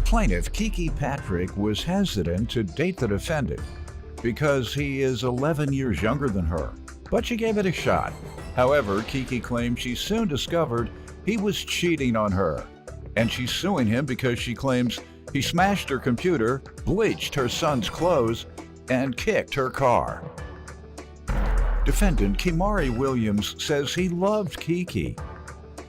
Plaintiff Kiki Patrick was hesitant to date the defendant because he is 11 years younger than her, but she gave it a shot. However, Kiki claimed she soon discovered he was cheating on her, and she's suing him because she claims he smashed her computer, bleached her son's clothes, and kicked her car. Defendant Kimari Williams says he loved Kiki,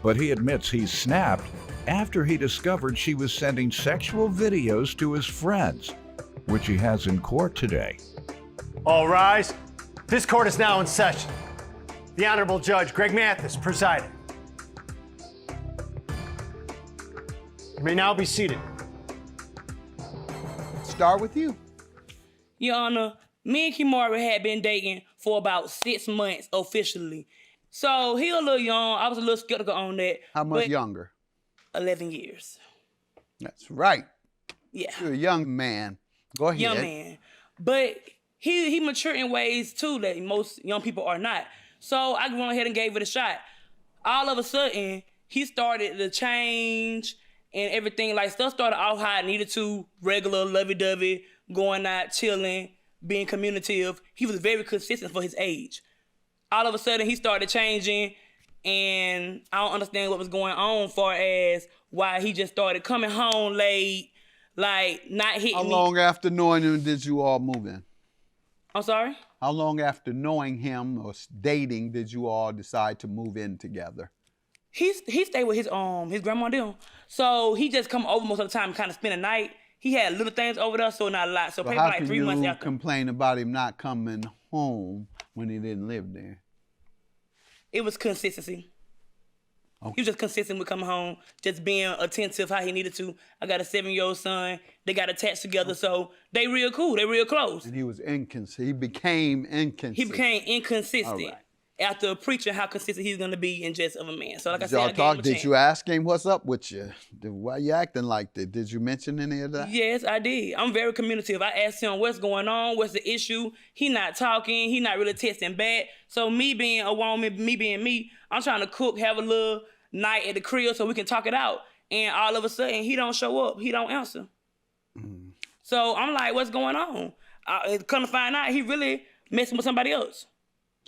but he admits he snapped after he discovered she was sending sexual videos to his friends, which he has in court today. All rise. This court is now in session. The Honorable Judge Greg Mathis presiding. You may now be seated. Start with you. Your Honor, me and Kimari had been dating for about 6 months officially. So he a little young. I was a little skeptical on that. How much younger? 11 years. That's right. Yeah. You're a young man. Go ahead. Young man. But he matured in ways too that most young people are not. So I went ahead and gave it a shot. All of a sudden, he started to change and everything. Like, stuff started off how it needed to, regular, lovey-dovey, going out, chilling, being communicative. He was very consistent for his age. All of a sudden, he started changing, and I don't understand what was going on far as why he just started coming home late, like, not hitting me. How long after knowing him did you all move in? I'm sorry? How long after knowing him or dating did you all decide to move in together? He stayed with his grandma them. So he just come over most of the time and kind of spend the night. He had little things over there, so not a lot. So probably like 3 months after. How can you complain about him not coming home when he didn't live there? It was consistency. Okay. He was just consistent with coming home, just being attentive how he needed to. I got a 7-year-old son. They got attached together, so they real cool. They real close. And he was inconsistent. He became inconsistent. He became inconsistent. All right. After preaching how consistent he's gonna be in just of a man. So like I said, I gave him a Did chance. you ask him what's up with you? Why you acting like that? Did you mention any of that? Yes, I did. I'm very communicative. I asked him what's going on, what's the issue. He not talking, he not really texting back. So me being a woman, me being me, I'm trying to cook, have a little night at the crib so we can talk it out. And all of a sudden, he don't show up. He don't answer. So I'm like, what's going on? Come to find out, he really messing with somebody else.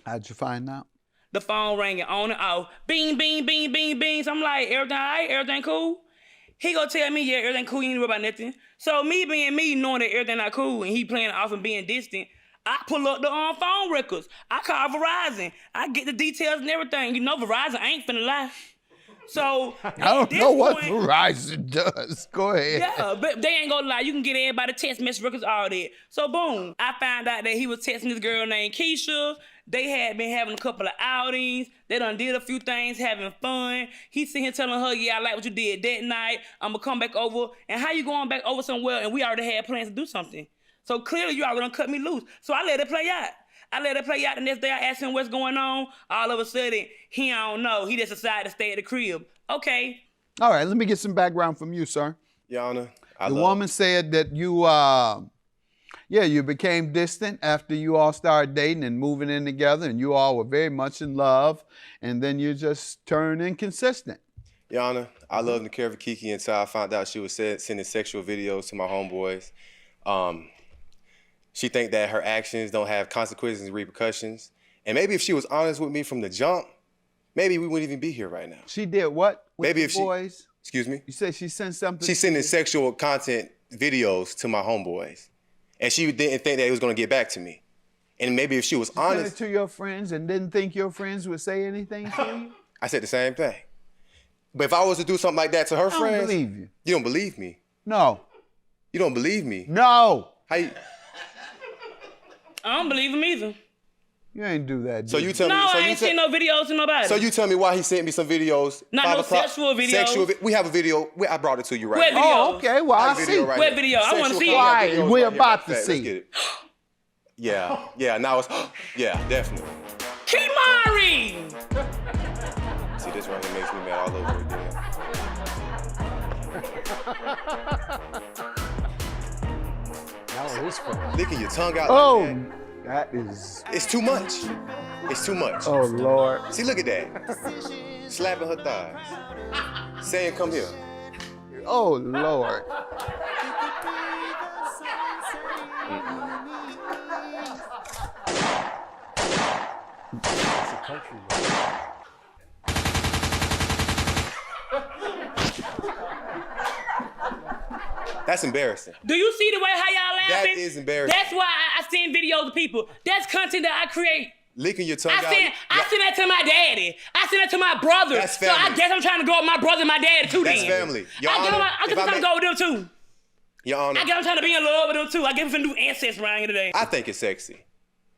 How'd you find out? The phone ringing on and off. Bing, bing, bing, bing, bing. So I'm like, everything all right? Everything cool? He gonna tell me, yeah, everything cool. You ain't worry about nothing. So me being me, knowing that everything not cool and he playing it off and being distant, I pull up the phone records. I call Verizon. I get the details and everything. You know Verizon ain't finna lie. So I don't know what Verizon does. Go ahead. Yeah, but they ain't gonna lie. You can get everybody text message records, all that. So boom, I found out that he was texting this girl named Keisha. They had been having a couple of outings. They done did a few things, having fun. He's sitting here telling her, yeah, I like what you did that night. I'm gonna come back over. And how you going back over somewhere and we already had plans to do something? So clearly you already done cut me loose. So I let it play out. The next day I asked him what's going on. All of a sudden, he don't know. He just decided to stay at the crib. Okay. All right, let me get some background from you, sir. Your Honor, The woman said that you became distant after you all started dating and moving in together, and you all were very much in love, and then you just turned inconsistent. Your Honor, I loved and cared for Kiki until I found out she was sending sexual videos to my homeboys. She think that her actions don't have consequences and repercussions. And maybe if she was honest with me from the jump, maybe we wouldn't even be here right now. She did what with maybe the if boys? Excuse me? You said she sent something? She's sending sexual content videos to my homeboys. And she didn't think that it was gonna get back to me. And maybe if she was honest. Sent it to your friends and didn't think your friends would say anything to you? I said the same thing. But if I was to do something like that to her friends. I don't believe you. You don't believe me? No. You don't believe me? No. How you? I don't believe him either. You ain't do that. So you tell me. No, So I ain't seen no videos to nobody. So you tell me why he sent me some videos. Not no sexual videos. We have a video. I brought it to you right What now. video? Oh, okay. Well, I see. Right What video? I want to see it. Right, we're about to see. Let's get it. Yeah. Now it's. Yeah, definitely. Kimari! See, this right here makes me mad all over again. That was fun. Licking your tongue out. Oh, like that is. It's too much. It's too much. Oh, Lord. See, look at that. Slapping her thighs. Saying, come here. Oh, Lord. That's embarrassing. Do you see the way how y'all laughing? That is embarrassing. That's why I send videos of people. That's content that I create. Licking your tongue I out. send that to my daddy. I send that to my brother. That's so family. I guess I'm trying to go with my brother and my daddy too. That's then. family. Your I guess Honor, I'm trying to go with them too. Your Honor, I guess I'm trying to be in love with them too. I guess I'm finna do ancestors around here today. I think it's sexy.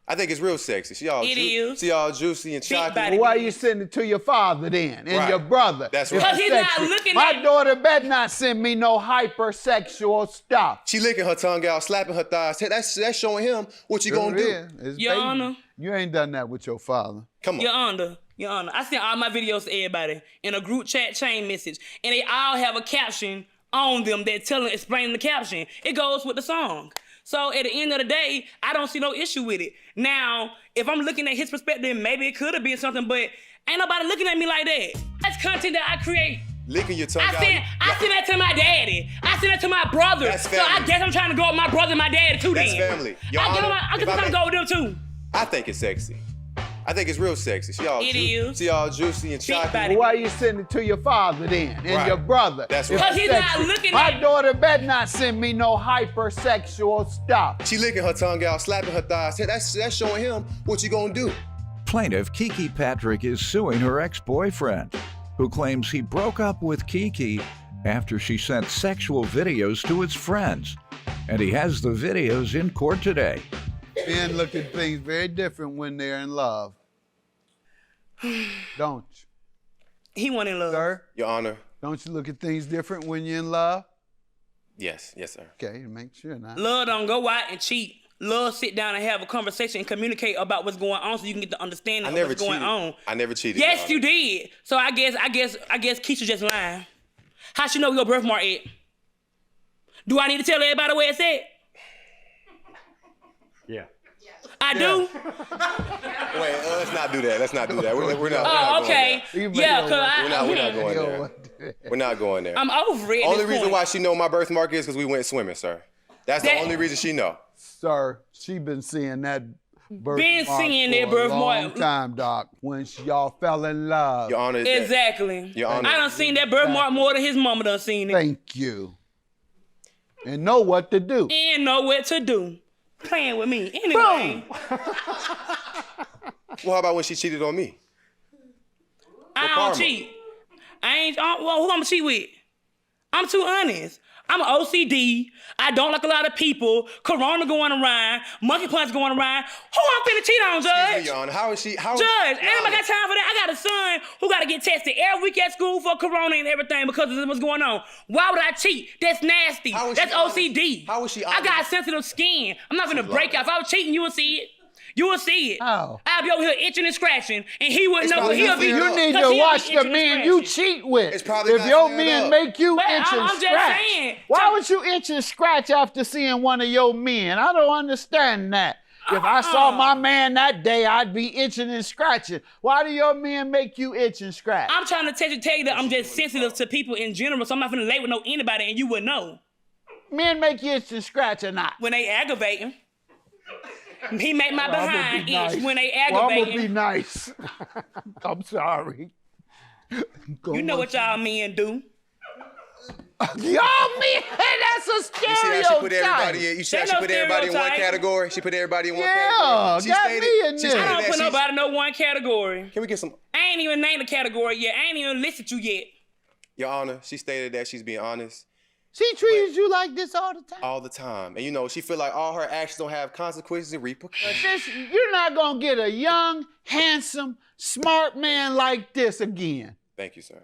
I think it's real sexy. She all Is. all juicy and chocolate. body. Why you send it to your father then and Right. your brother? That's right. It's Because he's not sexy. looking My at- daughter better not send me no hypersexual stuff. She licking her tongue out, slapping her thighs. That's showing him what you gonna do. Yeah, it's Your baby. Honor. You ain't done that with your father. Come on. Your Honor, I send all my videos to everybody in a group chat chain message, and they all have a caption on them that explaining the caption. It goes with the song. So at the end of the day, I don't see no issue with it. Now, if I'm looking at his perspective, maybe it could have been something, but ain't nobody looking at me like that. That's content that I create. Licking your tongue I out. send that to my daddy. I send that to my brother. That's so I family. guess I'm trying to go with my brother and my daddy too. That's then. family. Your I Honor, guess I'm if I trying to may- go with them too. I think it's sexy. I think it's real sexy. She all It is. She all juicy and Big chocolate. body. Why you send it to your father then and Right. your brother? That's It's right. 'Cause he's not sexy. looking My at- daughter better not send me no hypersexual stuff. She licking her tongue out, slapping her thighs. That's showing him what you gonna do. Plaintiff Kiki Patrick is suing her ex-boyfriend, who claims he broke up with Kiki after she sent sexual videos to his friends. And he has the videos in court today. Men look at things very different when they're in love. Don't you? He wasn't in love. Sir, Your Honor. don't you look at things different when you're in love? Yes, sir. Okay, make sure not. Love don't go out and cheat. Love sit down and have a conversation and communicate about what's going on so you can get the understanding I of never what's cheated. going on. I never cheated. Your Yes, Honor. you did. So I guess Keisha just lying. How she know your birthmark at? Do I need to tell everybody where it's at? Yeah. I do. Wait, let's not do that. Let's not do that. We're not. Oh, okay. You Yeah, better cause We're not going Yo, there. what- We're not going there. I'm over it. at Only this reason point. why she know my birthmark is because we went swimming, sir. That's the That- only reason she know. Sir, she been seeing that birthmark seeing that for a birthmark. long time, Doc, when y'all fell in love. Your Honor. Exactly. Your Honor. I done seen that birthmark more than his mama done seen it. Thank you. And know what to do. And know what to do. Playing with me. Anyway, Well, how about when she cheated on me? I don't karma? cheat. I ain't, well, who I'm gonna cheat with? I'm too honest. I'm an OCD. I don't like a lot of people. Corona going around. Monkeypox going around. Who I'm finna cheat on, Excuse me, Judge? Your Honor. How is she? How? Judge, Your ain't nobody Honor. got time for that. I got a son who got to get tested every week at school for corona and everything because of what's going on. Why would I cheat? That's nasty. How is she That's honest? OCD. How is she I got honest? sensitive skin. I'm not gonna She's break lying. out. If I was cheating, you would see it. You will see it. How? I'll be over here itching and scratching, and he wouldn't It's know. probably He'll not be. fair You enough. need Cause to he'll be watch the itching and men you scratching. cheat with. It's probably if not your fair men enough. make you But itch and I'm just scratch. saying. Why would you itch and scratch after seeing one of your men? I don't understand that. If I saw my man that day, I'd be itching and scratching. Why do your men make you itch and scratch? I'm trying to tell you that I'm just sensitive to people in general, so I'm not gonna lay with anybody, and you would know Men make you itch and scratch or not? when they aggravating. He make my I'ma behind be itch nice. when they Well, I'm aggravating. gonna be nice. I'm sorry. You know what y'all men do. Y'all men, that's a You see how she put stereotype. everybody in? You see how Ain't she no put everybody in one stereotype. category? She put everybody in one Yeah, category. She got stated- me in she there. stated I don't that put she's- nobody in no one category. Can we get some? I ain't even named a category yet. I ain't even listed you yet. Your Honor, she stated that she's being honest She treats you like this all the time. all the time. And you know, she feel like all her actions don't have consequences and repercussions. You're not gonna get a young, handsome, smart man like this again. Thank you, sir.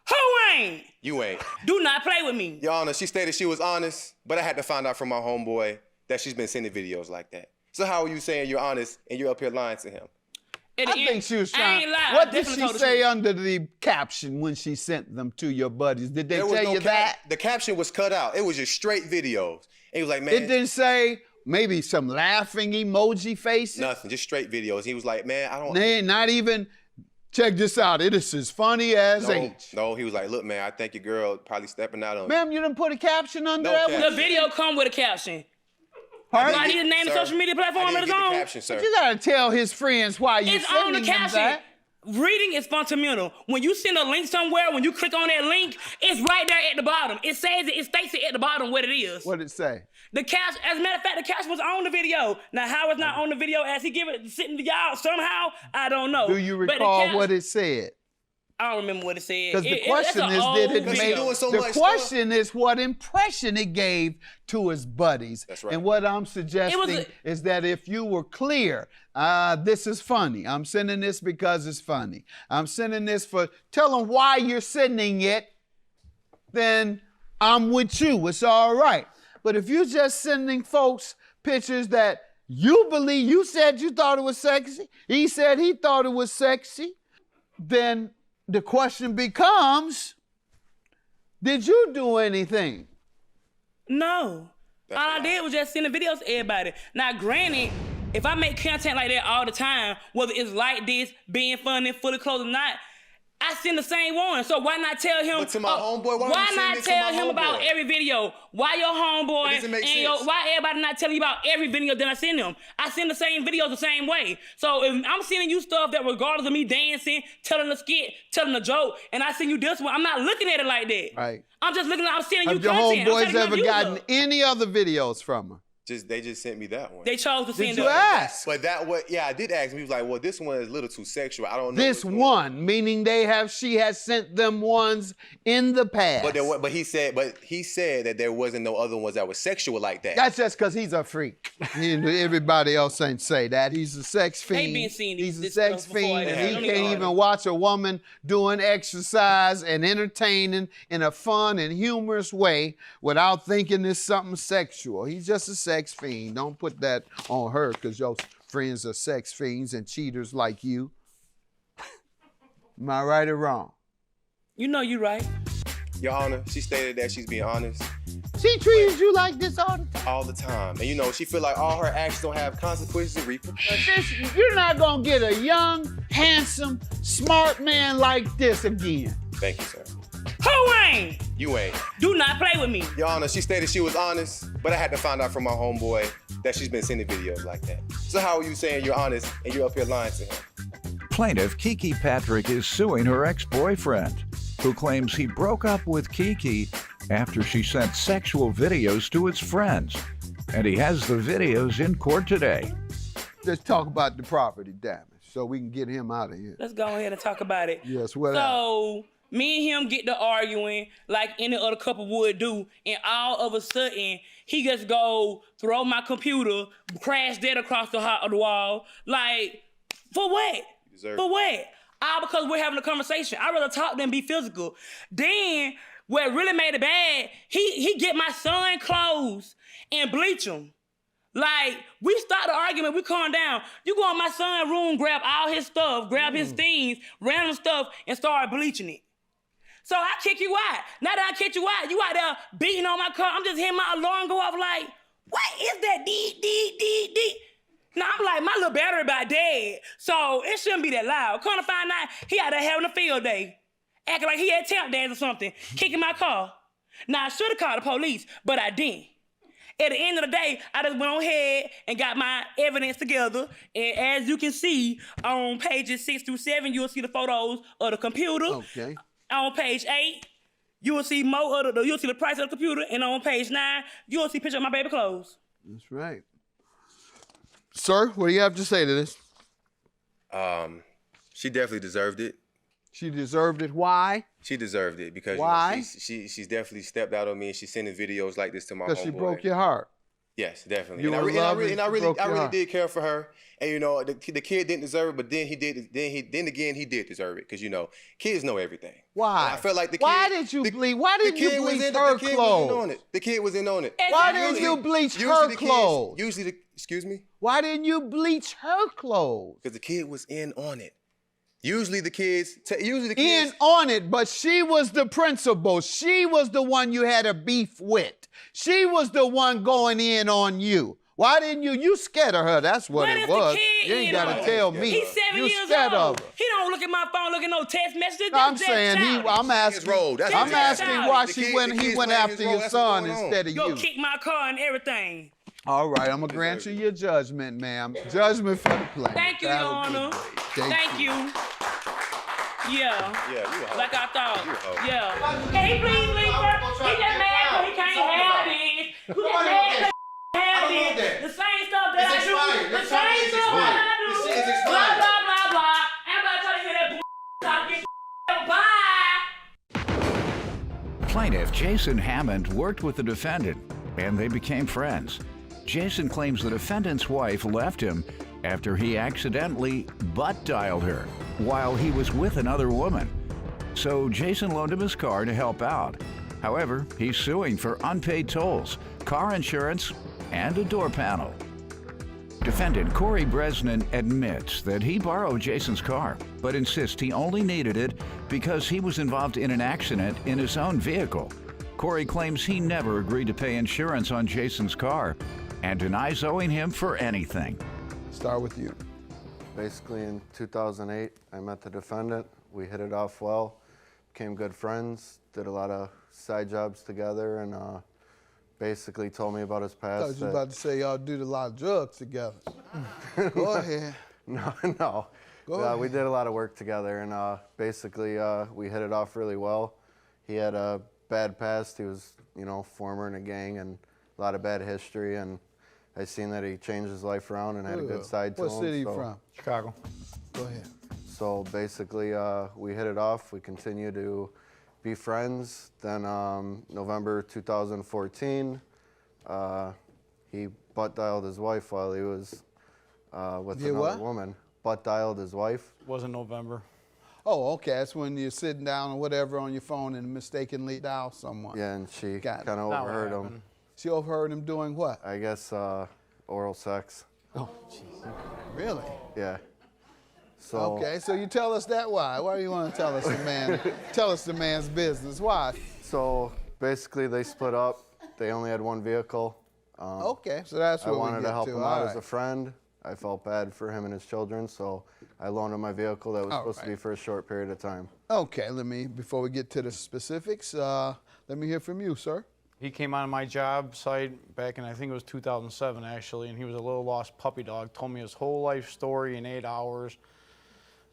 Who ain't? You ain't. Do not play with me. Your Honor, she stated she was honest, but I had to find out from my homeboy that she's been sending videos like that. So how are you saying you're honest and you're up here lying to him? At the I end, think she was I trying. ain't lying. What I did definitely she told the say truth. under the caption when she sent them to your buddies? Did they There was tell no you that? The caption was cut out. It was just straight videos. And he was like, man, It didn't say maybe some laughing emoji faces. nothing, just straight videos. He was like, man, I don't. They not even. Check this out. It is as funny as H. No, he was like, look, man, I think your girl probably stepping out on me. Ma'am, you didn't put a caption under No that? caption. The video come with a caption. Pardon? Do I need to name the Sir, social media platform I that didn't it's get the on? caption, sir. But you gotta tell his friends why you It's on the sending them caption. that. Reading is fundamental. When you send a link somewhere, when you click on that link, it's right there at the bottom. It says it states it at the bottom what it is. What did it say? The caption, as a matter of fact, the caption was on the video. Now, how it's not on the video as he give it sitting to y'all somehow, I don't know. Do you But the recall what it said? I don't remember what it said. Because the That's question an is, old did it Because make? he doing so The much question is what impression it gave to his buddies. That's right. And what I'm suggesting is that if you were clear, this is funny. I'm sending this because it's funny. I'm sending this for. Tell them why you're sending it. Then I'm with you. It's all right. But if you're just sending folks pictures that you believe, you said you thought it was sexy, he said he thought it was sexy, then the question becomes, did you do anything? No. That's All a I lie. did was just send the videos to everybody. Now, granted, if I make content like that all the time, whether it's like this, being funny, fully clothed or not, I send the same one. So why not tell him? But to my homeboy, why would you send not it to tell my him about homeboy? every video? Why your homeboy It doesn't make and sense. why everybody not telling you about every video that I send them? I send the same videos the same way. So if I'm sending you stuff that regardless of me dancing, telling a skit, telling a joke, and I send you this one, I'm not looking at it like that. Right. I'm just looking at I'm sending you Have your content. I'm homeboys setting up ever views gotten up. any other videos from her? They just sent me that one. They chose to send Did you us. ask? But I did ask him. He was like, well, this one is a little too sexual. I don't know. This what's going on. one, meaning she has sent them ones in the past. But he said that there wasn't no other ones that were sexual like that. That's just because he's a freak. Everybody else ain't say that. He's a sex They fiend. been seeing He's a this sex stuff before. fiend, They and don't he even can't know. even watch a woman doing exercise and entertaining in a fun and humorous way without thinking it's something sexual. He's just a sex fiend. Don't put that on her because your friends are sex fiends and cheaters like you. Am I right or wrong? You know you right. Your Honor, she stated that she's being honest She treated you like this all the time. all the time. And she feel like all her actions don't have consequences and repercussions. You're not gonna get a young, handsome, smart man like this again. Thank you, sir. Who ain't? You ain't. Do not play with me. Your Honor, she stated she was honest, but I had to find out from my homeboy that she's been sending videos like that. So how are you saying you're honest and you're up here lying to him? Plaintiff Kiki Patrick is suing her ex-boyfriend, who claims he broke up with Kiki after she sent sexual videos to his friends. And he has the videos in court today. Let's talk about the property damage so we can get him out of here. Let's go ahead and talk about it. Yes, what So, me and him get to arguing like any other couple would do, and all of a sudden, he just go throw my computer, crash dead across the wall. Like, for what? For what? All because we're having a conversation. I'd rather talk than be physical. Then, what really made it bad, he get my son clothes and bleach them. Like, we start the argument, we calm down. You go in my son's room, grab all his stuff, grab his things, random stuff, and start bleaching it. So I kick you out. Now that I kick you out, you out there beating on my car. I'm just hearing my alarm go off like, what is that? Dee. Now I'm like, my little battery about dead. So it shouldn't be that loud. Come to find out, he out there having a field day. Acting like he had tap dance or something, kicking my car. Now I should have called the police, but I didn't. At the end of the day, I just went on ahead and got my evidence together. And as you can see, on pages 6 through 7, you'll see the photos of the computer. Okay. On page 8, you will see you'll see the price of the computer, and on page 9, you will see a picture of my baby clothes. That's right. Sir, what do you have to say to this? She definitely deserved it. She deserved it. Why? She deserved it because Why? she's definitely stepped out on me and she's sending videos like this to my homeboy. Because she broke your heart. Yes, definitely. You And were loving, I she broke your really heart. did care for her. And the kid didn't deserve it, but then he did. Then again he did deserve it because kids know everything. Why? And I felt like the kid. Why did you bleach? Why didn't you bleach her clothes? The kid was in on it. Why didn't you bleach her clothes? Excuse me? Why didn't you bleach her clothes? Because the kid was in on it. Usually the kids. In on it, but she was the principal. She was the one you had a beef with. She was the one going in on you. Why didn't you? You scared of her. That's what it was. You ain't got to tell me. He's 7 you years scared old. of her. He don't look at my phone, look at no text messages. I'm saying I'm asking. That's I'm asking why The he kid went playing his after role. your That's son what's going on. instead of Go you. kick my car and everything. All right, I'm gonna grant you your judgment, ma'am. Judgment for the plaintiff. Thank you, Your Honor. Thank you. Yeah. Yeah, you a hoe. Like I thought. You a hoe. Yeah. Can he please leave her? He just mad because he can't have this. He just mad because he have this. The same stuff that I do. The same stuff that I do. Blah, blah, blah, blah. I'm not trying to hear that talk. Bye. Plaintiff Jason Hammond worked with the defendant, and they became friends. Jason claims the defendant's wife left him after he accidentally butt-dialed her while he was with another woman. So Jason loaned him his car to help out. However, he's suing for unpaid tolls, car insurance, and a door panel. Defendant Corey Bresnan admits that he borrowed Jason's car, but insists he only needed it because he was involved in an accident in his own vehicle. Corey claims he never agreed to pay insurance on Jason's car and denies owing him for anything. Start with you. Basically in 2008, I met the defendant. We hit it off well, became good friends, did a lot of side jobs together, and basically told me about his I past. thought you were about to say y'all did a lot of drugs together. Go ahead. No. Go ahead. We did a lot of work together, and basically we hit it off really well. He had a bad past. He was, former in a gang and a lot of bad history, and I seen that he changed his life around and had a good side to him. What city you from? Chicago. Go ahead. So basically, we hit it off. We continue to be friends. Then November 2014, he butt-dialed his wife while he was with another woman. Butt-dialed his wife. Wasn't November. Oh, okay. That's when you're sitting down or whatever on your phone and mistakenly dial someone. Yeah, and she Got it. kind of overheard him. She overheard him doing what? I guess oral sex. Oh, jeez. Really? Yeah. So Okay, so you tell us that why? Why do you want to tell us the man's business? Why? So basically, they split up. They only had one vehicle. Okay, so that's I what wanted we to get help to. him All out right. as a friend. I felt bad for him and his children, so I loaned him my vehicle that was supposed to be for a short period of time. Okay, before we get to the specifics, let me hear from you, sir. He came on my job site back in, I think it was 2007 actually, and he was a little lost puppy dog. Told me his whole life story in 8 hours.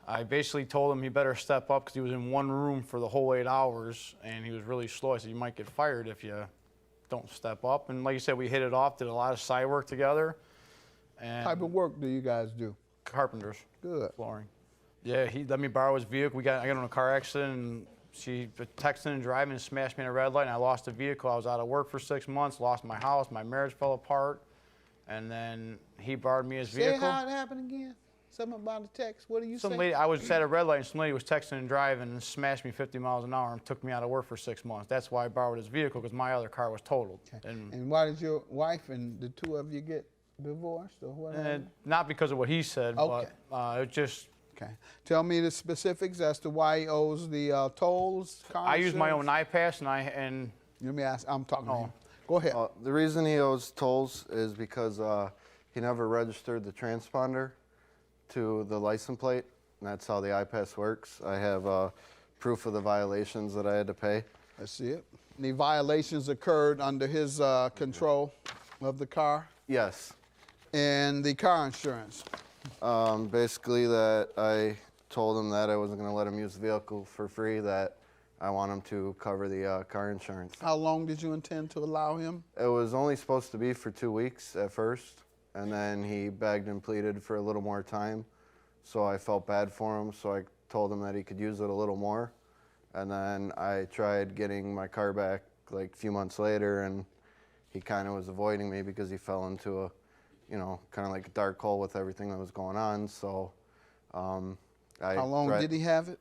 I basically told him he better step up because he was in one room for the whole 8 hours and he was really slow. I said, you might get fired if you don't step up. And like you said, we hit it off, did a lot of side work together. And What type of work do you guys do? carpenters. Good. Flooring. Yeah, he let me borrow his vehicle. I got in a car accident and she was texting and driving and smashed me in a red light and I lost the vehicle. I was out of work for 6 months, lost my house, my marriage fell apart, and then he borrowed me his vehicle. Say how it happened again. Something about a text. What do you say? Some lady, I was at a red light and some lady was texting and driving and smashed me 50 miles an hour and took me out of work for 6 months. That's why I borrowed his vehicle, because my other car was totaled. Okay. And why did your wife and the two of you get divorced or whatever? Not because of what he said, Okay. but it just... Okay. Tell me the specifics as to why he owes the tolls, car I use my own insurance. iPass and Let me ask. I'm talking to him. Go ahead. The reason he owes tolls is because he never registered the transponder to the license plate, and that's how the iPass works. I have proof of the violations that I had to pay. Let's see it. Any violations occurred under his control of the car Yes. and the car insurance. Basically that I told him that I wasn't going to let him use the vehicle for free, that I want him to cover the car insurance. How long did you intend to allow him? It was only supposed to be for 2 weeks at first, and then he begged and pleaded for a little more time. So I felt bad for him, so I told him that he could use it a little more. And then I tried getting my car back like a few months later, and he kind of was avoiding me because he fell into a, kind of like a dark hole with everything that was going on. So How long did he have it?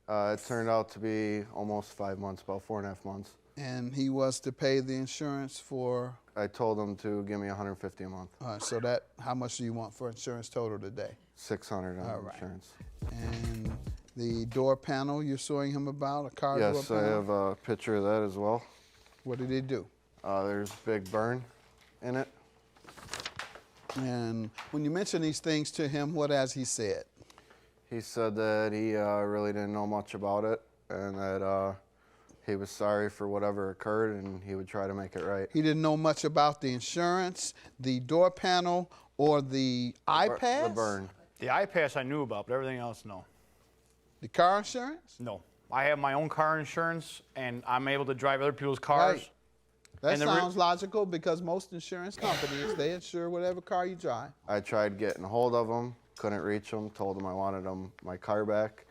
It turned out to be almost 5 months, about 4.5 months. And he was to pay the insurance for? I told him to give me $150 a month. So how much do you want for insurance total today? $600 on All right. insurance. And the door panel you're suing him about, a car door Yes, panel? I have a picture of that as well. What did he do? There's a big burn in it. And when you mention these things to him, what has he said? He said that he really didn't know much about it, and that he was sorry for whatever occurred, and he would try to make it right. He didn't know much about the insurance, the door panel, or the iPads? The burn. The iPads I knew about, but everything else, no. The car insurance? No. I have my own car insurance, and I'm able to drive other people's cars. Right. That sounds logical because most insurance companies, they insure whatever car you drive. I tried getting a hold of him, couldn't reach him, told him I wanted my car back.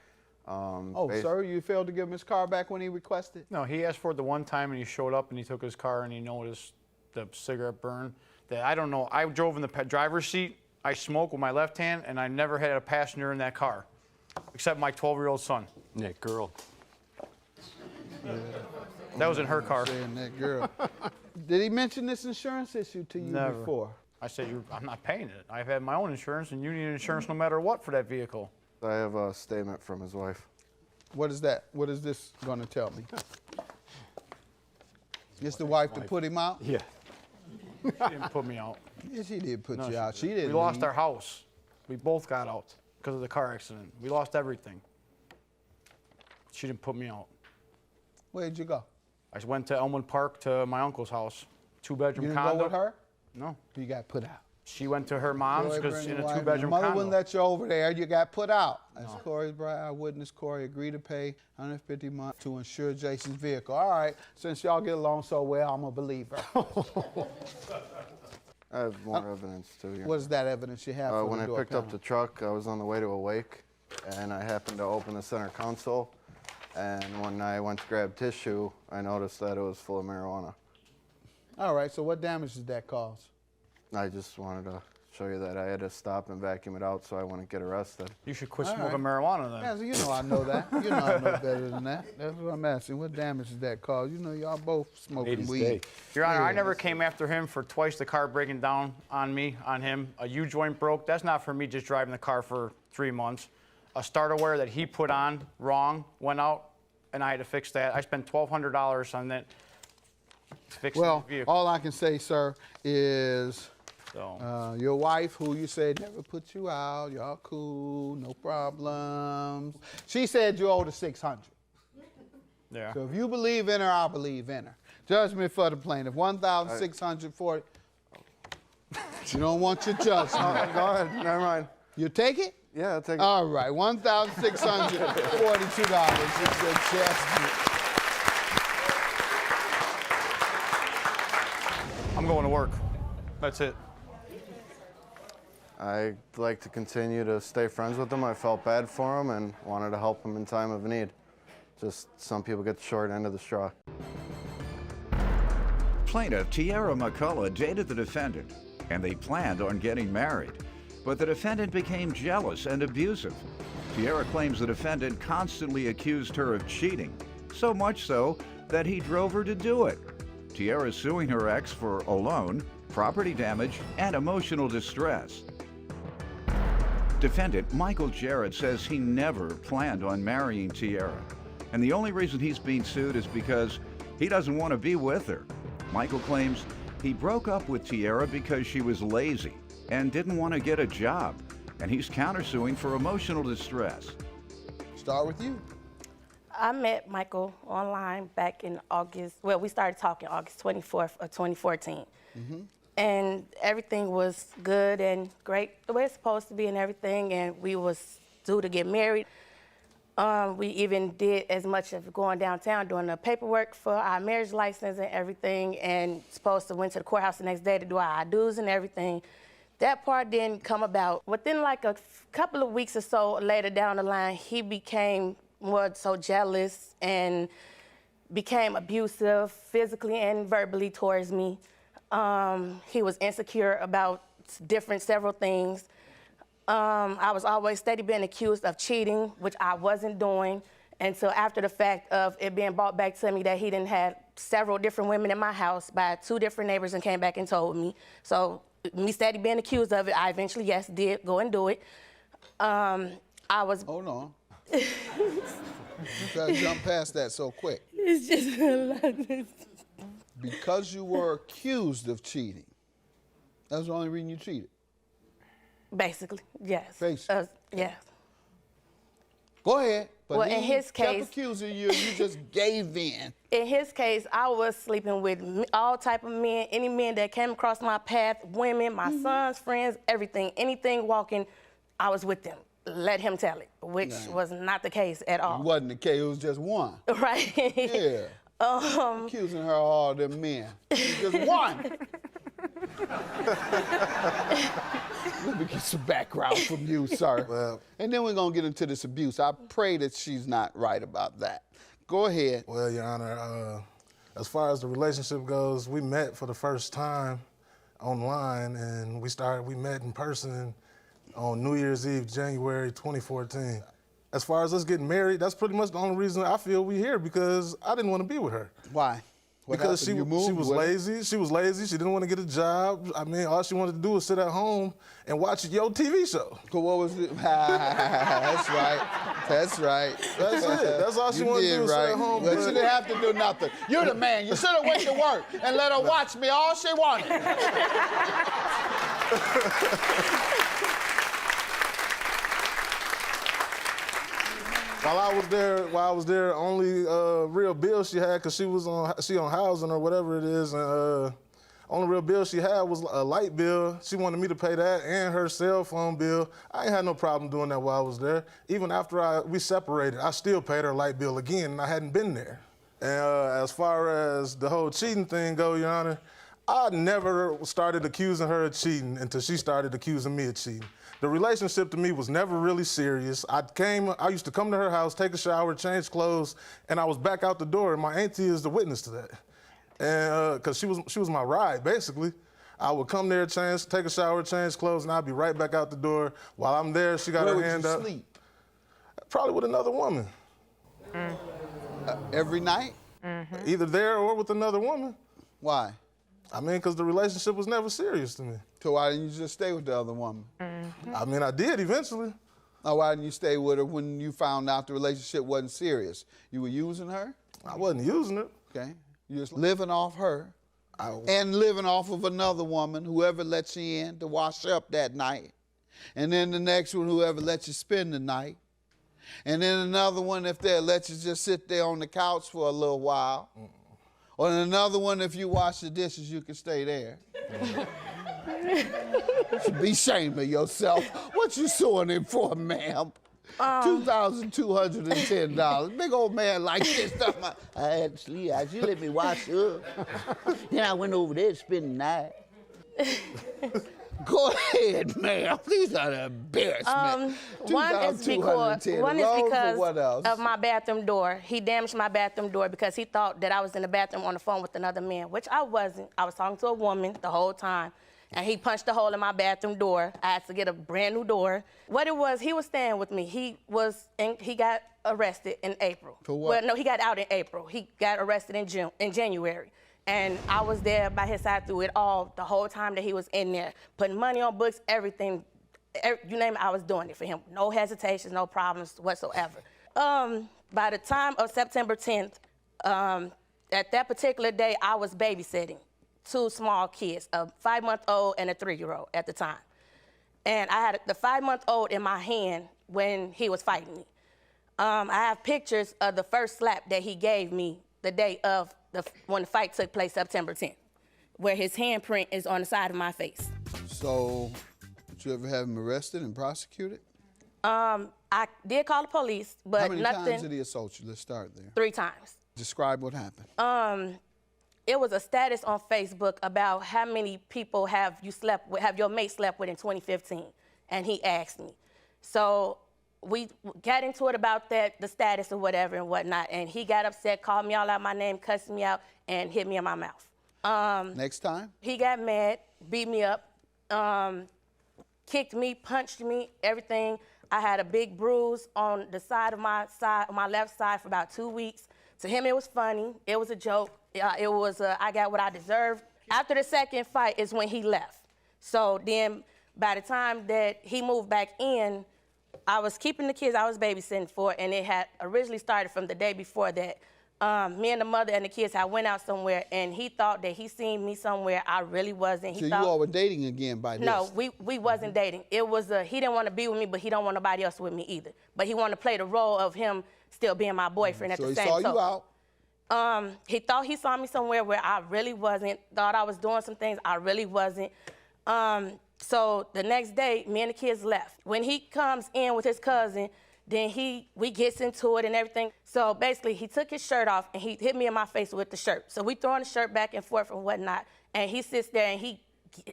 Sir, you failed to give him his car back when he requested? No, he asked for it the one time, and he showed up, and he took his car, and he noticed the cigarette burn. That I don't know. I drove in the driver's seat. I smoked with my left hand, and I never had a passenger in that car, except my 12-year-old son. That girl. That was in her car. Saying that girl. Did he mention this insurance issue to you Never. before? I said, I'm not paying it. I've had my own insurance, and you need insurance no matter what for that vehicle. I have a statement from his wife. What is that? What is this going to tell me? It's the wife that put him out? Yeah. She didn't put me out. Yes, she did put No, you out. She didn't We lost leave. our house. We both got out because of the car accident. We lost everything. She didn't put me out. Where'd you go? I went to Elmwood Park to my uncle's house, two-bedroom You didn't condo. go with her? No. You got put out. She went to her mom's Corey because bring in your a wife. two-bedroom Your mother condo. wouldn't let you over there. You got put out. That's Corey's bride. Witness Corey agreed to pay $150 a month to insure Jason's vehicle. All right, since y'all get along so well, I'm a believer. I have more evidence too. Yeah. What is that evidence you have for When the I door picked up panel? the truck, I was on the way to a wake, and I happened to open the center console. And when I went to grab tissue, I noticed that it was full of marijuana. All right, so what damage did that cause? I just wanted to show you that I had to stop and vacuum it out so I wouldn't get arrested. You should quit All smoking right. marijuana then. Yeah, so you know I know that. You know I know better than that. That's what I'm asking. What damage did that cause? You know y'all both smoking Ladies' weed. day. Your Honor, I Yeah. never came after him for twice the car breaking down on me, on him. A U-joint broke. That's not for me just driving the car for 3 months. A starter wire that he put on wrong went out, and I had to fix that. I spent $1,200 on that fixing Well, the vehicle. all I can say, sir, is So, your wife, who you said never put you out, y'all cool, no problems. She said you owed her $600. yeah. So if you believe in her, I believe in her. Judgment for the plaintiff, $1,640. You don't want your judgment. Go ahead, never mind. You take it? Yeah, I'll take it. All right, $1,642. It's a judgment. I'm going to work. That's it. I'd like to continue to stay friends with him. I felt bad for him and wanted to help him in time of need. Just some people get the short end of the straw. Plaintiff Tiara McCullough dated the defendant, and they planned on getting married. But the defendant became jealous and abusive. Tiara claims the defendant constantly accused her of cheating, so much so that he drove her to do it. Tiara is suing her ex for a loan, property damage, and emotional distress. Defendant Michael Jarrett says he never planned on marrying Tiara, and the only reason he's being sued is because he doesn't want to be with her. Michael claims he broke up with Tiara because she was lazy and didn't want to get a job, and he's countersuing for emotional distress. Start with you. I met Michael online back in August. Well, we started talking August 24th of 2014. And everything was good and great, the way it's supposed to be and everything, and we was due to get married. We even did as much as going downtown doing the paperwork for our marriage license and everything, and supposed to went to the courthouse the next day to do our dues and everything. That part didn't come about. Within like a couple of weeks or so later down the line, he became more so jealous and became abusive physically and verbally towards me. He was insecure about several things. I was always steady being accused of cheating, which I wasn't doing, until after the fact of it being brought back to me that he didn't have several different women in my house by 2 different neighbors and came back and told me. So me steady being accused of it, I eventually, yes, did go and do it. I was... Hold on. You try to jump past that so quick. It's just a lot. Because you were accused of cheating, that's the only reason you cheated. Basically, yes. Basically. Yes. Go ahead. But well, he in his kept case, accusing you, and you just gave in. in his case, I was sleeping with all type of men, any men that came across my path, women, my son's friends, everything. Anything walking, I was with them. Let him tell it, which was not the case at all. It wasn't the case, it was just one. Right. Yeah. Accusing her of all them men. It was just one. Let me get some background from you, sir. Well, and then we're going to get into this abuse. I pray that she's not right about that. Go ahead. Well, Your Honor, as far as the relationship goes, we met for the first time online, and we met in person on New Year's Eve, January 2014. As far as us getting married, that's pretty much the only reason I feel we here, because I didn't want to be with her. Why? What Because she happened? was lazy. She was lazy. She didn't want to get a job. I mean, all she wanted to do was sit at home and watch your TV show. So what was it? That's right. That's right. That's it. That's all she wanted to do was sit at home. But she didn't have to do nothing. You're the man. You should have went to work and let her watch me all she wanted. While I was there, only real bill she had, cause she on housing or whatever it is, and only real bill she had was a light bill. She wanted me to pay that and her cell phone bill. I ain't had no problem doing that while I was there. Even after we separated, I still paid her light bill again, and I hadn't been there. And as far as the whole cheating thing go, Your Honor, I never started accusing her of cheating until she started accusing me of cheating. The relationship to me was never really serious. I used to come to her house, take a shower, change clothes, and I was back out the door, and my auntie is the witness to that. And cause she was my ride, basically. I would come there, take a shower, change clothes, and I'd be right back out the door. While I'm there, she got her hand up. Where would you sleep? Probably with another woman. Every night? Either there or with another woman. Why? I mean, because the relationship was never serious to me. So why didn't you just stay with the other woman? I mean, I did eventually. Or why didn't you stay with her when you found out the relationship wasn't serious? You were using her? I wasn't using her. Okay. You're just living off her and living off of another woman, whoever lets you in to wash up that night. And then the next one, whoever lets you spend the night. And then another one, if they'll let you just sit there on the couch for a little while. Or another one, if you wash the dishes, you can stay there. You should be ashamed of yourself. What you suing him for, ma'am? $2,210. Big old man like this stuff. I had to sleep. You let me wash up. Then I went over there to spend the night. Go ahead, ma'am. These are the embarrassment. One is because of my bathroom door. He damaged my bathroom door because he thought that I was in the bathroom on the phone with another man, which I wasn't. I was talking to a woman the whole time. And he punched a hole in my bathroom door. I had to get a brand new door. What it was, he was staying with me. He got arrested in April. For what? Well, no, he got out in April. He got arrested in January. And I was there by his side through it all, the whole time that he was in there, putting money on books, everything. You name it, I was doing it for him. No hesitations, no problems whatsoever. By the time of September 10th, at that particular day, I was babysitting 2 small kids, a 5-month-old and a 3-year-old at the time. And I had the 5-month-old in my hand when he was fighting me. I have pictures of the first slap that he gave me the day of when the fight took place, September 10th, where his handprint is on the side of my face. So, did you ever have him arrested and prosecuted? I did call the police, but How many nothing. times did he assault you? Let's start there. 3 times. Describe what happened. It was a status on Facebook about how many people have your mate slept with in 2015, and he asked me. So we got into it about that, the status or whatever and whatnot, and he got upset, called me all out my name, cussed me out, and hit me in my mouth. Next time? He got mad, beat me up, kicked me, punched me, everything. I had a big bruise on the side of my left side for about 2 weeks. To him, it was funny. It was a joke. I got what I deserved. After the second fight is when he left. So then by the time that he moved back in, I was keeping the kids I was babysitting for, and it had originally started from the day before that. Me and the mother and the kids, I went out somewhere, and he thought that he seen me somewhere. I really wasn't. So you all were dating again by this? No, we wasn't dating. It was he didn't want to be with me, but he don't want nobody else with me either. But he wanted to play the role of him still being my boyfriend at the same time. So he saw you out? He thought he saw me somewhere where I really wasn't. Thought I was doing some things I really wasn't. So the next day, me and the kids left. When he comes in with his cousin, then we gets into it and everything. So basically, he took his shirt off and he hit me in my face with the shirt. So we throwing the shirt back and forth and whatnot. And he sits there and he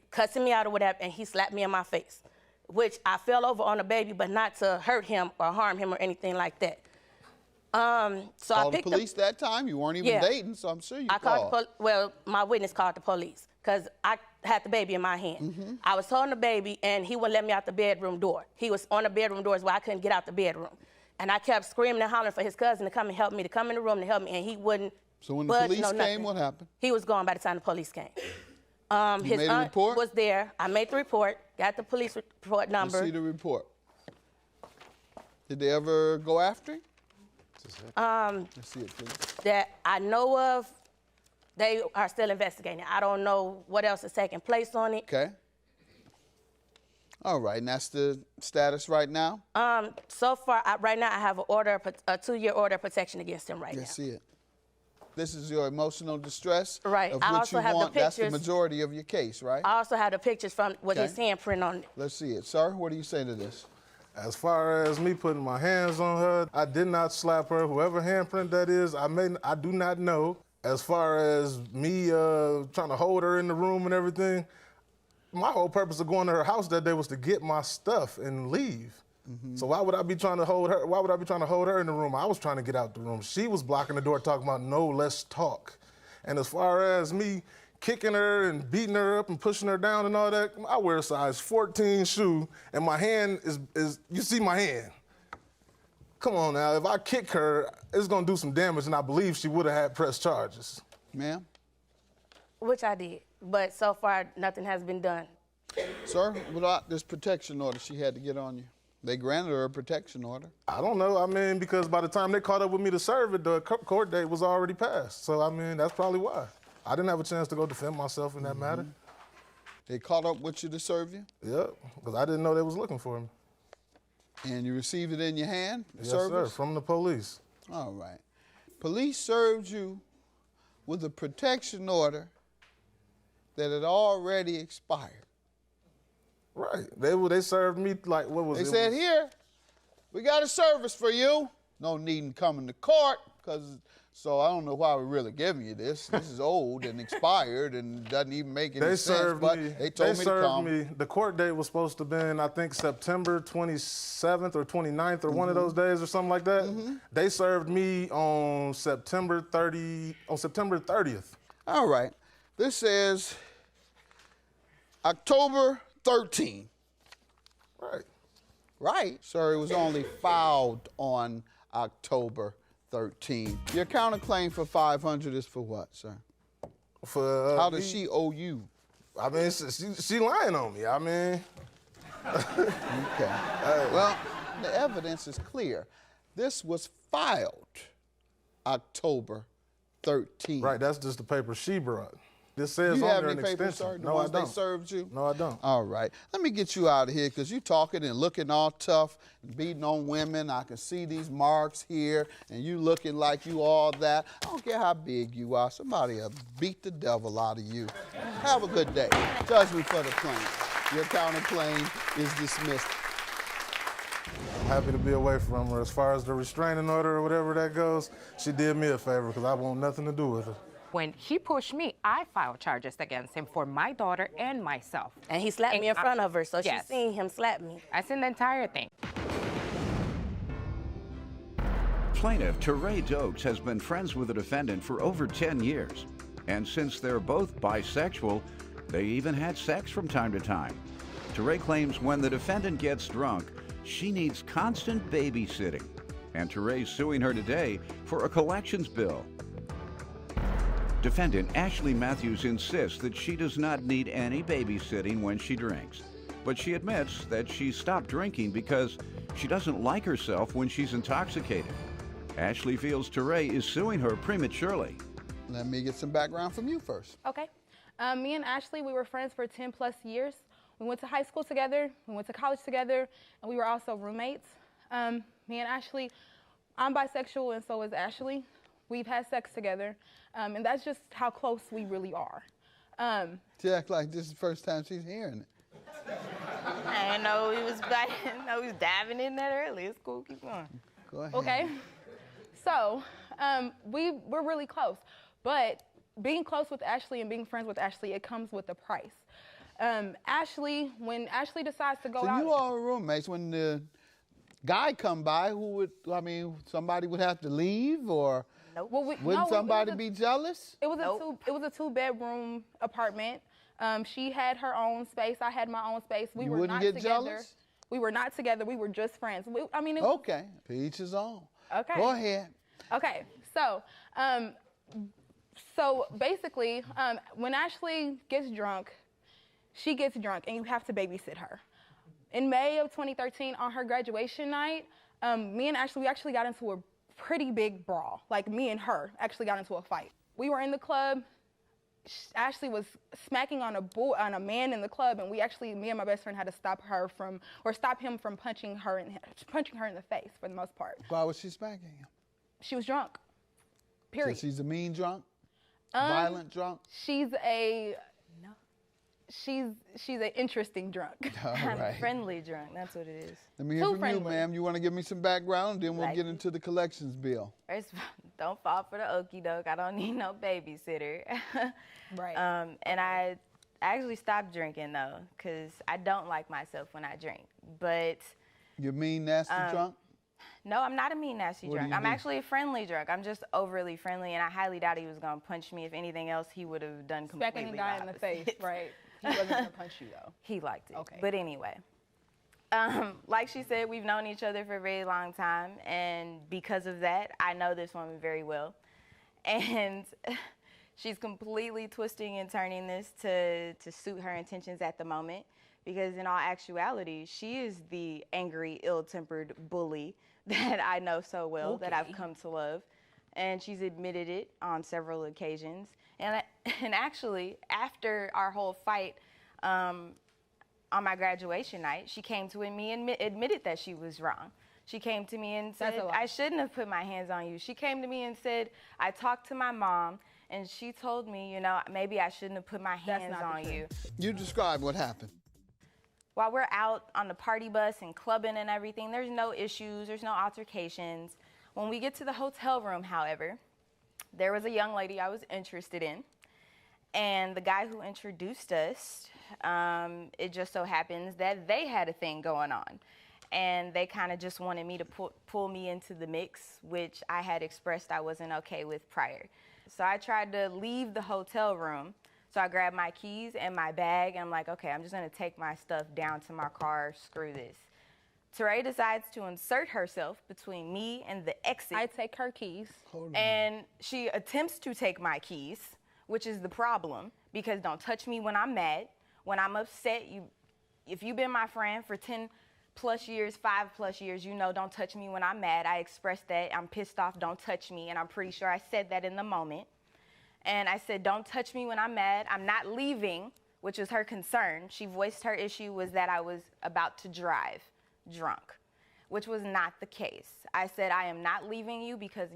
cussing me out or whatever, and he slapped me in my face, which I fell over on the baby, but not to hurt him or harm him or anything like that. So I picked the police that time? You weren't even dating, so I'm sure you called. Well, my witness called the police because I had the baby in my hand. I was holding the baby, and he wouldn't let me out the bedroom door. He was on the bedroom doors where I couldn't get out the bedroom. And I kept screaming and hollering for his cousin to come and help me, to come in the room to help me, and he wouldn't. So when the police came, what happened? He was gone by the time the police came. You made a report? Was there. I made the report, got the police report number. Let's see the report. Did they ever go after him? Let's see it, please. That I know of, they are still investigating. I don't know what else is taking place on it. Okay. All right, and that's the status right now? So far, right now, I have a 2-year order of protection against him right now. Let's see it. This is your emotional distress? Right. Of I which also you have want. the pictures. That's the majority of your case, right? I also have the pictures from with his handprint on it. Let's see it. Sir, what do you say to this? As far as me putting my hands on her, I did not slap her. Whoever handprint that is, I do not know. As far as me trying to hold her in the room and everything, my whole purpose of going to her house that day was to get my stuff and leave. So why would I be trying to hold her? Why would I be trying to hold her in the room? I was trying to get out the room. She was blocking the door, talking about no, let's talk. And as far as me kicking her and beating her up and pushing her down and all that, I wear a size 14 shoe, and my hand is you see my hand. Come on now, if I kick her, it's gonna do some damage, and I believe she would have had pressed charges. Ma'am? Which I did, but so far, nothing has been done. Sir, without this protection order she had to get on you, they granted her a protection order. I don't know, I mean, because by the time they caught up with me to serve it, the court date was already passed. So, I mean, that's probably why. I didn't have a chance to go defend myself in that matter. They caught up with you to serve you? Yep, because I didn't know they was looking for me. And you received it in your hand, Yes, service? sir, from the police. All right. Police served you with a protection order that had already expired. Right, they served me like, what was it? They said, here, we got a service for you. No need in coming to court, so I don't know why we're really giving you this. This is old and expired and doesn't even make any sense, but they told me to come. The court date was supposed to have been, I think, September 27th or 29th or one of those days or something like that. They served me on September 30th. All right. This says October 13. Right. Right. Sir, it was only filed on October 13. Your counterclaim for $500 is for what, sir? How does she owe you? I mean, she lying on me. I mean. Okay. Well, the evidence is clear. This was filed October 13. Right, that's just the paper she brought. This says you on have there any an papers, extension. sir? No, I don't. They served you? No, I don't. All right. Let me get you out of here because you talking and looking all tough and beating on women. I can see these marks here and you looking like you all that. I don't care how big you are. Somebody will beat the devil out of you. Have a good day. Judge me for the claim. Your counterclaim is dismissed. I'm happy to be away from her. As far as the restraining order or whatever that goes, she did me a favor because I want nothing to do with her. When he pushed me, I filed charges against him for my daughter and myself. And he slapped me in front of her, so yes. she seen him slap me. I seen the entire thing. Plaintiff Teray Dokes has been friends with the defendant for over 10 years. And since they're both bisexual, they even had sex from time to time. Teray claims when the defendant gets drunk, she needs constant babysitting. And Teray's suing her today for a collections bill. Defendant Ashley Mathis insists that she does not need any babysitting when she drinks, but she admits that she stopped drinking because she doesn't like herself when she's intoxicated. Ashley feels Teray is suing her prematurely. Let me get some background from you first. Okay. Me and Ashley, we were friends for 10 plus years. We went to high school together, we went to college together, and we were also roommates. Me and Ashley, I'm bisexual and so is Ashley. We've had sex together, and that's just how close we really are. She acts like this is the first time she's hearing it. I didn't know he was diving in that early. It's cool, keep going. Go ahead. Okay. So, we're really close, but being close with Ashley and being friends with Ashley, it comes with a price. Ashley, when Ashley decides to go out. So you all were roommates. When the guy come by, somebody would have to leave, or Nope. wouldn't somebody be jealous? It was a two-bedroom apartment. She had her own space. I had my own space. We were wouldn't not get together. jealous? We were not together. We were just friends. Okay. To each his own. Okay. Go ahead. Okay. So basically, when Ashley gets drunk, she gets drunk, and you have to babysit her. In May of 2013, on her graduation night, me and Ashley, we actually got into a pretty big brawl. Like, me and her actually got into a fight. We were in the club. Ashley was smacking on a man in the club, and me and my best friend had to stop him from punching her in the face for the most part. Why was she smacking him? She was drunk. Period. So she's a mean drunk? Violent drunk? She's an interesting drunk. All right. Friendly drunk, that's what it is. Let me hear from you, ma'am. You want to give me some background, then we'll get into the collections bill. First, don't fall for the okie doke. I don't need no babysitter. Right. And I actually stopped drinking though, because I don't like myself when I drink. But you're mean, nasty drunk? No, I'm not a mean, nasty What do drunk. you I'm mean? actually a friendly drunk. I'm just overly friendly, and I highly doubt he was gonna punch me. If anything else, he would have done completely Smacking a guy in the face, right? He wasn't gonna punch you though. He liked it. Okay. But anyway, like she said, we've known each other for a very long time, and because of that, I know this woman very well. And she's completely twisting and turning this to suit her intentions at the moment, because in all actuality, she is the angry, ill-tempered bully that I know so well, that I've come to love. And she's admitted it on several occasions. And actually, after our whole fight on my graduation night, she came to me and admitted that she was wrong. She came to me and said, I shouldn't have put my hands on you. She came to me and said, I talked to my mom, and she told me, maybe I shouldn't have put my hands on you. You describe what happened. While we're out on the party bus and clubbing and everything, there's no issues, there's no altercations. When we get to the hotel room, however, there was a young lady I was interested in, and the guy who introduced us, it just so happens that they had a thing going on, and they kind of just wanted me to pull me into the mix, which I had expressed I wasn't okay with prior. So I tried to leave the hotel room. So I grabbed my keys and my bag, and I'm like, okay, I'm just gonna take my stuff down to my car, screw this. Teray decides to insert herself between me and the exit. I take her keys. And she attempts to take my keys, which is the problem, because don't touch me when I'm mad. When I'm upset, if you've been my friend for 10 plus years, 5+ years, don't touch me when I'm mad. I expressed that, I'm pissed off, don't touch me, and I'm pretty sure I said that in the moment. And I said, don't touch me when I'm mad. I'm not leaving, which was her concern. She voiced her issue was that I was about to drive drunk, which was not the case. I said, I am not leaving you because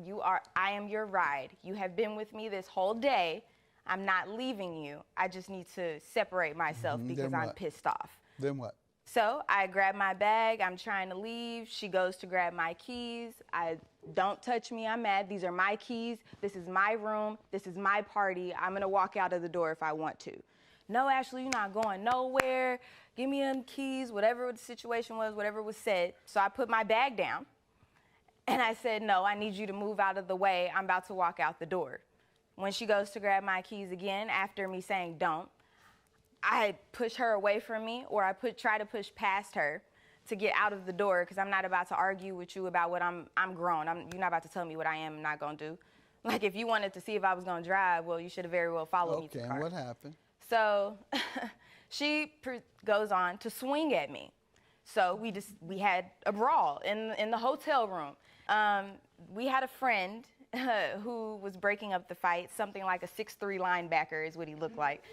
I am your ride. You have been with me this whole day. I'm not leaving you. I just need to separate myself because I'm pissed off. Then what? So I grab my bag, I'm trying to leave. She goes to grab my keys. Don't touch me, I'm mad. These are my keys. This is my room. This is my party. I'm gonna walk out of the door if I want to. No, Ashley, you're not going nowhere. Give me them keys, whatever the situation was, whatever was said. So I put my bag down and I said, no, I need you to move out of the way. I'm about to walk out the door. When she goes to grab my keys again, after me saying don't, I push her away from me, or I try to push past her to get out of the door, because I'm not about to argue with you about what I'm grown. You're not about to tell me what I am and not gonna do. Like, if you wanted to see if I was gonna drive, well, you should have very well followed me to the car. Okay, and what happened? So she goes on to swing at me. So we had a brawl in the hotel room. We had a friend who was breaking up the fight, something like a 6'3" linebacker is what he looked like.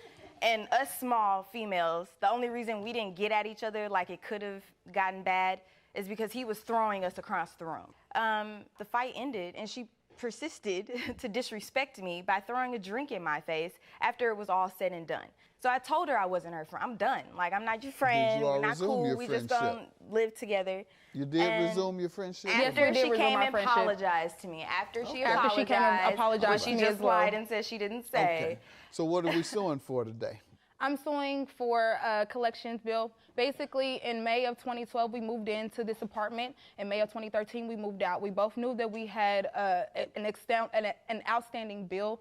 And us small females, the only reason we didn't get at each other like it could have gotten bad is because he was throwing us across the room. The fight ended, and she persisted to disrespect me by throwing a drink in my face after it was all said and done. So I told her I wasn't her friend. I'm done. Like, I'm not your friend. We're not cool. We just don't live together. You did resume your friendship? After she came and apologized to me. After she apologized, she just lied and said she didn't say. Okay. So what are we suing for today? I'm suing for a collections bill. Basically, in May of 2012, we moved into this apartment. In May of 2013, we moved out. We both knew that we had an outstanding bill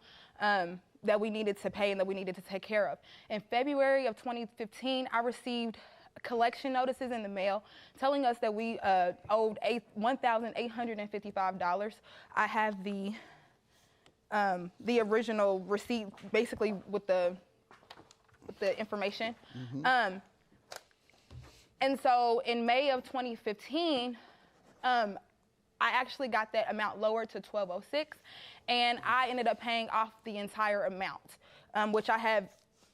that we needed to pay and that we needed to take care of. In February of 2015, I received collection notices in the mail telling us that we owed $1,855. I have the original receipt, basically with the information. Mm-hmm. And so in May of 2015, I actually got that amount lowered to $1,206, and I ended up paying off the entire amount, which I have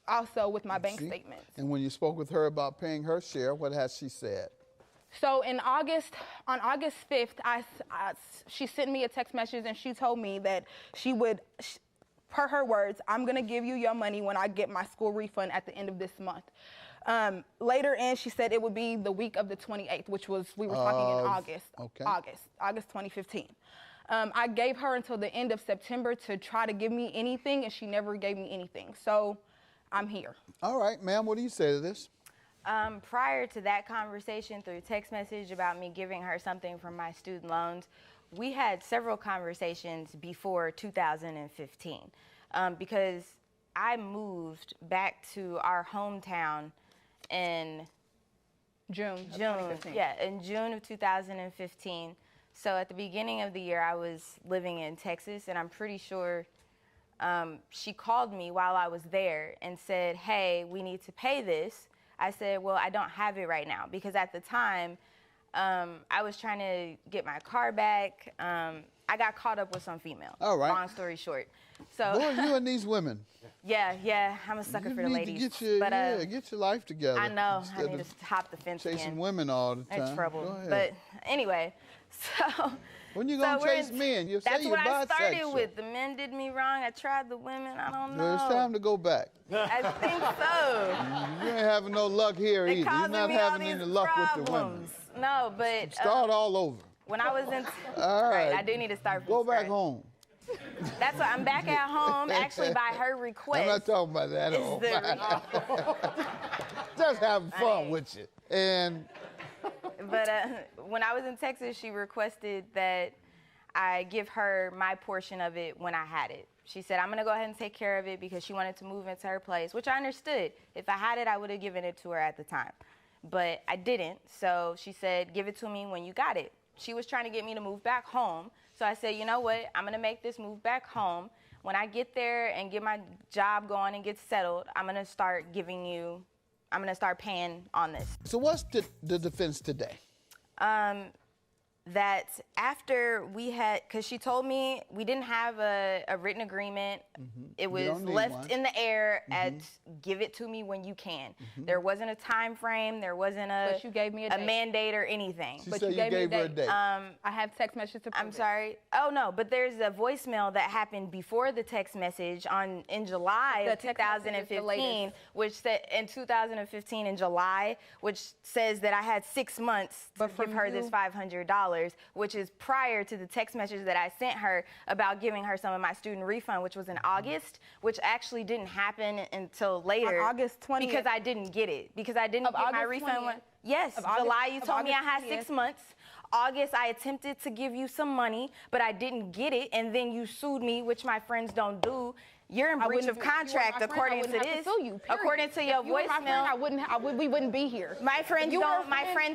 also with my bank statements. And when you spoke with her about paying her share, what has she said? So on August 5th, she sent me a text message, and she told me that she would, per her words, I'm gonna give you your money when I get my school refund at the end of this month. Later in, she said it would be the week of the 28th, which was, we were talking in August. Okay. August 2015. I gave her until the end of September to try to give me anything, and she never gave me anything. So I'm here. All right, ma'am, what do you say to this? Prior to that conversation through text message about me giving her something from my student loans, we had several conversations before 2015 because I moved back to our hometown in June 2015. Yeah, in June of 2015. So at the beginning of the year, I was living in Texas, and I'm pretty sure she called me while I was there and said, hey, we need to pay this. I said, well, I don't have it right now, because at the time, I was trying to get my car back. I got caught up with some female. All right. Long story short. So Boy, you and these women. Yeah, I'm a sucker for the ladies. Get your life together. I know. I need to hop the fence chasing again. women all the time. It's trouble. Go ahead. But anyway, so. When you gonna chase men? You say you're bisexual. That's what I started with. The men did me wrong. I tried the women. I don't know. Well, it's time to go back. I think so. You ain't having no luck here either. You're not having any luck with the women. No, but start all over. When I was in, all right, I do need to start. Go back home. That's why I'm back at home, actually by her request. I'm not talking about that at all. Just having fun with you. But when I was in Texas, she requested that I give her my portion of it when I had it. She said, I'm going to go ahead and take care of it because she wanted to move into her place, which I understood. If I had it, I would have given it to her at the time. But I didn't, so she said, give it to me when you got it. She was trying to get me to move back home, so I said, you know what, I'm going to make this move back home. When I get there and get my job going and get settled, I'm going to start paying on this. So what's the defense today? That after we had, because she told me we didn't have a written agreement. Mm-hmm. It was left in the air at give it to me when you can. Mm-hmm. There wasn't a time frame. There wasn't but you gave me a mandate or anything. She said you gave her a date. I have text messages to prove I'm sorry. Oh, no, but there's a voicemail that happened before the text message in July of 2015, which said in 2015 in July, which says that I had 6 months to give her this $500. Which is prior to the text message that I sent her about giving her some of my student refund, which was in August, which actually didn't happen until later. On August 20th. Because I didn't get it. Because I didn't get my refund. Yes, July you told me I had 6 months. August, I attempted to give you some money, but I didn't get it, and then you sued me, which my friends don't do. You're in breach of contract according to this. According to your voicemail, we wouldn't be here. My friends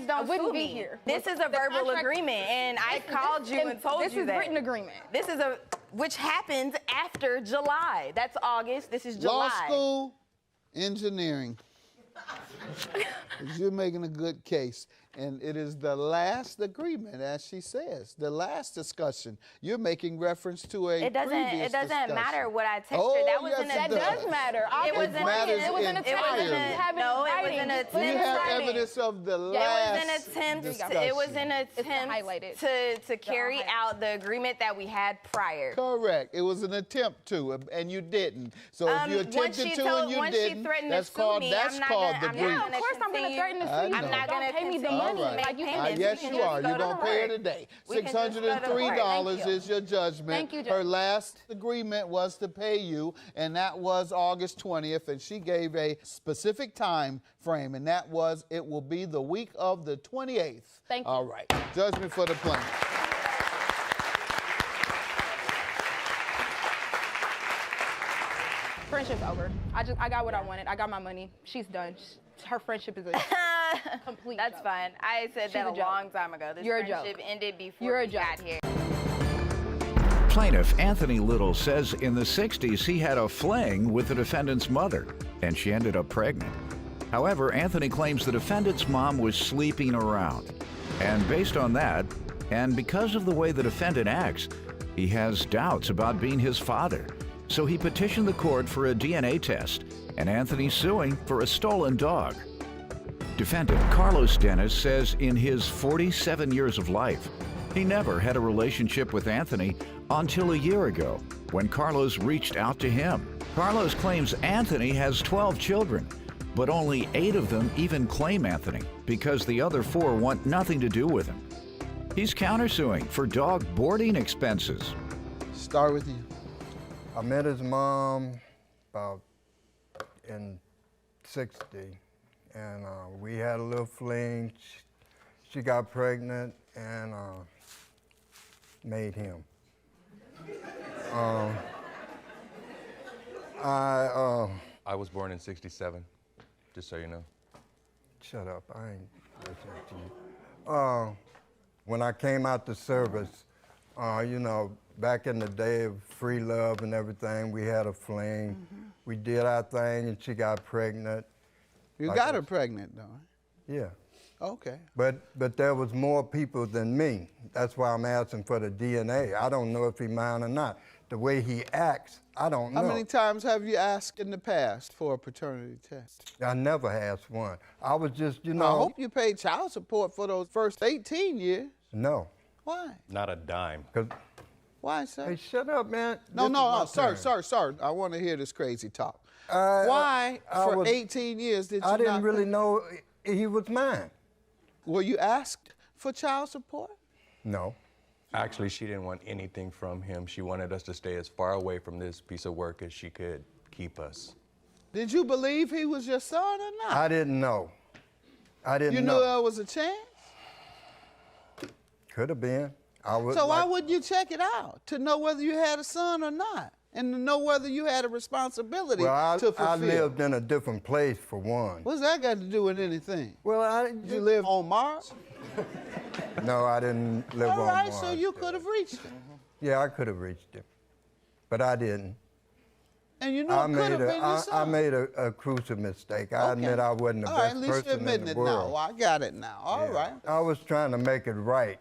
don't sue me here. This is a verbal agreement, and I called you and told you that. This is a written agreement. This is which happens after July. That's August. This is July. Law school, engineering. You're making a good case. And it is the last agreement, as she says, the last discussion. You're making reference to a It previous doesn't discussion. matter what I texted Oh, her. That was yes, an it does matter. It was an matters It was an attempt. entirely. No, it was an attempt. Do you have evidence of the last It was an attempt. discussion? It was an attempt to carry out the agreement that we had prior. Correct. It was an attempt to, and you didn't. So if you attempted to and you didn't, that's called the breach. Yeah, of course I'm going to threaten to sue you. I'm not going to pay me the money. Like you can Yes, you are. You're going to pay her today. $603 is your judgment. Thank you, Judge. Her last agreement was to pay you, and that was August 20th, and she gave a specific time frame, and that was it will be the week of the 28th. Thank you. All right. Judgment for the plaintiff. Friendship's over. I got what I wanted. I got my money. She's done. Her friendship is a complete That's joke. fine. I said that a long time ago. This You're a friendship joke. ended before You're a we joke. got here. Plaintiff Anthony Little says in the 60s he had a fling with the defendant's mother, and she ended up pregnant. However, Anthony claims the defendant's mom was sleeping around. And based on that, and because of the way the defendant acts, he has doubts about being his father. So he petitioned the court for a DNA test, and Anthony's suing for a stolen dog. Defendant Carlos Dennis says in his 47 years of life, he never had a relationship with Anthony until a year ago, when Carlos reached out to him. Carlos claims Anthony has 12 children, but only 8 of them even claim Anthony because the other 4 want nothing to do with him. He's countersuing for dog boarding expenses. Start with you. I met his mom about in 60, and we had a little fling. She got pregnant and made him. I was born in '67, just so you know. Shut up, I ain't listening to you. When I came out the service, you know, back in the day of free love and everything, we had a fling. We did our thing and she got pregnant. You got her pregnant, though? Yeah. Okay. But there was more people than me. That's why I'm asking for the DNA. I don't know if he's mine or not. The way he acts, I don't know. How many times have you asked in the past for a paternity test? I never asked one. I was just, you know. I hope you paid child support for those first 18 years. No. Why? Not a dime. Why, sir? Hey, shut up, man. No, sir. I want to hear this crazy talk. Why, for 18 years, did you I didn't not really pay? know he was mine. Were you asked for child support? No. Actually, she didn't want anything from him. She wanted us to stay as far away from this piece of work as she could keep us. Did you believe he was your son or not? I didn't know. I didn't know. You knew there was a chance? Could have been. So why wouldn't you check it out to know whether you had a son or not? And to know whether you had a responsibility to fulfill? I lived in a different place, for one. What's that got to do with anything? Well, Did you live on Mars? No, I didn't live on Mars. All right, so you could have reached him. Yeah, I could have reached him, but I didn't. And you know it could have been your son. I made a crucial mistake. I admit I wasn't the All right, best at least you're person in admitting the it world. now. I got it now. All right. I was trying to make it right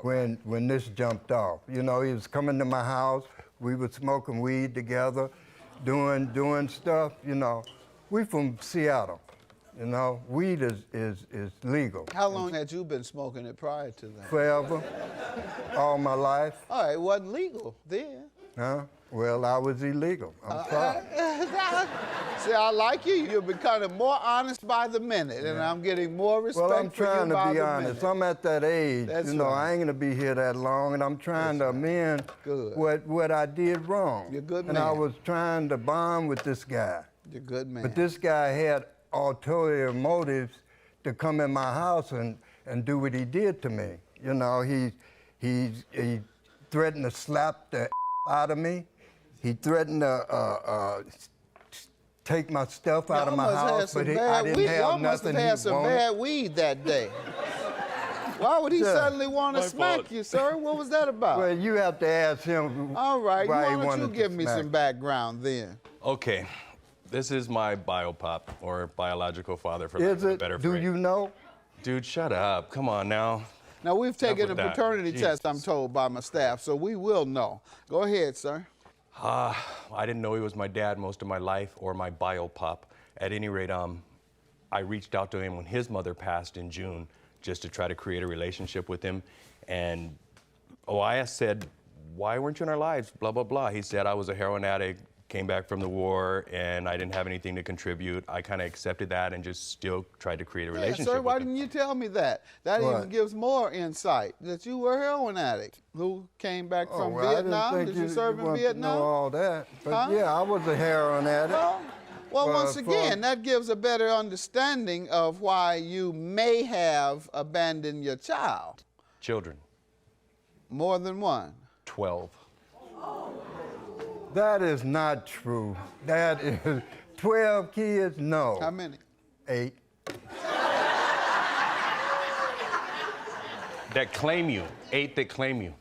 when this jumped off. You know, he was coming to my house. We were smoking weed together, doing stuff. You know, we from Seattle. You know, weed is legal. How long had you been smoking it prior to that? Forever, all my life. All right, it wasn't legal then. Huh? Well, I was illegal. I'm sorry. See, I like you. You're becoming more honest by the minute, and I'm getting more respect Well, I'm for you trying by to be the honest. minute. I'm at that age. That's you know, right. I ain't gonna be here that long, and I'm trying to amend what I did wrong. You're a good And I man. was trying to bond with this guy. You're a good man. But this guy had ulterior motives to come in my house and do what he did to me. You know, he threatened to slap the out of me. He threatened to take my stuff out of my house, but I didn't have nothing he had some wanted. bad weed that day. Why would he suddenly want to smack you, sir? What was that about? Well, you have to ask him. All right, why he why don't wanted you to give me smack some background then? Okay. This is my biopop, or biological father, for lack Is of a it? better Do phrase. you know? Dude, shut up. Come on now. Now, we've taken a with that. paternity test, I'm told, by my staff, so we will know. Go ahead, sir. I didn't know he was my dad most of my life, or my biopop. At any rate, I reached out to him when his mother passed in June, just to try to create a relationship with him. And I said, why weren't you in our lives? Blah, blah, blah. He said I was a heroin addict, came back from the war, and I didn't have anything to contribute. I kind of accepted that and just still tried to create a relationship Sir, why with him. didn't you tell me that? That What? even gives more insight, that you were a heroin addict who came back from well, Vietnam. I didn't Did think you serve in wanted to Vietnam? know all that. But Huh? yeah, I was a heroin addict. Well, But once for- again, that gives a better understanding of why you may have abandoned your child. Children, More than one. 12. That is not true. That is 12 kids? No. How many? 8. That claim you, 8 that claim you.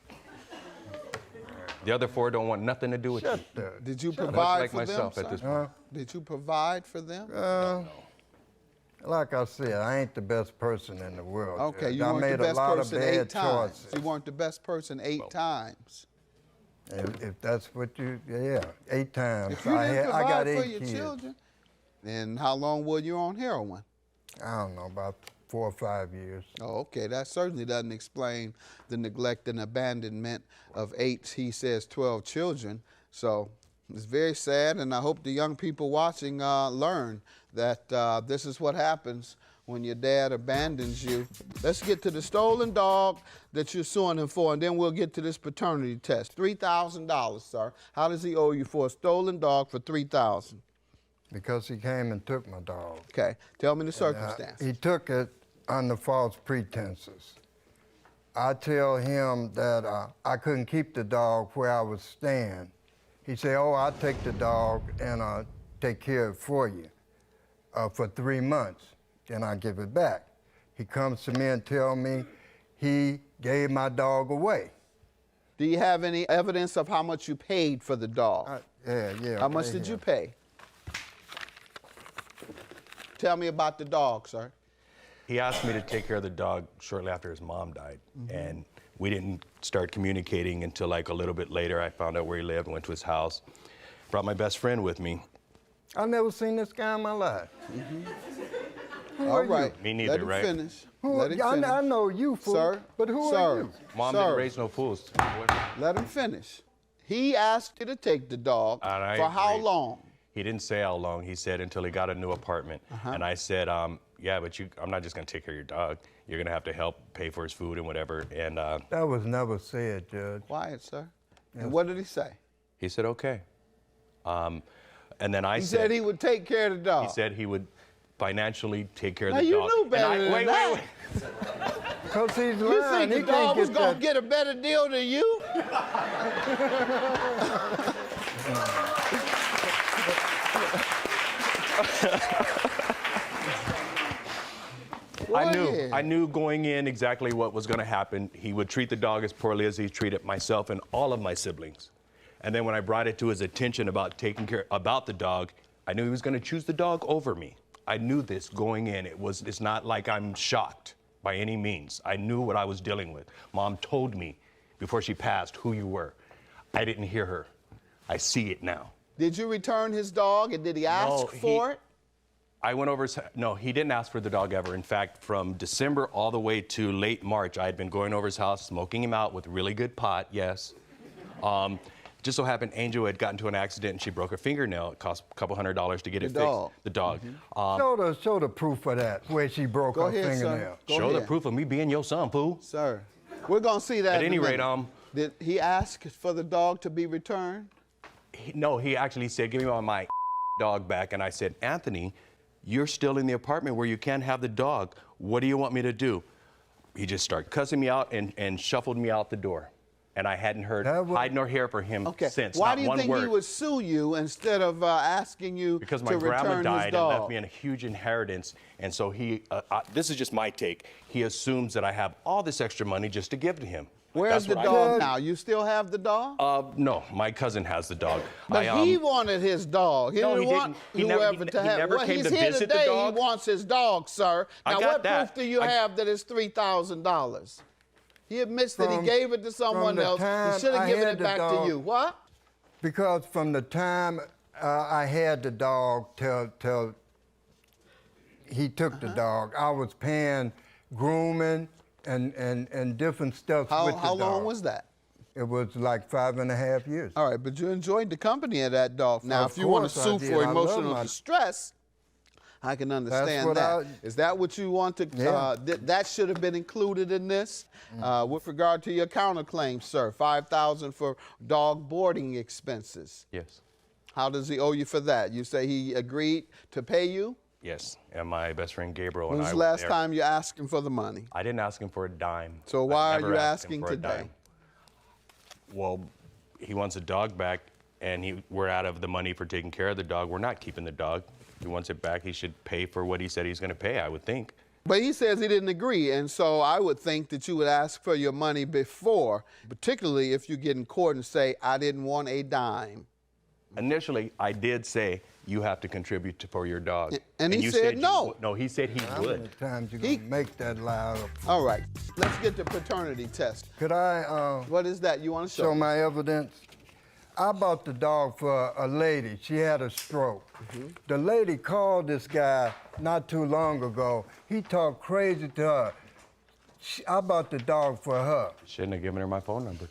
The other 4 don't want nothing to do with you. Did you Shut up. provide Much for like them? myself at sir? this point. Did you provide for them? Like I said, I ain't the best person in the world. Okay, Judge. you I weren't made the best a lot person of 8 bad times. choices. You weren't the best person 8 times. If that's what you, yeah, 8 times. If you didn't I got provide 8 for your kids. children, then how long were you on heroin? I don't know, about 4 or 5 years. Oh, okay. That certainly doesn't explain the neglect and abandonment of 8, he says 12 children. So it's very sad, and I hope the young people watching learn that this is what happens when your dad abandons you. Let's get to the stolen dog that you're suing him for, and then we'll get to this paternity test. $3,000, sir. How does he owe you for a stolen dog for $3,000? Because he came and took my dog. Okay. Tell me the circumstances. He took it under false pretenses. I tell him that I couldn't keep the dog where I was staying. He said, oh, I'll take the dog and take care of it for you for 3 months. Then I'll give it back. He comes to me and tell me he gave my dog away. Do you have any evidence of how much you paid for the dog? Yeah. How much did you pay? Tell me about the dog, sir. He asked me to take care of the dog shortly after his mom died. And we didn't start communicating until like a little bit later. I found out where he lived, went to his house, brought my best friend with me. I've never seen this guy in my life. Who All are right. you? Me neither, Let him right? finish. Who, Let him I, finish. I know you, fool. Sir, But who sir, are you? Mom sir, didn't raise no fools. Let him finish. He asked you to take the dog And I for how agreed. long? He didn't say how long. He said until he got a new apartment. And I said, yeah, but I'm not just going to take care of your dog. You're going to have to help pay for his food and whatever. And That was never said, Judge. Quiet, sir. And what did he say? he said, okay. And then I He said he would take care of the dog. he said he would financially take care of Now the you dog. knew better And than wait, that. wait. Because he's You lying. think He the dog can't was get going that. to get a better deal than you? I knew going in exactly what was going to happen. He would treat the dog as poorly as he treated myself and all of my siblings. And then when I brought it to his attention about taking care about the dog, I knew he was going to choose the dog over me. I knew this going in. It's not like I'm shocked by any means. I knew what I was dealing with. Mom told me before she passed who you were. I didn't hear her. I see it now. Did you return his dog, and did he ask for it? I went over no, he didn't ask for the dog ever. In fact, from December all the way to late March, I had been going over his house, smoking him out with really good pot, yes. Just so happened Angel had gotten into an accident and she broke her fingernail. It cost a couple $100 to get it fixed. The dog. Show the proof of that, where she broke her fingernail. Show the proof of me being your son, Pooh. Sir, we're going to see that At any rate, did he ask for the dog to be returned? No, he actually said, give me my dog back. And I said, Anthony, you're still in the apartment where you can't have the dog. What do you want me to do? He just started cussing me out and shuffled me out the door. And I hadn't heard hide nor hair for him since. Why not do you one think word. he would sue you instead of asking you Because to my return grandma his died and dog? left me in a huge inheritance. And so he, this is just my take, he assumes that I have all this extra money just to give to him. Where's the That's what I dog did. now? You still have the dog? No, my cousin has the dog. But he wanted his dog. He No, didn't he want didn't. He never- whoever he to have. never Well, came he's to here visit the today. dog. He wants his dog, sir. I Now, got what that. proof do you have that it's $3,000? He admits that he From- gave it to someone from the else. He time should have I given had it the back to dog- you. What? Because from the time I had the dog till he took the dog, I was paying grooming and different stuff with the How dog. long was that? It was like 5.5 years. All right, but you enjoyed the company of that dog. Now, Of if you want to course I sue did. for I love emotional my- distress, I can understand what that. Is that what you want to? Yeah. That should have been included in this. With regard to your counterclaim, sir, $5,000 for dog boarding expenses. Yes. How does he owe you for that? You say he agreed to pay you? Yes, and my best friend Gabriel and When's I the were last there. time you asked him for the money? I didn't ask him for a dime. So I've why are never you asked him asking for a today? dime. Well, he wants a dog back, and we're out of the money for taking care of the dog. We're not keeping the dog. If he wants it back, he should pay for what he said he's going to pay, I would think. But he says he didn't agree, and so I would think that you would ask for your money before, particularly if you get in court and say, I didn't want a dime. Initially, I did say, you have to contribute for your dog. And he you said you no. would. No, he said he How would. many times you gonna make that loud? All right, let's get the paternity test. Could I What is that you want to show? show my evidence? I bought the dog for a lady. She had a stroke. The lady called this guy not too long ago. He talked crazy to her. I bought the dog for her. Shouldn't have given her my phone number.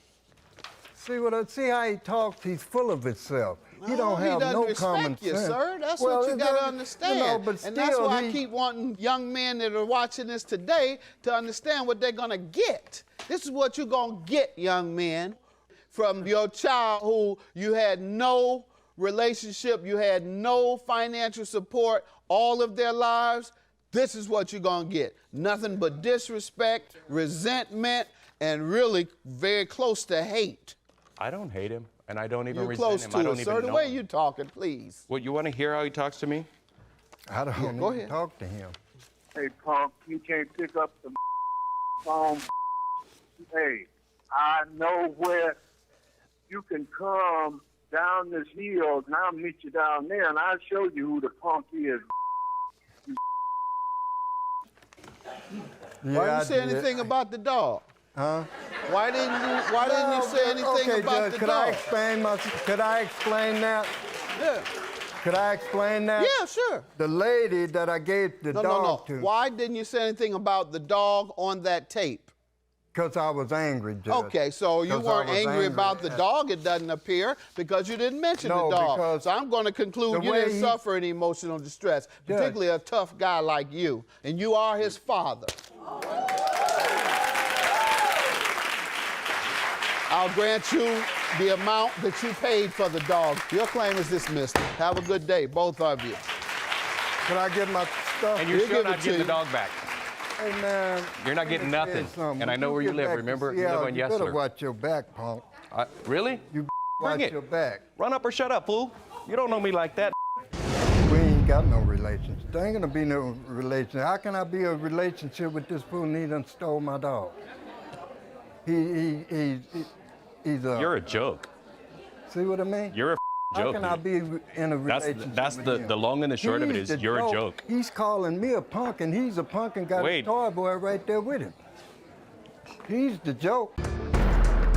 See how he talks? He's full of himself. He don't have doesn't no respect common you, sense. sir. That's Well, what you it got to doesn't- understand. You know, but and that's still, why I he- keep wanting young men that are watching this today to understand what they're going to get. This is what you're going to get, young men, from your child who you had no relationship, you had no financial support all of their lives. This is what you're going to get. Nothing but disrespect, resentment, and really very close to hate. I don't hate him, and I don't even You're resent close him. to I don't it, even sir. The know way him. you're talking, please. What, you want to hear how he talks to me? I don't Yeah, go even ahead. talk to him. Hey, punk, you can't pick up the phone. Hey, I know where you can come down this hill, and I'll meet you down there, and I'll show you who the punk is. Why didn't you say anything about the dog? Huh? Why didn't you say anything okay, about Judge, the could dog? Could I explain that? Yeah. Could I explain that? Yeah, sure. The lady that I gave the dog to. Why didn't you say anything about the dog on that tape? Because I was angry, Judge. Okay, so you 'Cause I weren't was angry about the dog, it doesn't appear, because you didn't mention No, the dog. because So I'm going to conclude the you way didn't he- suffer any emotional distress, Judge. particularly a tough guy like you, and you are his father. I'll grant you the amount that you paid for the dog. Your claim is dismissed. Have a good day, both of you. Can I get my stuff? And you're We'll still give it not to getting the you. dog back. Hey, man. You're not getting let me tell nothing. something. And I know When where you get live. back to Remember? You Seattle, live on you better Yesler. watch your back, punk. Really? You Bring watch it. your back. Run up or shut up, fool. You don't know me like that. We ain't got no relationship. There ain't gonna be no relationship. How can I be a relationship with this fool and he done stole my dog? He's a... You're a joke. See what I mean? You're a How joke. can I be in a relationship That's with the him? long and the short of it He's is the you're a joke. He's calling me a punk, and he's a punk and got Wait. a toy boy right there with him. He's the joke.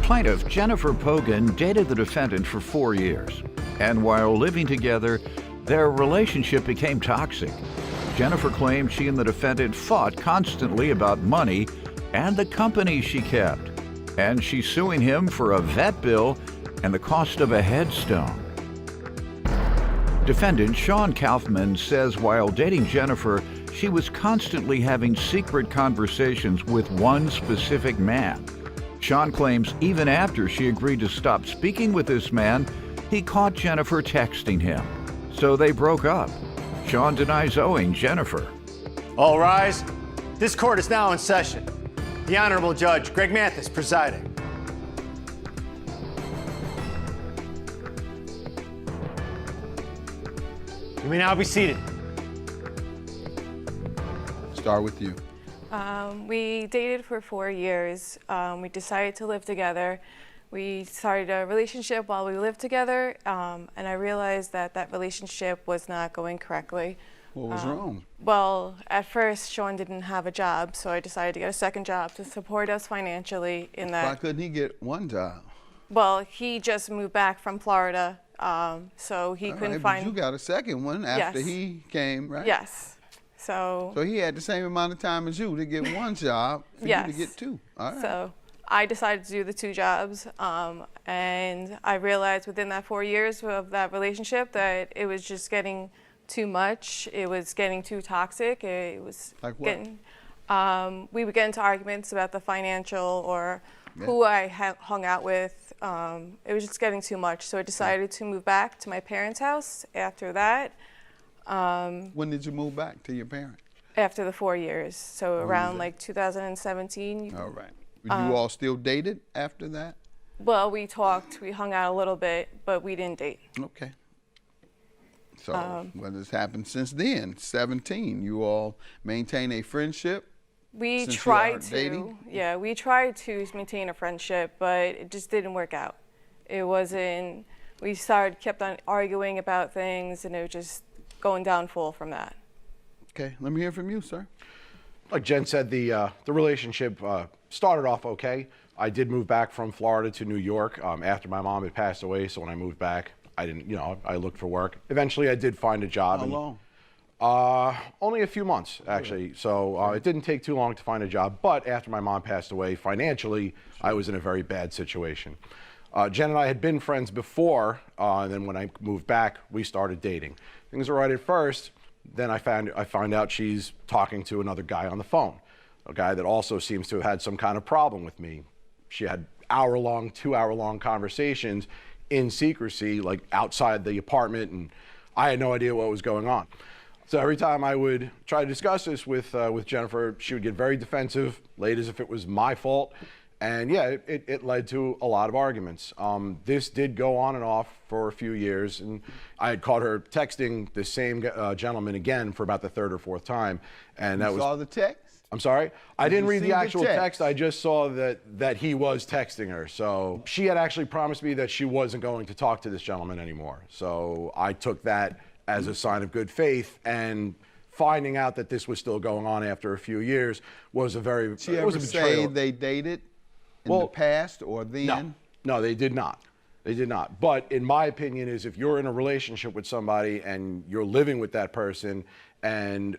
Plaintiff Jennifer Pogan dated the defendant for 4 years, and while living together, their relationship became toxic. Jennifer claimed she and the defendant fought constantly about money and the company she kept, and she's suing him for a vet bill and the cost of a headstone. Defendant Sean Kaufman says while dating Jennifer, she was constantly having secret conversations with one specific man. Sean claims even after she agreed to stop speaking with this man, he caught Jennifer texting him. So they broke up. Sean denies owing Jennifer. All rise. This court is now in session. The Honorable Judge Greg Mathis presiding. You may now be seated. Start with you. We dated for 4 years. We decided to live together. We started a relationship while we lived together, and I realized that that relationship was not going correctly. What was wrong? Well, at first, Sean didn't have a job, so I decided to get a second job to support us financially in that. Why couldn't he get one job? Well, he just moved back from Florida, so he couldn't find. But you got a second one after Yes. he came, right? Yes. So he had the same amount of time as you to get one job for Yes. you to get two. All right. So I decided to do the 2 jobs, and I realized within that 4 years of that relationship that it was just getting too much. It was getting too toxic. It was Like what? getting. We would get into arguments about the financial or who I hung out with. It was just getting too much. So I decided to move back to my parents' house after that. When did you move back to your parents? After the 4 years, so was around that? like 2017. All right. You all still dated after that? Well, we talked, we hung out a little bit, but we didn't date. Okay. So what has happened since then? 17. You all maintain a friendship? We since you tried are to, dating? yeah, we tried to maintain a friendship, but it just didn't work out. It wasn't, we kept on arguing about things, and it was just going down full from that. Okay, let me hear from you, sir. Like Jen said, the relationship started off okay. I did move back from Florida to New York after my mom had passed away. So when I moved back, I didn't, I looked for work. Eventually, I did find a job. How long? Only a few months, actually. So it didn't take too long to find a job. But after my mom passed away, financially, I was in a very bad situation. Jen and I had been friends before, and then when I moved back, we started dating. Things were right at first. Then I find out she's talking to another guy on the phone, a guy that also seems to have had some kind of problem with me. She had hour-long, 2-hour-long conversations in secrecy, like outside the apartment, and I had no idea what was going on. So every time I would try to discuss this with Jennifer, she would get very defensive, laid as if it was my fault. And yeah, it led to a lot of arguments. This did go on and off for a few years, and I had caught her texting the same gentleman again for about the 3rd or 4th time. And You saw the text? I'm sorry? I Did didn't you read see the the actual text? text. I just saw that he was texting her. So she had actually promised me that she wasn't going to talk to this gentleman anymore. So I took that as a sign of good faith, and finding out that this was still going on after a few years was a very, She it was ever a say betrayal. they dated in the past or then? No, they did not. They did not. But in my opinion is if you're in a relationship with somebody and you're living with that person and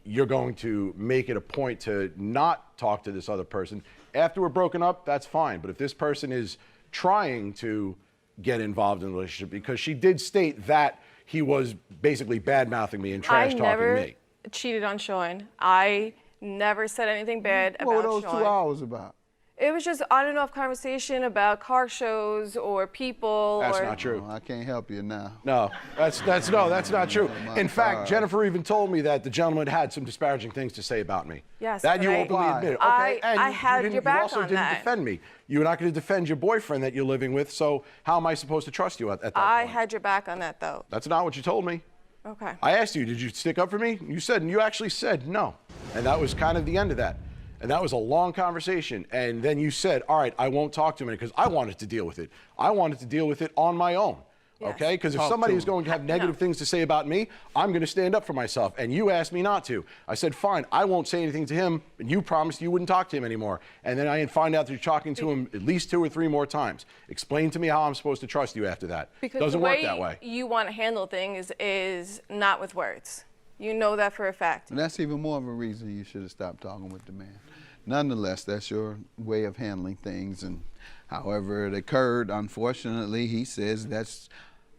you're going to make it a point to not talk to this other person, after we're broken up, that's fine. But if this person is trying to get involved in a relationship, because she did state that he was basically bad-mouthing me and trash-talking me. I never cheated on Sean. I never said anything bad about Sean. What were those 2 hours about? It was just on and off conversation about car shows or people. That's not true. I can't help you now. No, that's not true. In fact, Jennifer even told me that the gentleman had some disparaging things to say about me. Yes, that you but openly admitted. Okay, I had your back you also on didn't that. defend me. You're not going to defend your boyfriend that you're living with. So how am I supposed to trust you at that I point? had your back on that, though. That's not what you told me. Okay. I asked you, did you stick up for me? You actually said no, and that was kind of the end of that. And that was a long conversation. And then you said, all right, I won't talk to him because I wanted to deal with it. I wanted to deal with it on my own. Yes. Okay? Because if Talk somebody to is him. going to have negative things to say about me, I'm going to stand up for myself. And you asked me not to. I said, fine, I won't say anything to him. And you promised you wouldn't talk to him anymore. And then I find out that you're talking to him at least 2 or 3 more times. Explain to me how I'm supposed to trust you after that. Because Doesn't the way work that way. you want to handle things is not with words. You know that for a fact. And that's even more of a reason you should have stopped talking with the man. Nonetheless, that's your way of handling things, and however it occurred, unfortunately, he says that's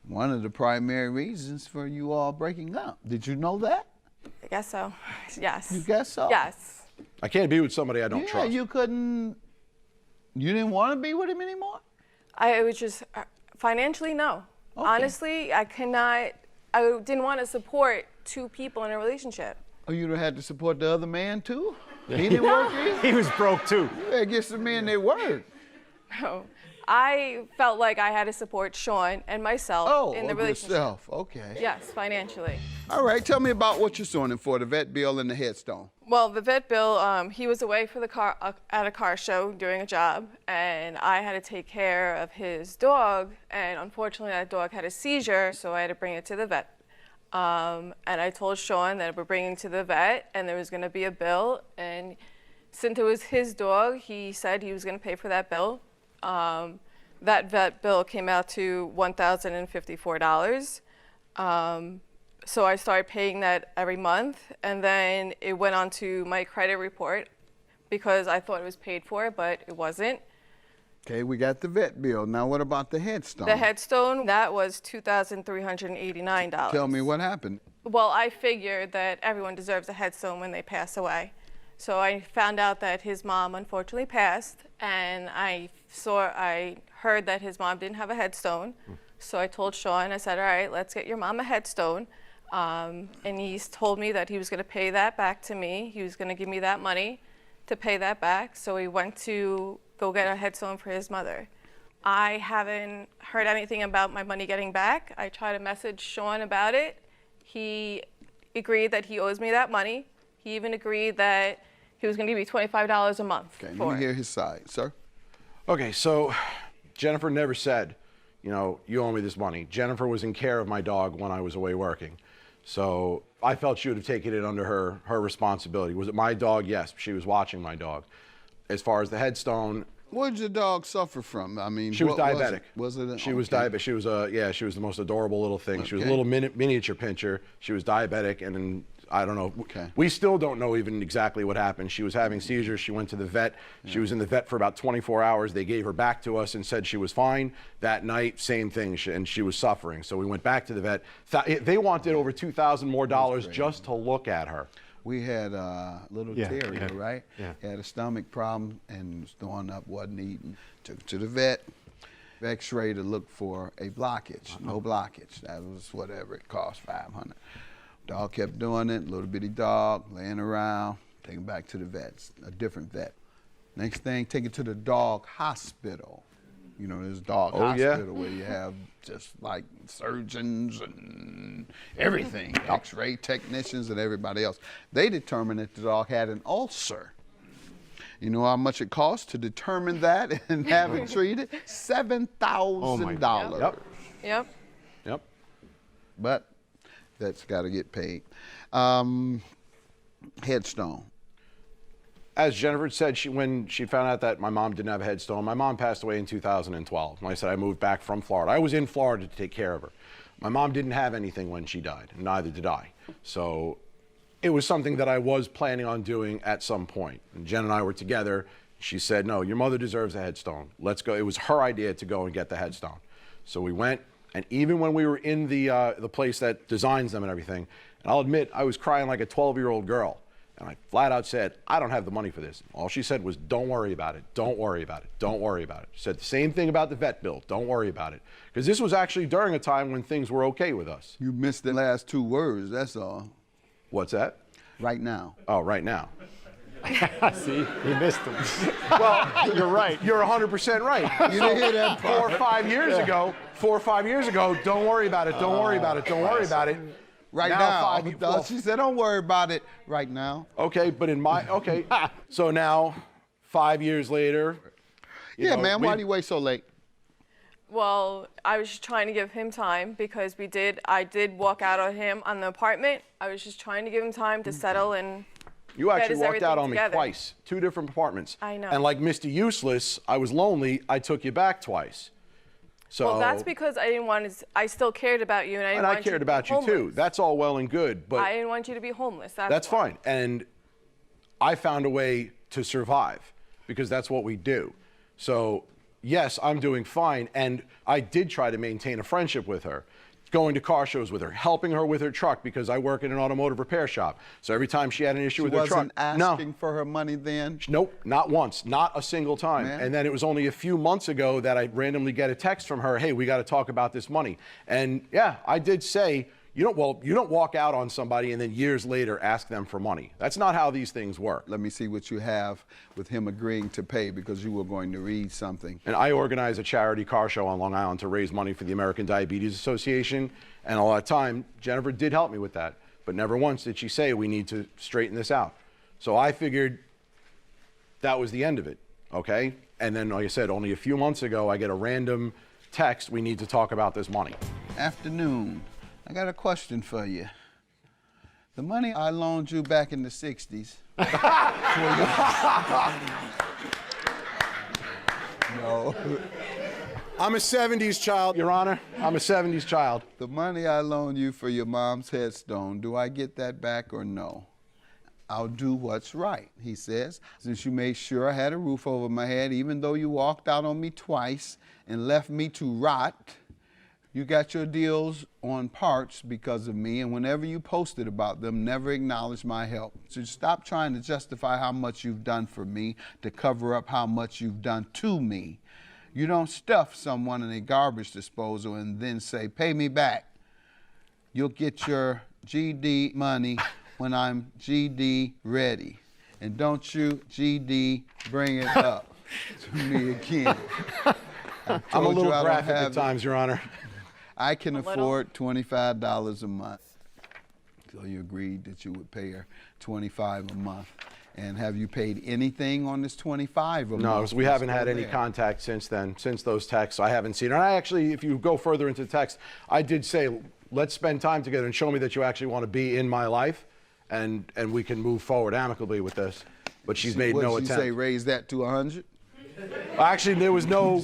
one of the primary reasons for you all breaking up. Did you know that? I guess so. Yes. You guess so? Yes. I can't be with somebody I don't trust. You didn't want to be with him anymore? It was just financially, no. Okay. Honestly, I didn't want to support 2 people in a relationship. Oh, you'd have had to support the other man too? He didn't work either? He was broke too. You had to get some men that work. No. I felt like I had to support Sean and myself in the relationship. Yourself. Okay. Yes, financially. All right, tell me about what you're suing him for, the vet bill and the headstone. Well, the vet bill, he was away for the car at a car show doing a job, and I had to take care of his dog, and unfortunately that dog had a seizure, so I had to bring it to the vet. And I told Sean that we're bringing it to the vet, and there was going to be a bill, and since it was his dog, he said he was going to pay for that bill. That vet bill came out to $1,054. So I started paying that every month, and then it went on to my credit report because I thought it was paid for, but it wasn't. Okay, we got the vet bill. Now what about the headstone? The headstone, that was $2,389. Tell me what happened. Well, I figured that everyone deserves a headstone when they pass away. So I found out that his mom unfortunately passed, and I heard that his mom didn't have a headstone. So I told Sean, I said, all right, let's get your mom a headstone. And he told me that he was going to pay that back to me. He was going to give me that money to pay that back. So he went to go get a headstone for his mother. I haven't heard anything about my money getting back. I tried to message Sean about it. He agreed that he owes me that money. He even agreed that he was going to give me $25 a month. Okay, let me hear his side, sir. Okay, so Jennifer never said, you know, you owe me this money. Jennifer was in care of my dog when I was away working. So I felt she would have taken it under her responsibility. Was it my dog? Yes, she was watching my dog. As far as the headstone. What did your dog suffer from? I mean, she was diabetic. Was it? She was diabetic. She was she was the most adorable little thing. She was a little miniature pincher. She was diabetic, and then I don't know. We still don't know even exactly what happened. She was having seizures. She went to the vet. She was in the vet for about 24 hours. They gave her back to us and said she was fine. That night, same thing, and she was suffering. So we went back to the vet. They wanted over $2,000 more just to look at her. We had a little terrier, right? Yeah. He had a stomach problem and was throwing up, wasn't eating. Took it to the vet. X-ray to look for a blockage. No blockage. That was whatever it cost, $500. Dog kept doing it, little bitty dog, laying around, take him back to the vets, a different vet. Next thing, take it to the dog hospital. You know, there's dog hospital where you have just like surgeons and everything, X-ray technicians and everybody else. They determined that the dog had an ulcer. You know how much it costs to determine that and have it treated? $7,000. Yep. But that's got to get paid. Headstone. As Jennifer said, when she found out that my mom didn't have a headstone, my mom passed away in 2012. Like I said, I moved back from Florida. I was in Florida to take care of her. My mom didn't have anything when she died, and neither did I. So it was something that I was planning on doing at some point. And Jen and I were together. She said, no, your mother deserves a headstone. Let's go. It was her idea to go and get the headstone. So we went. And even when we were in the place that designs them and everything, and I'll admit, I was crying like a 12-year-old girl. And I flat out said, I don't have the money for this. All she said was, don't worry about it. Don't worry about it. Don't worry about it. She said the same thing about the vet bill. Don't worry about it. Because this was actually during a time when things were okay with us. You missed the last two words, that's all. What's that? Right now. Oh, right now. See, you missed them. Well, you're right. You're 100% right. You didn't hear that part. 4 or 5 years ago, don't worry about it, don't worry about it, don't worry about it. Right now. She said, don't worry about it right now. Okay, but so now, 5 years later. Yeah, man, why do you wait so late? Well, I was just trying to give him time because I did walk out on him on the apartment. I was just trying to give him time to settle and You actually walked out on together. me twice, 2 different apartments. I know. And like Mr. Useless, I was lonely, I took you back twice. So, well, that's because I didn't want to, I still cared about you and I didn't want you to be cared about you homeless. too. That's all well and good, but I didn't want you to be homeless. That's fine. And I found a way to survive because that's what we do. So yes, I'm doing fine. And I did try to maintain a friendship with her, going to car shows with her, helping her with her truck because I work in an automotive repair shop. So every time she had an issue with her truck. She wasn't asking for her money then? Nope, not once, not a single time. Man. And then it was only a few months ago that I randomly get a text from her, hey, we got to talk about this money. And yeah, I did say, You don't walk out on somebody and then years later ask them for money. That's not how these things work. Let me see what you have with him agreeing to pay, because you were going to read something. And I organize a charity car show on Long Island to raise money for the American Diabetes Association. And a lot of time, Jennifer did help me with that. But never once did she say, we need to straighten this out. So I figured that was the end of it, okay? And then, like I said, only a few months ago, I get a random text, we need to talk about this money. Afternoon. I got a question for you. The money I loaned you back in the 60s. No. I'm a 70s child, Your Honor. I'm a 70s child. The money I loaned you for your mom's headstone, do I get that back or no? I'll do what's right, he says. Since you made sure I had a roof over my head, even though you walked out on me twice and left me to rot, you got your deals on parts because of me, and whenever you posted about them, never acknowledged my help. So stop trying to justify how much you've done for me to cover up how much you've done to me. You don't stuff someone in a garbage disposal and then say, pay me back. You'll get your GD money when I'm GD ready. And don't you, GD, bring it up to me again. I'm a little graphic at times, Your Honor. I can afford $25 a month. So you agreed that you would pay her $25 a month. And have you paid anything on this $25 a month? No, we haven't had any contact since then, since those texts. I haven't seen it. And I actually, if you go further into the text, I did say, let's spend time together and show me that you actually want to be in my life, and we can move forward amicably with this. But she's made no attempt. What did you say, raise that to 100? Actually, there was no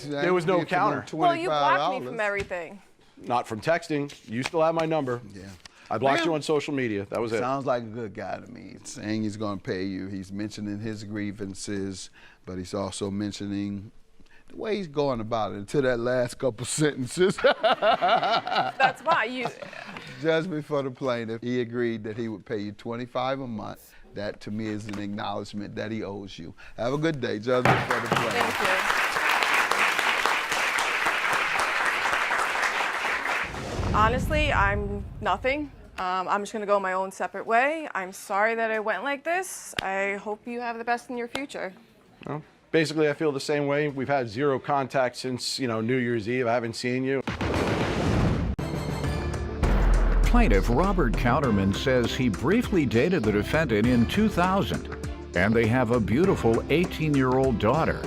counter. Well, you blocked me from everything. Not from texting. You still have my number. Yeah. I blocked you on social media. That was it. Sounds like a good guy to me. Saying he's going to pay you. He's mentioning his grievances, but he's also mentioning the way he's going about it to that last couple sentences. That's why you... Just before the plaintiff, he agreed that he would pay you $25 a month. That, to me, is an acknowledgement that he owes you. Have a good day, Judge before the plaintiff. Thank you. Honestly, I'm nothing. I'm just gonna go my own separate way. I'm sorry that it went like this. I hope you have the best in your future. Well, basically, I feel the same way. We've had zero contact since, New Year's Eve. I haven't seen you. Plaintiff Robert Counterman says he briefly dated the defendant in 2000, and they have a beautiful 18-year-old daughter,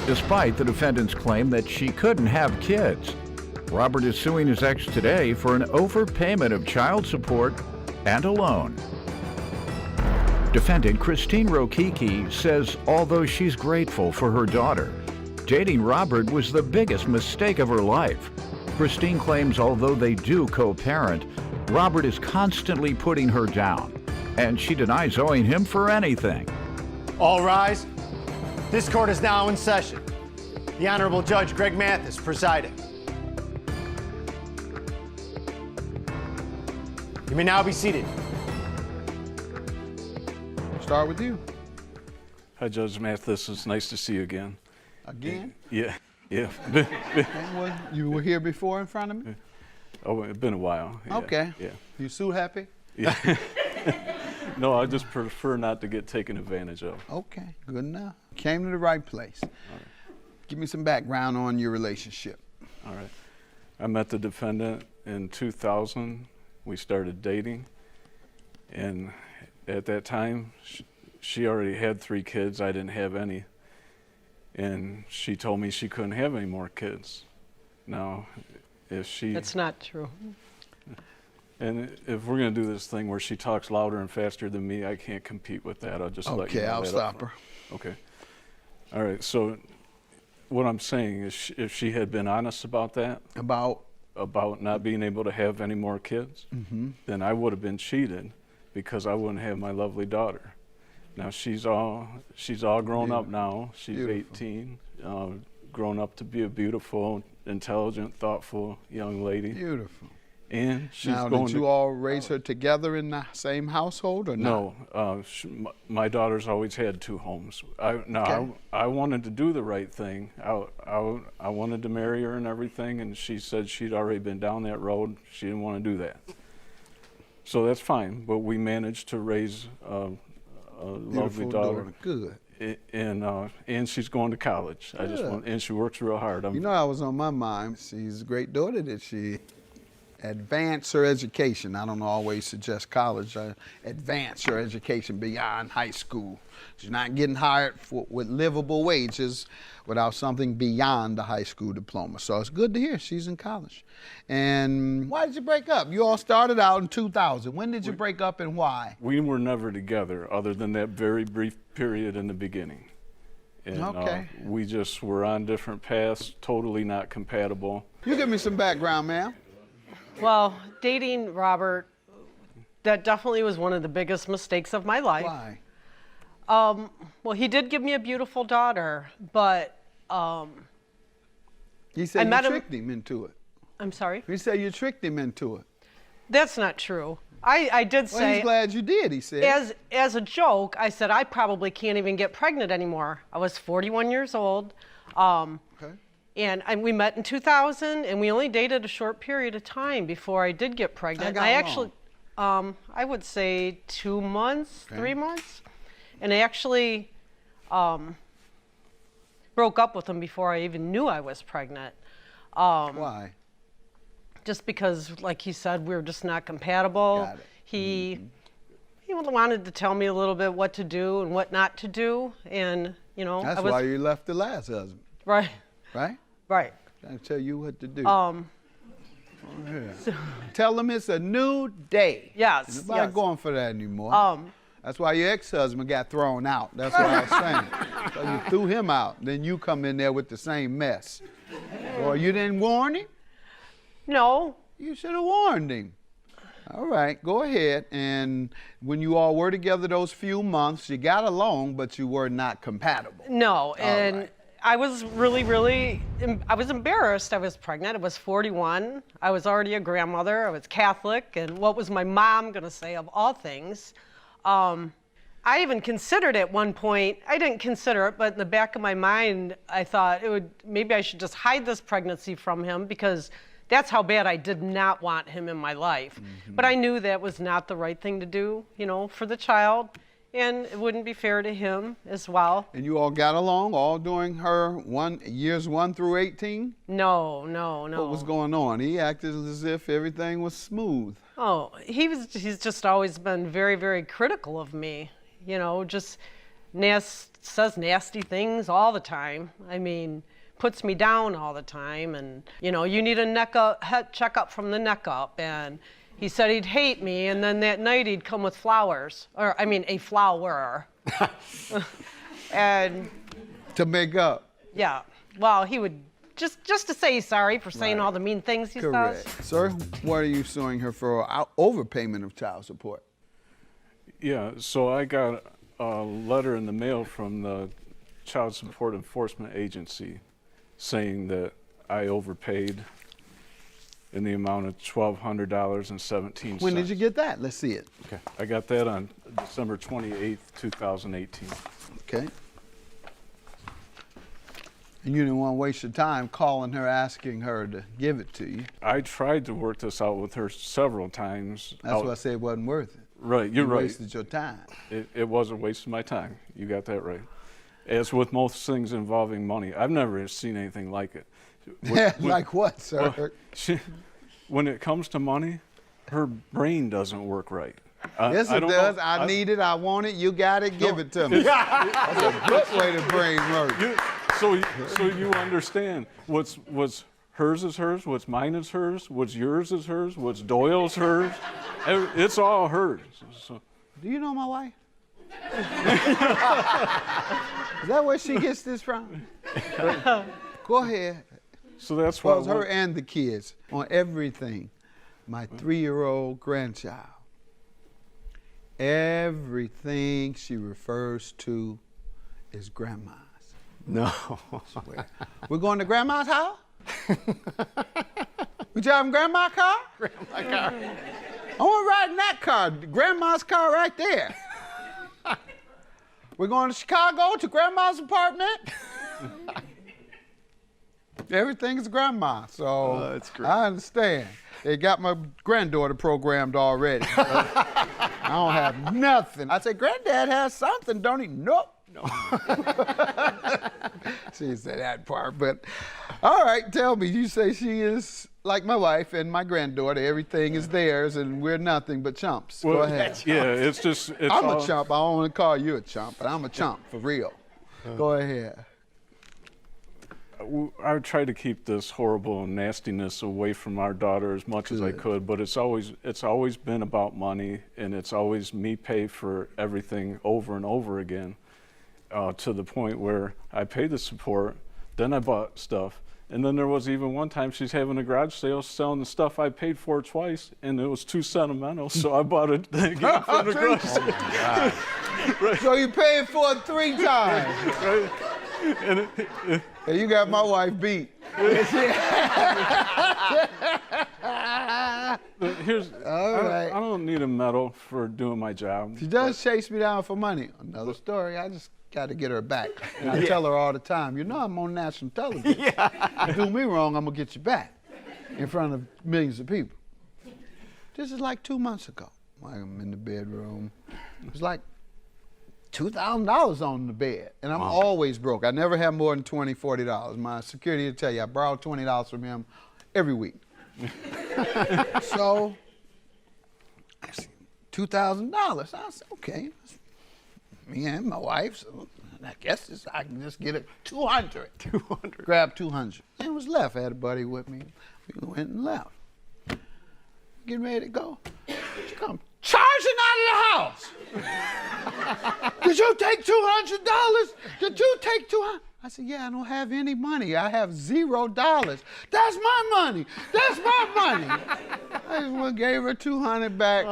despite the defendant's claim that she couldn't have kids. Robert is suing his ex today for an overpayment of child support and a loan. Defendant Christine Rokicki says although she's grateful for her daughter, dating Robert was the biggest mistake of her life. Christine claims although they do co-parent, Robert is constantly putting her down, and she denies owing him for anything. All rise. This court is now in session. The Honorable Judge Greg Mathis presiding. You may now be seated. Start with you. Hi, Judge Mathis. It's nice to see you again. Again? Yeah. You were here before in front of me? Oh, it's been a while. Yeah. Okay. Yeah. You Sue happy? Yeah. No, I just prefer not to get taken advantage of. Okay, good enough. Came to the right place. All right. Give me some background on your relationship. All right. I met the defendant in 2000. We started dating, and at that time, she already had 3 kids. I didn't have any, and she told me she couldn't have any more kids. Now, if she... That's not true. And if we're going to do this thing where she talks louder and faster than me, I can't compete with that. I'll just let you know. Okay, I'll stop her. Okay. All right, so what I'm saying is if she had been honest about that, about not being able to have any more kids, then I would have been cheated because I wouldn't have my lovely daughter. Now she's all grown up now. She's 18, grown up to be a beautiful, intelligent, thoughtful young lady. Beautiful. And she's now, going did you all raise her together in the same household or not? No, my daughter's always had 2 homes. I wanted to do the right thing. I wanted to marry her and everything, and she said she'd already been down that road. She didn't want to do that. So that's fine, but we managed to raise a lovely daughter. Good. And she's going to college. I just want, and she works real hard. You know, I was on my mind. She's a great daughter that she advance her education. I don't always suggest college. Advance her education beyond high school. She's not getting hired with livable wages without something beyond the high school diploma. So it's good to hear she's in college. And why did you break up? You all started out in 2000. When did you break up and why? We were never together other than that very brief period in the beginning. And, okay. We just were on different paths, totally not compatible. You give me some background, ma'am. Well, dating Robert, that definitely was one of the biggest mistakes of my life. Why? Well, he did give me a beautiful daughter, but you said you tricked him into it. I'm sorry? You said you tricked him into it. That's not true. I did say. Well, he's glad you did, he said. As a joke, I said I probably can't even get pregnant anymore. I was 41 years old. Okay. And we met in 2000, and we only dated a short period of time before I did get pregnant. I actually, I would say 2 months, 3 months. And I actually broke up with him before I even knew I was pregnant. Why? Just because, like he said, we were just not compatible. Got it. He wanted to tell me a little bit what to do and what not to do, and you know. That's why you left the last husband. Right. Right? Right. I tell you what to do. Tell them it's a new day. Yes. Nobody going for that anymore. That's why your ex-husband got thrown out. That's what I was saying. So you threw him out. Then you come in there with the same mess. Or you didn't warn him? No. You should have warned him. All right, go ahead. And when you all were together those few months, you got along, but you were not compatible. No, and I was really, I was embarrassed. I was pregnant. I was 41. I was already a grandmother. I was Catholic. And what was my mom going to say of all things? I even considered at one point, I didn't consider it, but in the back of my mind, I thought maybe I should just hide this pregnancy from him because that's how bad I did not want him in my life. Mm-hmm. But I knew that was not the right thing to do, you know, for the child. And it wouldn't be fair to him as well. And you all got along all during her years 1 through 18? No. What was going on? He acted as if everything was smooth. Oh, he's just always been very, very critical of me. You know, just says nasty things all the time. I mean, puts me down all the time. And, you know, you need a head checkup from the neck up. And he said he'd hate me, and then that night he'd come with flowers. A flower. And to make up. Yeah. Well, he would just to say he's sorry for saying all the mean things he says. Sir, what are you suing her for? Overpayment of child support. Yeah, so I got a letter in the mail from the Child Support Enforcement Agency saying that I overpaid in the amount of $1,200.17. When did you get that? Let's see it. Okay. I got that on December 28th, 2018. Okay. And you didn't want to waste your time calling her, asking her to give it to you. I tried to work this out with her several times. That's why I said it wasn't worth it. Right, you're right. You wasted your time. It wasn't wasting my time. You got that right. As with most things involving money, I've never seen anything like it. Like what, sir? Well, when it comes to money, her brain doesn't work right. Yes, it does. I need it. I want it. You got it. Give it to me. That's a good way to brain work. So you understand what's hers is hers, what's mine is hers, what's yours is hers, what's Doyle's hers. It's all hers. So. Do you know my wife? Is that where she gets this from? Go ahead. So that's why. Well, her and the kids on everything. My 3-year-old grandchild. Everything she refers to is grandma's. No. We're going to grandma's house? We driving grandma's car? Grandma's car. I want to ride in that car. Grandma's car right there. We're going to Chicago to grandma's apartment. Everything's grandma, so that's great. I understand. They got my granddaughter programmed already. I don't have nothing. I said, Granddad has something, don't he? Nope. No. She said that part, but all right, tell me, you say she is like my wife and my granddaughter, everything is theirs and we're nothing but chumps. Well, Go ahead. Yeah, it's just, it's I'm all, a chump. I don't want to call you a chump, but I'm a chump for real. Go ahead. I try to keep this horrible nastiness away from our daughter as much as I could, but it's always been about money, and it's always me pay for everything over and over again, to the point where I paid the support, then I bought stuff, and then there was even one time she's having a garage sale selling the stuff I paid for twice, and it was too sentimental, so I bought it again from the garage sale. Oh my God. Right. So you paid for it 3 times. Right. And you got my wife beat. Here's, all right. I don't need a medal for doing my job. She does chase me down for money. Another story. I just got to get her back. And I tell her all the time, you know I'm on national television. You do me wrong, I'm going to get you back in front of millions of people. This is like 2 months ago. I'm in the bedroom. It was like $2,000 on the bed, and I'm always broke. I never have more than $20, $40. My security will tell you I borrow $20 from him every week. So, $2,000. I said, okay, me and my wife, so I guess I can just get it 200. 200. Grab 200. And it was left. I had a buddy with me. We went and left. Getting ready to go. She come charging out of the house. Did you take $200? Did you take $200? I said, yeah, I don't have any money. I have $0. That's my money. That's my money. I just gave her 200 back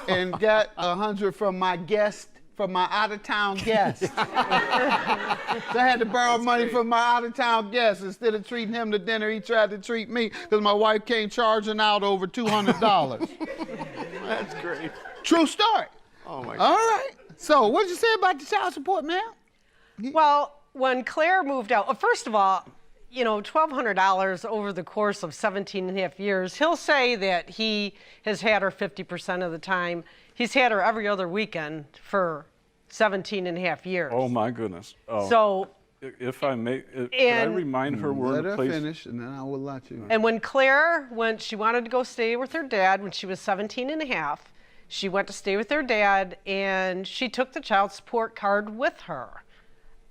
and got 100 from my guest, from my out-of-town guest. So I had to borrow money from my out-of-town guest. Instead of treating him to dinner, he tried to treat me because my wife came charging out over $200. That's great. True story. Oh, my God. All right. So what did you say about the child support, ma'am? Well, when Claire moved out, first of all, you know, $1,200 over the course of 17 and a half years, he'll say that he has had her 50% of the time. He's had her every other weekend for 17 and a half years. Oh, my goodness. Oh. So, if I may, can I remind her where Let the her place... finish, and then I will let you. and when Claire she wanted to go stay with her dad when she was 17 and a half, she went to stay with her dad, and she took the child support card with her.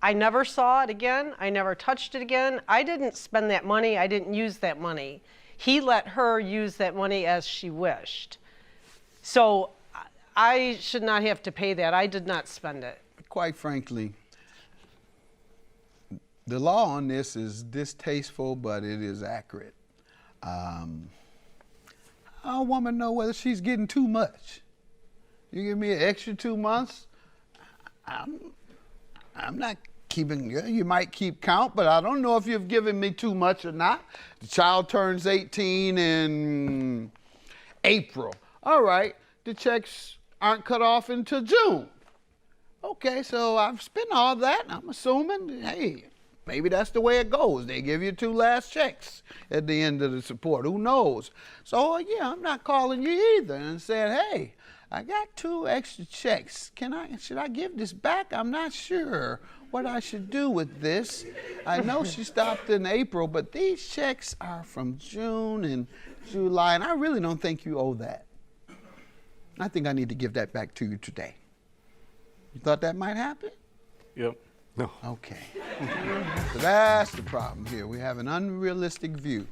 I never saw it again. I never touched it again. I didn't spend that money. I didn't use that money. He let her use that money as she wished. So I should not have to pay that. I did not spend it. Quite frankly, the law on this is distasteful, but it is accurate. I don't want to know whether she's getting too much. You give me an extra 2 months, I'm not keeping, you might keep count, but I don't know if you've given me too much or not. The child turns 18 in April. All right, the checks aren't cut off until June. Okay, so I've spent all that. I'm assuming, hey, maybe that's the way it goes. They give you 2 last checks at the end of the support. Who knows? So, yeah, I'm not calling you either and saying, hey, I got 2 extra checks. Should I give this back? I'm not sure what I should do with this. I know she stopped in April, but these checks are from June and July, and I really don't think you owe that. I think I need to give that back to you today. You thought that might happen? Yep. No. Okay. So that's the problem here. We have an unrealistic view.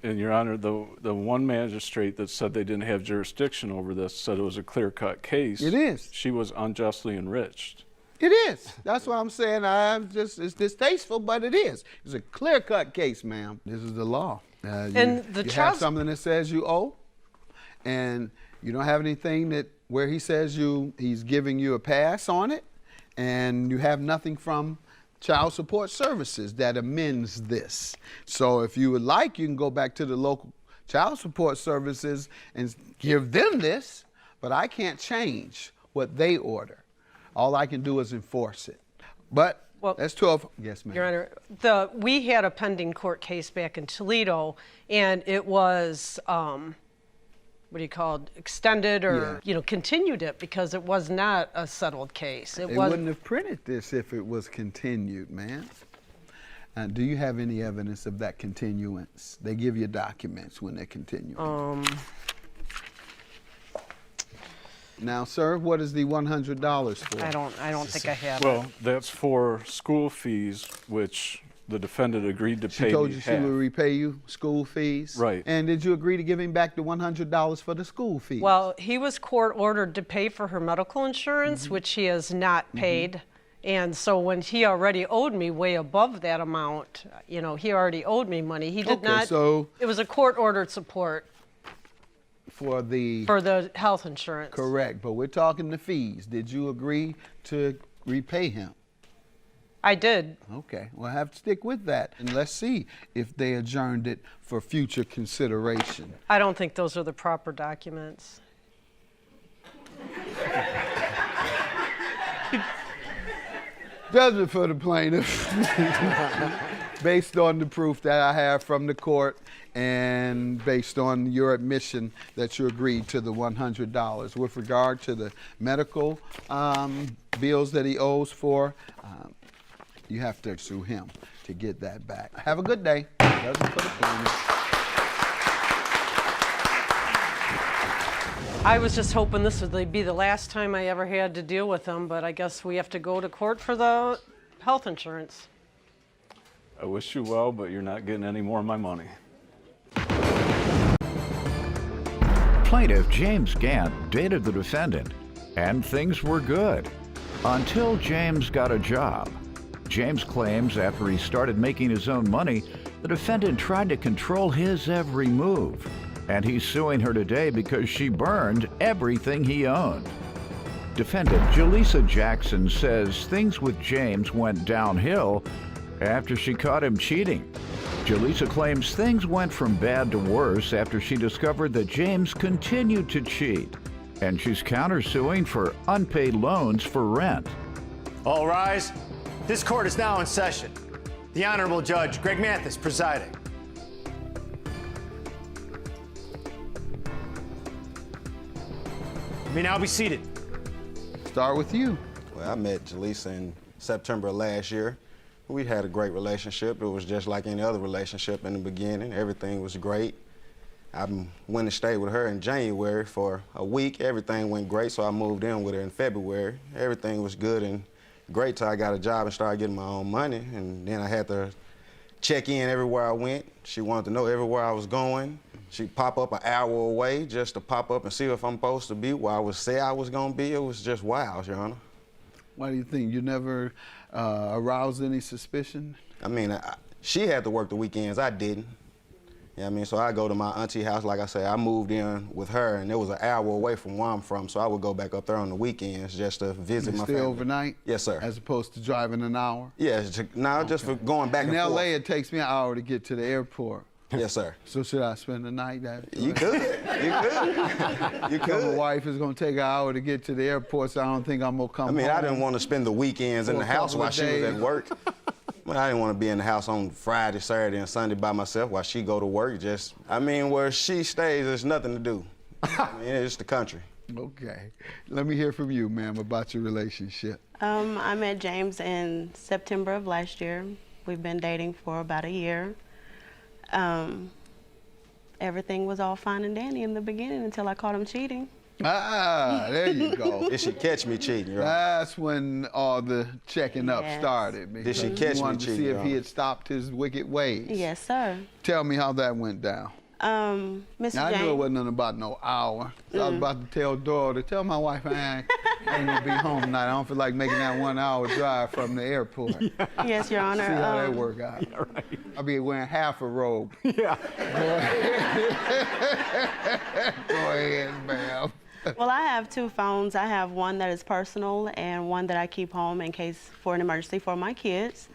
And Your Honor, the one magistrate that said they didn't have jurisdiction over this said it was a clear-cut case. It is. She was unjustly enriched. It is. That's what I'm saying. It's distasteful, but it is. It's a clear-cut case, ma'am. This is the law. You have something that says you owe, and you don't have anything where he says he's giving you a pass on it, and you have nothing from Child Support Services that amends this. So if you would like, you can go back to the local Child Support Services and give them this, but I can't change what they order. All I can do is enforce it. But that's 12. Yes, ma'am. Your Honor, we had a pending court case back in Toledo, and it was what do you call it, extended or, continued it because it was not a settled case. They wouldn't have printed this if it was continued, man. Do you have any evidence of that continuance? They give you documents when they're continuing. Now, sir, what is the $100 for? I don't think I have Well, it. that's for school fees, which the defendant agreed to pay She told me you she half. would repay you school fees? Right. And did you agree to give him back the $100 for the school fees? Well, he was court ordered to pay for her medical insurance, which he has not paid. And so when he already owed me way above that amount, he already owed me money. He did not. So it was a court-ordered support for the health insurance. Correct, but we're talking the fees. Did you agree to repay him? I did. Okay, we'll have to stick with that. And let's see if they adjourned it for future consideration. I don't think those are the proper documents. Judgment for the plaintiff, based on the proof that I have from the court and based on your admission that you agreed to the $100. With regard to the medical bills that he owes for, you have to sue him to get that back. Have a good day. Judgment for the plaintiff. I was just hoping this would be the last time I ever had to deal with him, but I guess we have to go to court for the health insurance. I wish you well, but you're not getting any more of my money. Plaintiff James Gant dated the defendant, and things were good until James got a job. James claims after he started making his own money, the defendant tried to control his every move. And he's suing her today because she burned everything he owned. Defendant Jaleesa Jackson says things with James went downhill after she caught him cheating. Jaleesa claims things went from bad to worse after she discovered that James continued to cheat. And she's countersuing for unpaid loans for rent. All rise. This court is now in session. The Honorable Judge Greg Mathis presiding. You may now be seated. Start with you. Well, I met Jaleesa in September of last year. We had a great relationship. It was just like any other relationship in the beginning. Everything was great. I went and stayed with her in January for a week. Everything went great, so I moved in with her in February. Everything was good and great till I got a job and started getting my own money. And then I had to check in everywhere I went. She wanted to know everywhere I was going. She'd pop up an hour away just to pop up and see if I'm supposed to be where I would say I was going to be. It was just wild, Your Honor. Why do you think? You never aroused any suspicion? I mean, she had to work the weekends. I didn't. You know what I mean? So I go to my auntie house. Like I said, I moved in with her, and it was an hour away from where I'm from, so I would go back up there on the weekends just to visit my stay family. overnight? Yes, sir. As opposed to driving an hour? Yeah, just for going back and forth. In forth. LA, it takes me an hour to get to the airport. Yes, sir. So should I spend the night there? You could. You could. You could. My wife is going to take an hour to get to the airport, so I don't think I'm going to come home. I mean, I didn't want to spend the weekends in the house while she was at work. Well, I didn't want to be in the house on Friday, Saturday, and Sunday by myself while she go to work. Where she stays, there's nothing to do. I mean, it's the country. Okay. Let me hear from you, ma'am, about your relationship. I met James in September of last year. We've been dating for about a year. Everything was all fine and dandy in the beginning until I caught him cheating. There you go. Did she catch me cheating? Right? That's when all the checking up started. Did she catch me wanted cheating? To see if he had stopped his wicked ways. Yes, sir. Tell me how that went down. Mr. I James. knew it wasn't nothing about no hour. So I was about to tell Doyle to tell my wife I ain't gonna be home tonight. I don't feel like making that 1 hour drive from the airport. Yes, Your Honor. See how that work out. Yeah, right. I'll be wearing half a robe. Yeah. Go ahead, ma'am. Well, I have two phones. I have one that is personal and one that I keep home in case for an emergency for my kids.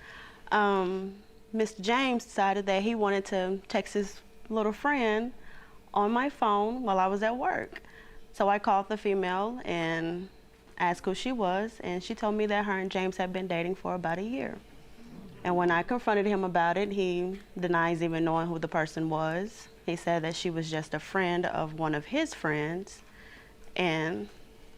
Mr. James decided that he wanted to text his little friend on my phone while I was at work. So I called the female and asked who she was, and she told me that her and James had been dating for about a year. And when I confronted him about it, he denies even knowing who the person was. He said that she was just a friend of one of his friends, and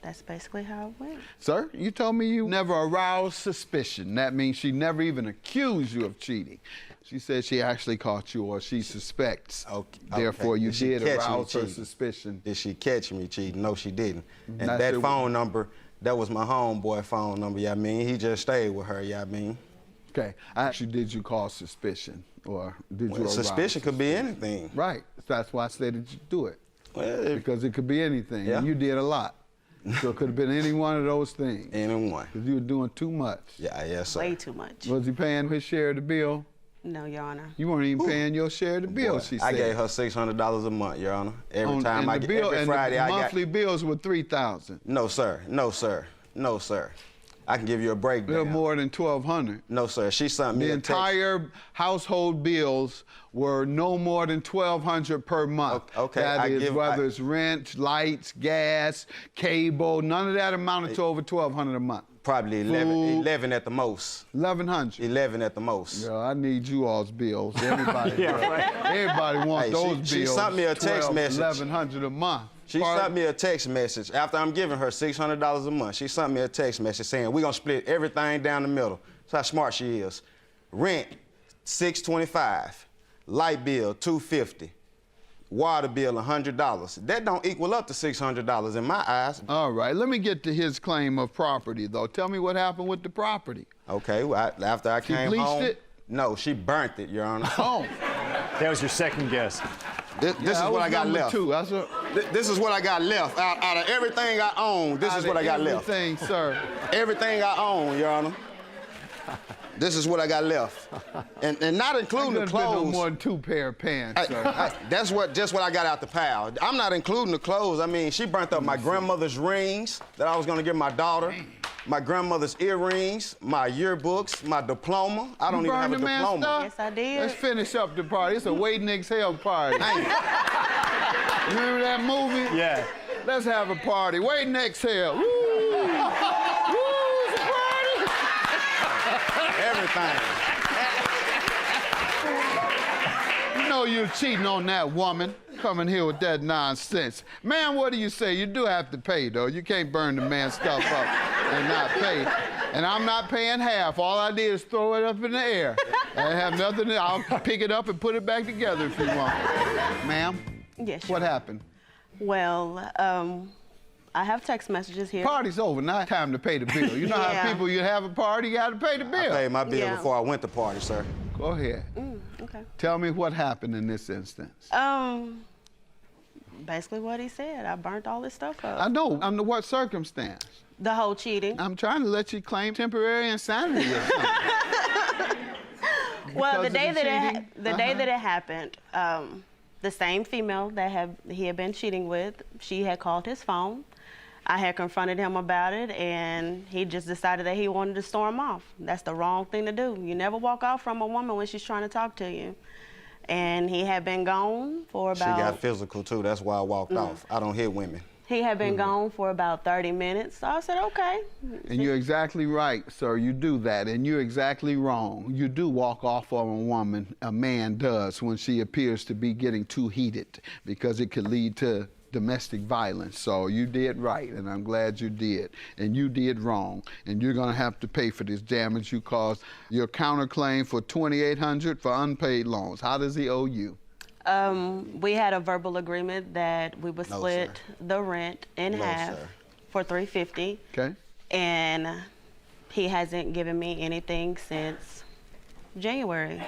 that's basically how it went. Sir, you told me you never aroused suspicion. That means she never even accused you of cheating. She said she actually caught you, or she suspects. Okay. Therefore, you did arouse her cheating? suspicion. Did she catch me cheating? No, she didn't. And That's that it. phone number, that was my homeboy phone number, yeah, I mean. He just stayed with her, yeah, I mean. Okay. Actually, did you cause suspicion, or did you arouse Suspicion could be anything. Right. That's why I said that you do it. Well, because it could be anything. Yeah. And you did a lot. So it could have been any one of those things. Any one. Because you were doing too much. Yeah, yes, sir. Way too much. Was he paying his share of the bill? No, Your Honor. You weren't even paying your share of the bill, Boy, she said. I gave her $600 a month, Your Honor. Every time I get, every and Friday the I got. monthly bills were $3,000. No, sir. No, sir. No, sir. I can give you a breakdown. They're more than $1,200. No, sir. She sent me The a text. entire household bills were no more than $1,200 per month. Okay, That is whether it's rent, lights, gas, cable, none of that amounted to over $1,200 a month. Probably 11 at the most. 1,100. 11 at the most. Girl, I need you all's bills. Everybody, Yeah, right. everybody wants Hey, those bills. she sent me a text message. $1,100 a month. She sent me a text message after I'm giving her $600 a month. She sent me a text message saying we're gonna split everything down the middle. That's how smart she is. Rent, $625. Light bill, $250. Water bill, $100. That don't equal up to $600 in my eyes. All right, let me get to his claim of property, though. Tell me what happened with the property. Okay, well, after I came bleached home. it? No, she burnt it, Your Honor. Oh. That was your second guess. This is what I got left. Two. This is what I got left. Out of everything I own, this is what I got left. Everything, sir. Everything I own, Your Honor. This is what I got left. And not including the clothes. No more than 2 pair of pants, sir. That's just what I got out the pile. I'm not including the clothes. I mean, she burnt up my grandmother's rings that I was gonna give my daughter, my grandmother's earrings, my yearbooks, my diploma. I don't even have a diploma. Yes, I did. Let's finish up the party. It's a wait and exhale party. Remember that movie? Yeah. Let's have a party. Wait and exhale. Woo! Woo! It's a party! Everything. You know you're cheating on that woman, coming here with that nonsense. Man, what do you say? You do have to pay, though. You can't burn the man's stuff up and not pay. And I'm not paying half. All I did is throw it up in the air. I have nothing. I'll pick it up and put it back together if you want. Ma'am? Yes, What happened? Well, I have text messages here. Party's over. Now it's time to pay the bill. You know how people, you have a party, you got to pay the bill. I paid my bill before I went to party, sir. Go ahead. Okay. Tell me what happened in this instance. Basically what he said. I burnt all this stuff up. I know. Under what circumstance? The whole cheating. I'm trying to let you claim temporary insanity or something. Well, the Because day of the that cheating? the day that it happened, the same female that he had been cheating with, she had called his phone. I had confronted him about it, and he just decided that he wanted to storm off. That's the wrong thing to do. You never walk off from a woman when she's trying to talk to you. And he had been gone for about... She got physical, too. That's why I walked off. I don't hit women. He had been gone for about 30 minutes. So I said, okay. And you're exactly right, sir. You do that, and you're exactly wrong. You do walk off on a woman, a man does, when she appears to be getting too heated, because it could lead to domestic violence. So you did right, and I'm glad you did. And you did wrong, and you're gonna have to pay for this damage you caused. Your counterclaim for $2,800 for unpaid loans. How does he owe you? We had a verbal agreement that we would split the rent in half for $350. Okay. And he hasn't given me anything since January.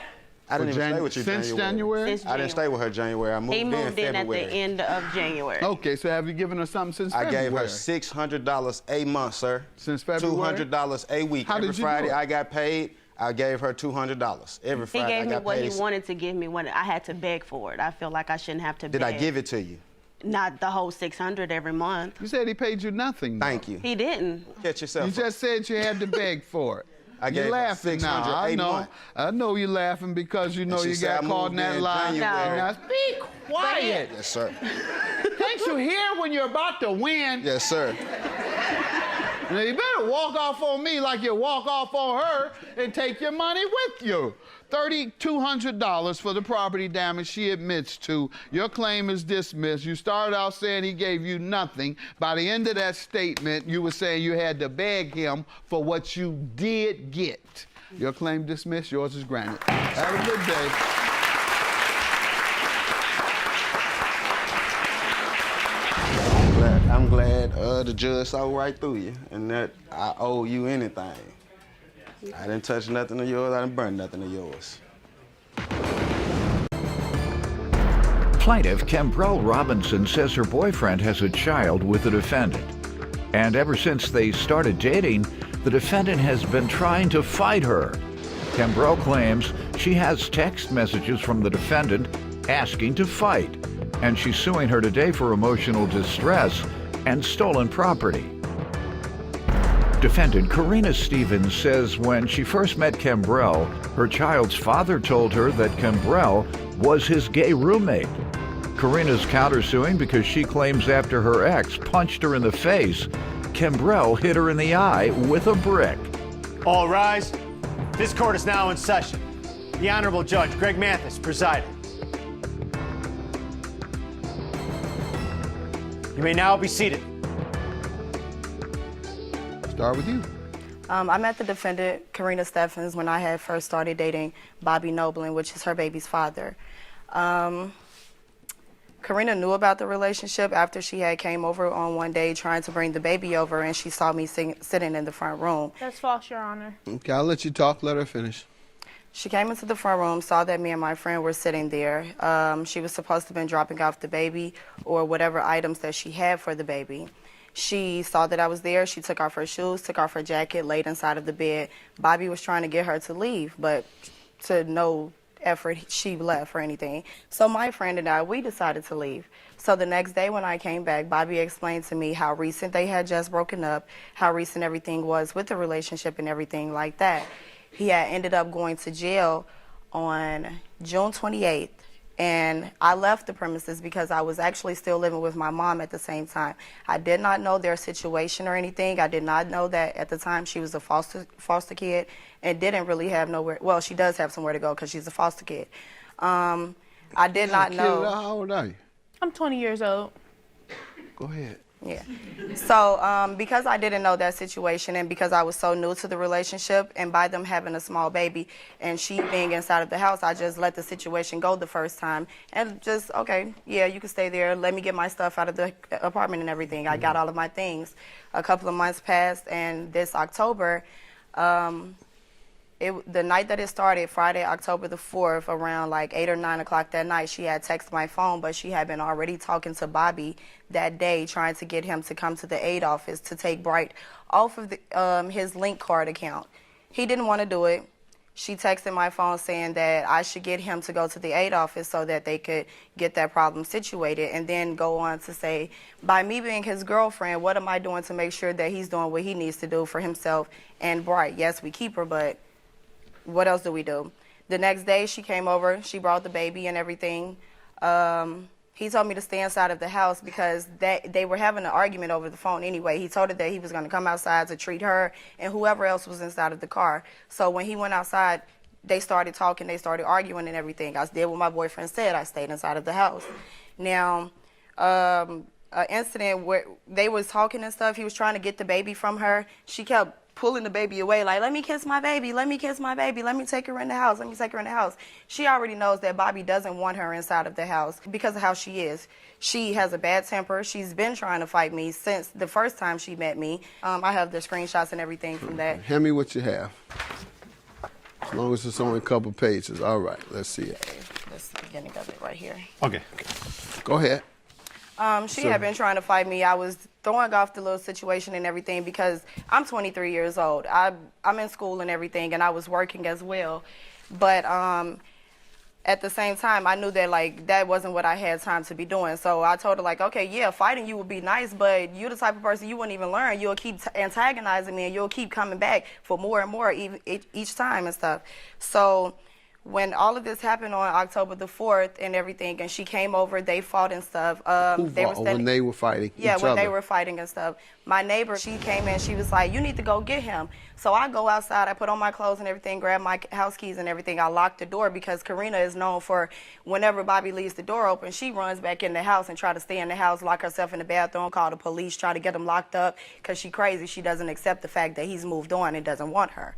I didn't even stay with you since January? Since I didn't stay with her January. I moved He moved in at the February. end of January. Okay, so have you given her something since I February? gave her $600 a month, sir. Since February? $200 a week. How Every did you Friday do it? I got paid. I gave her $200. Every He Friday gave I me got what paid. he wanted to give me when I had to beg for it. I feel like I shouldn't have to Did beg. I give it to you? Not the whole $600 every month. You said he paid you nothing. though. Thank you. He didn't. Catch yourself. You just said you had to beg for it. I gave You're her laughing now. $600 I a know. month. I know you're laughing because you know she you said got I caught in moved that in lie. January. Now, be quiet. Yes, sir. Can't you hear when you're about to win? Yes, sir. Now, you better walk off on me like you walk off on her and take your money with you. $3,200 for the property damage she admits to. Your claim is dismissed. You started out saying he gave you nothing. By the end of that statement, you were saying you had to beg him for what you did get. Your claim dismissed. Yours is granted. Have a good day. I'm glad the judge saw right through you and that I owe you anything. I didn't touch nothing of yours, I didn't burn nothing of yours. Plaintiff Kimbrell Robinson says her boyfriend has a child with the defendant. And ever since they started dating, the defendant has been trying to fight her. Kimbrell claims she has text messages from the defendant asking to fight, and she's suing her today for emotional distress and stolen property. Defendant Karina Stevens says when she first met Kimbrell, her child's father told her that Kimbrell was his gay roommate. Karina's countersuing because she claims after her ex punched her in the face, Kimbrell hit her in the eye with a brick. All rise. This court is now in session. The Honorable Judge Greg Mathis presiding. You may now be seated. Start with you. I met the defendant, Karina Stevens, when I had first started dating Bobby Noblin, which is her baby's father. Karina knew about the relationship after she had came over on one day trying to bring the baby over, and she saw me sitting in the front room. That's false, Your Honor. Okay, I'll let you talk. Let her finish. She came into the front room, saw that me and my friend were sitting there. She was supposed to have been dropping off the baby or whatever items that she had for the baby. She saw that I was there. She took off her shoes, took off her jacket, laid inside of the bed. Bobby was trying to get her to leave, but to no effort, she left or anything. So my friend and I, we decided to leave. So the next day when I came back, Bobby explained to me how recent they had just broken up, how recent everything was with the relationship and everything like that. He had ended up going to jail on June 28th. And I left the premises because I was actually still living with my mom at the same time. I did not know their situation or anything. I did not know that at the time she was a foster kid and didn't really have nowhere. Well, she does have somewhere to go because she's a foster kid. I did not know. How old are you? I'm 20 years old. Go ahead. Yeah. So because I didn't know that situation and because I was so new to the relationship and by them having a small baby and she being inside of the house, I just let the situation go the first time and just, okay, yeah, you can stay there. Let me get my stuff out of the apartment and everything. I got all of my things. A couple of months passed and this October, the night that it started, Friday, October the 4th, around like 8 or 9 o'clock that night, she had texted my phone, but she had been already talking to Bobby that day, trying to get him to come to the aid office to take Bright off of his link card account. He didn't want to do it. She texted my phone saying that I should get him to go to the aid office so that they could get that problem situated, and then go on to say, by me being his girlfriend, what am I doing to make sure that he's doing what he needs to do for himself and Bright? Yes, we keep her, but what else do we do? The next day she came over, she brought the baby and everything. He told me to stay inside of the house because they were having an argument over the phone anyway. He told her that he was going to come outside to treat her and whoever else was inside of the car. So when he went outside, they started talking, they started arguing and everything. I did what my boyfriend said, I stayed inside of the house. Now, an incident where they was talking and stuff, he was trying to get the baby from her. She kept pulling the baby away, like, let me kiss my baby, let me kiss my baby, let me take her in the house, let me take her in the house. She already knows that Bobby doesn't want her inside of the house because of how she is. She has a bad temper. She's been trying to fight me since the first time she met me. I have the screenshots and everything from that. Hand me what you have. As long as it's only a couple pages. All right, let's see it. Okay, that's the beginning of it right here. Okay. Go ahead. She had been trying to fight me. I was throwing off the little situation and everything because I'm 23 years old. I'm in school and everything, and I was working as well. But at the same time, I knew that, like, that wasn't what I had time to be doing. So I told her, like, okay, yeah, fighting you would be nice, but you're the type of person you wouldn't even learn. You'll keep antagonizing me, and you'll keep coming back for more and more each time and stuff. So when all of this happened on October the 4th and everything, and she came over, they fought and stuff. Who fought? When they were fighting Yeah, each when other. they were fighting and stuff. My neighbor, she came in, she was like, you need to go get him. So I go outside, I put on my clothes and everything, grab my house keys and everything. I lock the door because Karina is known for whenever Bobby leaves the door open, she runs back in the house and try to stay in the house, lock herself in the bathroom, call the police, try to get him locked up because she crazy. She doesn't accept the fact that he's moved on and doesn't want her.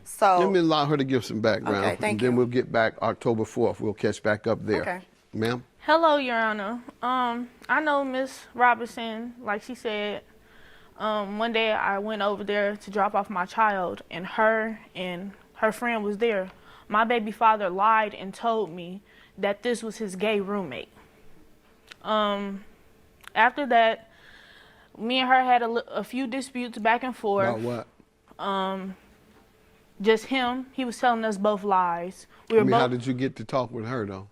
So let me allow her to give some background, Okay, thank and then we'll get back October 4th. We'll catch back up there. Okay. Ma'am? Hello, Your Honor. I know Miss Robinson, like she said, one day I went over there to drop off my child, and her friend was there. My baby father lied and told me that this was his gay roommate. After that, me and her had a few disputes back and forth. About what? Just him. He was telling us both lies. How did you get to talk with her, though?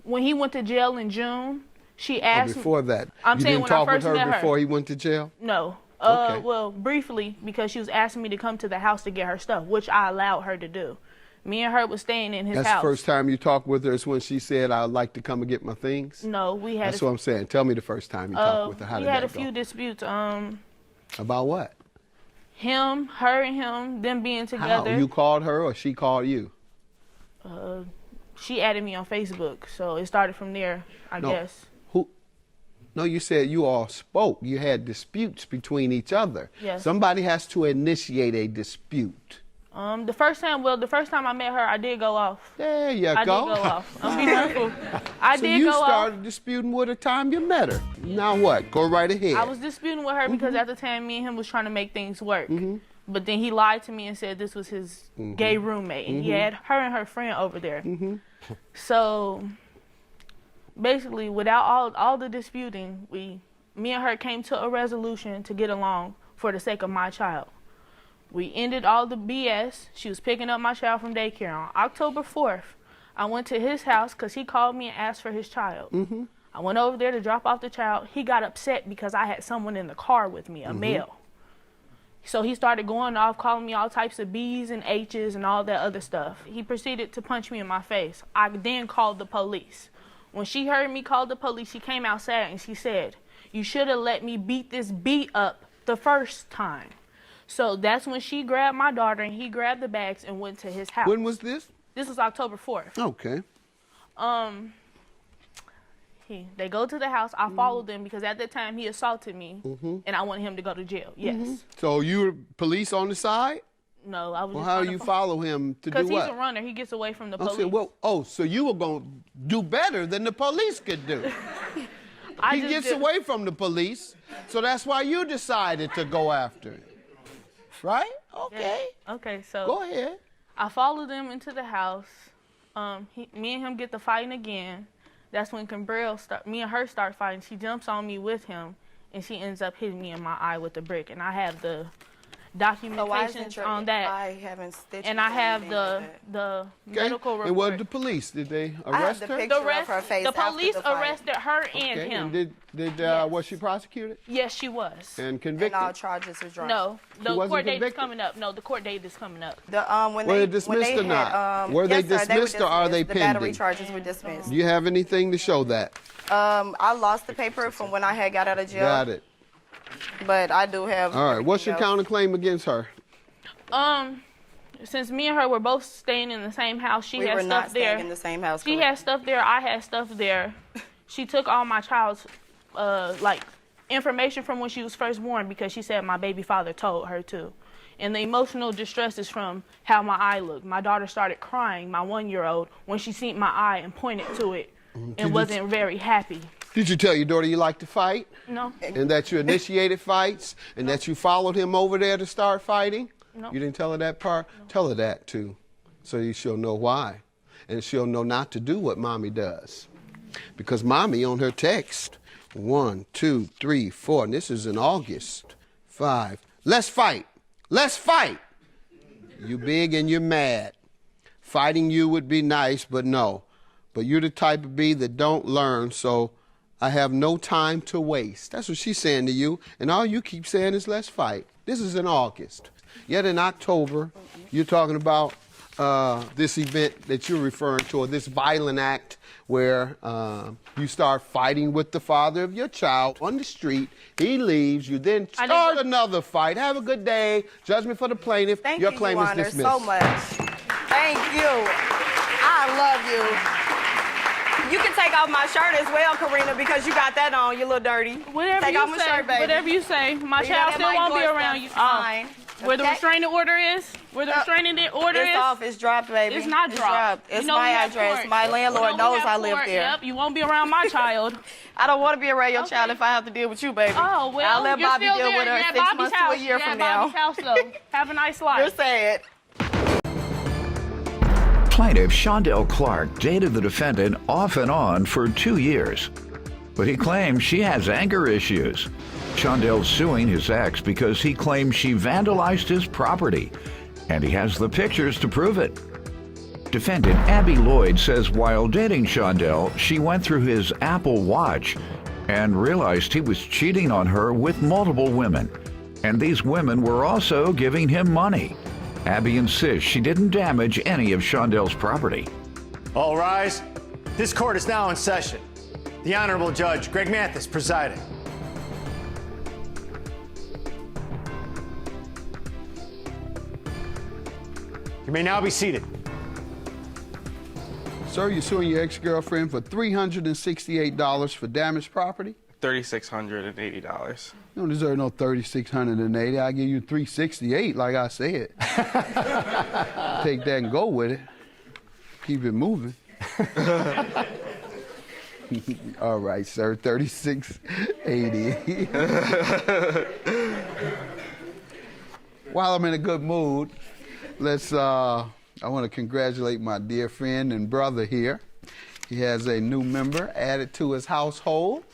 When he went to jail in June, she asked before that. I'm you saying didn't when talk I first with her met before he went to jail? No. Okay. Well, briefly, because she was asking me to come to the house to get her stuff, which I allowed her to do. Me and her was staying in his That's house. the first time you talked with her is when she said, I'd like to come and get my things? No, we had. That's what I'm saying. Tell me the first time you talked with her. How did that go? We had a few disputes. About what? Her and him, them being together. How? You called her or she called you? She added me on Facebook, so it started from there, I guess. No, you said you all spoke. You had disputes between each other. Yes. Somebody has to initiate a dispute. The first time I met her, I did go off. There you I go. did go off. I'm being truthful. I so did you go off. started disputing with her time you met her. Now what? Go right ahead. I was disputing with her because at the time me and him was trying to make things work. But then he lied to me and said this was his gay roommate. And he had her and her friend over there. So basically, without all the disputing, me and her came to a resolution to get along for the sake of my child. We ended all the BS. She was picking up my child from daycare. On October 4th, I went to his house because he called me and asked for his child. I went over there to drop off the child. He got upset because I had someone in the car with me, a male. So he started going off, calling me all types of B's and H's and all that other stuff. He proceeded to punch me in my face. I then called the police. When she heard me call the police, she came outside and she said, you should have let me beat this beat up the first time. So that's when she grabbed my daughter and he grabbed the bags and went to his house. When was this? This was October 4th. Okay. They go to the house. I followed them because at that time he assaulted me and I wanted him to go to jail. Yes. So you were police on the side? No, I was. Well, just how on do the you phone. follow him to do what? Because he's a runner. He gets away from the police. Okay, well, so you were going to do better than the police could do. He gets away from the police, so that's why you decided to go after him. Right? Okay. Yeah. Okay, so. Go ahead. I followed them into the house. Me and him get to fighting again. That's when me and her start fighting. She jumps on me with him, and she ends up hitting me in my eye with a brick. And I have the documentation on that. I haven't stitched and I have the medical report. And what did the police? Did they arrest her? The police arrested her and Okay. him. And was she prosecuted? Yes, she was. And convicted? And all charges are dropped. No, She the wasn't court date is convicted? coming up. No, the court date is coming up. When Were they dismissed or not? Were they dismissed or are they The battery pending? charges were dismissed. Do you have anything to show that? I lost the paper from when I had got out of jail. Got it. But I do have. All right. What's your counterclaim against her? Since me and her were both staying in the same house, she We had were stuff not there. staying in the same house. She had stuff there. I had stuff there. She took all my child's information from when she was first born because she said my baby father told her to. And the emotional distress is from how my eye looked. My daughter started crying, my 1-year-old, when she seen my eye and pointed to it and wasn't very happy. Did you tell your daughter you like to fight? No. And that you initiated fights and that you followed him over there to start fighting? No. You didn't tell her that part? No. Tell her that too, so she'll know why. And she'll know not to do what mommy does. Because mommy on her text, 1, 2, 3, 4, and this is in August, 5, let's fight. Let's fight. You big and you're mad. Fighting you would be nice, but no. But you're the type of bee that don't learn, so I have no time to waste. That's what she's saying to you, and all you keep saying is let's fight. This is in August. Yet in October, you're talking about this event that you're referring to, or this violent act where you start fighting with the father of your child on the street. He leaves. You then start another fight. Have a good day. Judgment for the plaintiff. Thank your you, claim Your is Honor, dismissed. so much. Thank you. I love you. You can take off my shirt as well, Karina, because you got that on. You look dirty. Whatever take you off my say, shirt, baby. whatever you say. My You know child that still mic won't be door around stuff you. is fine. Where the Okay? restraining order is? Where the restraining order is? It's off. It's dropped, baby. It's not dropped. It's You know my we have address. court. My landlord You know we knows have I live court. there. Yep, you won't be around my child. I don't want to be around your child if I have to deal with you, baby. Oh, well, I'll let you're Bobby still deal there. with her You're at 6 Bobby's months house. to a year You're from at now. Bobby's house, though. Have a nice life. You're sad. Plaintiff Shondell Clark dated the defendant off and on for 2 years, but he claims she has anger issues. Shondell's suing his ex because he claims she vandalized his property, and he has the pictures to prove it. Defendant Abby Lloyd says while dating Shondell, she went through his Apple Watch and realized he was cheating on her with multiple women, and these women were also giving him money. Abby insists she didn't damage any of Shondell's property. All rise. This court is now in session. The Honorable Judge Greg Mathis presiding. You may now be seated. Sir, you're suing your ex-girlfriend for $368 for damaged property? $3,680. You don't deserve no $3,680. I give you $368, like I said. Take that and go with it. Keep it moving. All right, sir, $3,680. While I'm in a good mood, I want to congratulate my dear friend and brother here. He has a new member added to his household.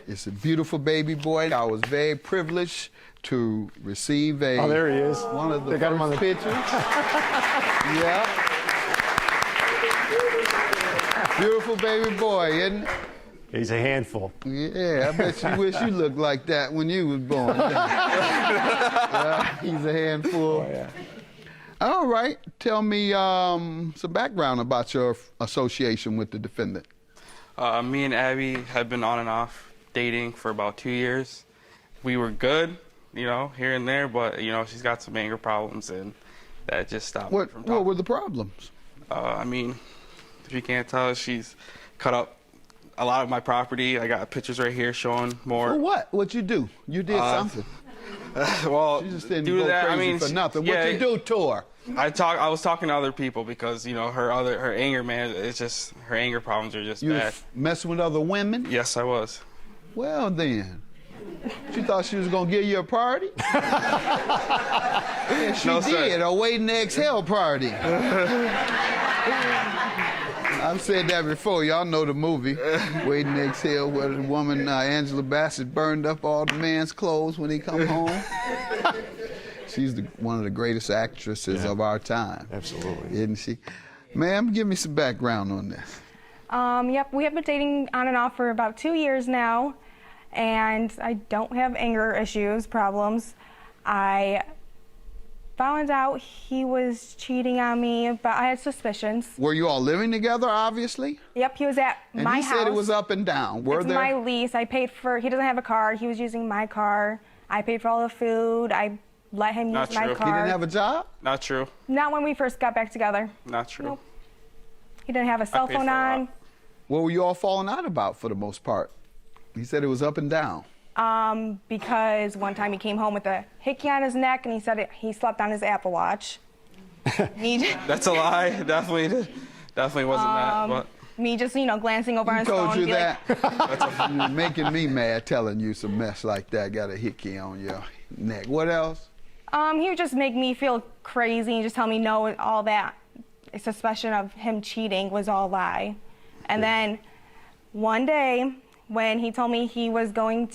It's a beautiful baby boy. I was very privileged to receive Oh, there he is. one of the They got him on first the pictures. Yeah. Beautiful baby boy, isn't it? He's a handful. Yeah, I bet you wish you looked like that when you was born. He's a handful. Oh, yeah. All right, tell me some background about your association with the defendant. Me and Abby had been on and off dating for about 2 years. We were good, you know, here and there, but, you know, she's got some anger problems, and that just stopped me from talking. What were the problems? I mean, if you can't tell, she's cut up a lot of my property. I got pictures right here showing more. For what? What'd you do? You did something. Well, You just didn't due go to that, crazy I mean, for nothing. yeah, What'd you do to her? I was talking to other people because, you know, her anger, man, it's just, her anger problems are just You bad. was messing with other women? Yes, I was. Well, then. She thought she was going to give you a party? Yeah, she No, sir. did, a waiting to exhale party. I've said that before. Y'all know the movie, Waiting to Exhale, where the woman, Angela Bassett, burned up all the man's clothes when he come home. She's one of the greatest actresses of our time. Absolutely. Isn't she? Ma'am, give me some background on this. Yep, we have been dating on and off for about 2 years now, and I don't have anger issues, problems. I found out he was cheating on me, but I had suspicions. Were you all living together, obviously? Yep, he was at And my he house. said it was up and down. Were It's there? my lease. I paid for, he doesn't have a car. He was using my car. I paid for all the food. I let him Not use my true. car. He didn't have a job? Not true. Not when we first got back together. Not true. Nope. He didn't have a cell paid phone for a lot. on. What were you all falling out about for the most part? He said it was up and down. Because one time he came home with a hickey on his neck and he said he slept on his Apple Watch. That's a lie. Definitely wasn't that. But Me just, glancing over on his Told phone. you be like, that? You're making me mad telling you some mess like that. Got a hickey on your neck. What else? He would just make me feel crazy and just tell me no, all that suspicion of him cheating was all lie. And then one day when he told me he was going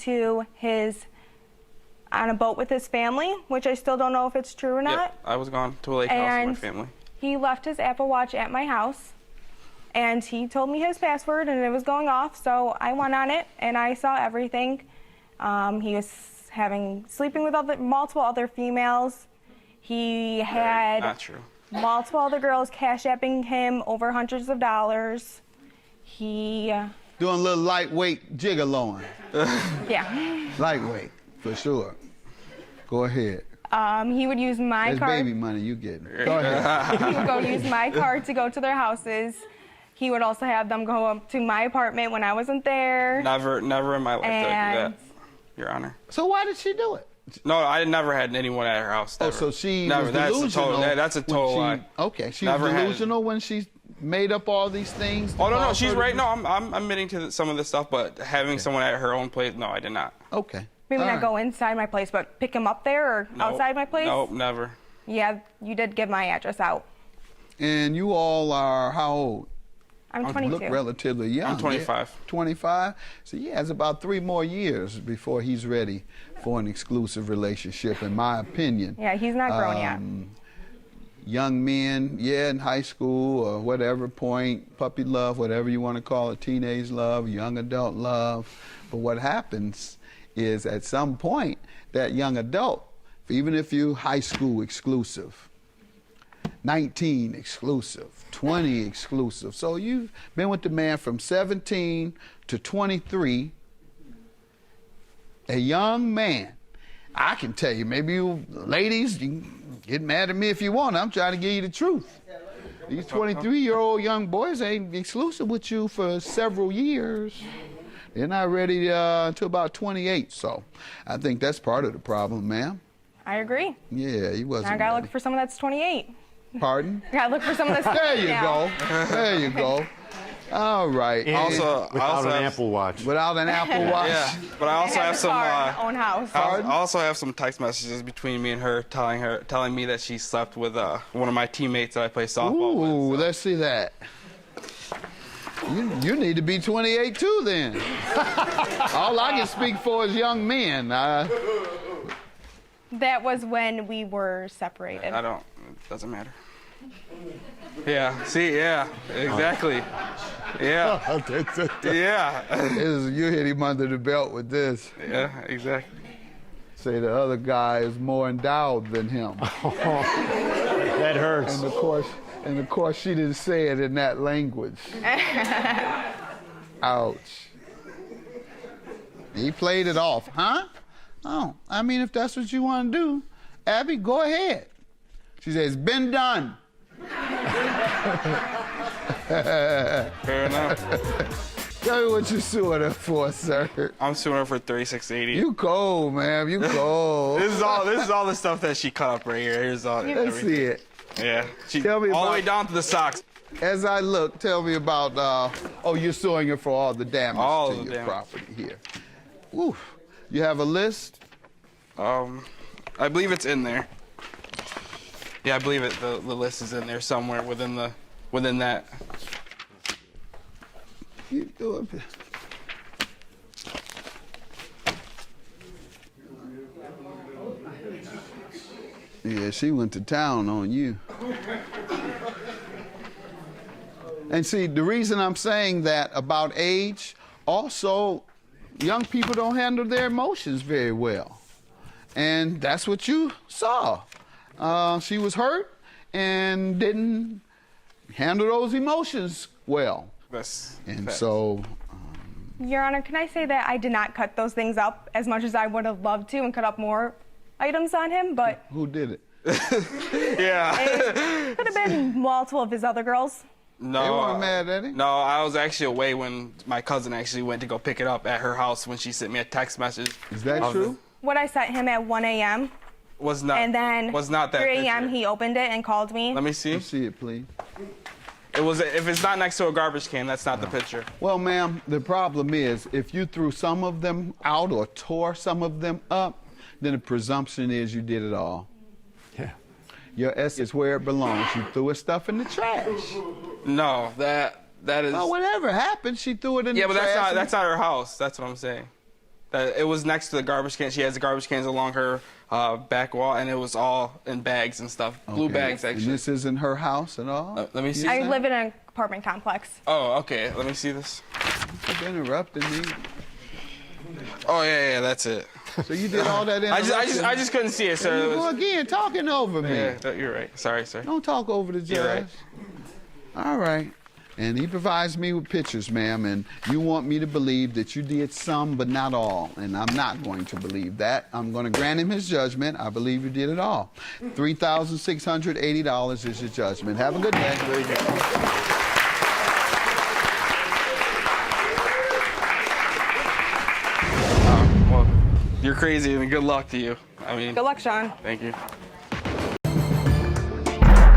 on a boat with his family, which I still don't know if it's true or not. yep, I was gone to a lake house with my And family. he left his Apple Watch at my house, and he told me his password, and it was going off, so I went on it, and I saw everything. He was sleeping with multiple other females. He had Not true. multiple other girls cash apping him over hundreds of dollars. He doing a little lightweight gigoloing. Yeah. Lightweight, for sure. Go ahead. He would use my That's card. baby money you getting. Go ahead. He would go use my card to go to their houses. He would also have them go up to my apartment when I wasn't there. Never in my life did I do And- that, Your Honor. So why did she do it? No, I never had anyone at her house. Oh, Never. so she never. was That's delusional. a total. That's a when total she- lie. Okay, she Never was had- delusional when she made up all these things. to Oh no, cause she's her to right. do- No, I'm admitting to some of this stuff, but having someone at her own place, no, I did not. Okay. Maybe All not right. go inside my place, but pick him up there or Nope. outside my place? Nope, never. Yeah, you did give my address out. And you all are how old? I'm You 22. look relatively young. I'm 25. 25? So he has about 3 more years before he's ready for an exclusive relationship, in my opinion. Yeah, he's not grown yet. Young men, yeah, in high school or whatever point, puppy love, whatever you want to call it, teenage love, young adult love. But what happens is at some point, that young adult, even if you high school exclusive, 19 exclusive, 20 exclusive. So you've been with the man from 17 to 23, a young man. I can tell you, maybe you ladies, you can get mad at me if you want. I'm trying to give you the truth. These 23-year-old young boys ain't exclusive with you for several years. They're not ready until about 28. So I think that's part of the problem, ma'am. I agree. Yeah, he wasn't Now I gotta ready. look for someone that's 28. Pardon? Gotta look for someone that's There 28 you now. go. There you go. All right. Without an Apple Watch. Without an Apple Watch. Yeah, but I also have some. Own house. I also have some text messages between me and her, telling me that she slept with one of my teammates that I play softball with. Ooh, let's see that. You need to be 28 too, then. All I can speak for is young men. That was when we were separated. It doesn't matter. Yeah, see, yeah, exactly. Yeah. Yeah. You hit him under the belt with this. Yeah, exactly. Say the other guy is more endowed than him. That hurts. And of course, she didn't say it in that language. Ouch. He played it off, huh? Oh, I mean, if that's what you want to do, Abby, go ahead. She says, been done. Fair enough. Tell me what you're suing her for, sir. I'm suing her for $36.80. You cold, man. You cold. This is all the stuff that she cut up right here. Here's all. Let's see it. Yeah. Tell me all the about- way down to the socks. As I look, tell me about, you're suing her for all the damage All to the your damage. property here. Ooh, you have a list? I believe it's in there. Yeah, I believe it. The list is in there somewhere within that. You do it. Yeah, she went to town on you. And see, the reason I'm saying that about age, also, young people don't handle their emotions very well. And that's what you saw. She was hurt and didn't handle those emotions well. And facts. so, Your Honor, can I say that I did not cut those things up as much as I would have loved to and cut up more items on him, but who did it? Yeah. it could have been multiple of his other girls. No, They weren't mad at him? No, I was actually away when my cousin actually went to go pick it up at her house when she sent me a text message. Is that true? What I sent him at 1 a.m. Was not. And then was not that 3 a.m. picture. he opened it and called me. Let me see. Let's see it, please. It was. If it's not next to a garbage can, that's not the picture. Well, ma'am, the problem is if you threw some of them out or tore some of them up, then the presumption is you did it all. Yeah. Your S is where it belongs. You threw her stuff in the trash. No, that is. Well, whatever happened, she threw it in the trash. Yeah, but that's and- not her house. That's what I'm saying. That it was next to the garbage can. She has the garbage cans along her back wall, and it was all in bags and stuff. Blue Okay. bags, actually. And this isn't her house at all? Let me see. I live in an apartment complex. Oh, okay. Let me see this. You've interrupted me. Oh, yeah, that's it. So you did all that I just couldn't see it, sir. There you go again, talking over me. Yeah, you're right. Sorry, sir. Don't talk over the judge. You're right. All right. And he provides me with pictures, ma'am, and you want me to believe that you did some but not all, and I'm not going to believe that. I'm going to grant him his judgment. I believe you did it all. $3,680 is your judgment. Have a good day. Very good. Well, you're crazy, and good luck to you. I mean, Good luck, Sean. Thank you.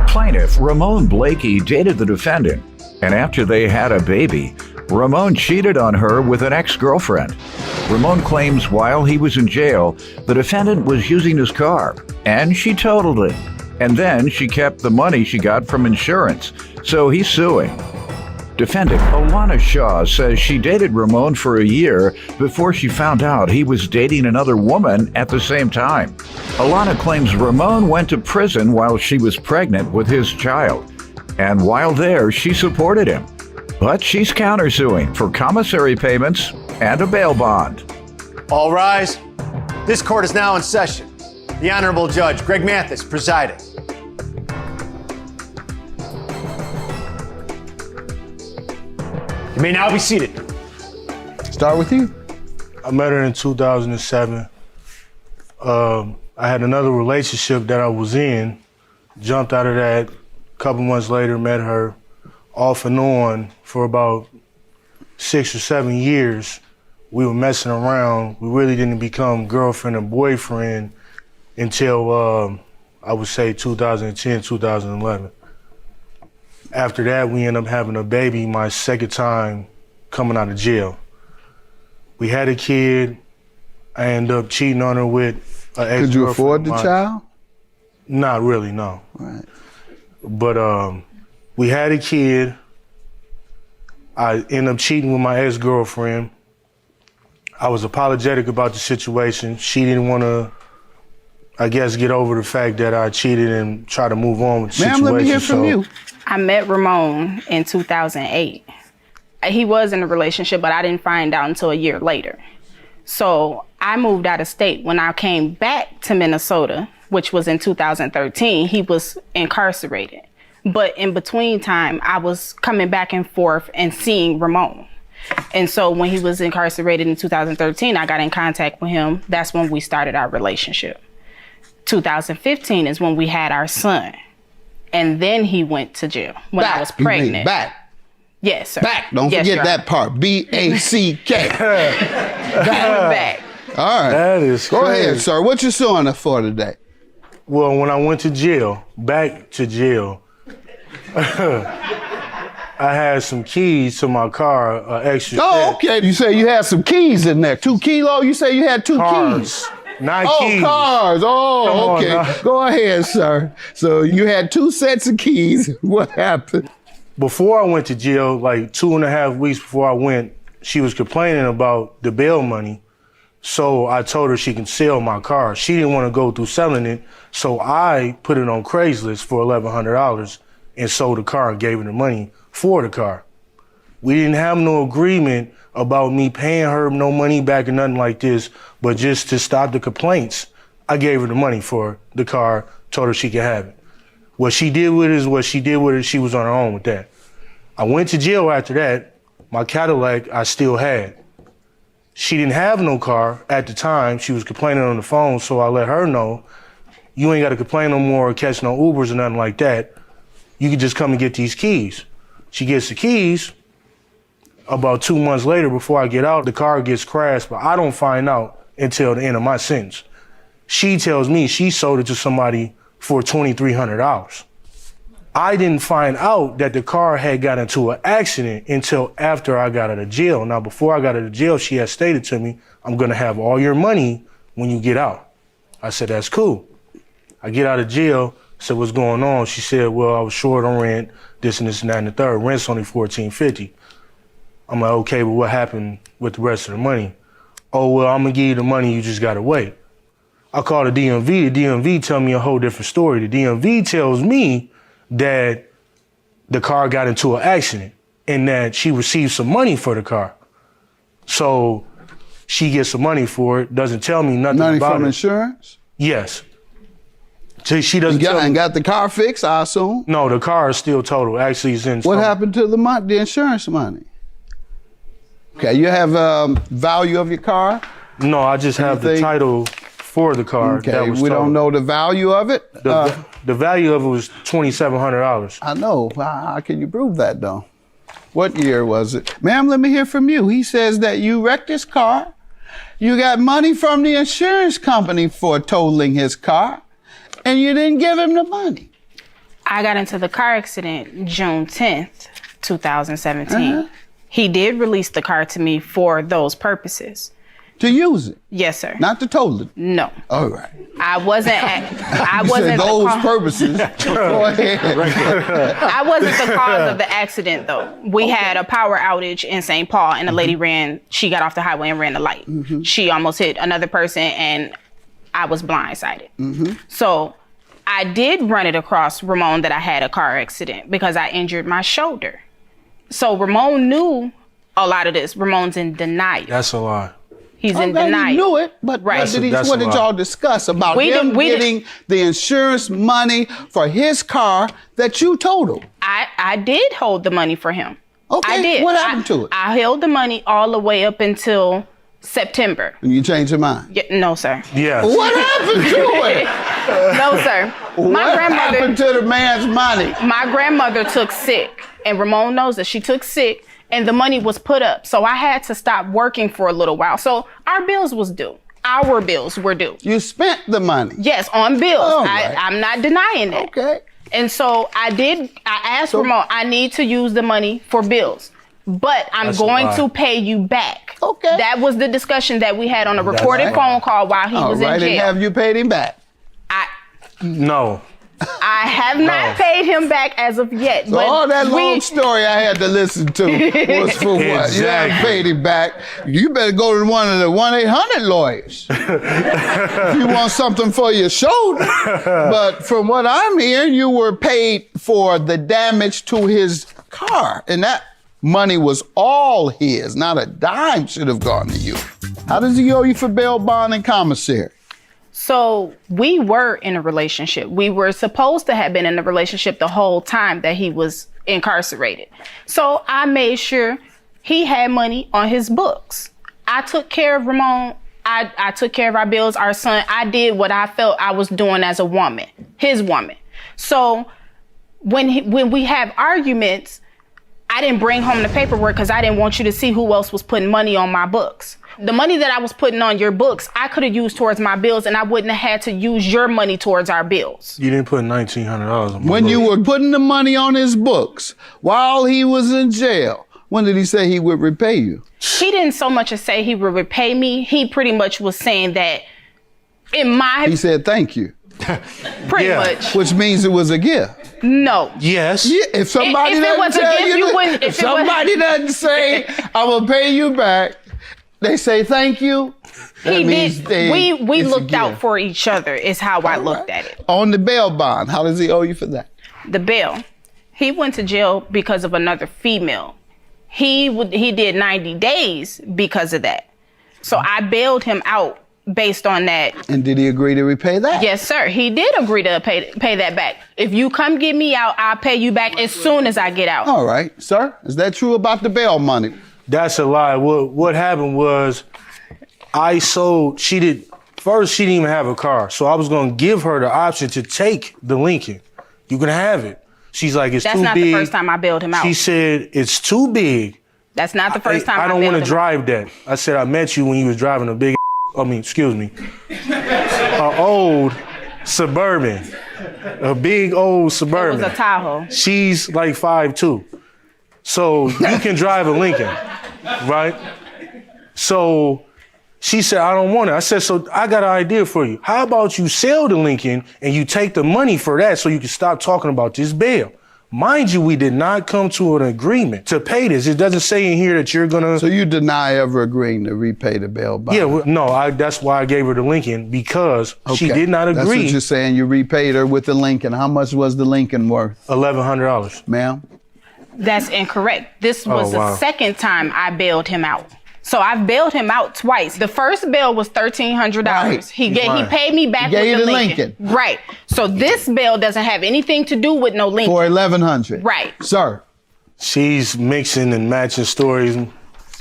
Plaintiff Ramon Blakey dated the defendant, and after they had a baby, Ramon cheated on her with an ex-girlfriend. Ramon claims while he was in jail, the defendant was using his car, and she totaled it. And then she kept the money she got from insurance, so he's suing. Defendant Alana Shaw says she dated Ramon for a year before she found out he was dating another woman at the same time. Alana claims Ramon went to prison while she was pregnant with his child, and while there, she supported him. But she's countersuing for commissary payments and a bail bond. All rise. This court is now in session. The Honorable Judge Greg Mathis presiding. You may now be seated. Start with you. I met her in 2007. I had another relationship that I was in, jumped out of that. A couple months later, met her off and on for about 6 or 7 years. We were messing around. We really didn't become girlfriend and boyfriend until, I would say, 2010, 2011. After that, we ended up having a baby my second time coming out of jail. We had a kid. I ended up cheating on her with an ex-girlfriend. Could you afford the child? Not really, no. Right. But we had a kid. I ended up cheating with my ex-girlfriend. I was apologetic about the situation. She didn't want to, I guess, get over the fact that I cheated and try to move on with the situation. Ma'am, let me hear from you. I met Ramon in 2008. He was in a relationship, but I didn't find out until a year later. So I moved out of state. When I came back to Minnesota, which was in 2013, he was incarcerated. But in between time, I was coming back and forth and seeing Ramon. And so when he was incarcerated in 2013, I got in contact with him. That's when we started our relationship. 2015 is when we had our son. And then he went to jail when I was pregnant. You mean back. Yes, sir. Back. Don't forget that part. B-A-C-K. Back. All right. That is Go crazy. ahead, sir. What you suing her for today? Well, when I went to jail, back to jail, I had some keys to my car, extra. Oh, okay. You say you had some keys in there. 2 kilos? You say you had 2 keys? Not keys. Cars. Oh, okay. Go ahead, sir. So you had 2 sets of keys. What happened? Before I went to jail, like 2.5 weeks before I went, she was complaining about the bail money. So I told her she can sell my car. She didn't want to go through selling it. So I put it on Craigslist for $1,100 and sold the car and gave her the money for the car. We didn't have no agreement about me paying her no money back or nothing like this, but just to stop the complaints, I gave her the money for the car, told her she could have it. What she did with it is what she did with it. She was on her own with that. I went to jail after that. My Cadillac I still had. She didn't have no car at the time. She was complaining on the phone, so I let her know, you ain't got to complain no more or catch no Ubers or nothing like that. You can just come and get these keys. She gets the keys. About 2 months later, before I get out, the car gets crashed, but I don't find out until the end of my sentence. She tells me she sold it to somebody for $2,300. I didn't find out that the car had got into an accident until after I got out of jail. Now, before I got out of jail, she had stated to me, I'm gonna have all your money when you get out. I said, that's cool. I get out of jail, said, what's going on? She said, well, I was short on rent, this and this and that and the third. Rent's only $1,450. I'm like, okay, but what happened with the rest of the money? Oh, well, I'm gonna give you the money, you just gotta wait. I call the DMV. The DMV tell me a whole different story. The DMV tells me that the car got into an accident and that she received some money for the car. So she gets some money for it, doesn't tell me nothing Money about from it. insurance? Yes. So she doesn't tell me. And got the car fixed, I assume? No, the car is still total. Actually, it's in. What happened to the insurance money? Okay, you have value of your car? No, I just have the title for the car. Okay, that was we totaled. don't know the value of it? The value of it was $2,700. I know. How can you prove that, though? What year was it? Ma'am, let me hear from you. He says that you wrecked his car. You got money from the insurance company for totaling his car, and you didn't give him the money. I got into the car accident June 10th, 2017. He did release the car to me for those purposes. To use it? Yes, sir. Not to total it? No. All right. I wasn't. I You wasn't said the those ca- purposes. Go ahead. I wasn't the cause of the accident, though. We had a power outage in St. Paul, and a lady she got off the highway and ran the light. She almost hit another person, and I was blindsided. So I did run it across Ramon that I had a car accident because I injured my shoulder. So Ramon knew a lot of this. Ramon's in denial. That's a lie. He's in denial. He knew it, but Right. what did y'all discuss about him getting the insurance money for his car that you totaled? I did hold the money for him. Okay, I did. what happened to it? I held the money all the way up until September. And you changed your mind? No, sir. Yes. What happened to it? No, sir. What happened to the man's money? My grandmother took sick, and Ramon knows that she took sick, and the money was put up. So I had to stop working for a little while. So our bills was due. Our bills were due. You spent the money? Yes, on bills. All right. I'm not denying that. Okay. And so I asked Ramon, I need to use the money for bills, but I'm That's going a lie. to pay you back. Okay. That was the discussion that we had on a recorded right. phone call while he was in And jail. have you paid him back? No. I have not paid him back as of yet. So but all that long story I had to listen to was for what? You haven't Exactly. paid him back. You better go to one of the 1-800 lawyers if you want something for your shoulder. But from what I'm hearing, you were paid for the damage to his car, and that money was all his. Not a dime should have gone to you. How does he owe you for bail, bond, and commissary? So we were in a relationship. We were supposed to have been in a relationship the whole time that he was incarcerated. So I made sure he had money on his books. I took care of Ramon. I took care of our bills, our son. I did what I felt I was doing as a woman, his woman. So when we have arguments, I didn't bring home the paperwork because I didn't want you to see who else was putting money on my books. The money that I was putting on your books, I could have used towards my bills, and I wouldn't have had to use your money towards our bills. You didn't put $1,900 on my When book. you were putting the money on his books while he was in jail, when did he say he would repay you? He didn't so much as say he would repay me. He pretty much was saying that He said thank you. Pretty much. Which means it was a gift. No. Yes. Yeah, if somebody If it doesn't was a tell gift, you, you that- wouldn't- if if it was- somebody doesn't say, I will pay you back, they say thank you. That He means did. We it's a looked out gift. for each other is how I looked at it. On the bail bond, how does he owe you for that? The bail. He went to jail because of another female. He did 90 days because of that. So I bailed him out based on that. And did he agree to repay that? Yes, sir. He did agree to pay that back. If you come get me out, I'll pay you back as soon as I get out. All right, sir. Is that true about the bail money? That's a lie. What happened was first she didn't even have a car. So I was gonna give her the option to take the Lincoln. You can have it. She's like, it's That's too not big. the first time I bailed him out. She said, it's too big. That's not the first time I I don't bailed want him to drive that. I said, I met you when you was driving a big, an old Suburban. A big old Suburban. It was a Tahoe. She's like 5'2". So you can drive a Lincoln, right? So she said, I don't want it. I said, so I got an idea for you. How about you sell the Lincoln and you take the money for that so you can stop talking about this bail? Mind you, we did not come to an agreement to pay this. It doesn't say in here that you're gonna. So you deny ever agreeing to repay the bail bond? Yeah, no, that's why I gave her the Lincoln, because she did not agree. That's what you're saying. You repaid her with the Lincoln. How much was the Lincoln worth? $1,100. Ma'am? That's incorrect. This was wow. the second time I bailed him out. So I've bailed him out twice. The first bail was $1,300. Right. He paid me back He gave with the you the Lincoln. Lincoln. Right. So this bail doesn't have anything to do with no Lincoln. For $1,100. Right. Sir. She's mixing and matching stories.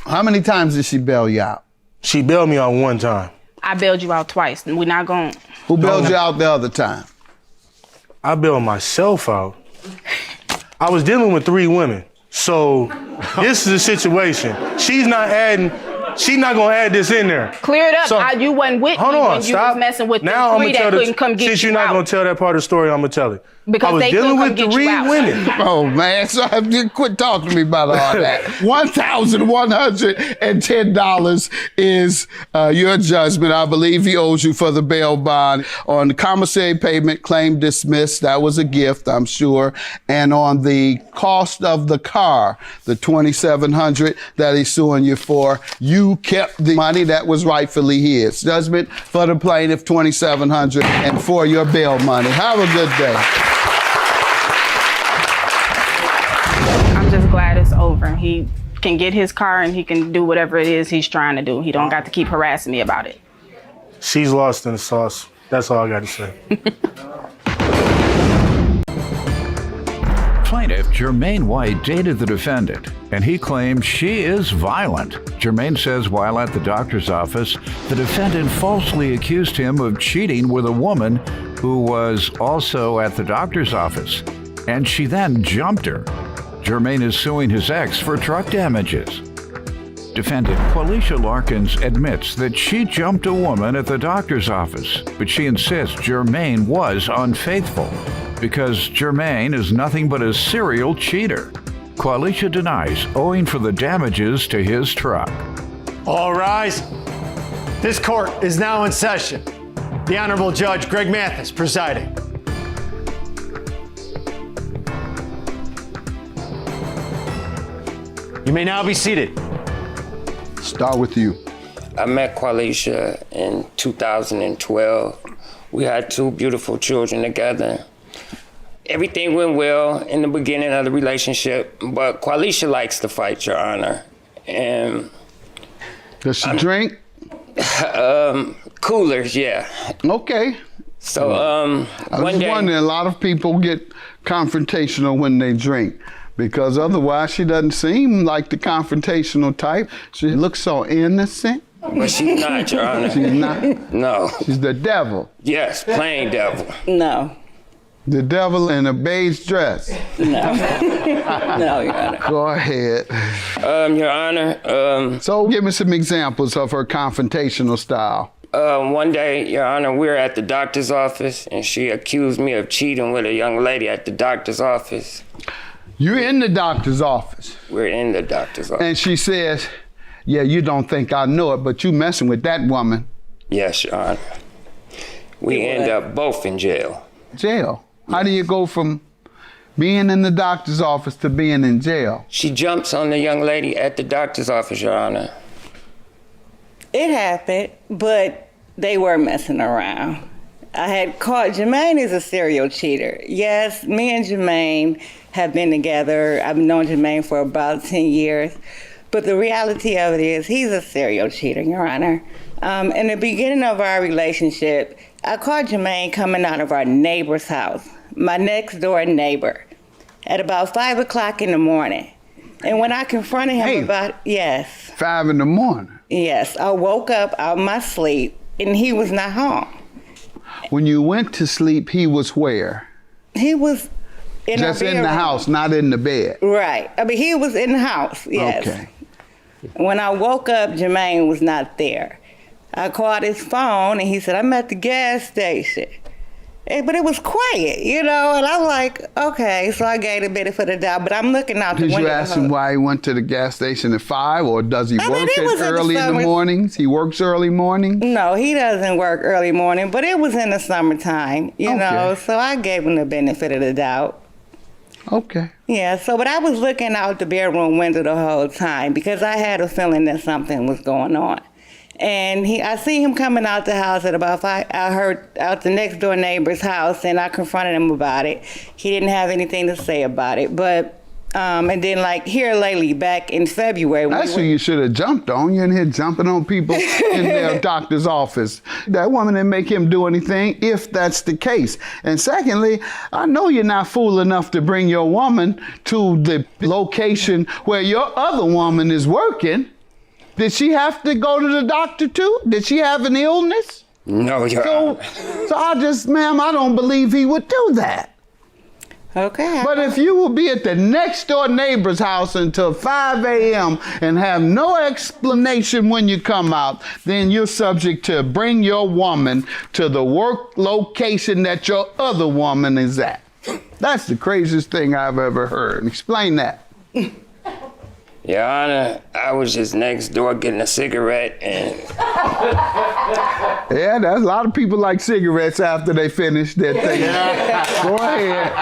How many times did she bail you out? She bailed me out one time. I bailed you out twice. We're not going. Who bailed you out the other time? I bailed myself out. I was dealing with 3 women. So this is a situation. She's not gonna add this in there. Clear it up. So, You wasn't with hold me on, when you stop. was messing with Now the 3 that couldn't come get since you you're not out. gonna tell that part of the story, I'm gonna tell it. Because I was they dealing couldn't with come get 3 you out. women. Oh man, so you quit talking to me about all that. $1,110 is your judgment. I believe he owes you for the bail bond. On the commissary payment, claim dismissed. That was a gift, I'm sure. And on the cost of the car, the $2,700 that he's suing you for, you kept the money that was rightfully his. Judgment for the plaintiff, $2,700, and for your bail money. Have a good day. I'm just glad it's over. He can get his car and he can do whatever it is he's trying to do. He don't got to keep harassing me about it. She's lost in the sauce. That's all I got to say. Plaintiff Jermaine White dated the defendant, and he claims she is violent. Jermaine says while at the doctor's office, the defendant falsely accused him of cheating with a woman who was also at the doctor's office, and she then jumped her. Jermaine is suing his ex for truck damages. Defendant Qualisha Larkins admits that she jumped a woman at the doctor's office, but she insists Jermaine was unfaithful because Jermaine is nothing but a serial cheater. Qualisha denies owing for the damages to his truck. All rise. This court is now in session. The Honorable Judge Greg Mathis presiding. You may now be seated. Start with you. I met Qualisha in 2012. We had 2 beautiful children together. Everything went well in the beginning of the relationship, but Qualisha likes to fight, Your Honor. And does she drink? Coolers, yeah. Okay. So I was wondering, a lot of people get confrontational when they drink, because otherwise she doesn't seem like the confrontational type. She looks so innocent. But she's not, Your Honor. She's not? No. She's the devil. Yes, plain devil. No. The devil in a beige dress. No. No, Your Honor. Go ahead. Your Honor. So give me some examples of her confrontational style. One day, Your Honor, we were at the doctor's office, and she accused me of cheating with a young lady at the doctor's office. You're in the doctor's office. We're in the doctor's office. And she says, yeah, you don't think I know it, but you messing with that woman. Yes, Your Honor. We end up both in jail. Jail? How do you go from being in the doctor's office to being in jail? She jumps on the young lady at the doctor's office, Your Honor. It happened, but they were messing around. I had caught Jermaine is a serial cheater. Yes, me and Jermaine have been together. I've known Jermaine for about 10 years. But the reality of it is he's a serial cheater, Your Honor. In the beginning of our relationship, I caught Jermaine coming out of our neighbor's house, my next door neighbor, at about 5 o'clock in the morning. And when I confronted him about, yes. 5 in the morning? Yes, I woke up out of my sleep and he was not home. When you went to sleep, he was where? He was in just in the house, not in the bed. Right. I mean, he was in the house, yes. Okay. When I woke up, Jermaine was not there. I called his phone and he said, I'm at the gas station. But it was quiet, you know, and I'm like, okay, so I gave a benefit of the doubt, but I'm looking out the window. Did you ask him why he went to the gas station at 5, or does he work early in the mornings? He works early mornings? No, he doesn't work early morning, but it was in the summertime, you know, so I gave him the benefit of the doubt. Okay. Yeah, so, but I was looking out the bedroom window the whole time because I had a feeling that something was going on. And I see him coming out the house at about 5. I heard out the next door neighbor's house, and I confronted him about it. He didn't have anything to say about it, but And then like here lately, back in February. That's who you should have jumped on. You're in here jumping on people in their doctor's office. That woman didn't make him do anything if that's the case. And secondly, I know you're not fool enough to bring your woman to the location where your other woman is working. Did she have to go to the doctor too? Did she have an illness? No, Your Honor. So I just, ma'am, I don't believe he would do that. Okay. But if you will be at the next door neighbor's house until 5 a.m. and have no explanation when you come out, then you're subject to bring your woman to the work location that your other woman is at. That's the craziest thing I've ever heard. Explain that. Your Honor, I was just next door getting a cigarette and... Yeah, there's a lot of people like cigarettes after they finish their thing. Go ahead.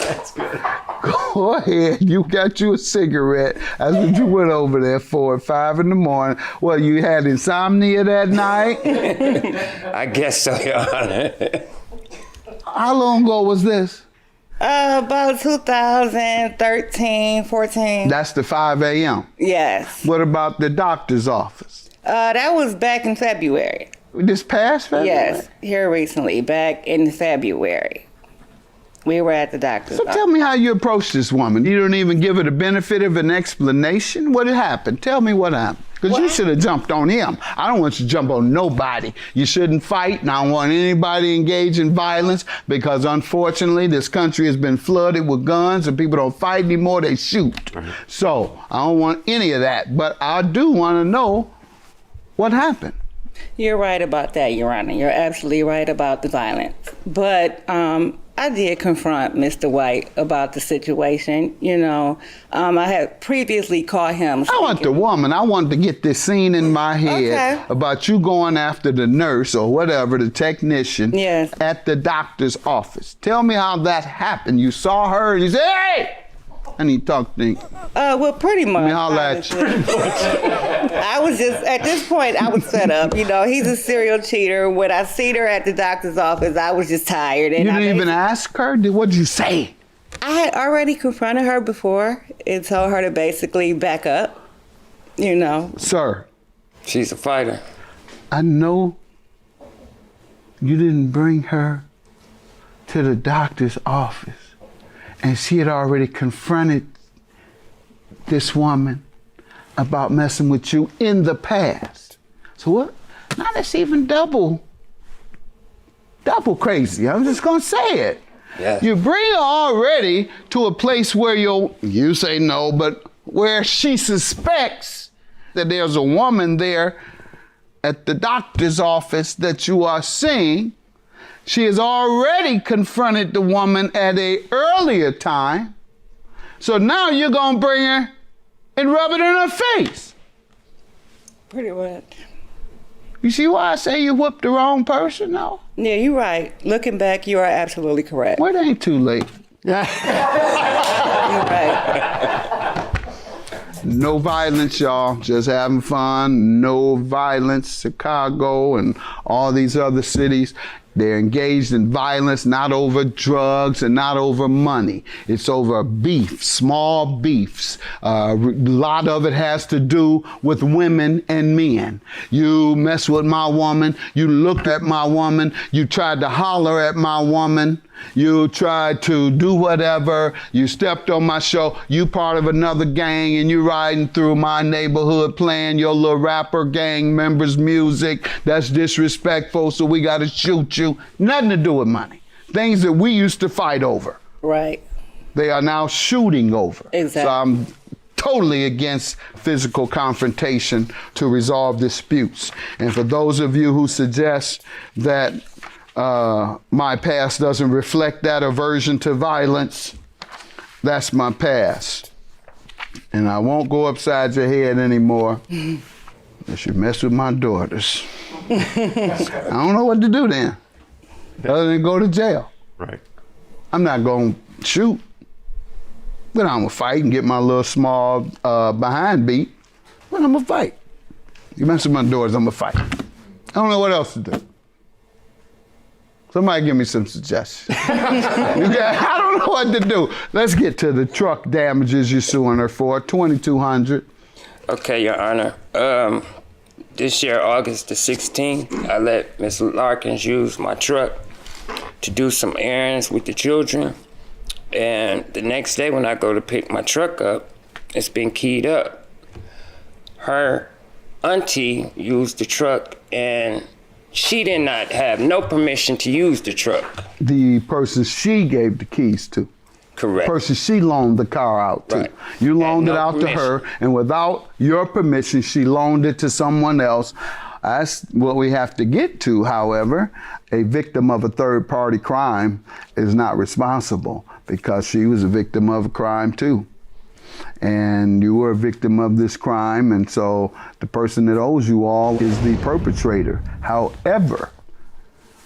That's good. Go ahead. You got you a cigarette. That's what you went over there for at 5 in the morning. Well, you had insomnia that night? I guess so, Your Honor. How long ago was this? About 2013, 14. That's the 5 a.m.? Yes. What about the doctor's office? That was back in February. This past February? Yes, here recently, back in February. We were at the doctor's So office. tell me how you approached this woman. You don't even give her the benefit of an explanation? What happened? Tell me what happened. Because you should have jumped on him. I don't want you to jump on nobody. You shouldn't fight, and I don't want anybody engaged in violence because unfortunately this country has been flooded with guns and people don't fight anymore, they shoot. So I don't want any of that, but I do want to know what happened. You're right about that, Your Honor. You're absolutely right about the violence. But I did confront Mr. White about the situation. You know, I had previously caught him. I want the woman. I want to get this scene in my head about you going after the nurse or whatever, the technician at the doctor's office. Tell me how that happened. You saw her and you said, hey! And he talked to you. Well, pretty much. I was just, at this point, I was fed up. You know, he's a serial cheater. When I seen her at the doctor's office, I was just tired. And you didn't even ask her? What did you say? I had already confronted her before and told her to basically back up, you know. Sir. She's a fighter. I know you didn't bring her to the doctor's office. And she had already confronted this woman about messing with you in the past. So what? Now that's even double crazy. I'm just gonna say it. Yeah. You bring her already to a place where you say no, but where she suspects that there's a woman there at the doctor's office that you are seeing. She has already confronted the woman at an earlier time. So now you're going to bring her and rub it in her face. Pretty much. You see why I say you whooped the wrong person, though? Yeah, you're right. Looking back, you are absolutely correct. Well, it ain't too late. You're right. No violence, y'all. Just having fun. No violence. Chicago and all these other cities. They're engaged in violence, not over drugs and not over money. It's over beef, small beefs. A lot of it has to do with women and men. You mess with my woman, you looked at my woman, you tried to holler at my woman, you tried to do whatever, you stepped on my show, you part of another gang and you riding through my neighborhood playing your little rapper gang members' music. That's disrespectful, so we gotta shoot you. Nothing to do with money. Things that we used to fight over. Right. They are now shooting over. Exactly. So I'm totally against physical confrontation to resolve disputes. And for those of you who suggest that my past doesn't reflect that aversion to violence, that's my past. And I won't go upside your head anymore unless you mess with my daughters. I don't know what to do then, other than go to jail. Right. I'm not going to shoot, but I'm going to fight and get my little small behind beat, but I'm going to fight. You mess with my daughters, I'm going to fight. I don't know what else to do. Somebody give me some suggestions. I don't know what to do. Let's get to the truck damages you're suing her for, $2,200. Okay, Your Honor. This year, August the 16th, I let Ms. Larkins use my truck to do some errands with the children. And the next day when I go to pick my truck up, it's been keyed up. Her auntie used the truck and she did not have no permission to use the truck. The person she gave the keys to. Correct. Person she loaned the car out to. Right. You loaned Had it no out permission. to her, and without your permission, she loaned it to someone else. That's what we have to get to, however. A victim of a third-party crime is not responsible because she was a victim of a crime too. And you were a victim of this crime, and so the person that owes you all is the perpetrator. However,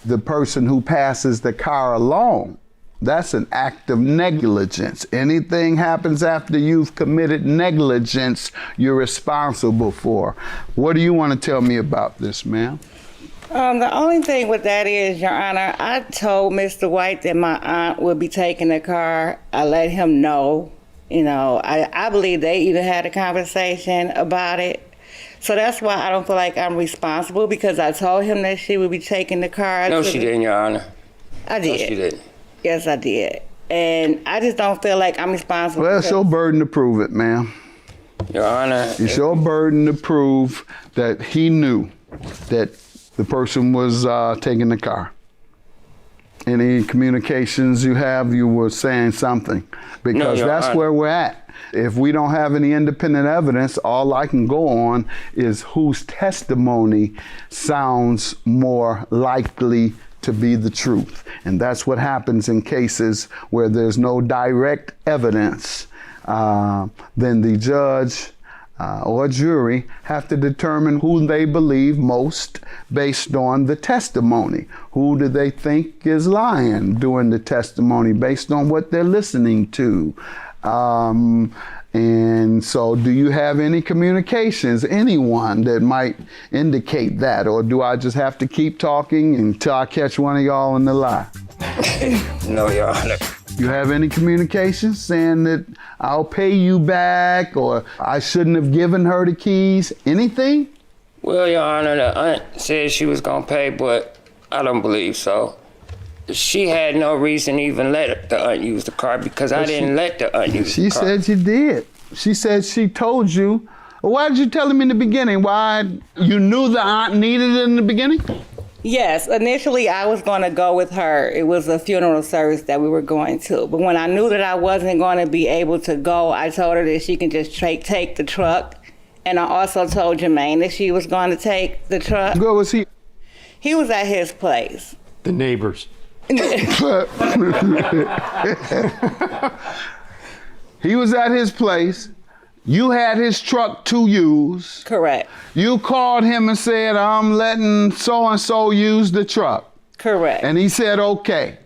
the person who passes the car along, that's an act of negligence. Anything happens after you've committed negligence, you're responsible for. What do you want to tell me about this, ma'am? The only thing with that is, Your Honor, I told Mr. White that my aunt would be taking the car. I let him know. You know, I believe they even had a conversation about it. So that's why I don't feel like I'm responsible, because I told him that she would be taking the car. No, she didn't, Your Honor. I did. No, she didn't. Yes, I did. And I just don't feel like I'm responsible. Well, it's your burden to prove it, ma'am. Your Honor. It's your burden to prove that he knew that the person was taking the car. Any communications you have, you were saying something, because Your that's Honor. where we're at. If we don't have any independent evidence, all I can go on is whose testimony sounds more likely to be the truth. And that's what happens in cases where there's no direct evidence. Then the judge or jury have to determine who they believe most based on the testimony. Who do they think is lying during the testimony based on what they're listening to? And so do you have any communications, anyone that might indicate that? Or do I just have to keep talking until I catch one of y'all in the lie? No, Your Honor. You have any communications saying that I'll pay you back, or I shouldn't have given her the keys? Anything? Well, Your Honor, the aunt said she was gonna pay, but I don't believe so. She had no reason to even let the aunt use the car, because I didn't let the aunt use the car. She said you did. She said she told you. Why did you tell him in the beginning? Why you knew the aunt needed it in the beginning? Yes, initially I was going to go with her. It was a funeral service that we were going to. But when I knew that I wasn't going to be able to go, I told her that she can just take the truck. And I also told Jermaine that she was going to take the truck. Where was he? He was at his place. The neighbors. He was at his place. You had his truck to use. Correct. You called him and said, I'm letting so-and-so use the truck. Correct. And he said, okay.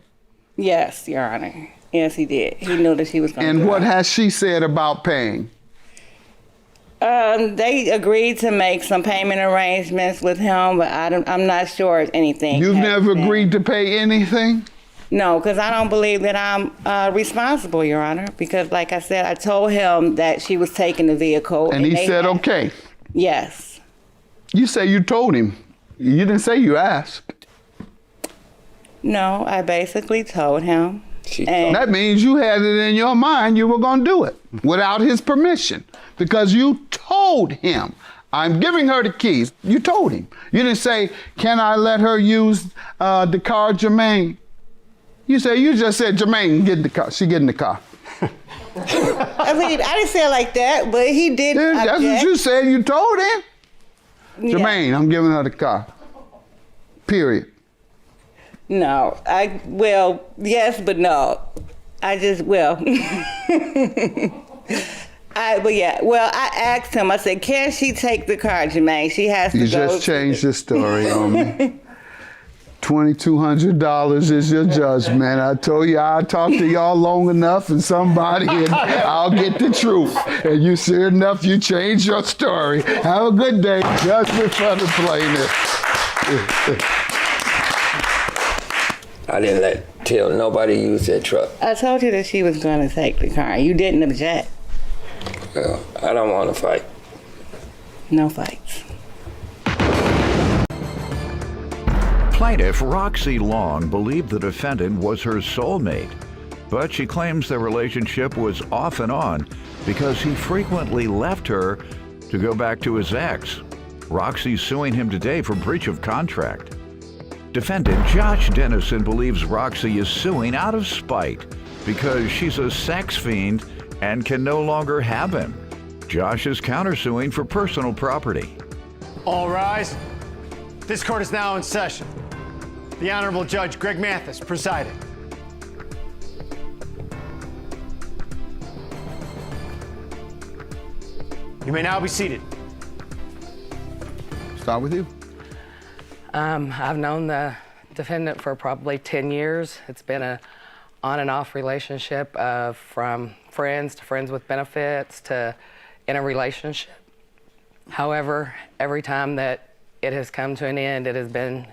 Yes, Your Honor. Yes, he did. He knew that she was going to And what has she said about paying? They agreed to make some payment arrangements with him, but I'm not sure if anything. You've never agreed to pay anything? No, because I don't believe that I'm responsible, Your Honor. Because, like I said, I told him that she was taking the vehicle. And he said, okay. Yes. You say you told him. You didn't say you asked. No, I basically told him. That means you had it in your mind you were going to do it without his permission, because you told him, I'm giving her the keys. You told him. You didn't say, can I let her use the car, Jermaine? You just said, Jermaine, get in the car. She get in the car. I mean, I didn't say it like that, but he did. Yeah, that's what you said. You told him. Yeah. Jermaine, I'm giving her the car. Period. No, well, yes, but no. I just, well. I asked him, I said, can she take the car, Jermaine? She has to go. You just changed the story on me. $2,200 is your judgment. I told you I'd talk to y'all long enough and I'll get the truth. And you sure enough, you changed your story. Have a good day. Judgment for the plaintiff. I didn't tell nobody to use that truck. I told you that she was going to take the car. You didn't object. Well, I don't want to fight. No fights. Plaintiff Roxy Long believed the defendant was her soulmate, but she claims their relationship was off and on because he frequently left her to go back to his ex. Roxy's suing him today for breach of contract. Defendant Josh Dennison believes Roxy is suing out of spite because she's a sex fiend and can no longer have him. Josh is countersuing for personal property. All rise. This court is now in session. The Honorable Judge Greg Mathis presiding. You may now be seated. Start with you. I've known the defendant for probably 10 years. It's been a on and off relationship from friends to friends with benefits to in a relationship. However, every time that it has come to an end, it has been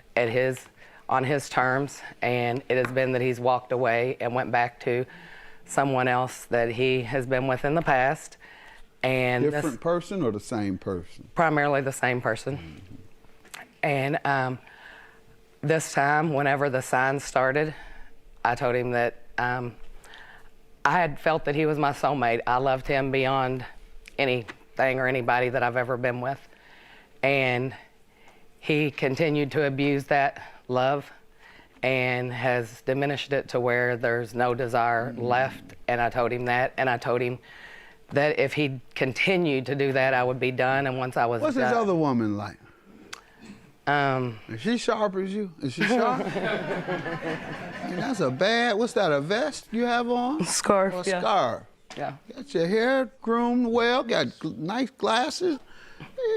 on his terms, and it has been that he's walked away and went back to someone else that he has been with in the past. And different person or the same person? Primarily the same person. Mm-hmm. And this time, whenever the signs started, I told him that I had felt that he was my soulmate. I loved him beyond anything or anybody that I've ever been with. And he continued to abuse that love and has diminished it to where there's no desire left. And I told him that, and I told him that if he continued to do that, I would be done. And once I was What's done, this other woman like? Is she sharp as you? Is she sharp? Man, that's a bad, what's that, a vest you have on? Scarf, or a yeah. scarf. Yeah. Got your hair groomed well, got nice glasses.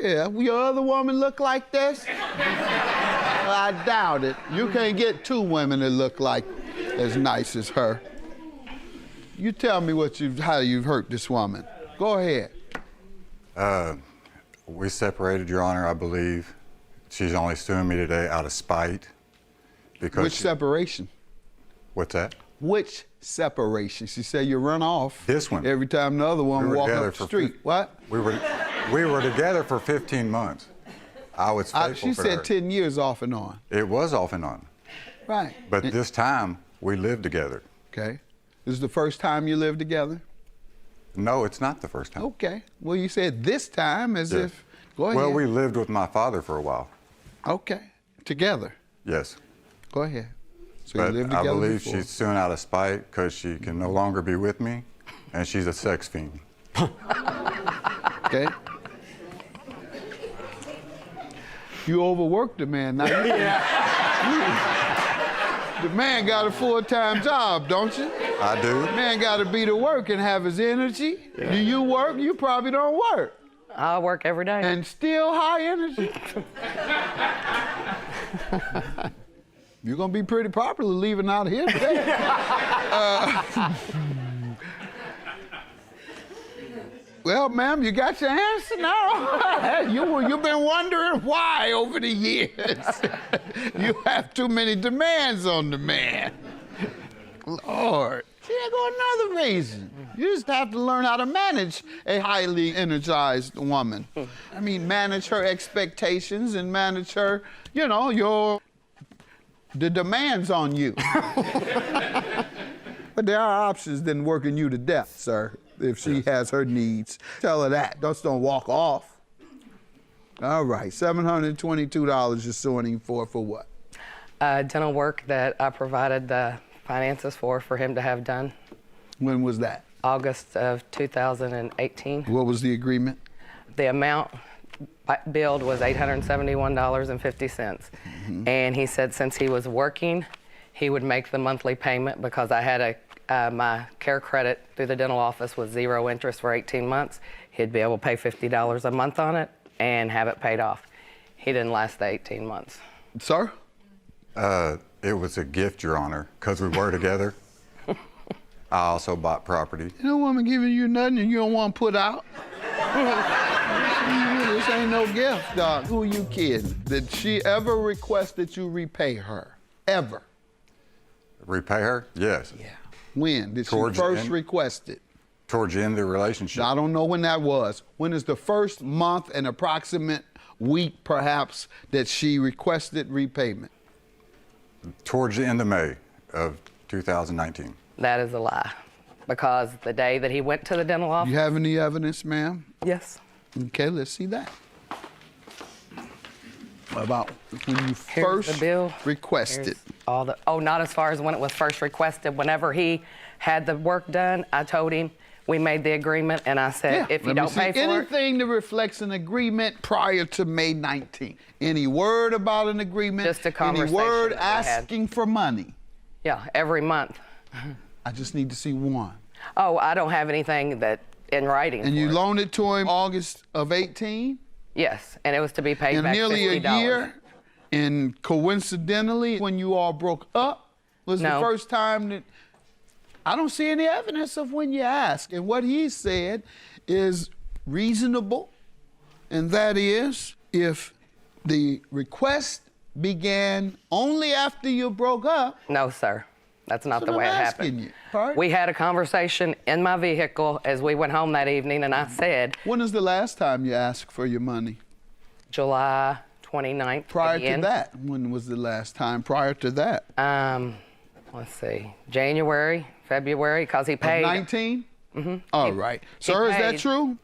Yeah, will your other woman look like this? Well, I doubt it. You can't get two women that look like as nice as her. You tell me how you've hurt this woman. Go ahead. We separated, Your Honor, I believe. She's only suing me today out of spite. Because Which separation? What's that? Which separation? She said you run off. This one. Every time the other one walk up the street. What? We were together for 15 months. I was faithful She to said her. 10 years off and on. It was off and on. Right. But this time, we lived together. Okay. This is the first time you lived together? No, it's not the first time. Okay. Well, you said this time as Yes. if, go ahead. Well, we lived with my father for a while. Okay. Together? Yes. Go ahead. So But you lived I together believe before. she's suing out of spite because she can no longer be with me, and she's a sex fiend. Okay. You overworked the man. Now, the man got a full-time job, don't you? I do. The man got to be to work and have his energy. Yeah. Do you work? You probably don't work. I work every day. And still high energy? You're going to be pretty popular leaving out here today. Well, ma'am, you got your answer now. You've been wondering why over the years. You have too many demands on the man. Lord. See, there go another reason. You just have to learn how to manage a highly energized woman. I mean, manage her expectations and manage her, the demands on you. But there are options than working you to death, sir, if she has her needs. Tell her that. Don't walk off. All right, $722 you're suing him for what? Dental work that I provided the finances for him to have done. When was that? August of 2018. What was the agreement? The amount billed was $871.50. Mm-hmm. And he said since he was working, he would make the monthly payment because I had my care credit through the dental office was 0 interest for 18 months. He'd be able to pay $50 a month on it and have it paid off. He didn't last the 18 months. Sir? It was a gift, Your Honor, because we were together. I also bought property. You know, woman giving you nothing and you don't want to put out? This ain't no gift, dog. Who are you kidding? Did she ever request that you repay her? Ever? Repay her? Yes. Yeah. When did she Towards the first end. request it? Towards the end of the relationship. I don't know when that was. When is the first month and approximate week, perhaps, that she requested repayment? Towards the end of May of 2019. That is a lie. Because the day that he went to the dental office. You have any evidence, ma'am? Yes. Okay, let's see that. About when you Here's first the bill. requested. Here's all the, oh, not as far as when it was first requested. Whenever he had the work done, I told him, we made the agreement, and I said, if you don't pay for it. Anything that reflects an agreement prior to May 19th. Any word about an agreement? Just a conversation. Any word that we had. asking for money? Yeah, every month. I just need to see one. Oh, I don't have anything that in writing. And you for it. loaned it to him August of 18? Yes, and it was to be paid In back nearly $50. a year? And coincidentally, when you all broke up, was the No. first time that I don't see any evidence of when you asked. And what he said is reasonable, and that is if the request began only after you broke up. No, sir. That's not That's the what way it I'm happened. asking you. Pardon? We had a conversation in my vehicle as we went home that evening, and I said, When was the last time you asked for your money? July 29th. Prior again. to that, when was the last time prior to that? Let's see, January, February, because he paid. 19? Mm-hmm. All right. Sir, is that true?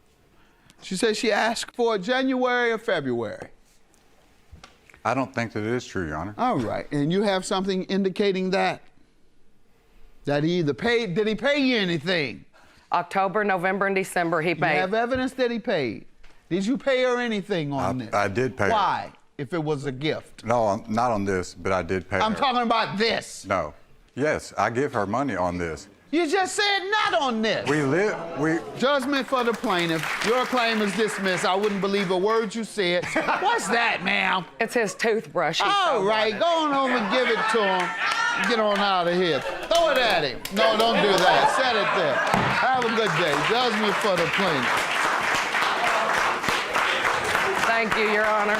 She said she asked for January or February. I don't think that it is true, Your Honor. All right. And you have something indicating that? That he either paid, did he pay you anything? October, November, and December he paid. You have evidence that he paid. Did you pay her anything on this? I did pay her. Why? If it was a gift. No, not on this, but I did pay her. I'm talking about this. No. Yes, I give her money on this. You just said not on this. We Judgment for the plaintiff. Your claim is dismissed. I wouldn't believe a word you said. What's that, ma'am? It's his toothbrush. All right, go on home and give it to him. Get on out of here. Throw it at him. No, don't do that. Set it there. Have a good day. Judgment for the plaintiff. Thank you, Your Honor.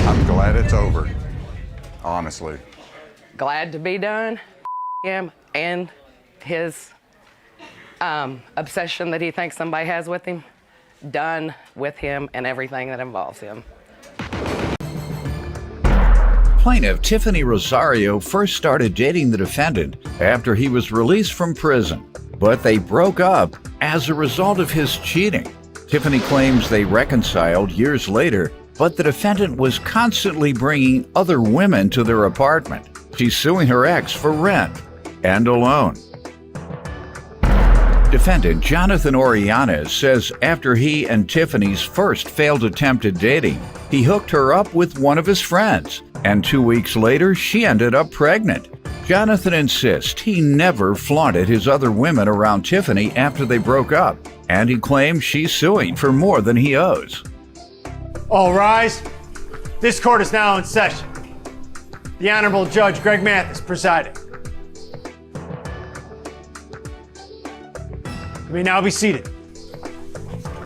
I'm glad it's over, honestly. Glad to be done. Him and his obsession that he thinks somebody has with him, done with him and everything that involves him. Plaintiff Tiffany Rosario first started dating the defendant after he was released from prison, but they broke up as a result of his cheating. Tiffany claims they reconciled years later, but the defendant was constantly bringing other women to their apartment. She's suing her ex for rent and a loan. Defendant Jonathan Oriana says after he and Tiffany's first failed attempt at dating, he hooked her up with one of his friends, and 2 weeks later, she ended up pregnant. Jonathan insists he never flaunted his other women around Tiffany after they broke up, and he claims she's suing for more than he owes. All rise. This court is now in session. The Honorable Judge Greg Mathis presiding. You may now be seated.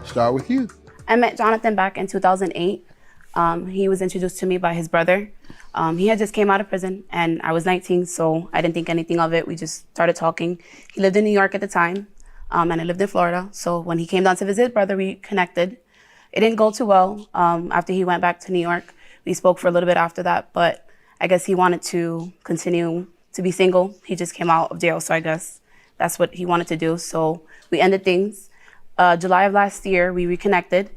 Start with you. I met Jonathan back in 2008. He was introduced to me by his brother. He had just came out of prison, and I was 19, so I didn't think anything of it. We just started talking. He lived in New York at the time, and I lived in Florida. So when he came down to visit his brother, we connected. It didn't go too well. After he went back to New York, we spoke for a little bit after that, but I guess he wanted to continue to be single. He just came out of jail, so I guess that's what he wanted to do. So we ended things. July of last year, we reconnected.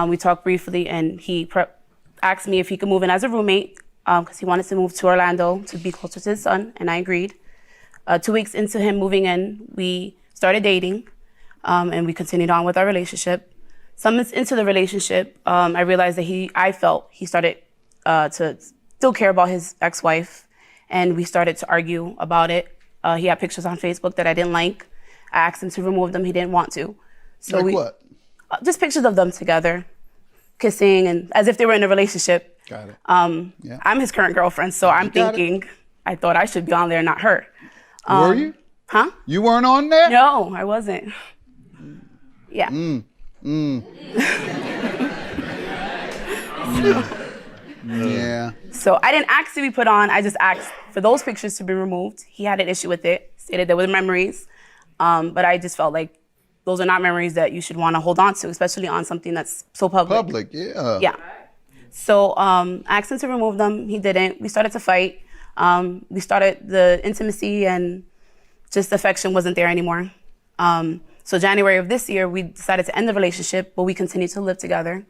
We talked briefly, and he asked me if he could move in as a roommate because he wanted to move to Orlando to be closer to his son, and I agreed. 2 weeks into him moving in, we started dating, and we continued on with our relationship. Some months into the relationship, I realized that I felt he started to still care about his ex-wife, and we started to argue about it. He had pictures on Facebook that I didn't like. I asked him to remove them. He didn't want to. So like what? Just pictures of them together, kissing, and as if they were in a relationship. Got it. I'm his current girlfriend, so I'm thinking I thought I should be on there, not her. Were you? Huh? You weren't on there? No, I wasn't. Yeah. Yeah. So I didn't ask to be put on. I just asked for those pictures to be removed. He had an issue with it, stated there were memories. But I just felt like those are not memories that you should want to hold on to, especially on something that's so public. Public, yeah. Yeah. So I asked him to remove them. He didn't. We started to fight. We started the intimacy and just affection wasn't there anymore. So January of this year, we decided to end the relationship, but we continued to live together.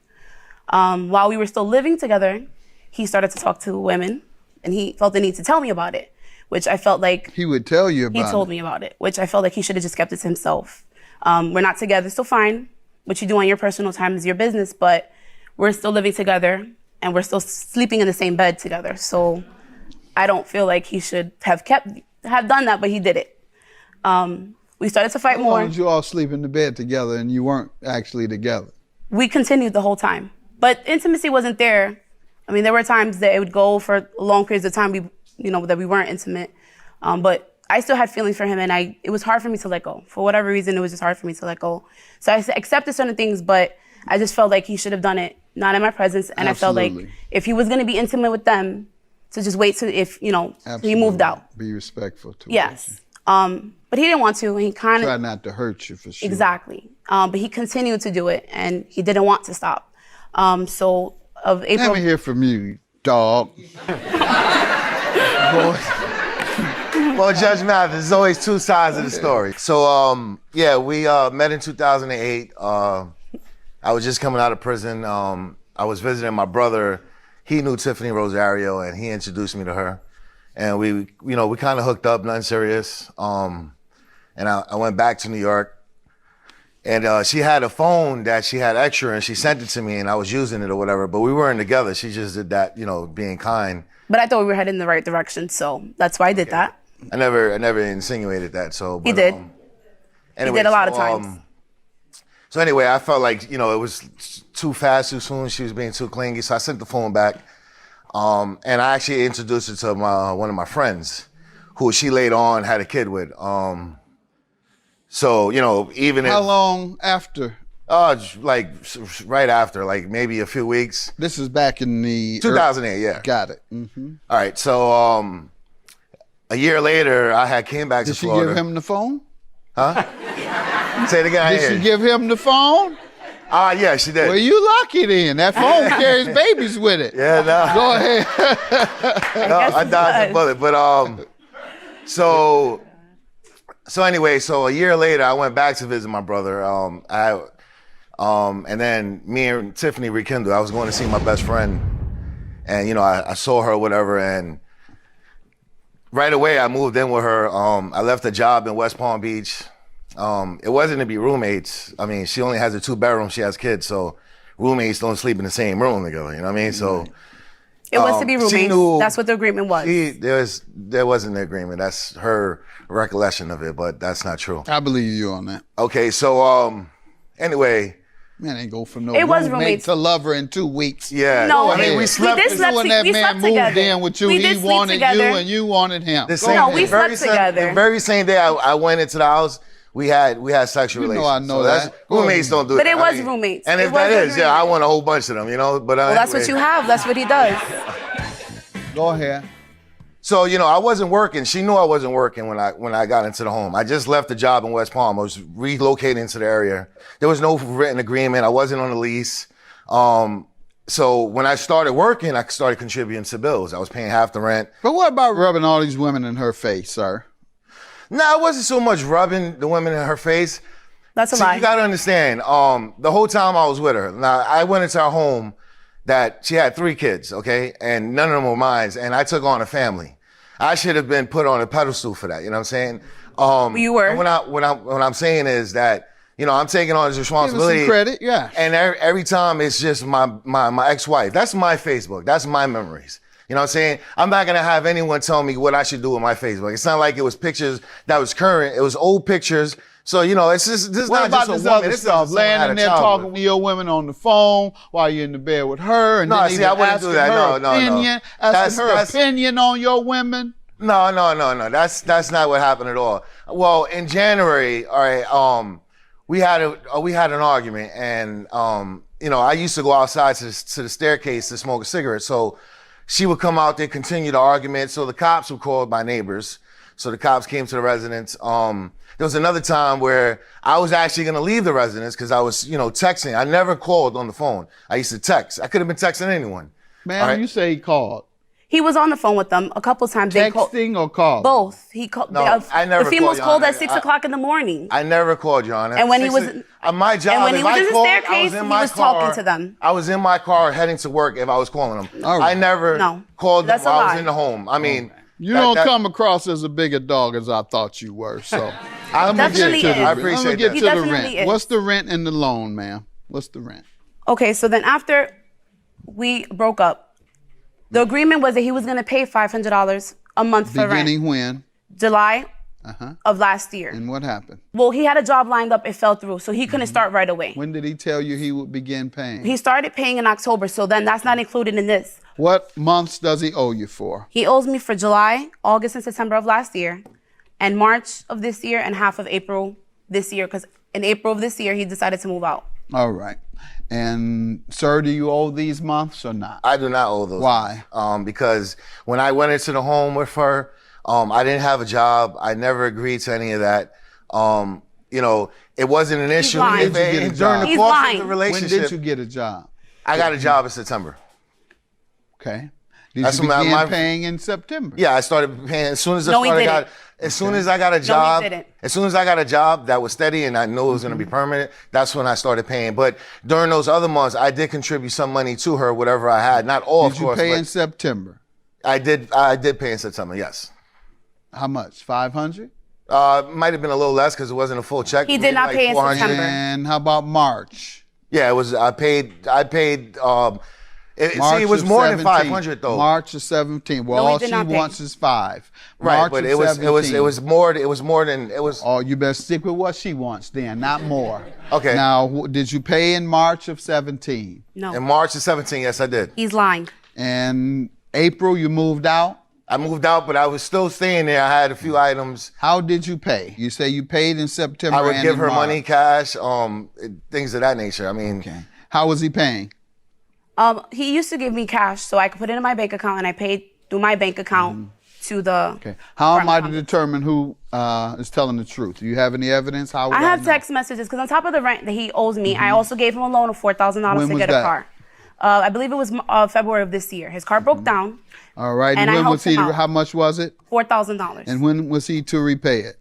While we were still living together, he started to talk to women, and he felt the need to tell me about it, which I felt like he would tell you about it. He told me about it, which I felt like he should have just kept it to himself. We're not together, so fine. What you do on your personal time is your business, but we're still living together, and we're still sleeping in the same bed together. So I don't feel like he should have done that, but he did it. We started to fight more. Why did you all sleep in the bed together and you weren't actually together? We continued the whole time, but intimacy wasn't there. I mean, there were times that it would go for long periods of time, that we weren't intimate. But I still had feelings for him, and it was hard for me to let go. For whatever reason, it was just hard for me to let go. So I accepted certain things, but I just felt like he should have done it, not in my presence. And Absolutely. I felt like if he was going to be intimate with them, to just wait till he moved out. Be respectful to Yes. But he didn't want to, and he kind of try not to hurt you for sure. Exactly. But he continued to do it, and he didn't want to stop. So of April. Let me hear from you, dog. Well, Judge Mathis, there's always two sides of the story. So, we met in 2008. I was just coming out of prison. I was visiting my brother. He knew Tiffany Rosario, and he introduced me to her. And we kind of hooked up, nothing serious. And I went back to New York. And she had a phone that she had extra, and she sent it to me, and I was using it or whatever. But we weren't together. She just did that, being kind. But I thought we were heading in the right direction, so that's why I did that. I never insinuated that. So but, he did. Anyway, he did a lot of times. So anyway, I felt like it was too fast, too soon. She was being too clingy, so I sent the phone back. And I actually introduced her to one of my friends, who she later on had a kid with. So even how long after? Like right after, like maybe a few weeks. This is back in the 2008. Yeah, got it. Mm-hmm. All right, so a year later, I came back to Florida. Did she give him the phone? Huh? Say it again. Did she give him the phone? Yeah, she did. Well, you lucky then. That phone carries babies with it. Yeah, no. Go ahead. No, I dodged the bullet. But so anyway, so a year later, I went back to visit my brother. And then me and Tiffany rekindled. I was going to see my best friend, and I saw her, whatever, and right away I moved in with her. I left a job in West Palm Beach. It wasn't to be roommates. I mean, she only has a 2-bedroom. She has kids, so roommates don't sleep in the same room together. You know what I mean? So it was to be roommates. That's what the agreement was. There wasn't an agreement. That's her recollection of it, but that's not true. I believe you on that. Okay, so anyway. Man, ain't go from no it was roommate to lover in 2 weeks. Yeah. No, I mean, we slept. When that man moved in with you, he wanted you and you wanted him. We slept together. The very same day I went into the house, we had sexual relations. I know that. Roommates don't do that. But it was roommates. And if that is, I want a whole bunch of them, But well, that's what you have. That's what he does. Go ahead. So, I wasn't working. She knew I wasn't working when I got into the home. I just left the job in West Palm. I was relocating into the area. There was no written agreement. I wasn't on a lease. So when I started working, I started contributing to bills. I was paying half the rent. But what about rubbing all these women in her face, sir? No, it wasn't so much rubbing the women in her face. That's a lie. You gotta understand, the whole time I was with her, now I went into her home that she had 3 kids, okay? And none of them were mine, and I took on a family. I should have been put on a pedestal for that, you know what I'm saying? You were. What I'm saying is that, I'm taking on this responsibility. Give us some credit, yeah. And every time it's just my ex-wife. That's my Facebook. That's my memories. You know what I'm saying? I'm not gonna have anyone tell me what I should do with my Facebook. It's not like it was pictures that was current. It was old pictures. So, it's just, this is what not about just a this woman. other This stuff? is Laying in there talking with your women on the phone while you're in the bed with her, and No, then see, even I wouldn't asking do that. her No. opinion, asking her opinion on your women. No. That's not what happened at all. Well, in January, all right, we had an argument, and I used to go outside to the staircase to smoke a cigarette. So she would come out there, continue the argument. So the cops were called by neighbors. So the cops came to the residence. There was another time where I was actually going to leave the residence because I was, texting. I never called on the phone. I used to text. I could have been texting anyone. Man, right? You say he called. He was on the phone with them a couple times. Texting or calling? Both. He called. No, I never the females called, called at 6 o'clock in the morning. I never called, Your Honor. And when he was my job, and when he if was I in the called, staircase, I was in he my was car, talking to them. I was in my car heading to work if I was calling them. All right. I never called them That's a while I was lie. in the home. I mean, You don't come across as a bigger dog as I thought you were. So I'm gonna get to the I rent. appreciate I'm gonna get that. to the definitely rent. is. What's the rent and the loan, ma'am? What's the rent? Okay, so then after we broke up, the agreement was that he was going to pay $500 a month for rent. Beginning when? July of last year. And what happened? Well, he had a job lined up. It fell through, so he couldn't start right away. When did he tell you he would begin paying? He started paying in October, so then that's not included in this. What months does he owe you for? He owes me for July, August, and September of last year, and March of this year, and half of April this year, because in April of this year, he decided to move out. All right. And sir, do you owe these months or not? I do not owe those. Why? Because when I went into the home with her, I didn't have a job. I never agreed to any of that. It wasn't an issue. When did you get a job? During the course of the relationship, When did you get a job? I got a job in September. Okay. Did That's you when begin my- paying in September? Yeah, I started paying as soon as I No, he started. didn't. As soon as I got a he job, didn't. as soon as I got a job that was steady and I knew it was going to be permanent, that's when I started paying. But during those other months, I did contribute some money to her, whatever I had. Not all, of Did you course. pay but in September? I did pay in September. Yes. How much? 500? Might have been a little less because it wasn't a full check. He did Maybe not like pay in 400. September. And how about March? Yeah, it was. I paid. March it was of more 17. than 500 though. March of 17. Well, No, he all did she not pay. wants is 5. Right, March but of it was 17. more. It was more than it was. Oh, you better stick with what she wants then, not more. Okay. Now, did you pay in March of 17? No. In March of 17, yes, I did. He's lying. And April, you moved out? I moved out, but I was still staying there. I had a few items. How did you pay? You say you paid in September. I would and give in her March. money, cash, things of that nature. I mean, Okay. How was he paying? He used to give me cash so I could put it in my bank account, and I paid through my bank account to the. Okay. How am I to determine who is telling the truth? Do you have any evidence? How would I have know? text messages because on top of the rent that he owes me, I also gave him a loan of $4,000 When to was get that? a car. I believe it was February of this year. His car broke down. All right. And I when helped was he? him out. How much was it? $4,000. And when was he to repay it?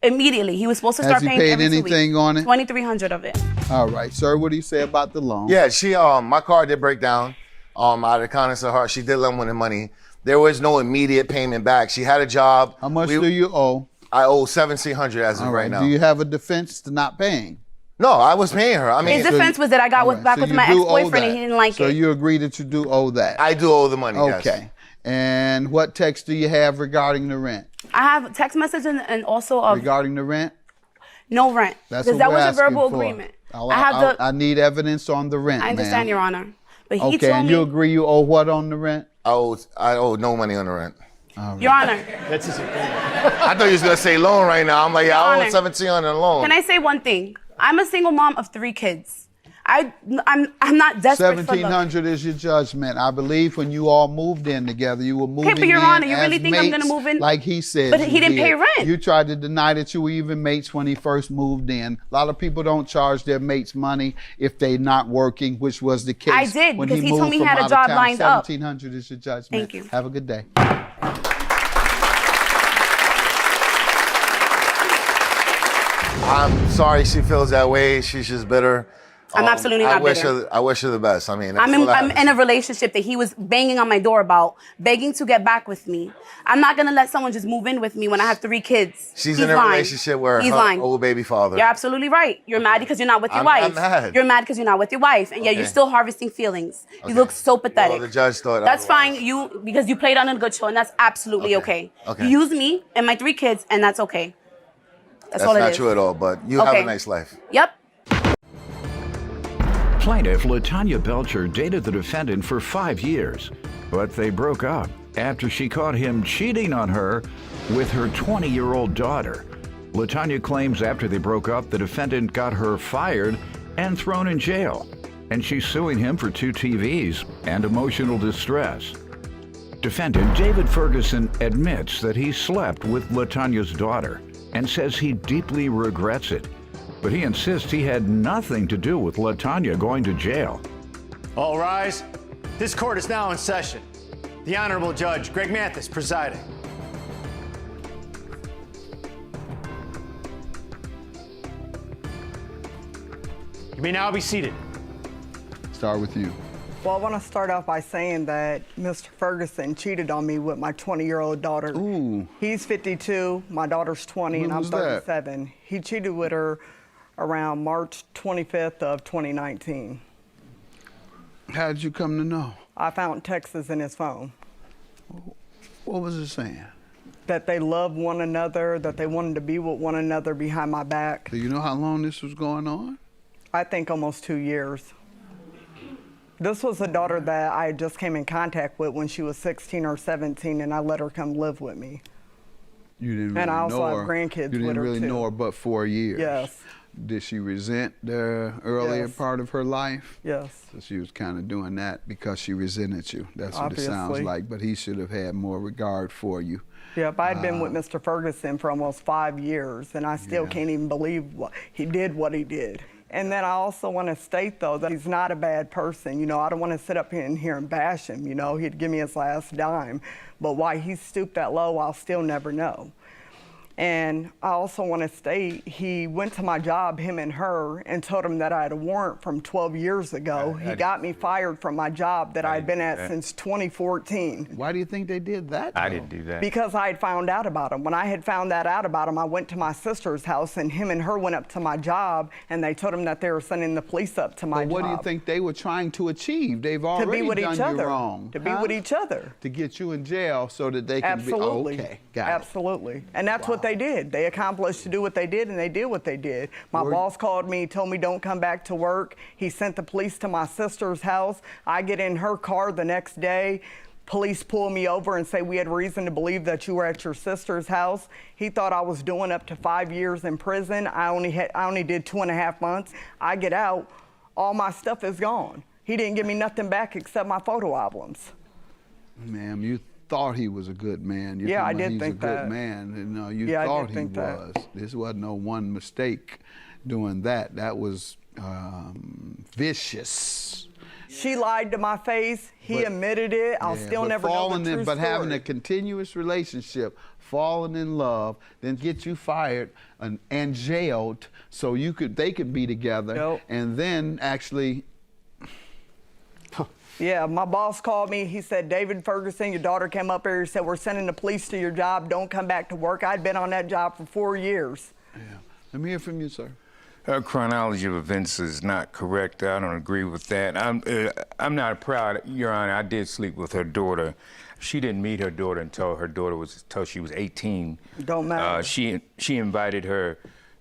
Immediately, he was supposed to Has start he paying paid every 2 anything weeks. on it? $2,300 of it. All right, sir. What do you say about the loan? yeah, she my car did break down. Out of the kindness of her, she did lend me the money. There was no immediate payment back. She had a job. How much do you owe? I owe $1,700 as of All right right. now. Do you have a defense to not paying? No, I was paying her. I mean, His defense was that I got back with you my do owe ex-boyfriend and that. he didn't like so it. you agree that you do owe that? I do owe the money. Okay. Yes. And what text do you have regarding the rent? I have text messages and also Regarding the rent? no rent. That's Because what that we're was a asking verbal for. agreement. I have the. I need evidence on the rent, I understand, ma'am. Your Honor. But he Okay, told and me, you agree you owe what on the rent? I owe no money on the rent. Your Honor, That's his I thought you was gonna say loan right now. I'm like, yeah, I owe Honor. $1,700 on loan. can I say one thing? I'm a single mom of 3 kids. I'm not desperate for love. $1,700 is your judgment. I believe when you all moved in together, you were moving but Your in Honor, you really as think I'm gonna mates, move in? like he said. But you he didn't did. pay rent. You tried to deny that you were even mates when he first moved in. A lot of people don't charge their mates money if they're not working, which was the case. I did, when because he told moved me he from had a out of job town. lined up. $1,700 is your judgment. Thank you. Have a good day. I'm sorry she feels that way. She's just bitter. I'm absolutely not bitter. I wish her the best. I mean, I'm in a relationship that he was banging on my door about, begging to get back with me. I'm not gonna let someone just move in with me when I have 3 kids. She's He's in a lying. relationship with He's her lying. old baby father. You're absolutely right. You're mad because you're not with your I'm wife. mad. You're mad because you're not with your wife, and yet you're Okay. still harvesting feelings. You look so pathetic. Well, the judge thought That's otherwise. fine. Because you played on a good show, and that's absolutely okay. Okay. You used me and my 3 kids, and that's okay. That's all it not is. true at all, but you have Okay. a nice life. Yep. Plaintiff LaTanya Belcher dated the defendant for 5 years, but they broke up after she caught him cheating on her with her 20-year-old daughter. LaTanya claims after they broke up, the defendant got her fired and thrown in jail. and she's suing him for 2 TVs and emotional distress. Defendant David Ferguson admits that he slept with LaTonya's daughter and says he deeply regrets it, but he insists he had nothing to do with LaTonya going to jail. All rise. This court is now in session. The Honorable Judge Greg Mathis presiding. You may now be seated. Start with you. Well, I want to start off by saying that Mr. Ferguson cheated on me with my 20-year-old daughter. Ooh. He's 52, my daughter's 20, and I'm 37. He cheated with her around March 25th of 2019. How did you come to know? I found texts in his phone. What was it saying? That they loved one another, that they wanted to be with one another behind my back. Do you know how long this was going on? I think almost 2 years. This was a daughter that I just came in contact with when she was 16 or 17, and I let her come live with me. You didn't really And I also know have her. grandkids You with didn't her, really too. know her but 4 years. Yes. Did she resent the earlier Yes. part of her life? Yes. So she was kind of doing that because she resented you. That's what it sounds Obviously. like. But he should have had more regard for you. Yep, I'd been with Mr. Ferguson for almost 5 years, and I still can't even believe he did what he did. And then I also want to state, though, that he's not a bad person. You know, I don't want to sit up here and bash him. You know, he'd give me his last dime. But why he stooped that low, I'll still never know. And I also want to state, he went to my job, him and her, and told him that I had a warrant from 12 years ago. He got me fired from my job that I'd been at since 2014. Why do you think they did that? I didn't do that. Because I had found out about him. When I had found that out about him, I went to my sister's house, and him and her went up to my job, and they told him that they were sending the police up to my But what job. do you think they were trying to achieve? They've already with done each you other. wrong. To be with each other. To get you in jail so that they can Absolutely. be, okay, got it. Absolutely. And that's what they did. They accomplished to do what they did, and they did what they did. My boss called me, told me don't come back to work. He sent the police to my sister's house. I get in her car the next day. Police pull me over and say we had reason to believe that you were at your sister's house. He thought I was doing up to 5 years in prison. I only did 2.5 months. I get out, all my stuff is gone. He didn't give me nothing back except my photo albums. Ma'am, you thought he was a good man. You Yeah, I told me did he's think a good that. man. And, no, you Yeah, I thought did think he that. was. This wasn't no one mistake doing that. That was vicious. She lied to my face. He But- admitted it. I'll Yeah, still but never know falling the in, true But having story. a continuous relationship, falling in love, then get you fired and jailed so they could be together, and then actually. Yeah, my boss called me. He said, David Ferguson, your daughter came up here. He said, we're sending the police to your job. Don't come back to work. I'd been on that job for 4 years. Let me hear from you, sir. Her chronology of events is not correct. I don't agree with that. I'm not proud, Your Honor. I did sleep with her daughter. She didn't meet her daughter until she was 18. Don't matter. She invited her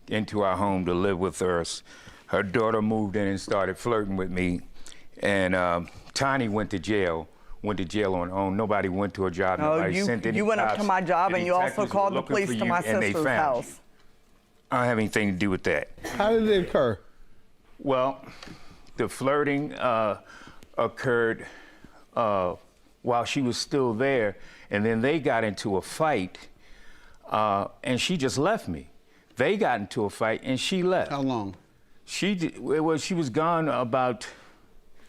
into our home to live with us. Her daughter moved in and started flirting with me, and Tiny went to jail. On her own. Nobody went to her job. No, Nobody sent any you went up cops. to my job, The and you also detectives called were the looking police for to you, my and they sister's found house. you. I don't have anything to do with that. How did it occur? Well, the flirting occurred while she was still there, and then they got into a fight, and she just left me. They got into a fight, and she left. How long? She was gone about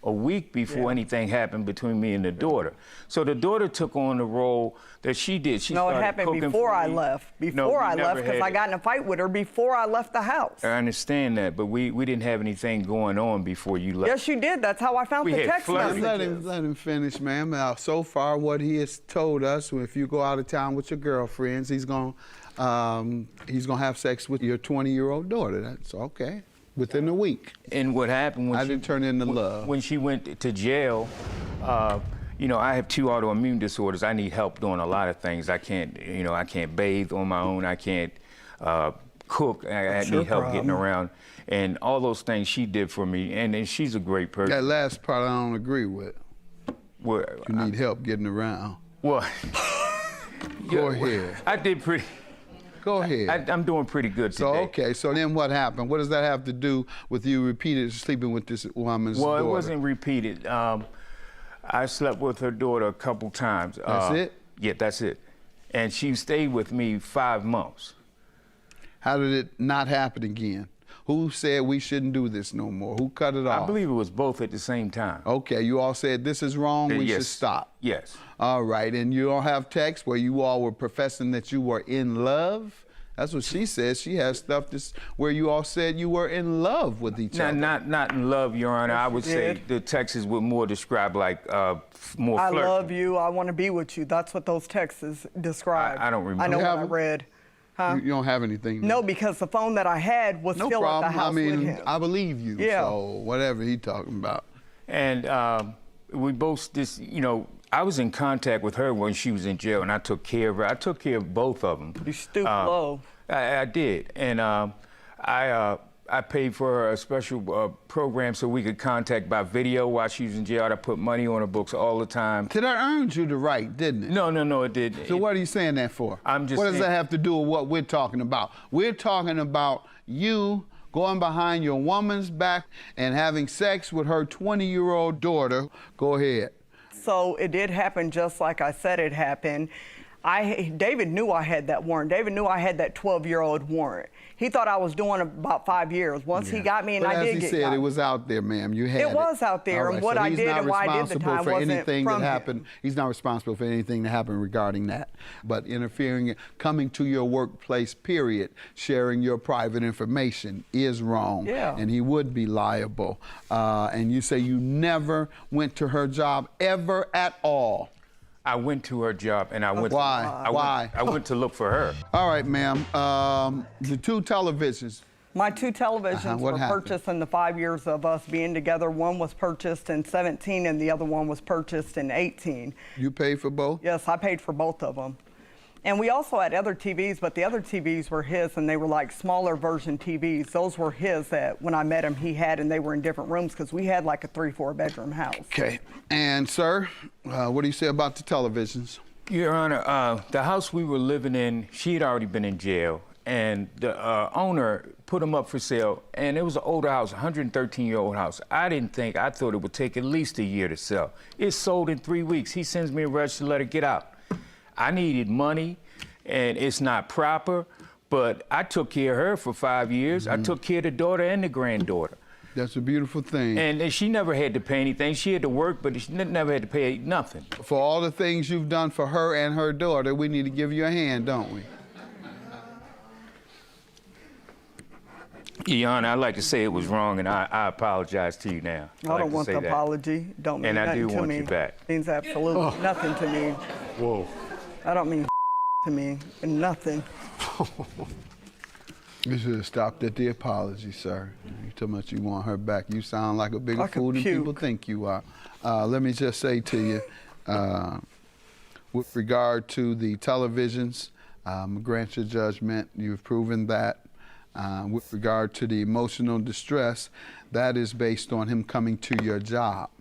a week before anything happened between me and the daughter. So the daughter took on the role that she did. She No, it started happened cooking before for I me. left. No, Before we I never left, because had I it. got in a fight with her before I left the house. I understand that, but we didn't have anything going on before you left. Yes, you did. That's how I found We the had text flirting. messages. Let him finish, ma'am. Now, so far, what he has told us, if you go out of town with your girlfriends, he's gonna have sex with your 20-year-old daughter. That's okay. Within a week. And what happened when I didn't turn into love. When she went to jail, I have 2 autoimmune disorders. I need help doing a lot of things. I can't bathe on my own. I can't cook. I need help getting around. And all those things she did for me. And she's a great person. That last part I don't agree with. Well, you need help getting around. Well, Go ahead. I did pretty. Go ahead. I'm doing pretty good today. So, okay, so then what happened? What does that have to do with you repeatedly sleeping with this woman's daughter? Well, it wasn't repeated. I slept with her daughter a couple times. That's it? Yeah, that's it. And she stayed with me 5 months. How did it not happen again? Who said we shouldn't do this no more? Who cut it off? I believe it was both at the same time. Okay, you all said this is wrong, we should stop. Yes. All right, and you all have texts where you all were professing that you were in love? That's what she says. She has stuff where you all said you were in love with each other. Not in love, Your Honor. I would say the texts would more describe like more I flirting. love you. I want to be with you. That's what those texts describe. I don't remember. I know what I read. Huh? You don't have anything? No, because the phone that I had was still at the house with him. I believe you. Yeah. So whatever he talking about. And we both just, I was in contact with her when she was in jail, and I took care of her. I took care of both of them. You stooped low. I did, and I paid for her a special program so we could contact by video while she was in jail. I put money on her books all the time. So that earned you the right, didn't it? No, it didn't. So what are you saying that for? I'm just What does saying, that have to do with what we're talking about? We're talking about you going behind your woman's back and having sex with her 20-year-old daughter. Go ahead. So it did happen just like I said it happened. David knew I had that warrant. David knew I had that 12-year-old warrant. He thought I was doing about 5 years. Once he got me, and I did get As he said, it was out there, ma'am. You had it. It was out there, and what I did and why I did the time wasn't from him. He's not responsible for anything that happened regarding that. But interfering, coming to your workplace, period, sharing your private information is wrong. Yeah. And he would be liable. And you say you never went to her job ever at all. I went to her job, and I went. Why? Why? I went to look for her. All right, ma'am. The 2 televisions. My 2 televisions were purchased in the 5 years of us being together. One was purchased in 17, and the other one was purchased in 18. You paid for both? Yes, I paid for both of them. And we also had other TVs, but the other TVs were his, and they were like smaller version TVs. Those were his that when I met him, he had, and they were in different rooms because we had like a 3-4 bedroom house. Okay. And, sir, what do you say about the televisions? Your Honor, the house we were living in, she had already been in jail, and the owner put them up for sale, and it was an older house, 113-year-old house. I thought it would take at least a year to sell. It sold in 3 weeks. He sends me a register letter, get out. I needed money, and it's not proper, but I took care of her for 5 years. I took care of the daughter and the granddaughter. That's a beautiful thing. And she never had to pay anything. She had to work, but she never had to pay nothing. For all the things you've done for her and her daughter, we need to give you a hand, don't we? Your Honor, I'd like to say it was wrong, and I apologize to you now. I don't want the apology. Don't mean nothing to me. And I do want you back. It means absolutely nothing to me. Whoa. I don't mean to me, nothing. You should have stopped at the apology, sir. You talking about you want her back. You sound like a bigger fool than people think you are. Let me just say to you, with regard to the televisions, grant your judgment. You've proven that. With regard to the emotional distress, that is based on him coming to your job.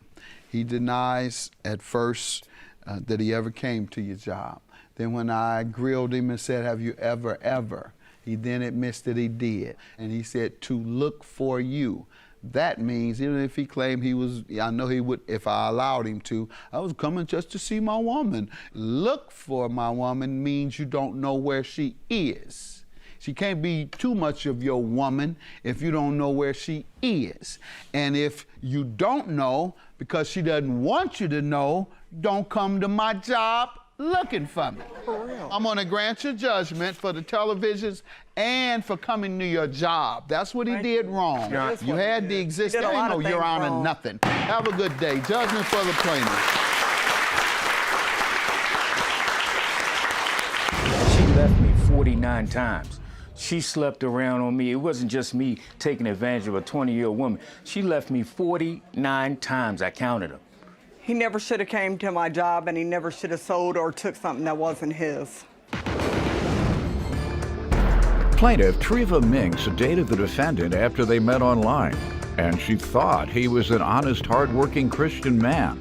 He denies at first that he ever came to your job. Then when I grilled him and said, have you ever, he then admits that he did. And he said, to look for you. That means, even if he claimed he was, I know he would, if I allowed him to, I was coming just to see my woman. Look for my woman means you don't know where she is. She can't be too much of your woman if you don't know where she is. And if you don't know, because she doesn't want you to know, don't come to my job looking for me. For real. I'm gonna grant your judgment for the televisions and for coming to your job. That's what he did wrong. You had the existing, ain't no Your Honor, nothing. Have a good day. Judgment for the plaintiff. She left me 49 times. She slept around on me. It wasn't just me taking advantage of a 20-year-old woman. She left me 49 times. I counted them. He never should have came to my job, and he never should have sold or took something that wasn't his. Plaintiff Treva Minks dated the defendant after they met online, and she thought he was an honest, hard-working Christian man.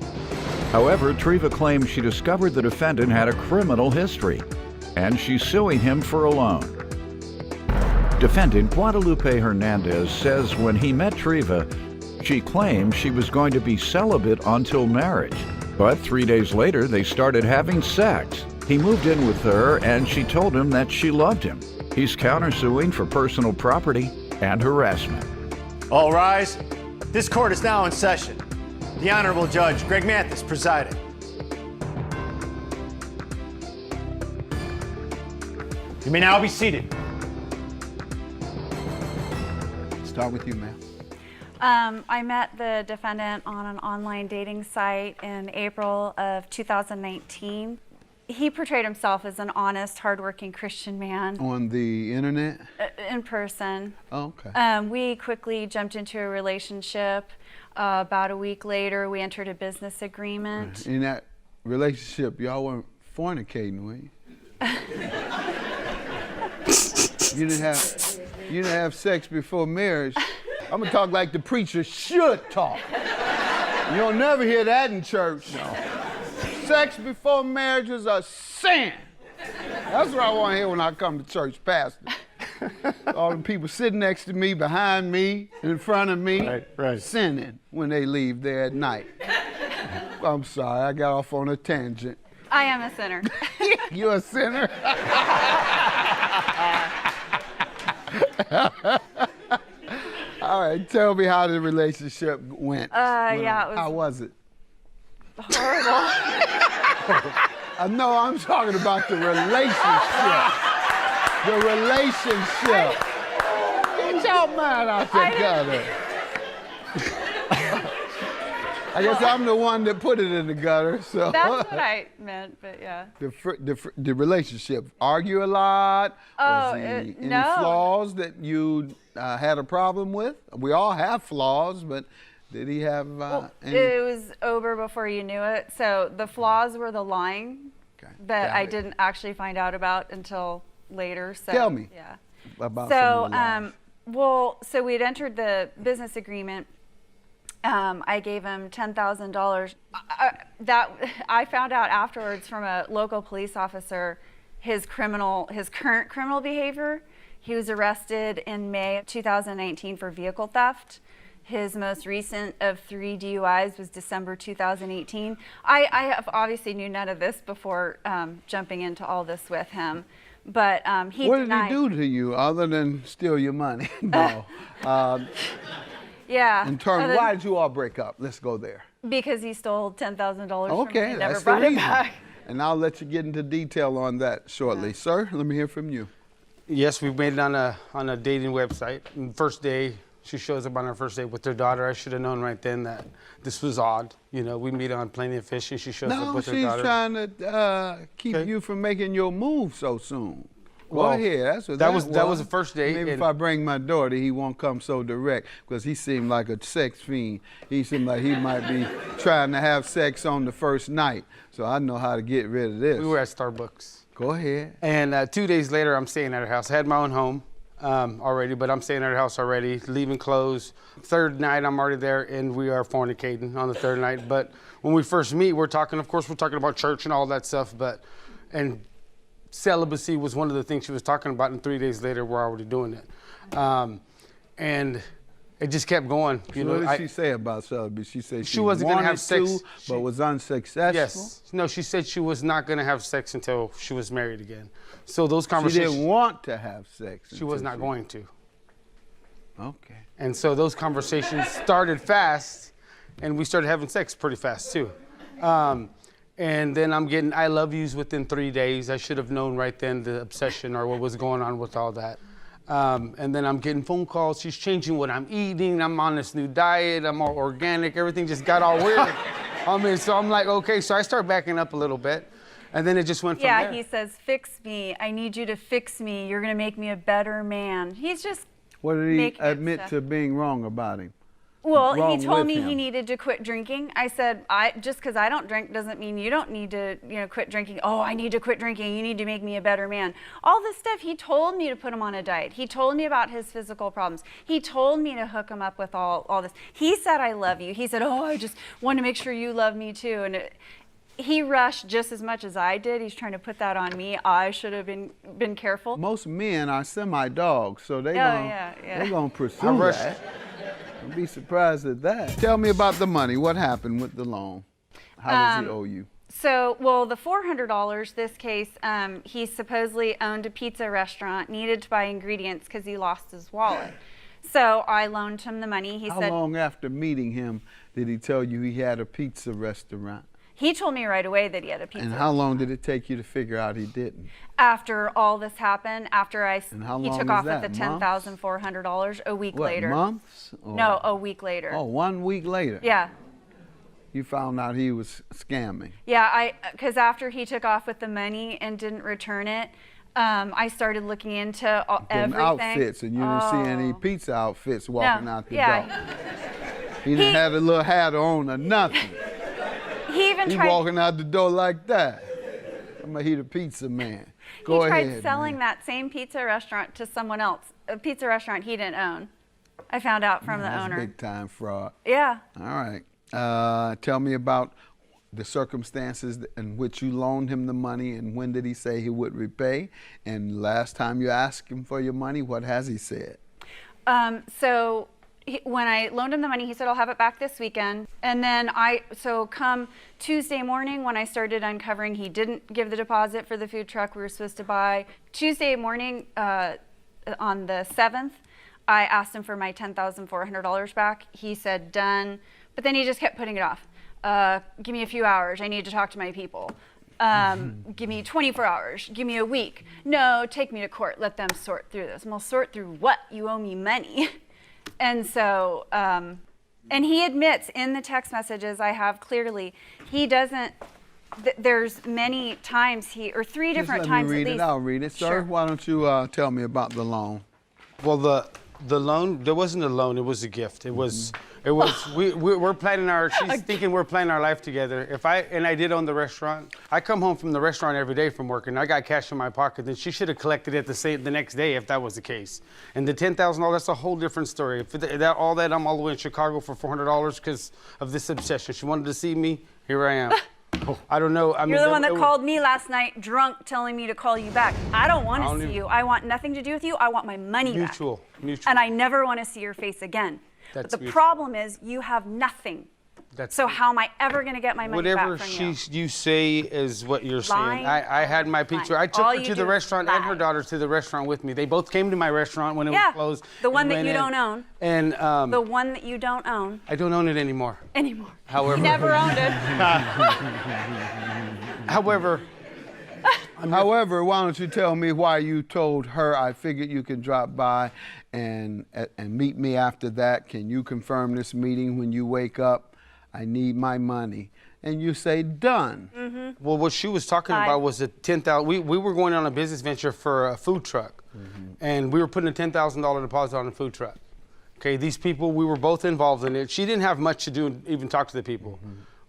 However, Treva claims she discovered the defendant had a criminal history, and she's suing him for a loan. Defendant Guadalupe Hernandez says when he met Treva, she claimed she was going to be celibate until marriage. But 3 days later, they started having sex. He moved in with her and she told him that she loved him. He's countersuing for personal property and harassment. All rise. This court is now in session. The Honorable Judge Greg Mathis presiding. You may now be seated. Start with you, ma'am. I met the defendant on an online dating site in April of 2019. He portrayed himself as an honest, hardworking Christian man. On the internet? In person. Oh, okay. We quickly jumped into a relationship. About a week later, we entered a business agreement. In that relationship, y'all weren't fornicating, were you? You didn't have sex before marriage. I'm gonna talk like the preacher should talk. You don't never hear that in church. No. Sex before marriage is a sin. That's what I want to hear when I come to church, Pastor. All the people sitting next to me, behind me, in front of me, sinning when they leave there at night. I'm sorry, I got off on a tangent. I am a sinner. You're a sinner? All right, tell me how the relationship went. Yeah, it was how was it? horrible. No, I'm talking about the relationship. The relationship. Get your mind out the gutter. I guess I'm the one that put it in the gutter. So That's what I meant, but yeah. The relationship. Argue a lot? Oh, Was any no. flaws that you had a problem with? We all have flaws, but did he have any? It was over before you knew it. So the flaws were the lying that I didn't actually find out about until later. So, Tell me yeah. about So, some of the lies. so we'd entered the business agreement. I gave him $10,000. I found out afterwards from a local police officer his current criminal behavior. He was arrested in May of 2019 for vehicle theft. His most recent of 3 DUIs was December 2018. I obviously knew none of this before jumping into all this with him. But he What denied. did he do to you other than steal your money? No. Yeah. In terms, why did you all break up? Let's go there. Because he stole $10,000 from me Okay, and never that's brought the it reason. back. And I'll let you get into detail on that shortly. Sir, let me hear from you. Yes, we made it on a dating website. And first day, she shows up on her first date with her daughter. I should have known right then that this was odd. You know, we meet on Plenty of Fish and she shows up with her daughter. No, she's trying to keep you from making your move so soon. Go Well, ahead. That's what that was the first date. Maybe if I bring my daughter, he won't come so direct because he seemed like a sex fiend. He seemed like he might be trying to have sex on the first night. So I know how to get rid of this. We were at Starbucks. Go ahead. And 2 days later, I'm staying at her house. I had my own home already, but I'm staying at her house already, leaving clothes. Third night, I'm already there, and we are fornicating on the third night. But when we first meet, we're talking about church and all that stuff, and celibacy was one of the things she was talking about, and 3 days later, we're already doing it. And it just kept going. So what did she say about celibacy? She said she wasn't going to have sex, but was unsuccessful? Yes. No, she said she was not going to have sex until she was married again. So those conversations. She didn't want to have sex. She was not going to. Okay. And so those conversations started fast, and we started having sex pretty fast too. And then I'm getting I love yous within 3 days. I should have known right then the obsession or what was going on with all that. And then I'm getting phone calls. She's changing what I'm eating. I'm on this new diet. I'm all organic. Everything just got all weird. So I'm like, okay. So I start backing up a little bit. And then it just went from there. Yeah, he says, fix me. I need you to fix me. You're going to make me a better man. He's just What did he making up admit stuff. to being wrong about him? Well, Wrong he told with me him? he needed to quit drinking. I said, just because I don't drink doesn't mean you don't need to, quit drinking. Oh, I need to quit drinking. You need to make me a better man. All this stuff, he told me to put him on a diet. He told me about his physical problems. He told me to hook him up with all this. He said, I love you. He said, oh, I just want to make sure you love me too. And he rushed just as much as I did. He's trying to put that on me. I should have been careful. Most men are semi-dogs, so they're gonna pursue that. Don't be surprised at that. Tell me about the money. What happened with the loan? How does he owe you? So, well, the $400, this case, he supposedly owned a pizza restaurant, needed to buy ingredients because he lost his wallet. So I loaned him the money. How long after meeting him did he tell you he had a pizza restaurant? He told me right away that he had a pizza And how long did it take you to figure out he didn't? After all this happened, after And how he long took is off that, with the $10,400 a week What, later. months? Or- No, a week later. Oh, 1 week later? Yeah. You found out he was scamming. Yeah, because after he took off with the money and didn't return it, I started looking into Them everything. outfits, and you didn't see any pizza outfits walking out the door. He didn't have a little hat on or nothing. He even He tried. walking out the door like that. I'm gonna eat a pizza man. Go he tried ahead. selling that same pizza restaurant to someone else, a pizza restaurant he didn't own. I found out from the That's owner. big time fraud. Yeah. All right. Tell me about the circumstances in which you loaned him the money, and when did he say he would repay? And last time you asked him for your money, what has he said? When I loaned him the money, he said, I'll have it back this weekend. And then come Tuesday morning when I started uncovering, he didn't give the deposit for the food truck we were supposed to buy. Tuesday morning, on the 7th, I asked him for my $10,400 back. He said, done. But then he just kept putting it off. Give me a few hours. I need to talk to my people. Give me 24 hours. Give me a week. No, take me to court. Let them sort through this. Well, sort through what? You owe me money. And so, and he admits in the text messages I have clearly, he doesn't, there's many times or three different times at least. Let me read it. I'll read it. Sir, Sure. why don't you tell me about the loan? Well, the loan, there wasn't a loan, it was a gift. We're planning she's thinking we're planning our life together. I did own the restaurant. I come home from the restaurant every day from work, and I got cash in my pocket, then she should have collected it the next day if that was the case. And the $10,000, that's a whole different story. I'm all the way in Chicago for $400 because of this obsession. She wanted to see me, here I am. I don't know. You're the one that called me last night drunk telling me to call you back. I don't want to see you. I want nothing to do with you. I want my money back. Mutual. And I never want to see your face again. But the problem is you have nothing. So how am I ever going to get my money back from you? Whatever you say is what you're Lying. saying. I had my picture. I took All her you to do the is restaurant and her daughter to the restaurant with me. They both came to my restaurant when it was closed. The one and that went you in. don't own. And the one that you don't own. I don't own it anymore. However, You never owned it. However, why don't you tell me why you told her I figured you can drop by and meet me after that? Can you confirm this meeting when you wake up? I need my money. And you say, done. Mm-hmm. Well, what she was talking about was the $10,000. We were going on a business venture for a food truck, and we were putting a $10,000 deposit on a food truck. Okay, these people, we were both involved in it. She didn't have much to do, even talk to the people.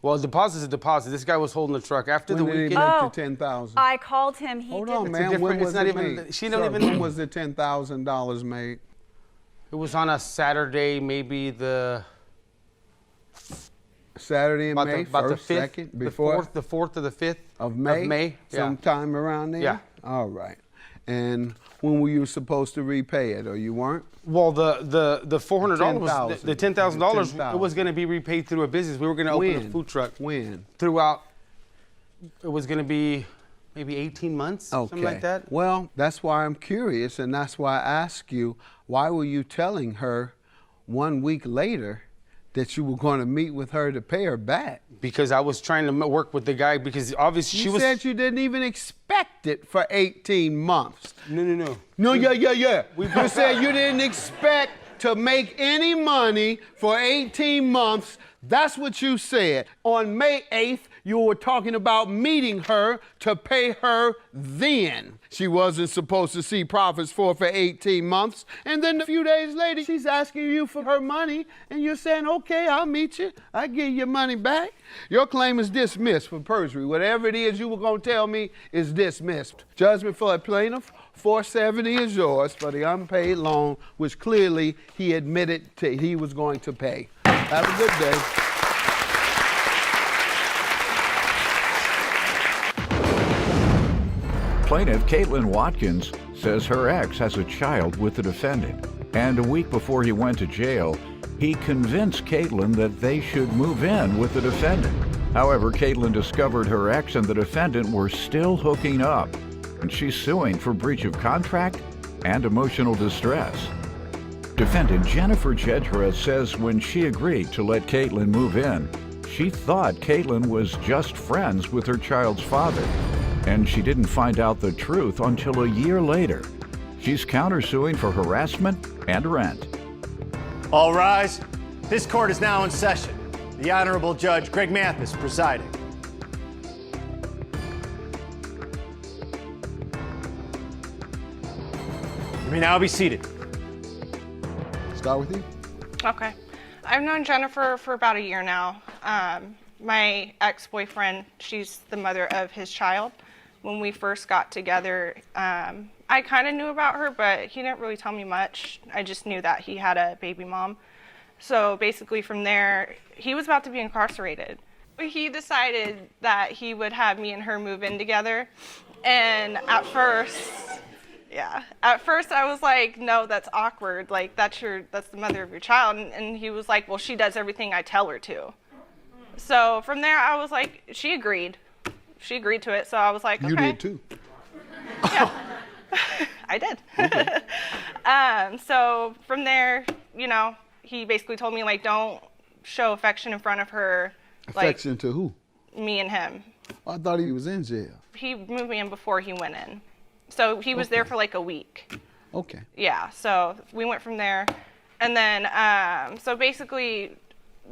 Well, a deposit is a deposit. This guy was holding the truck after the weekend. When did he make the $10,000? I called him. Hold on, man. When was it made? She don't even. When was the $10,000 made? It was on a Saturday, maybe the Saturday in May, about first, the 5th, second, before? the 4th or the 5th of May? Of May, yeah. Sometime around there? Yeah. All right. And when were you supposed to repay it, or you weren't? Well, the $400 was the $10,000. It was going to be repaid through a business. We were going to open a food truck. When? Throughout. It was going to be maybe 18 months, something like that. Well, that's why I'm curious, and that's why I ask you, why were you telling her 1 week later that you were going to meet with her to pay her back? Because I was trying to work with the guy, because obviously you said you didn't even expect it for 18 months. No. No, yeah. You said you didn't expect to make any money for 18 months. That's what you said. On May 8th, you were talking about meeting her to pay her then. She wasn't supposed to see profits for 18 months. And then a few days later, she's asking you for her money, and you're saying, okay, I'll meet you. I'll give you your money back. Your claim is dismissed for perjury. Whatever it is you were going to tell me is dismissed. Judgment for a plaintiff, $470 is yours for the unpaid loan, which clearly he admitted he was going to pay. Have a good day. Plaintiff Caitlin Watkins says her ex has a child with the defendant, and a week before he went to jail, he convinced Caitlin that they should move in with the defendant. However, Caitlin discovered her ex and the defendant were still hooking up, and she's suing for breach of contract and emotional distress. Defendant Jennifer Jedra says when she agreed to let Caitlin move in, she thought Caitlin was just friends with her child's father, and she didn't find out the truth until a year later. She's countersuing for harassment and rent. All rise. This court is now in session. The Honorable Judge Greg Mathis presiding. You may now be seated. Start with you. Okay. I've known Jennifer for about a year now. My ex-boyfriend, she's the mother of his child. When we first got together, I kind of knew about her, but he didn't really tell me much. I just knew that he had a baby mom. So basically from there, he was about to be incarcerated. He decided that he would have me and her move in together. And at first I was like, no, that's awkward. Like, that's the mother of your child. And he was like, well, she does everything I tell her to. So from there, I was like, she agreed. She agreed to it. So I was like, okay. You did too. Yeah, I did. Okay. So from there, he basically told me, like, don't show affection in front of her. Affection to who? Me and him. I thought he was in jail. He moved me in before he went in. So he was there for like a week. Okay. Yeah, so we went from there. And then, so basically,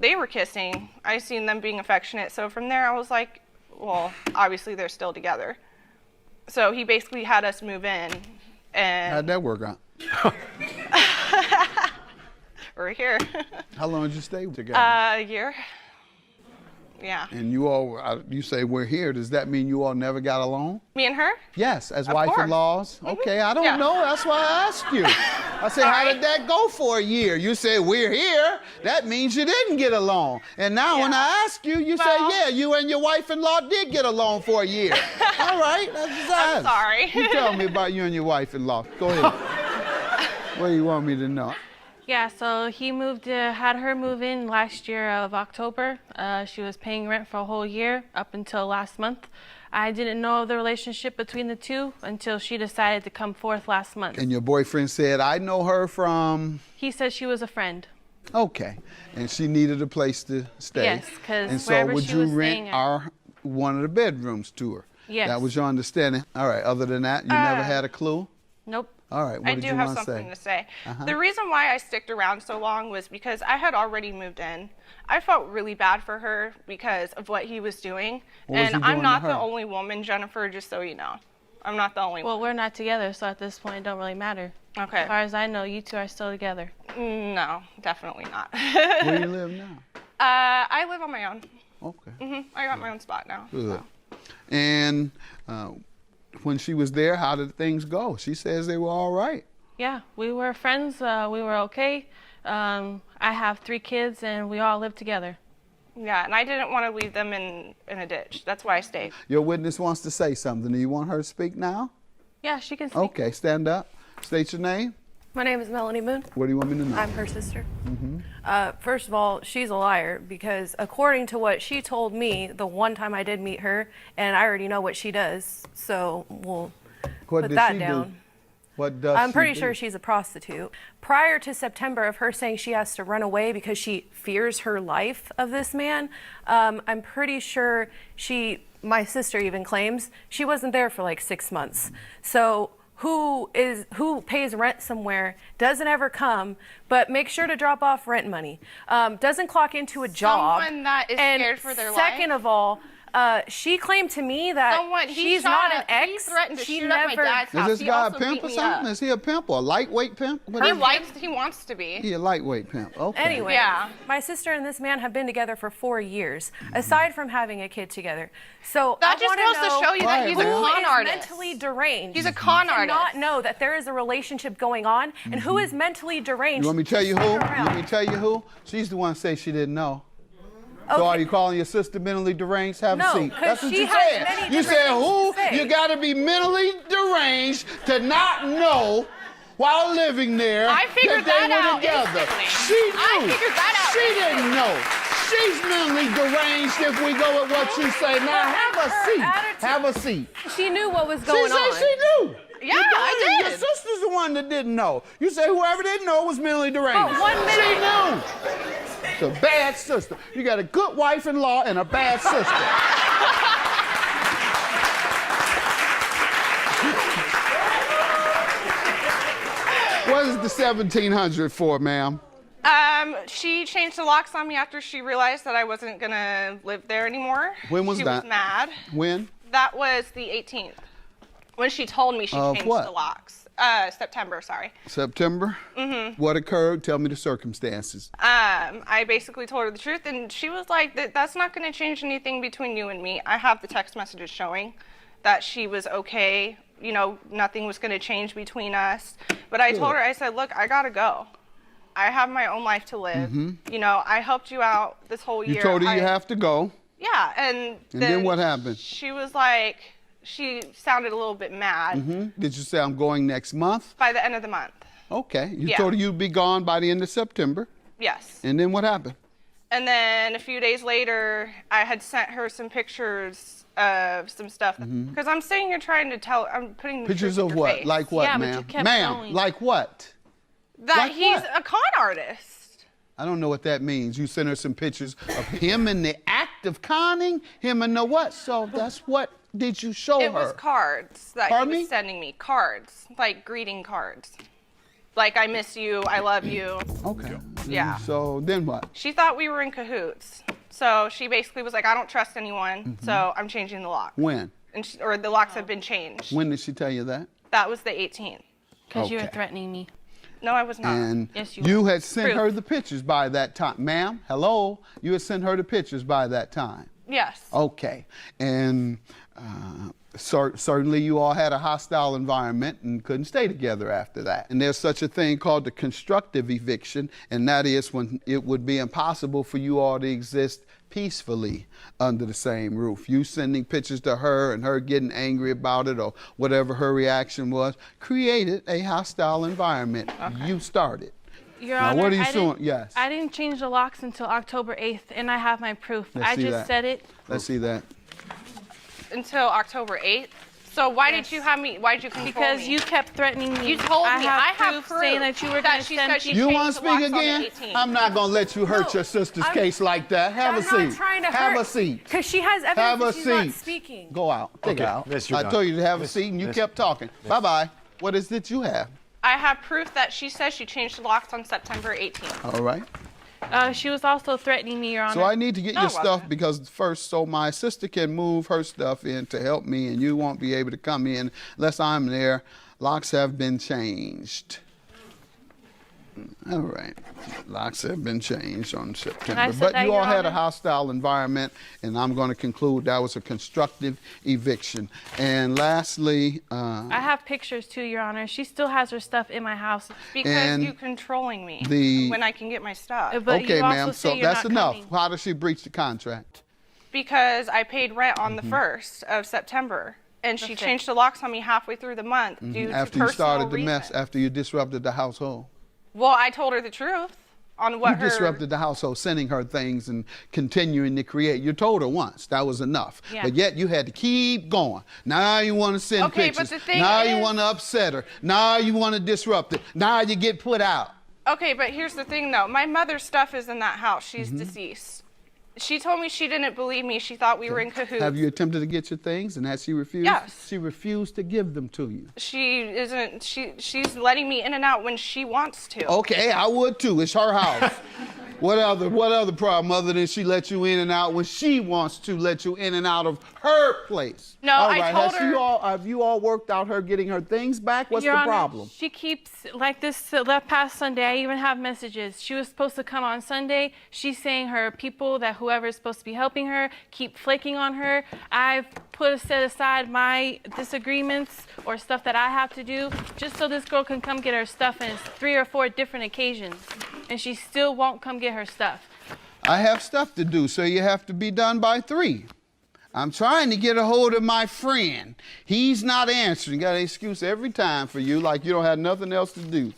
they were kissing. I seen them being affectionate. So from there, I was like, well, obviously they're still together. So he basically had us move in. And how'd that work out? We're here. How long did you stay together? A year. Yeah. And you say we're here. Does that mean you all never got along? Me and her? Yes, as Of wife-in-laws. course. Okay, I don't know. That's why I asked you. I said, how did that go for a year? You said, we're here. That means you didn't get along. And now when I ask you, you say, yeah, you and your wife-in-law did get along for a year. All right. I'm sorry. You tell me about you and your wife-in-law. Go ahead. What do you want me to know? Yeah, so he had her move in last year of October. She was paying rent for a whole year up until last month. I didn't know of the relationship between the two until she decided to come forth last month. And your boyfriend said, I know her from? He said she was a friend. Okay, and she needed a place to stay. Yes, because and so would you rent one of the bedrooms to her? Yes. That was your understanding. All right, other than that, you never had a clue? Nope. All right, what I did do you have want to say? something to say. Uh-huh. The reason why I sticked around so long was because I had already moved in. I felt really bad for her because of what he was doing. What was he And doing I'm to not her? the only woman, Jennifer, just so you know. I'm not the only one. Well, we're not together, so at this point it don't really matter. Okay. As far as I know, you two are still together. No, definitely not. Where do you live now? I live on my own. Okay. I got my own spot now. Good. And when she was there, how did things go? She says they were all right. Yeah, we were friends. We were okay. I have 3 kids, and we all live together. Yeah, and I didn't want to leave them in a ditch. That's why I stayed. Your witness wants to say something. Do you want her to speak now? Yeah, she can speak. Okay, stand up. State your name. My name is Melanie Moon. What do you want me to know? I'm her sister. Mm-hmm. First of all, she's a liar because according to what she told me, the one time I did meet her, and I already know what she does, so we'll put that down. What does I'm pretty she sure do? she's a prostitute. Prior to September of her saying she has to run away because she fears her life of this man, I'm pretty sure my sister even claims, she wasn't there for like 6 months. So who pays rent somewhere, doesn't ever come, but make sure to drop off rent money, doesn't clock into a job. Someone that is and scared for their life. Second of all, she claimed to me that she's not an ex. He threatened to she shoot never. up my dad's house. Is this He guy a also pimp beat or me something? up. Is he a pimp or a lightweight pimp? What He is wants to be. he a lightweight pimp? Okay. Anyway, Yeah. my sister and this man have been together for 4 years, aside from having a kid together. So That I just wanna goes to know show you that he's a who con is artist. mentally deranged. He's a con to artist. not know that there is a relationship going on, and who is mentally deranged. You want me to tell you to who? stick You around? want me to tell you who? She's the one who say she didn't know. So are you calling your sister mentally deranged? Have No, a seat. 'cause That's what she you has said. many You different said things who? to say. You got to be mentally deranged to not know while living there I figured that they that were out together. instantly. She knew. I figured that out She didn't instantly. know. She's mentally deranged if we go with what you say. Now have a seat. Have a seat. She knew what was going on. She knew. Yeah, You I Your did. sister's the one that didn't know. You say whoever didn't know was mentally deranged. But 1 minute. She knew. It's a bad sister. You got a good wife-in-law and a bad sister. What is the 1700 for, ma'am? She changed the locks on me after she realized that I wasn't gonna live there anymore. When was she that? She was mad. When? That was the 18th. When she told me she changed what? the locks. September, sorry. September? Mm-hmm. What occurred? Tell me the circumstances. I basically told her the truth, and she was like, that's not gonna change anything between you and me. I have the text messages showing that she was okay. You know, nothing was gonna change between us. But I told her, I said, look, I gotta go. I have my own life to live. Mm-hmm. You know, I helped you out this whole year. You told her you have to go. Yeah, and then what happened? She was like, she sounded a little bit mad. Mm-hmm. Did you say I'm going next month? By the end of the month. Okay. You Yeah. told her you'd be gone by the end of September. Yes. And then what happened? And then a few days later, I had sent her some pictures of some stuff. Because I'm sitting here trying to tell, I'm putting the Pictures truth in of your what? face. Like what, Yeah, but ma'am? you kept Ma'am, going. like what? That like he's what? a con artist. I don't know what that means. You sent her some pictures of him in the act of conning, him in the what? So that's what did you show It her? was cards that Pardon he me? was sending me. Cards, like greeting cards. Like, I miss you, I love you. Okay. Yeah. So then what? She thought we were in cahoots. So she basically was like, I don't trust anyone, so I'm changing the lock. When? And or the locks have been changed. When did she tell you that? That was the 18th. Because you were Okay. threatening me. No, I was not. And Yes, you were. had sent her the pictures by that time. Ma'am, hello? You had sent her the pictures by that time. Yes. Okay. And certainly you all had a hostile environment and couldn't stay together after that. And there's such a thing called the constructive eviction, and that is when it would be impossible for you all to exist peacefully under the same roof. You sending pictures to her and her getting angry about it or whatever her reaction was created a hostile environment. Okay. You started. Your Now, Honor, what are you I doing? didn't- Yes. I didn't change the locks until October 8th, and I have my proof. Let's I see just that. said it. Let's see that. Until October 8th. So why did you have me? Why did you control Because me? you kept threatening me. You told me. I have proof proof saying that you were going to she send said she You changed want to the locks speak on the again? 18th. I'm not going to let you hurt your sister's case like that. Have I'm a seat. not trying to Have hurt. a seat. Because she has evidence Have a that she's not seat. speaking. Go out. Take Okay, it out. Miss, you're I done. told you to have a Miss, seat and you Miss. kept talking. Bye-bye. What is it you have? I have proof that she says she changed the locks on September 18th. All right. She was also threatening me, Your Honor. So I need to get No, your it stuff wasn't. because first, so my sister can move her stuff in to help me and you won't be able to come in unless I'm there. Locks have been changed. All right. Locks have been changed on September. said But that, you all Your had a Honor. hostile environment, and I'm going to conclude that was a constructive eviction. And lastly, I have pictures too, Your Honor. She still has her stuff in my house. Because And you controlling me the- when I can get my stuff. But okay, you also ma'am, say so you're that's not enough. coming. How does she breach the contract? Because I paid rent on the Mm-hmm. 1st of September. And she The changed the locks on me halfway through the month due to After you personal started the reasons. mess, after you disrupted the household. Well, I told her the truth on what You her... disrupted the household, sending her things and continuing to create. You told her once that was enough, Yeah. but yet you had to keep going. Now you want to send Okay, but pictures. the thing Now you is- want to upset her. Now you want to disrupt it. Now you get put out. Okay, but here's the thing, though. My mother's stuff is in that house. She's Mm-hmm. deceased. She told me she didn't believe me. She thought we were in cahoots. Have you attempted to get your things, and has she refused? Yes. She refused to give them to you. She isn't. She's letting me in and out when she wants to. Okay, I would too. It's her house. What other problem other than she let you in and out when she wants to let you in and out of her place? No, all I right. told her- Have you all worked out her getting her things back? What's Your the Honor, problem? She keeps, like this that past Sunday, I even have messages. She was supposed to come on Sunday. She's saying her people, that whoever is supposed to be helping her, keep flaking on her. I've set aside my disagreements or stuff that I have to do just so this girl can come get her stuff, and it's 3 or 4 different occasions. And she still won't come get her stuff. I have stuff to do, so you have to be done by 3. I'm trying to get a hold of my friend. He's not answering. Got an excuse every time for you, like you don't have nothing else to do.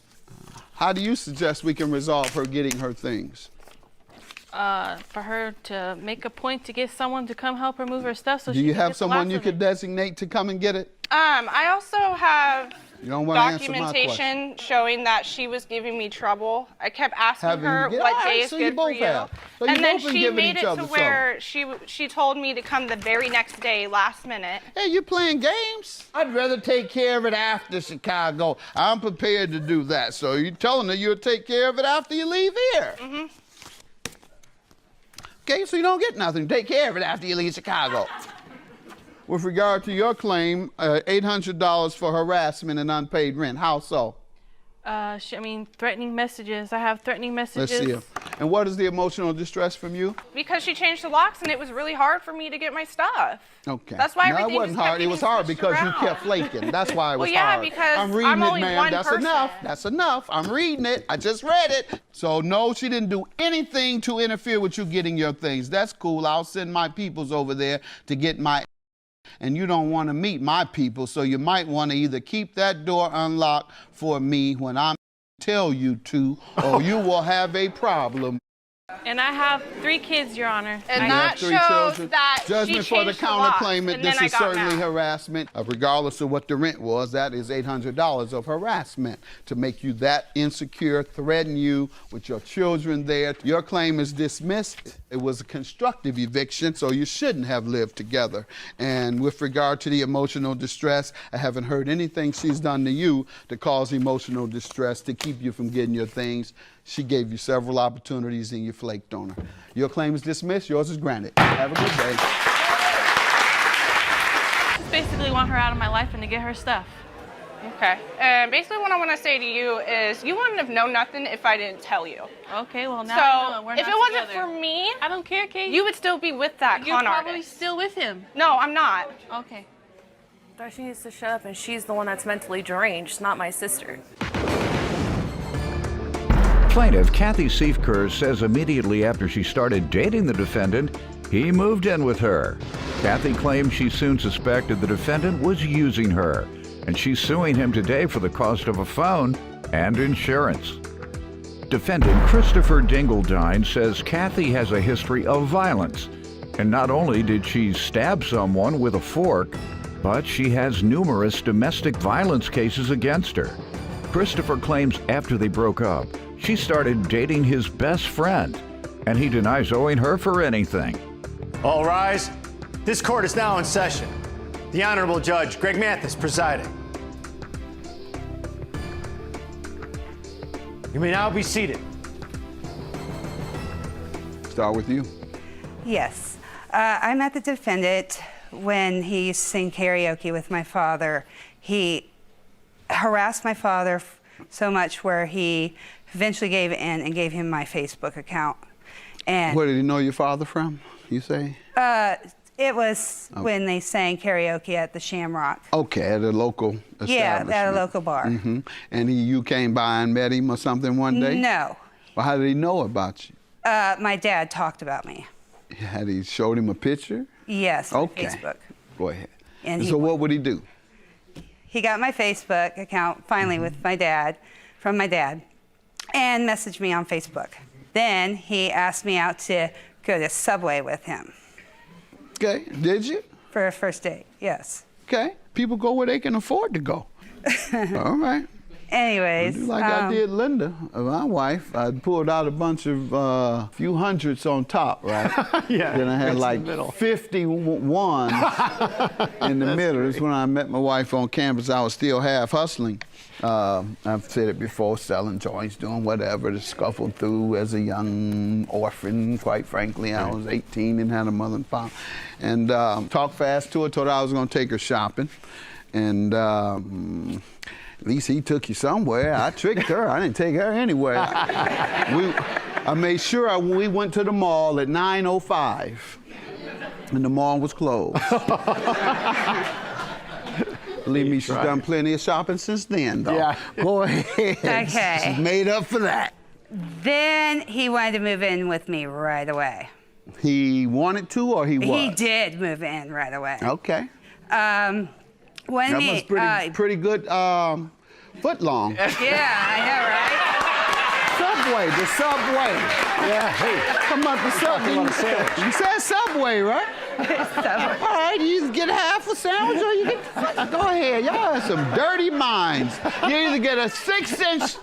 How do you suggest we can resolve her getting her things? For her to make a point to get someone to come help her move her stuff so Do she you can have get the someone last you of could it. designate to come and get it? I also have You don't want to answer my question. documentation showing that she was giving me trouble. I kept asking Have you- her yeah, what all right, day is so you good for both you. have. So you And then both been she giving made each it other to where she told me to come the very next day, last minute. Hey, you playing games? I'd rather take care of it after Chicago. I'm prepared to do that. So you're telling her you'll take care of it after you leave here? Mm-hmm. Okay, so you don't get nothing. Take care of it after you leave Chicago. With regard to your claim, $800 for harassment and unpaid rent. How so? Threatening messages. I have threatening messages. Let's see it. And what is the emotional distress from you? Because she changed the locks and it was really hard for me to get my stuff. Okay. That's why no, everything it wasn't just kept hard. It getting was hard switched because around. you kept flaking. That's why it was Well, yeah, hard. because I'm reading I'm it, only ma'am. one That's person. enough. That's enough. I'm reading it. I just read it. So no, she didn't do anything to interfere with you getting your things. That's cool. I'll send my peoples over there to get my. And you don't want to meet my people, so you might want to either keep that door unlocked for me when I tell you to, or you will have a problem. And I have 3 kids, Your Honor. And You that have 3 shows children. that Judgment she for the changed the locks, counterclaimant. and This then I is got certainly mad. harassment. Regardless of what the rent was, that is $800 of harassment to make you that insecure, threaten you with your children there. Your claim is dismissed. It was a constructive eviction, so you shouldn't have lived together. And with regard to the emotional distress, I haven't heard anything she's done to you to cause emotional distress to keep you from getting your things. She gave you several opportunities and you flaked on her. Your claim is dismissed. Yours is granted. Have a good day. Just basically want her out of my life and to get her stuff. Okay. And basically what I want to say to you is you wouldn't have known nothing if I didn't tell you. Okay, well now So I know. We're if not it wasn't together. for me, I don't care, Kate. you would still be with that You're con probably artist. still with him. No, I'm not. Okay. She needs to shut up, and she's the one that's mentally deranged, not my sister. Plaintiff Kathy Seifker says immediately after she started dating the defendant, he moved in with her. Kathy claims she soon suspected the defendant was using her, and she's suing him today for the cost of a phone and insurance. Defendant Christopher Dingledine says Kathy has a history of violence, and not only did she stab someone with a fork, but she has numerous domestic violence cases against her. Christopher claims after they broke up, she started dating his best friend, and he denies owing her for anything. All rise. This court is now in session. The Honorable Judge Greg Mathis presiding. You may now be seated. Start with you. Yes. I met the defendant when he used to sing karaoke with my father. He harassed my father so much where he eventually gave in and gave him my Facebook account. And Where did he know your father from, you say? it was when they sang karaoke at the Shamrock. Okay, at a local establishment. Yeah, at a local bar. Mm-hmm. And you came by and met him or something one day? No. Well, how did he know about you? My dad talked about me. Had he showed him a picture? Yes, on Okay. Facebook. Go ahead. And so what would he do? He got my Facebook account finally with my dad, from my dad, and messaged me on Facebook. Then he asked me out to go to Subway with him. Okay, did you? For a first date, yes. Okay, people go where they can afford to go. All right. Anyways. Do like I did Linda, my wife. I pulled out a bunch of few hundreds on top, right? Yeah. Then I had that's like the middle. 51 in the middle. It's when I met my wife on campus. I was still half hustling. I've said it before, selling joints, doing whatever to scuffle through as a young orphan, quite frankly. I was 18 and had a mother and father. And talked fast to her, told her I was going to take her shopping. And at least he took you somewhere. I tricked her. I didn't take her anywhere. I made sure we went to the mall at 9:05, and the mall was closed. Believe me, she's done plenty of shopping since then, though. Yeah. Go ahead. Okay. She's made up for that. Then he wanted to move in with me right away. He wanted to, or he was? He did move in right away. Okay. When That he, was pretty good foot long. Yeah, I know, right? Subway, the Subway. Yeah, hey. Come up the Subway. You said Subway, right? Subway. All right, you either get half a sandwich or you get... Go ahead, y'all have some dirty minds. You either get a 6-inch...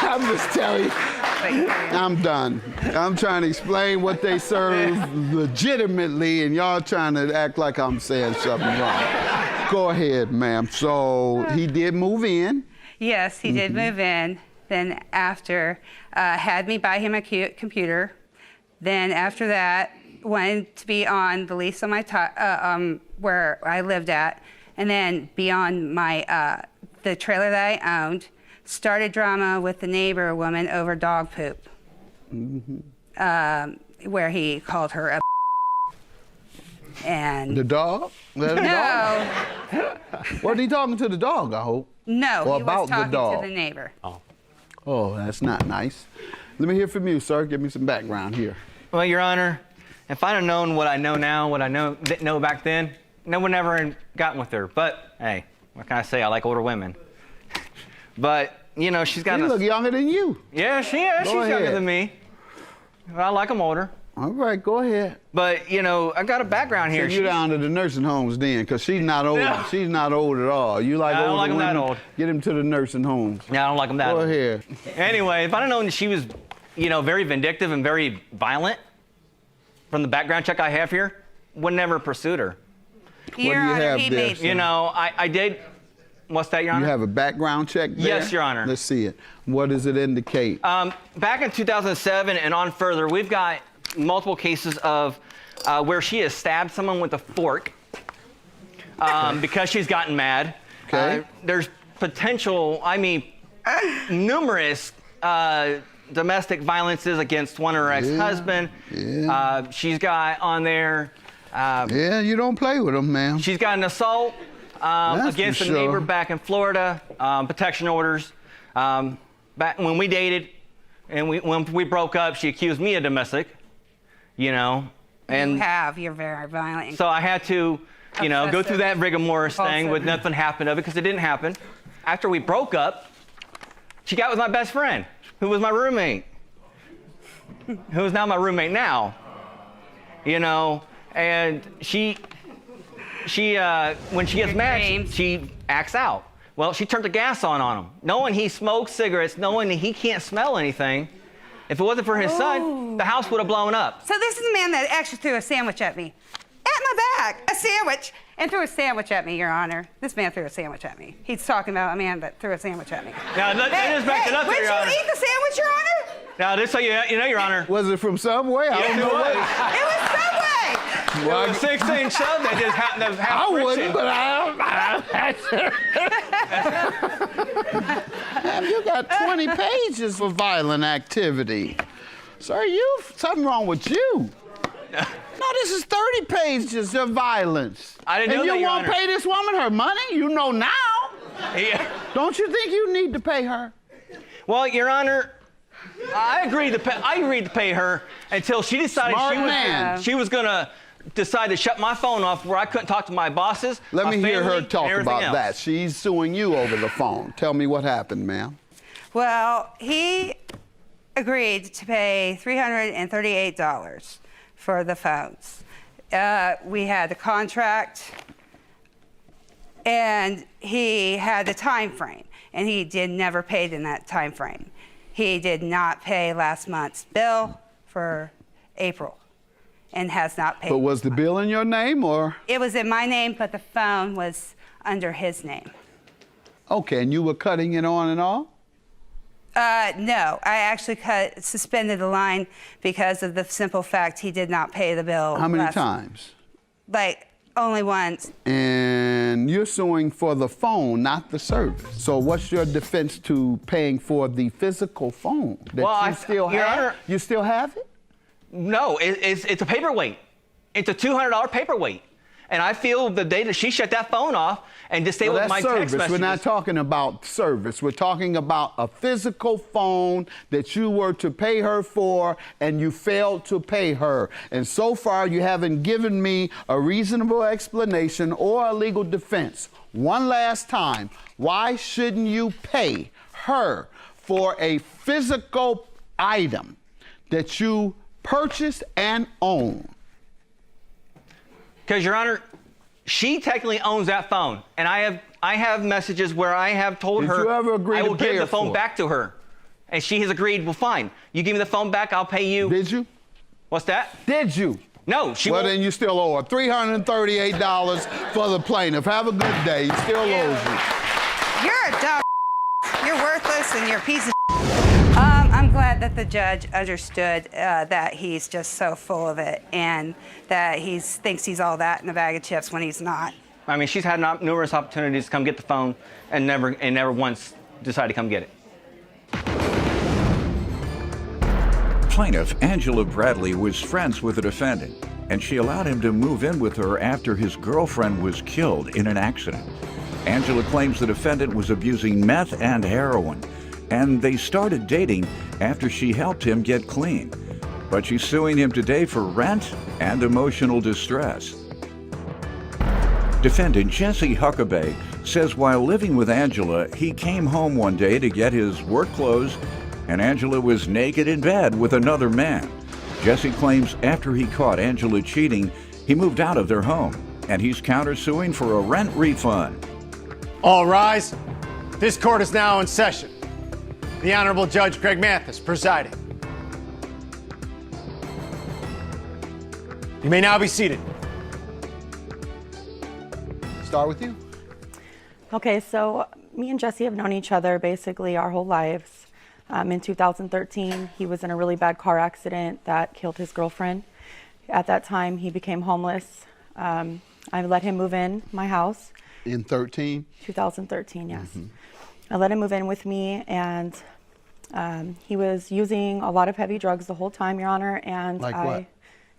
I'm just telling you. I'm done. I'm trying to explain what they serve legitimately, and y'all trying to act like I'm saying something wrong. Go ahead, ma'am. So he did move in. Yes, he did move in. Then after, had me buy him a computer. Then after that, wanted to be on the lease on my where I lived at, and then be on my the trailer that I owned. Started drama with the neighbor woman over dog poop, where he called her a and the dog? No. Wasn't he talking to the dog, I hope? No, Or he about was talking the dog? to the neighbor. Oh, that's not nice. Let me hear from you, sir. Give me some background here. Well, Your Honor, if I'd have known what I know now, what I didn't know back then, no one ever gotten with her. But hey, what can I say? I like older women. But you know, she's got. She look younger than you. Yeah, she is. She's younger than me. I like them older. All right, go ahead. But you know, I got a background here. Send you down to the nursing homes then, because she's not old. No. She's not old at all. You like I don't older like 'em that women? old. Get him to the nursing homes. Yeah, I don't like them that Go old. ahead. Anyway, if I'd have known that she was, you know, very vindictive and very violent, from the background check I have here, would never pursued her. Your Honor, he made You know, I did. What's that, Your Honor? You have a background check there? Yes, Your Honor. Let's see it. What does it indicate? Back in 2007 and on further, we've got multiple cases of where she has stabbed someone with a fork because she's gotten mad. Okay. There's potential, I mean, numerous domestic violences against one of her ex-husband. Yeah. She's got on there. Yeah, you don't play with them, man. She's got an assault against a for sure. neighbor back in Florida, protection orders. Back when we dated and when we broke up, she accused me of domestic, you know. And You're very violent. so I had to, you know, go through that rigor thing with nothing happened of it because it didn't happen. After we broke up, she got with my best friend, who was my roommate, who is now my roommate now, you know, and she when she gets mad, she acts out. Well, she turned the gas on him, knowing he smokes cigarettes, knowing that he can't smell anything. If it wasn't for his son, the house would have blown up. So this is the man that actually threw a sandwich at me. At my back, a sandwich, and threw a sandwich at me, Your Honor. This man threw a sandwich at me. He's talking about a man that threw a sandwich at me. Now, let just back it up there, Your Honor. Would you eat the sandwich, Your Honor? Now, this so you know, Your Honor. Was it from Subway? I don't know what. It was Subway! Well, 16 shove, they just happened to have I friction. wouldn't, but Man, you got 20 pages for violent activity. Sir, something wrong with you. No, this is 30 pages of violence. I didn't know and that, you Your won't Honor. pay this woman her money? You know now. Yeah. Don't you think you need to pay her? Well, Your Honor, I agreed to pay her until she decided she was going to decide to shut my phone off where I couldn't talk to my bosses. Let my me hear family, her talk and everything about else. that. She's suing you over the phone. Tell me what happened, ma'am. Well, he agreed to pay $338 for the phones. We had the contract, and he had the time frame, and he never paid in that time frame. He did not pay last month's bill for April, and has not paid. But was the bill in your name, or? It was in my name, but the phone was under his name. Okay, and you were cutting it on and off? No, I actually suspended the line because of the simple fact he did not pay the bill. How many times? Like, only once. And you're suing for the phone, not the service. So what's your defense to paying for the physical phone that Well, you still Your have? Honor, you still have it? No, it's a paperweight. It's a $200 paperweight. And I feel the day that she shut that phone off and disabled Well, my that's text service. messages. We're not talking about service. We're talking about a physical phone that you were to pay her for and you failed to pay her. And so far, you haven't given me a reasonable explanation or a legal defense. One last time, why shouldn't you pay her for a physical item that you purchased and own? Because, Your Honor, she technically owns that phone, and I have messages where I have told her you ever agree I to will pay give her the phone for it? back to her, and she has agreed. Well, fine. You give me the phone back, I'll pay you. Did you? What's that? Did you? No, she Well, won't. then you still owe her $338 for the plaintiff. Have a good day. He still owes you. You're a dumb. You're worthless and you're a piece of. I'm glad that the judge understood that he's just so full of it and that he thinks he's all that in a bag of chips when he's not. I mean, she's had numerous opportunities to come get the phone and never once decided to come get it. Plaintiff Angela Bradley was friends with the defendant, and she allowed him to move in with her after his girlfriend was killed in an accident. Angela claims the defendant was abusing meth and heroin, and they started dating after she helped him get clean. But she's suing him today for rent and emotional distress. Defendant Jesse Huckabee says while living with Angela, he came home one day to get his work clothes, and Angela was naked in bed with another man. Jesse claims after he caught Angela cheating, he moved out of their home, and he's countersuing for a rent refund. All rise. This court is now in session. The Honorable Judge Greg Mathis presiding. You may now be seated. Start with you. Okay, so me and Jesse have known each other basically our whole lives. In 2013, he was in a really bad car accident that killed his girlfriend. At that time, he became homeless. I let him move in my house. In 2013, yes. I let him move in with me, and he was using a lot of heavy drugs the whole time, Your Honor, and Like what?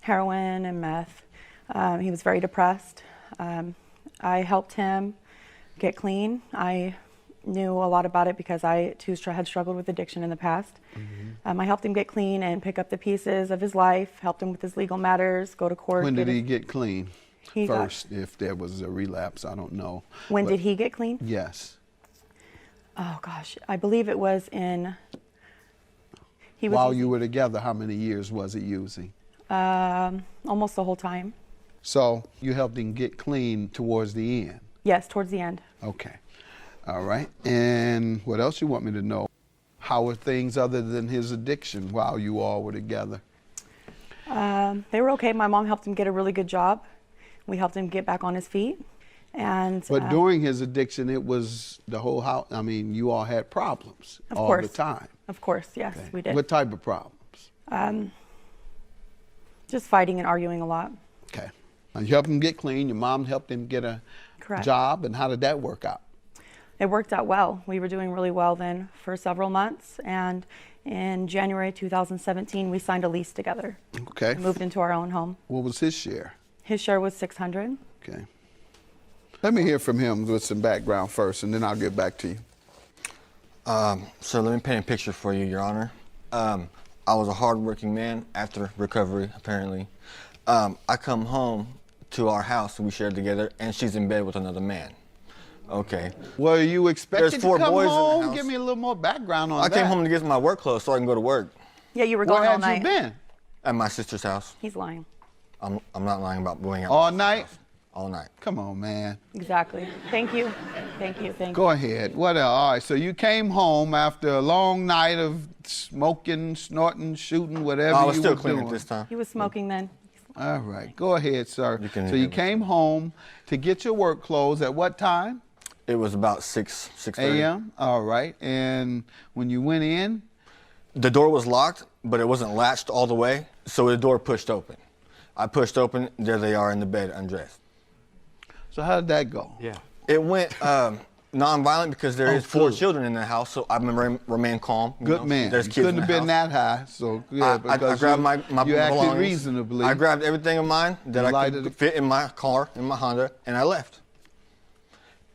Heroin and meth. He was very depressed. I helped him get clean. I knew a lot about it because I too had struggled with addiction in the past. I helped him get clean and pick up the pieces of his life, helped him with his legal matters, go to court. When did he get clean? He got- First, if there was a relapse, I don't know. When But- did he get clean? Yes. Oh gosh, I believe it was in. He was While you were together, how many years was he using? almost the whole time. So you helped him get clean towards the end. Yes, towards the end. Okay. All right. And what else you want me to know? How were things other than his addiction while you all were together? They were okay. My mom helped him get a really good job. We helped him get back on his feet. And But during his addiction, it was the whole house. I mean, you all had problems Of all course. the time. Of course, yes, we did. What type of problems? Just fighting and arguing a lot. Okay. Now, you helped him get clean. Your mom helped him get a Correct. job. And how did that work out? It worked out well. We were doing really well then for several months. And in January 2017, we signed a lease together. Okay. We moved into our own home. What was his share? His share was $600. Okay. Let me hear from him with some background first, and then I'll get back to you. So let me paint a picture for you, Your Honor. I was a hardworking man after recovery, apparently. I come home to our house and we share together, and she's in bed with another man. Okay. Were you expected There's 4 to come boys home? in the house. Give me a little more background on I that. came home to get my work clothes so I can go to work. Yeah, you were Where gone all had night. you been? At my sister's house. He's lying. I'm not lying about going out. All night? All night. Come on, man. Exactly. Thank you. Thank you. Thank you. Go ahead. What else? All right, so you came home after a long night of smoking, snorting, shooting, whatever I was you still were clean doing. at this time. He was smoking then. All right, go ahead, sir. can So you came home to get your work clothes at what time? It was about 6:30 a.m. All right, and when you went in? The door was locked, but it wasn't latched all the way, so the door pushed open. I pushed open, there they are in the bed, undressed. So how did that go? Yeah. It went nonviolent because there is 4 children in the house, so I've been remain calm. Good man. There's You kids couldn't in have the been house. that high, so yeah, I because grabbed my you acted belongings. reasonably. I grabbed everything of mine that You I lighted could it. fit in my car, in my Honda, and I left.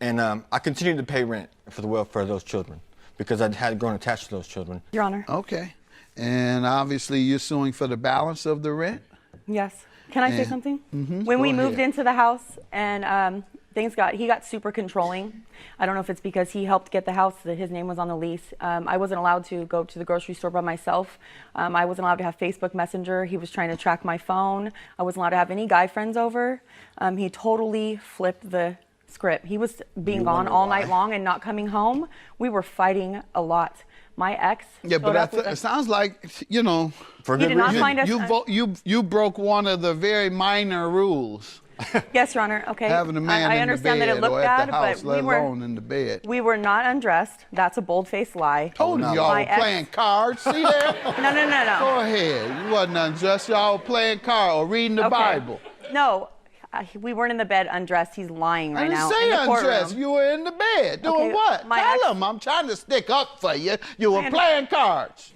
And I continued to pay rent for the welfare of those children because I had grown attached to those children. Your Honor. Okay. And obviously you're suing for the balance of the rent? Yes. Can I say And- something? Mhm, When go we moved ahead. into the house and he got super controlling. I don't know if it's because he helped get the house, that his name was on the lease. I wasn't allowed to go to the grocery store by myself. I wasn't allowed to have Facebook Messenger. He was trying to track my phone. I wasn't allowed to have any guy friends over. He totally flipped the script. He was being gone all night long and not coming home. We were fighting a lot. My ex. Yeah, but it sounds like, you know, He did not find us. you broke one of the very minor rules. Yes, Your Honor. Okay. Having a man I in understand the bed that it looked or bad, at the house, but let we were alone in the bed. we were not undressed. That's a bold-faced lie. Told you y'all were playing cards. See there? No. Go ahead. You wasn't undressed. Y'all were playing cards or reading the Bible. No, we weren't in the bed undressed. He's lying right now. I didn't in say the courtroom. undressed. You were in the bed. Doing Okay, what? my Tell him. I'm trying to stick up for you. You were playing cards.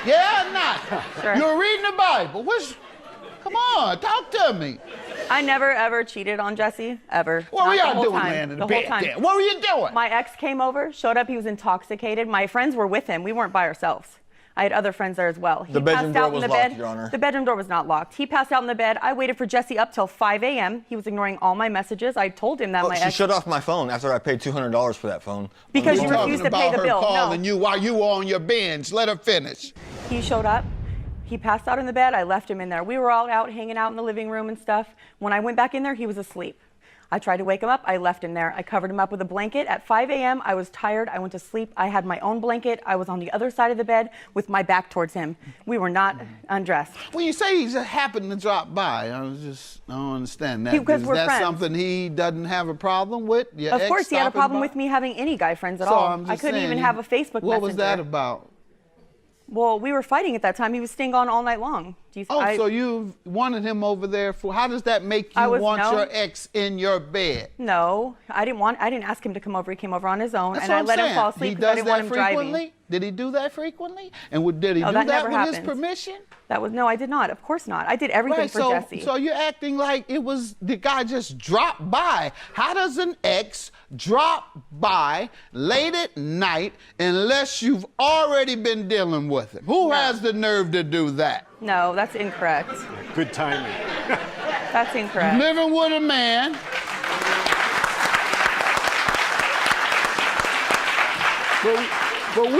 Yeah or not? Sure. You were reading the Bible. Come on, talk to me. I never ever cheated on Jesse, ever. What were Not the y'all whole doing, time. man, in the the whole bed time. there? What were you doing? My ex came over, showed up. He was intoxicated. My friends were with him. We weren't by ourselves. I had other friends there as well. He The bedroom passed door out was in the locked, bed. Your Honor. The bedroom door was not locked. He passed out in the bed. I waited for Jesse up till 5 a.m. He was ignoring all my messages. I told him that my She ex. shut off my phone after I paid $200 for that phone. Because On you the phone. refused to pay the bill. Calling No. you while you were on your bench. Let her finish. He showed up. He passed out in the bed. I left him in there. We were all out hanging out in the living room and stuff. When I went back in there, he was asleep. I tried to wake him up. I left him there. I covered him up with a blanket. At 5 a.m., I was tired. I went to sleep. I had my own blanket. I was on the other side of the bed with my back towards him. We were not undressed. When you say he just happened to drop by, I don't understand that. Because Is we're that friends. something he doesn't have a problem with? Your Of ex course, he had a stopping problem by? with me having any guy friends at So all. I'm I just couldn't saying, even have a Facebook What was that Messenger. about? Well, we were fighting at that time. He was staying on all night long. So you wanted him over there for? How does that make you want your ex in your bed? No, I didn't ask him to come over. He came over on his own, That's and what I I'm let him saying. fall asleep He because I does didn't want that him driving. frequently? Did he do that frequently? And did he do that that never with his happened. permission? No, I did not. Of course not. I did everything Right, for so, Jesse. So you're acting like it was the guy just dropped by. How does an ex drop by late at night unless you've already been dealing with him? Who has the nerve to do that? No, that's incorrect. Good timing. That's incorrect. Living with a man. But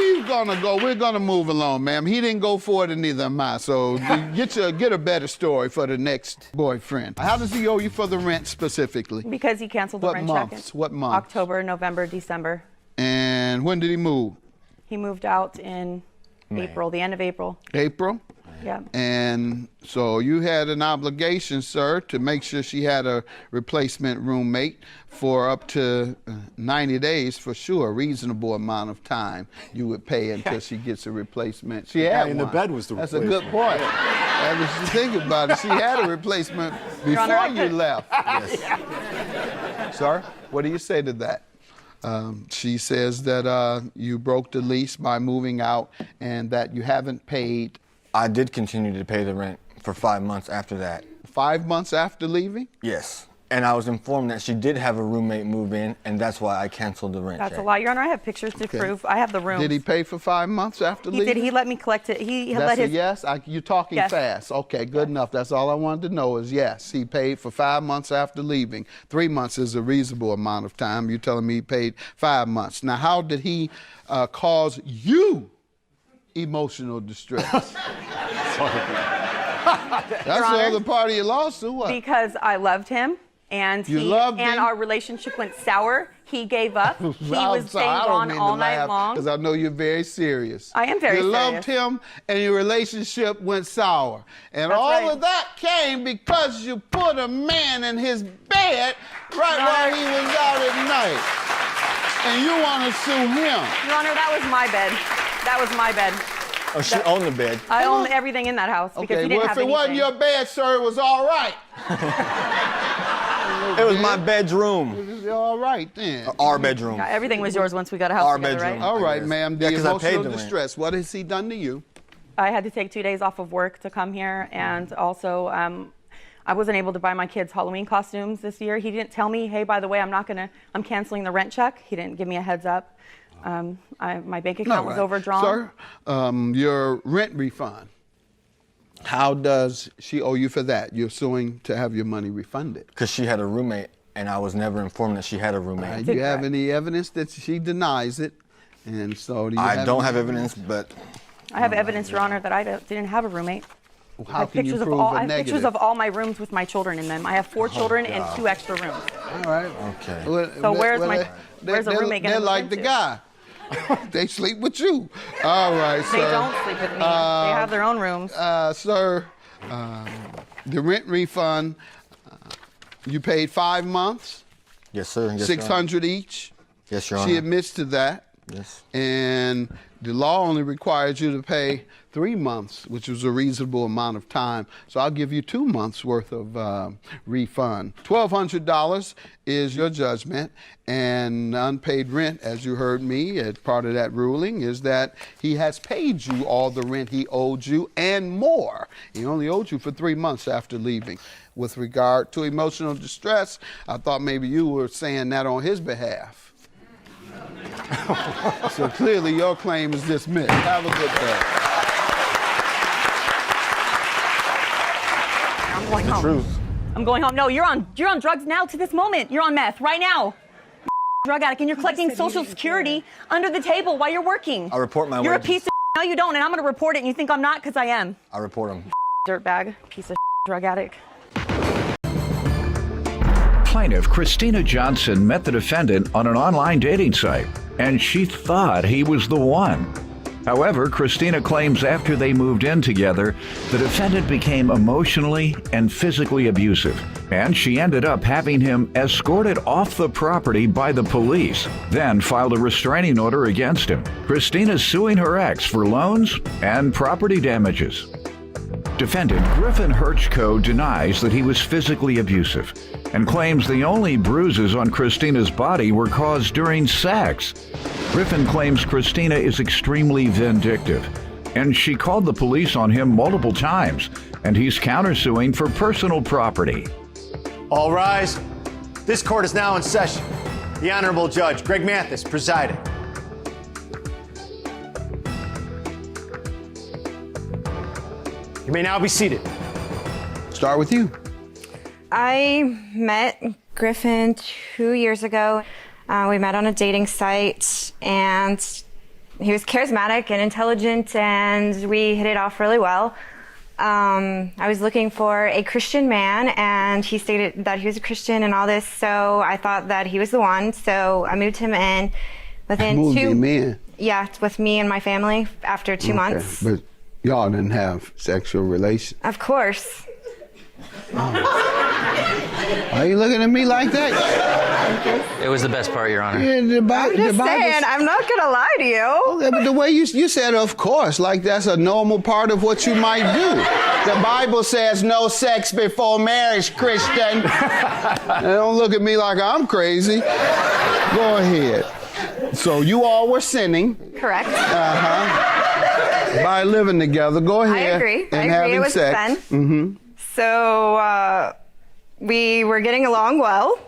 we're gonna move along, ma'am. He didn't go for it and neither am I. So get a better story for the next boyfriend. How does he owe you for the rent specifically? Because he canceled the What rent months? check. What month? October, November, December. And when did he move? He moved out in April, the end of April. April? Yeah. And so you had an obligation, sir, to make sure she had a replacement roommate for up to 90 days for sure, a reasonable amount of time you would pay until she gets a replacement. She had in the one. bed was the That's a replacement. good point. And if you think about it, she had a replacement before Honor, I you could- left. Sir, what do you say to that? She says that you broke the lease by moving out and that you haven't paid. I did continue to pay the rent for 5 months after that. 5 months after leaving? Yes. And I was informed that she did have a roommate move in, and that's why I canceled the rent That's check. a lie, Your Honor. I have pictures to Okay. prove. I have the room. Did he pay for 5 months after He leaving? did. He let me collect it. He That's let a his. yes? You're talking Yes. fast. Okay, good enough. That's all I wanted to know is yes. He paid for 5 months after leaving. 3 months is a reasonable amount of time. You're telling me he paid 5 months. Now, how did he cause you emotional distress? That's the Honor, other part of your lawsuit. What? Because I loved him, and You loved him? our relationship went sour. He gave up. He was staying gone all night long. Because I know you're very serious. I am very You serious. loved him, and your relationship went sour. And That's all right. of that came because you put a man in his bed right while he was out at night. And you want to sue him. Your Honor, that was my bed. That was my bed. Oh, she owned the bed. I owned everything in that house because Okay, he didn't well, have if it anything. wasn't your bed, sir, it was all right. It was my bedroom. All right then. Our bedroom. Yeah, everything was yours once we got a house Our together, bedroom. right? All right, ma'am. The Yeah, 'cause I paid emotional the rent. distress. What has he done to you? I had to take 2 days off of work to come here, and also I wasn't able to buy my kids Halloween costumes this year. He didn't tell me, hey, by the way, I'm canceling the rent check. He didn't give me a heads up. My bank account was overdrawn. Sir, your rent refund. How does she owe you for that? You're suing to have your money refunded. Because she had a roommate, and I was never informed that she had a roommate. Do you have any evidence that she denies it? And so do you I don't have evidence, but I have evidence, Your Honor, that I didn't have a roommate. Well, how can you prove a I have negative? pictures of all my rooms with my children in them. I have 4 children and 2 extra rooms. All right. Okay. So where's a roommate They're gonna like move the into? guy. They sleep with you. All right, sir. They don't sleep with me. They have their own rooms. Sir, the rent refund, you paid 5 months? Yes, sir. Yes, Your Honor. $600 each? Yes, Your She Honor. admits to that. Yes. And the law only requires you to pay 3 months, which was a reasonable amount of time. So I'll give you 2 months worth of refund. $1,200 is your judgment, and unpaid rent, as you heard me, as part of that ruling, is that he has paid you all the rent he owed you and more. He only owed you for 3 months after leaving. With regard to emotional distress, I thought maybe you were saying that on his behalf. So clearly your claim is dismissed. Have a good day. I'm going home. I'm going home. No, you're on drugs now to this moment. You're on meth right now. Drug addict, and you're collecting Social Security under the table while you're working. I report my You're wages. a piece of no, you don't, and I'm gonna report it, and you think I'm not, because I am. I report him. Dirtbag, piece of drug addict. Plaintiff Christina Johnson met the defendant on an online dating site, and she thought he was the one. However, Christina claims after they moved in together, the defendant became emotionally and physically abusive, and she ended up having him escorted off the property by the police, then filed a restraining order against him. Christina's suing her ex for loans and property damages. Defendant Griffin Hirchko denies that he was physically abusive and claims the only bruises on Christina's body were caused during sex. Griffin claims Christina is extremely vindictive, and she called the police on him multiple times, and he's countersuing for personal property. All rise. This court is now in session. The Honorable Judge Greg Mathis presiding. You may now be seated. Start with you. I met Griffin 2 years ago. We met on a dating site, and he was charismatic and intelligent, and we hit it off really well. I was looking for a Christian man, and he stated that he was a Christian and all this, so I thought that he was the one. So I moved him in within Moved him in? Yeah, with me and my family after 2 months. But y'all didn't have sexual relations. Of course. Why are you looking at me like that? It was the best part, Your Honor. Yeah, I'm just saying, I'm not gonna lie to you. Okay, but the way you said, of course, like that's a normal part of what you might do. The Bible says no sex before marriage, Christian. Don't look at me like I'm crazy. Go ahead. So you all were sinning. Correct. By living together. Go ahead. I agree. And I agree. having It was sex. fun. Mm-hmm. So we were getting along well.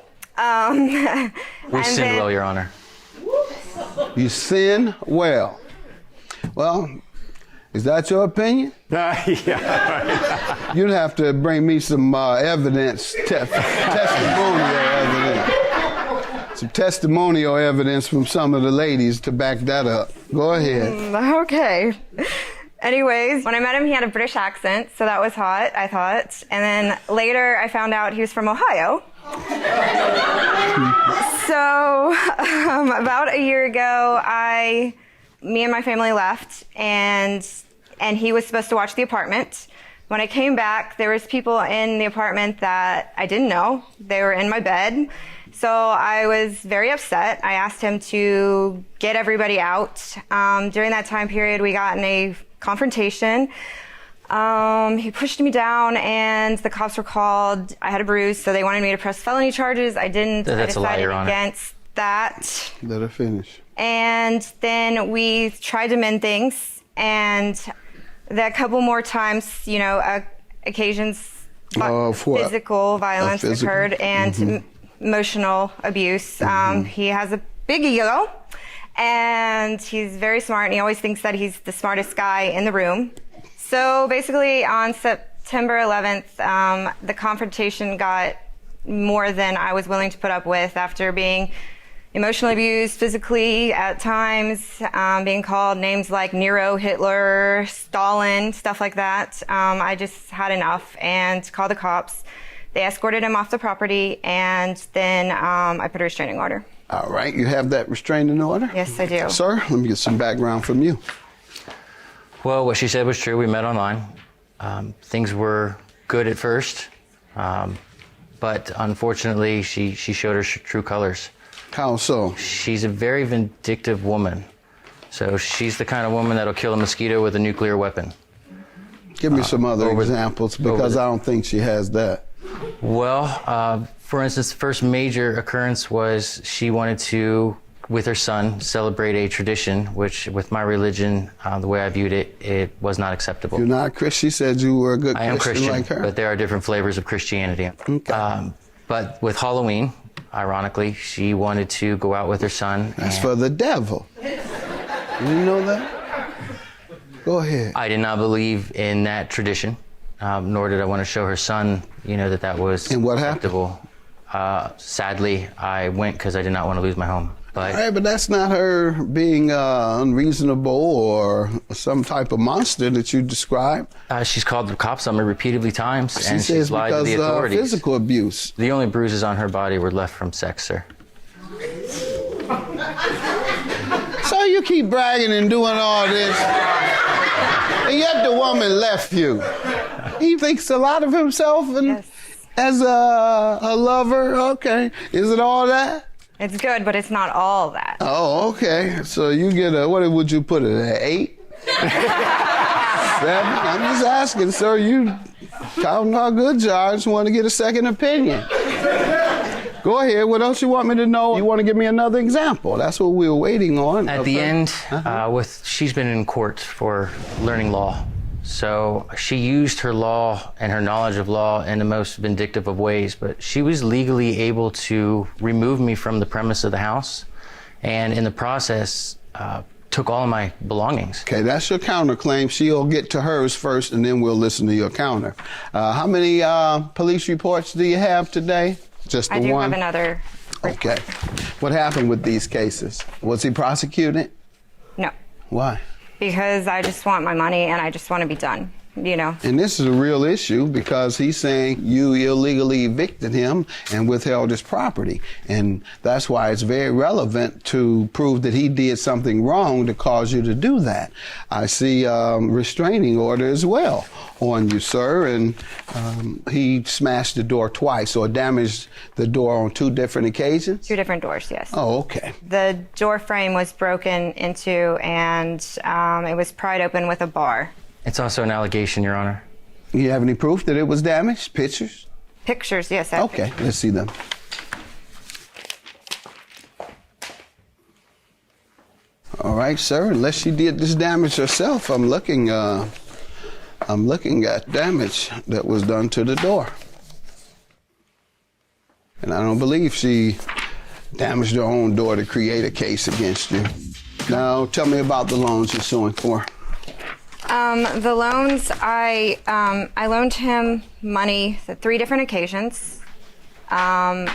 We sinned well, Your Honor. You sin well. Well, is that your opinion? Yeah. You'd have to bring me some evidence, testimonial evidence. Some testimonial evidence from some of the ladies to back that up. Go ahead. Okay. Anyways, when I met him, he had a British accent, so that was hot, I thought. And then later, I found out he was from Ohio. So about a year ago, me and my family left, and he was supposed to watch the apartment. When I came back, there was people in the apartment that I didn't know. They were in my bed. So I was very upset. I asked him to get everybody out. During that time period, we got in a confrontation. He pushed me down and the cops were called. I had a bruise, so they wanted me to press felony charges. I didn't. That's I a lie, decided Your Honor. against that. Let her finish. And then we tried to mend things, and that couple more times, you know, occasions physical violence occurred and emotional abuse. He has a big ego, and he's very smart, and he always thinks that he's the smartest guy in the room. So basically on September 11th, the confrontation got more than I was willing to put up with after being emotionally abused physically at times, being called names like Nero, Hitler, Stalin, stuff like that. I just had enough and called the cops. They escorted him off the property, and then I put a restraining order. All right, you have that restraining order? Yes, I do. Sir, let me get some background from you. Well, what she said was true. We met online. Things were good at first, but unfortunately, she showed her true colors. How so? She's a very vindictive woman. So she's the kind of woman that'll kill a mosquito with a nuclear weapon. Give me some other examples, because I don't think she has that. Well, for instance, the first major occurrence was she wanted to, with her son, celebrate a tradition, which with my religion, the way I viewed it, it was not acceptable. You're not a Christian? She said you were a good I am Christian, like her. but there are different flavors of Christianity. Okay. But with Halloween, ironically, she wanted to go out with her son. That's for the devil. You didn't know that? Go ahead. I did not believe in that tradition, nor did I want to show her son, you know, that was acceptable. Sadly, I went because I did not want to lose my home. But, all right, but that's not her being unreasonable or some type of monster that you described. She's called the cops on me repeatedly times, She and says she's lied to the authorities. Physical abuse. The only bruises on her body were left from sex, sir. So you keep bragging and doing all this, and yet the woman left you. He thinks a lot of himself and as a lover. Okay, is it all that? It's good, but it's not all that. Oh, okay. So you get a, what would you put it at, 8? 7? I'm just asking, sir. You counting how good you are. I just want to get a second opinion. Go ahead. What else you want me to know? You want to give me another example? That's what we were waiting on. At the end, she's been in court for learning law. So she used her law and her knowledge of law in the most vindictive of ways, but she was legally able to remove me from the premise of the house, and in the process, took all of my belongings. Okay, that's your counterclaim. She'll get to hers first, and then we'll listen to your counter. How many police reports do you have today? Just the one? I do have another. Okay. What happened with these cases? Was he prosecuted? No. Why? Because I just want my money and I just want to be done, you know. And this is a real issue because he's saying you illegally evicted him and withheld his property. And that's why it's very relevant to prove that he did something wrong to cause you to do that. I see restraining order as well on you, sir. And he smashed the door twice or damaged the door on 2 different occasions? 2 different doors, yes. Oh, okay. The door frame was broken into and it was pried open with a bar. It's also an allegation, Your Honor. You have any proof that it was damaged? Pictures? Pictures, yes. I have Okay, pictures. let's see them. All right, sir. Unless she did this damage herself, I'm looking at damage that was done to the door. And I don't believe she damaged her own door to create a case against you. Now, tell me about the loans you're suing for. The loans, I loaned him money at 3 different occasions. On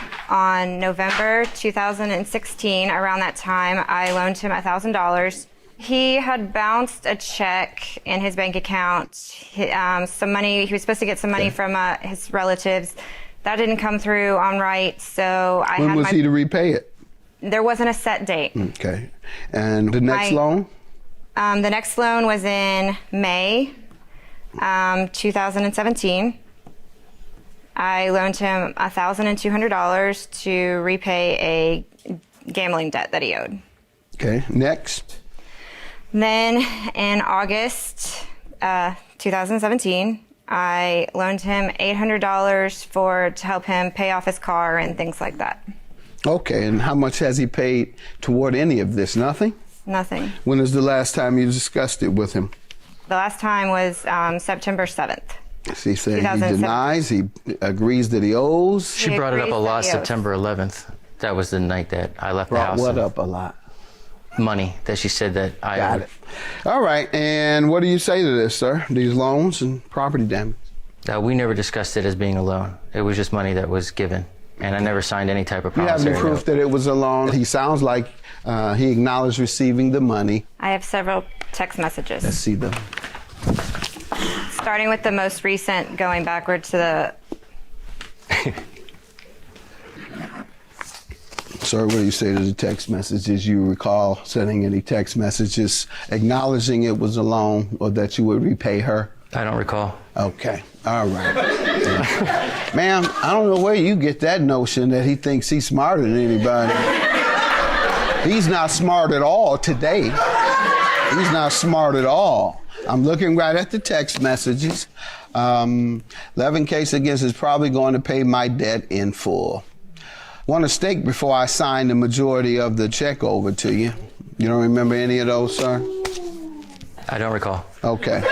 November 2016, around that time, I loaned him $1,000. He had bounced a check in his bank account, some money, he was supposed to get some money from his relatives. That didn't come through on right, so I When had was he to repay it? There wasn't a set date. Okay. And the next loan? The next loan was in May 2017. I loaned him $1,200 to repay a gambling debt that he owed. Okay, next. Then in August 2017. I loaned him $800 to help him pay off his car and things like that. Okay, and how much has he paid toward any of this? Nothing? Nothing. When was the last time you discussed it with him? The last time was September 7th. He said he denies, he agrees that he owes. She brought it up a lot September 11th. That was the night that I left the house. Brought what up a lot? Money that she said that I got it. All right, and what do you say to this, sir? These loans and property damage? We never discussed it as being a loan. It was just money that was given, and I never signed any type of promissory You have any proof that it was a loan? He sounds like he acknowledged receiving the money. I have several text messages. Let's see them. Starting with the most recent, going backward to the... Sir, what do you say to the text messages? You recall sending any text messages acknowledging it was a loan or that you would repay her? I don't recall. Okay, all right. Ma'am, I don't know where you get that notion that he thinks he's smarter than anybody. He's not smart at all today. He's not smart at all. I'm looking right at the text messages. 11 case against is probably going to pay my debt in full. Want a steak before I sign the majority of the check over to you. You don't remember any of those, sir? I don't recall. Okay.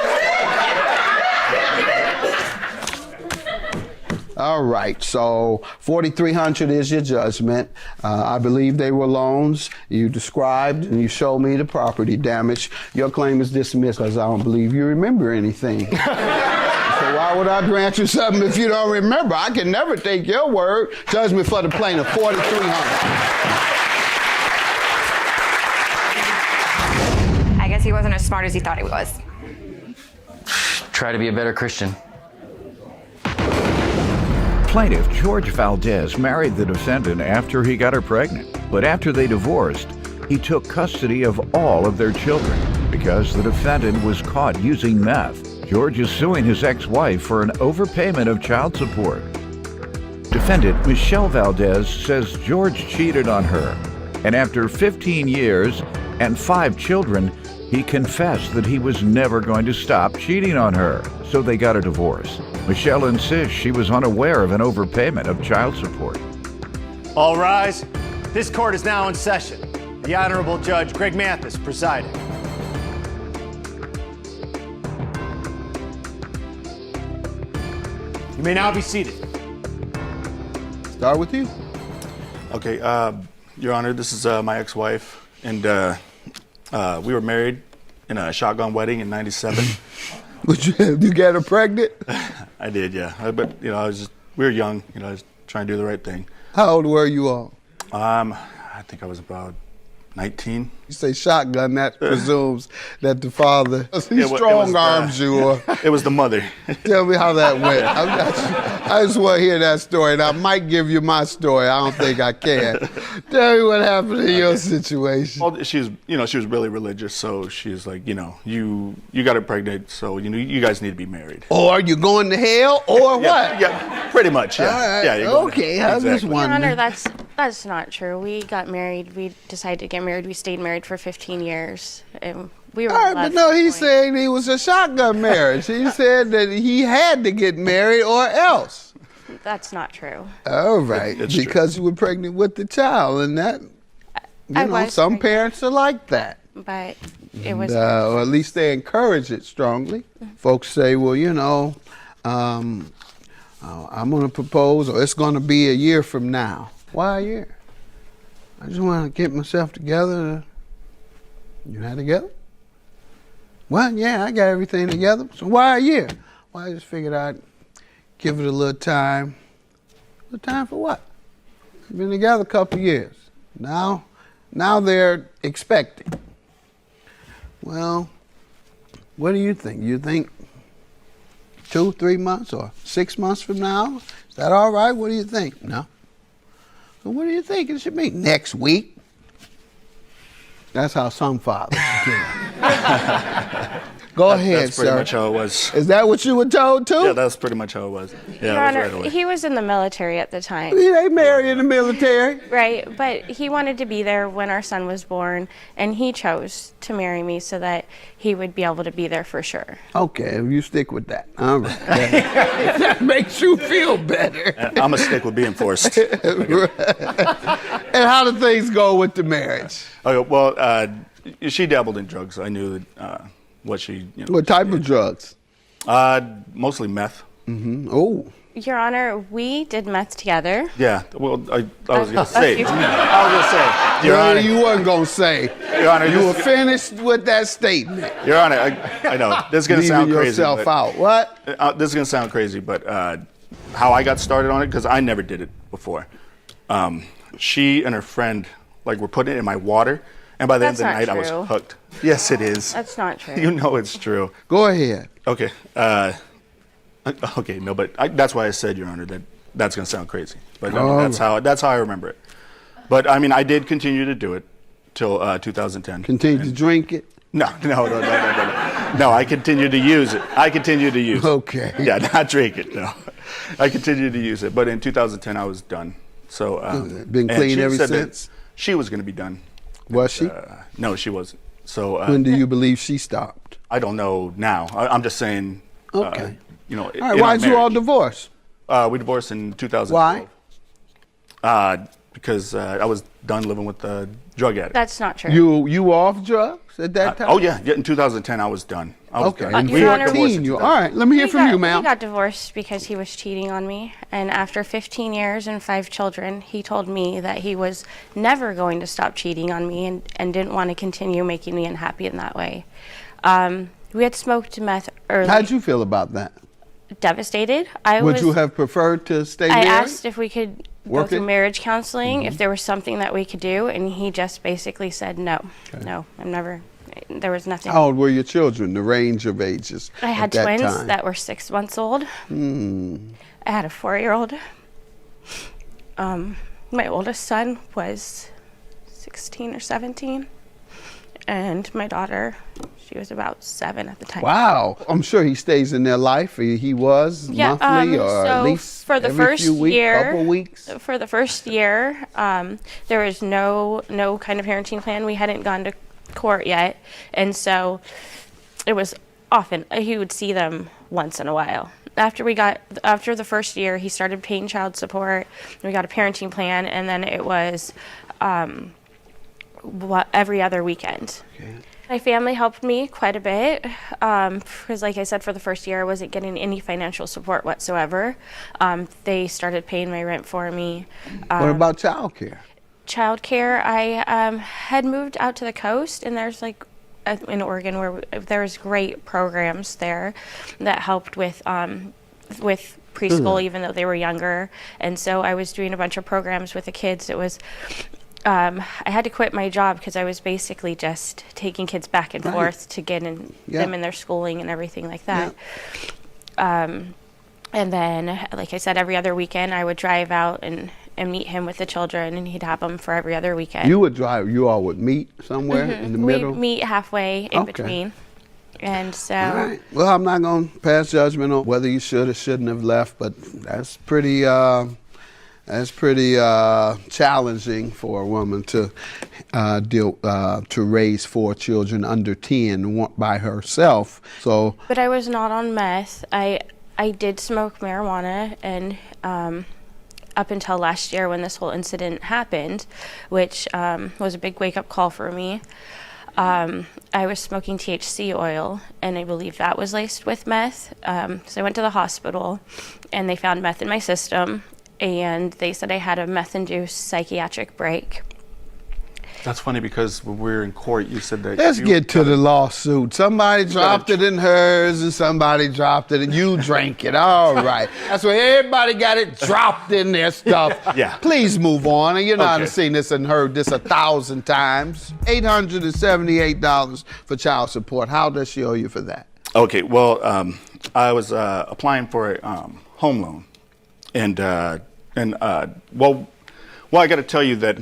All right, so $4,300 is your judgment. I believe they were loans. You described and you showed me the property damage. Your claim is dismissed because I don't believe you remember anything. So why would I grant you something if you don't remember? I can never take your word. Judgment for the plaintiff, $4,300. I guess he wasn't as smart as he thought he was. Try to be a better Christian. Plaintiff George Valdez married the defendant after he got her pregnant. But after they divorced, he took custody of all of their children because the defendant was caught using meth. George is suing his ex-wife for an overpayment of child support. Defendant Michelle Valdez says George cheated on her, and after 15 years and 5 children, he confessed that he was never going to stop cheating on her, so they got a divorce. Michelle insists she was unaware of an overpayment of child support. All rise. This court is now in session. The Honorable Judge Greg Mathis presiding. You may now be seated. Start with you. Okay, Your Honor, this is my ex-wife, and we were married in a shotgun wedding in '97. You get her pregnant? I did, yeah. But we were young. I was trying to do the right thing. How old were you all? I think I was about 19. You say shotgun, that presumes that the father, he strong arms you. Or it was the mother. Tell me how that went. I just want to hear that story, and I might give you my story. I don't think I can. Tell me what happened in your situation. Well, she was really religious, so she's like, you got her pregnant, so you guys need to be married. Or you going to hell, or what? Yeah, pretty much. Yeah. All right. Yeah. Okay. I just Your wondering. Honor, that's not true. We got married. We decided to get married. We stayed married for 15 years. And we were All right, but no, he's saying he was a shotgun marriage. He said that he had to get married or else. That's not true. All right, It's because you were pregnant with the child, and that, some parents are like that. But it was. Or at least they encourage it strongly. Folks say, well, I'm going to propose, or it's going to be a year from now. Why a year? I just want to get myself together. You not together? Well, yeah, I got everything together. So why a year? Well, I just figured I'd give it a little time. A little time for what? We've been together a couple years. Now they're expecting. Well, what do you think? You think 2, 3 months or 6 months from now? Is that all right? What do you think? No. So what do you think it should be? Next week? That's how some fathers get it. Go ahead, That's pretty sir. much how it was. Is that what you were told too? Yeah, that's pretty much how it was. Yeah, Your it was Honor, right away. he was in the military at the time. They marry in the military. Right, but he wanted to be there when our son was born, and he chose to marry me so that he would be able to be there for sure. Okay, you stick with that. All right. That makes you feel better. I'm going to stick with being forced. And how did things go with the marriage? Okay, well, she dabbled in drugs. I knew that, what she... You know, What type of drugs? Mostly meth. Mm-hmm. Oh. Your Honor, we did meth together. Yeah, well, I was going to say. few times. I was going to say. Your Honor. You weren't going to say. Your Honor. You were finished with that statement. Your Honor, I know. This is going to sound crazy. Yourself out. What? This is going to sound crazy, but how I got started on it, because I never did it before. She and her friend, like, were putting it in my water, and by the end of the night, I was hooked. Yes, it is. That's not true. You know it's true. Go ahead. Okay. Okay, no, but that's why I said, Your Honor, that's going to sound crazy. But that's how I remember it. But, I mean, I did continue to do it till 2010. Continue to drink it? No. No, I continued to use it. Okay. Yeah, not drink it, no. I continued to use it. But in 2010, I was done. So, been clean ever said that since? She was going to be done. Was she? No, she wasn't. So when do you believe she stopped? I don't know now. I'm just saying. Okay. You know. All right. Why'd you all divorce? We divorced in 2012. Why? Because I was done living with a drug addict. That's not true. You were off drugs at that time? Oh yeah. In 2010, I was done. Okay. Done. Your Honor, all right. Let me hear from you, ma'am. We got divorced because he was cheating on me, and after 15 years and 5 children, he told me that he was never going to stop cheating on me and didn't want to continue making me unhappy in that way. We had smoked meth early. How'd you feel about that? Devastated. Would you have preferred to stay I married? asked if we could go through marriage counseling, Mm-hmm. if there was something that we could do, and he just basically said no. Okay. No, I'm never. There was nothing. How old were your children, the range of ages? I had at twins time? that were 6 months old. I had a 4-year-old. My oldest son was 16 or 17, and my daughter, she was about 7 at the time. Wow. I'm sure he stays in their life. He was monthly or at least for the every first few weeks, year, couple weeks? For the first year, there was no kind of parenting plan. We hadn't gone to court yet, and so it was often he would see them once in a while. After the first year, he started paying child support. We got a parenting plan, and then it was every other weekend. Okay. My family helped me quite a bit because, like I said, for the first year, I wasn't getting any financial support whatsoever. They started paying my rent for me. What about childcare? Childcare, I had moved out to the coast, and there's in Oregon where there's great programs there that helped with preschool, even though they were younger. And so I was doing a bunch of programs with the kids. It was I had to quit my job because I was basically just taking kids back and forth to get them in their schooling and everything like that. And then, like I said, every other weekend I would drive out and meet him with the children, and he'd have them for every other weekend. You would drive, you all would meet somewhere in the middle? We'd meet halfway in between. And so. All right. Well, I'm not going to pass judgment on whether you should or shouldn't have left, but that's pretty challenging for a woman to to raise 4 children under 10 by herself. So. But I was not on meth. I did smoke marijuana, and up until last year when this whole incident happened, which was a big wake-up call for me, I was smoking THC oil, and I believe that was laced with meth. So I went to the hospital, and they found meth in my system, and they said I had a meth-induced psychiatric break. That's funny because when we were in court, you said that. Let's get to the lawsuit. Somebody dropped it in hers and somebody dropped it and you drank it. All right. That's why everybody got it dropped in their stuff. Yeah. Please move on. And you know, I've seen this and heard this 1,000 times. $878 for child support. How does she owe you for that? Okay. Well, I was applying for a home loan. And well, I got to tell you that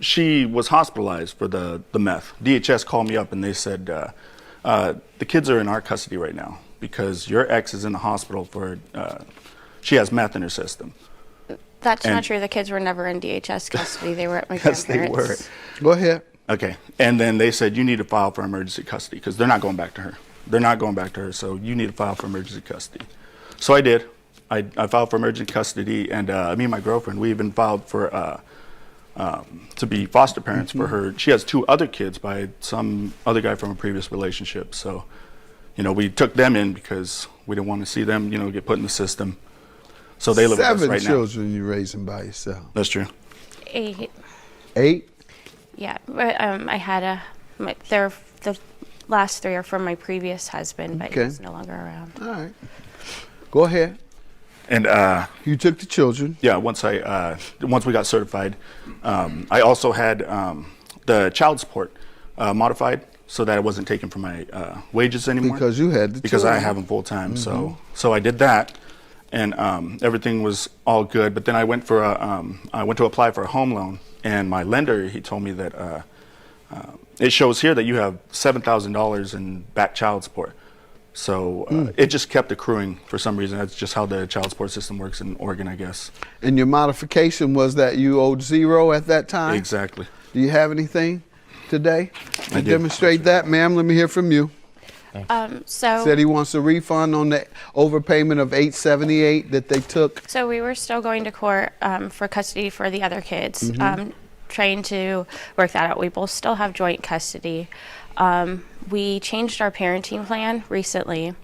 she was hospitalized for the meth. DHS called me up and they said the kids are in our custody right now because your ex is in the hospital for, she has meth in her system. That's not true. The kids were never in DHS custody. They were at my Yes, grandparents. they were. Go ahead. Okay. And then they said, you need to file for emergency custody because they're not going back to her. They're not going back to her, so you need to file for emergency custody. So I did. I filed for emergency custody, and me and my girlfriend, we even filed for to be foster parents for her. She has 2 other kids by some other guy from a previous relationship. So, you know, we took them in because we didn't want to see them, you know, get put in the system. So they live with us right now. 7 children you're raising by yourself. That's true. 8. 8? Yeah, I had the last 3 are from my previous husband, but he's no longer around. All right. Go ahead. And you took the children. Yeah, once we got certified, I also had the child support modified so that it wasn't taken from my wages anymore. Because you had the because children. I have them full time. So I did that, and everything was all good. But then I went to apply for a home loan, and my lender, he told me that it shows here that you have $7,000 in back child support. So it just kept accruing for some reason. That's just how the child support system works in Oregon, I guess. And your modification was that you owed 0 at that time? Exactly. Do you have anything today to I do. Demonstrate that? Ma'am, let me hear from you. Said he wants a refund on the overpayment of $878 that they took. So we were still going to court for custody for the other kids, trying to work that out. We both still have joint custody. We changed our parenting plan recently,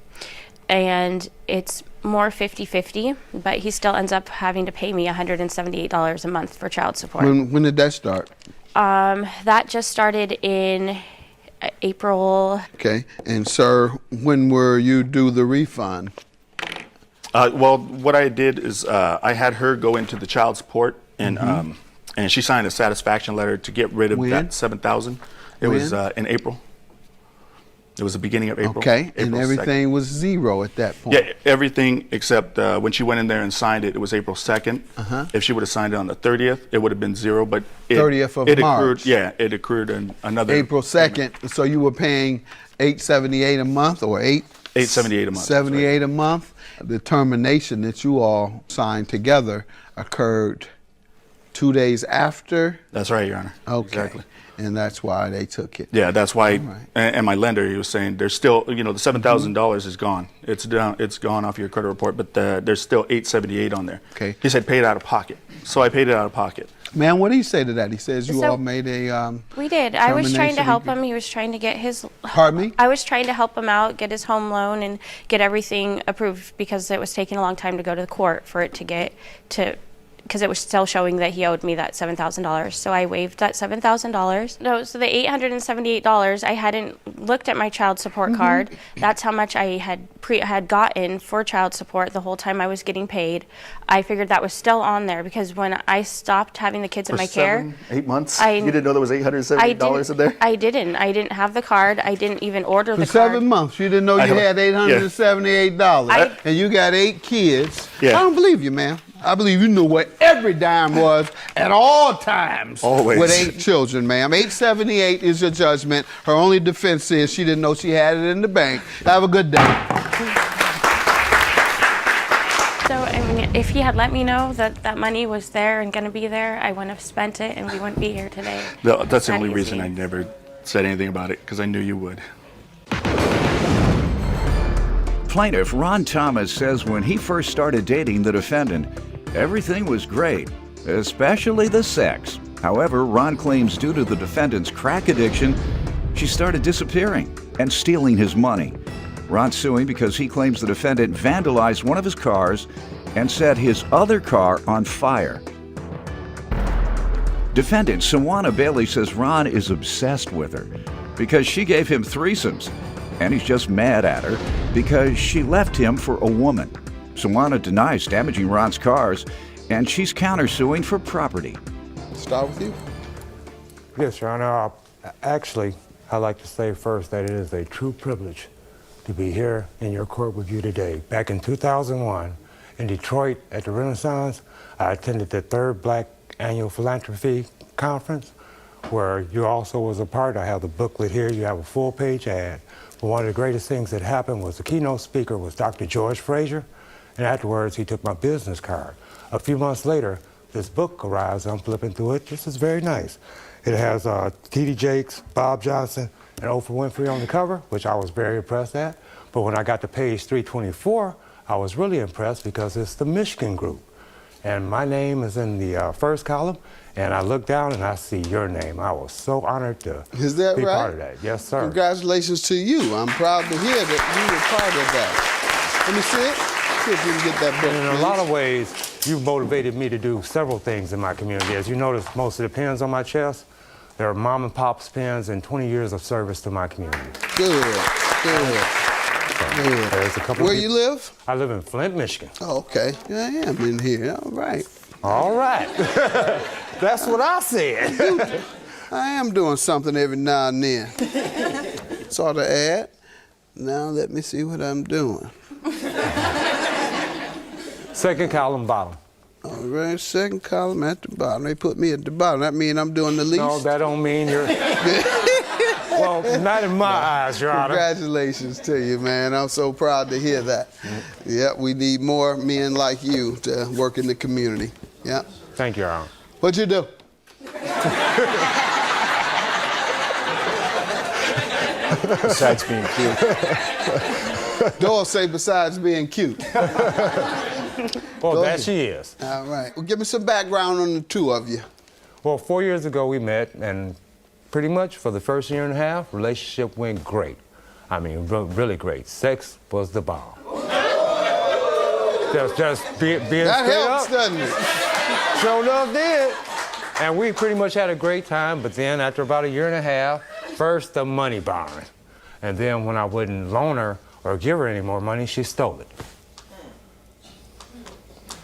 and it's more 50-50, but he still ends up having to pay me $178 a month for child support. When did that start? That just started in April. Okay, and sir, when were you due the refund? Well, what I did is I had her go into the child support, and she signed a satisfaction letter to get rid of that $7,000. It was in April. It was the beginning of April. Okay, April and everything 2nd. was 0 at that point. Yeah, everything except when she went in there and signed it, it was April 2nd. If she would have signed it on the 30th, it would have been 0, but 30th of March. Accrued, yeah, it accrued another. April 2nd, so you were paying $878 a month or $878 a month. $78 a month. The termination that you all signed together occurred 2 days after? That's right, Your Honor. Okay. Exactly. And that's why they took it. Yeah, that's why. And my lender, he was saying there's still, you know, the $7,000 is gone. It's down. It's gone off your credit report, but there's still $878 on there. Okay. He said pay it out of pocket, so I paid it out of pocket. Man, what do you say to that? He says you So, all made a. We did. I was trying to termination help him. He was trying to get his. Pardon me? I was trying to help him out, get his home loan, and get everything approved because it was taking a long time to go to the court for it to get to. Because it was still showing that he owed me that $7,000. So I waived that $7,000. No, so the $878, I hadn't looked at my child support card. That's how much I had gotten for child support the whole time I was getting paid. I figured that was still on there because when I stopped having the kids in my care. 7-8 months? You didn't know there was $878 in there? I didn't. I didn't have the card. I didn't even order the For card. 7 months, you didn't know you had $878, and you got 8 kids. Yeah. I don't believe you, man. I believe you knew what every dime was at all times. Always. With 8 children, ma'am. 878 is your judgment. Her only defense is she didn't know she had it in the bank. Have a good day. So, I mean, if he had let me know that that money was there and going to be there, I wouldn't have spent it and we wouldn't be here today. No, that's the only easy. reason I never said anything about it, because I knew you would. Plaintiff Ron Thomas says when he first started dating the defendant, everything was great, especially the sex. However, Ron claims due to the defendant's crack addiction, she started disappearing and stealing his money. Ron's suing because he claims the defendant vandalized one of his cars and set his other car on fire. Defendant Sawana Bailey says Ron is obsessed with her because she gave him threesomes, and he's just mad at her because she left him for a woman. Sawana denies damaging Ron's cars, and she's countersuing for property. Start with you. Yes, Your Honor. Actually, I'd like to say first that it is a true privilege to be here in your court with you today. Back in 2001, in Detroit at the Renaissance, I attended the 3rd Black Annual Philanthropy Conference, where you also was a part. I have the booklet here. You have a full-page ad But one of the greatest things that happened was the keynote speaker was Dr. George Frazier, and afterwards he took my business card. A few months later, this book arrives. I'm flipping through it. This is very nice. It has T.D. Jakes, Bob Johnson, and Oprah Winfrey on the cover, which I was very impressed at. But when I got to page 324, I was really impressed because it's the Michigan group. And my name is in the first column, and I look down and I see your name. I was so honored to be part of that. Yes, sir. Congratulations to you. I'm proud to hear that you were part of that. Let me see it. See if we can get that book. And in a lot of ways, you've motivated me to do several things in my community. As you notice, most of the pins on my chest, they're mom and pop's pins and 20 years of service to my community. Good, good. There's a couple Where you live? I live in Flint, Michigan. Oh, okay. Yeah, I am in here. All right. All right. That's what I said. I am doing something every now and then. Saw the ad. Now let me see what I'm doing. Second column, bottom. All right, second column at the bottom. They put me at the bottom. That mean I'm doing the least? No, that don't mean you're... Well, not in my eyes, Your Honor. Congratulations to you, man. I'm so proud to hear that. Yep, we need more men like you to work in the community. Yep. Thank you, Your Honor. What'd you do? Besides being cute. Doyle say besides being cute. Well, there she is. All right. Well, give me some background on the two of you. Well, 4 years ago we met, and pretty much for the first year and a half, relationship went great. I mean, really great. Sex was the bomb. Just being that helps, up. Doesn't it? Sure enough did. And we pretty much had a great time, but then after about a year and a half, first the money borrowing. And then when I wouldn't loan her or give her any more money, she stole it.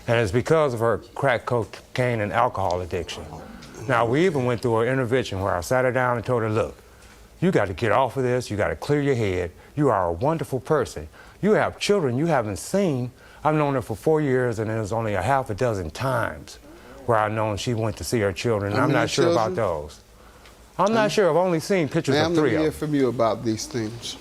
And it's because of her crack cocaine and alcohol addiction. Now, we even went through an intervention where I sat her down and told her, look, you got to get off of this. You got to clear your head. You are a wonderful person. You have children you haven't seen. I've known her for 4 years, and there's only a half a dozen times where I've known she went to see her children. And I'm not sure about those. I'm not sure. I've only seen pictures of 3 of them. Let me hear from you about these things.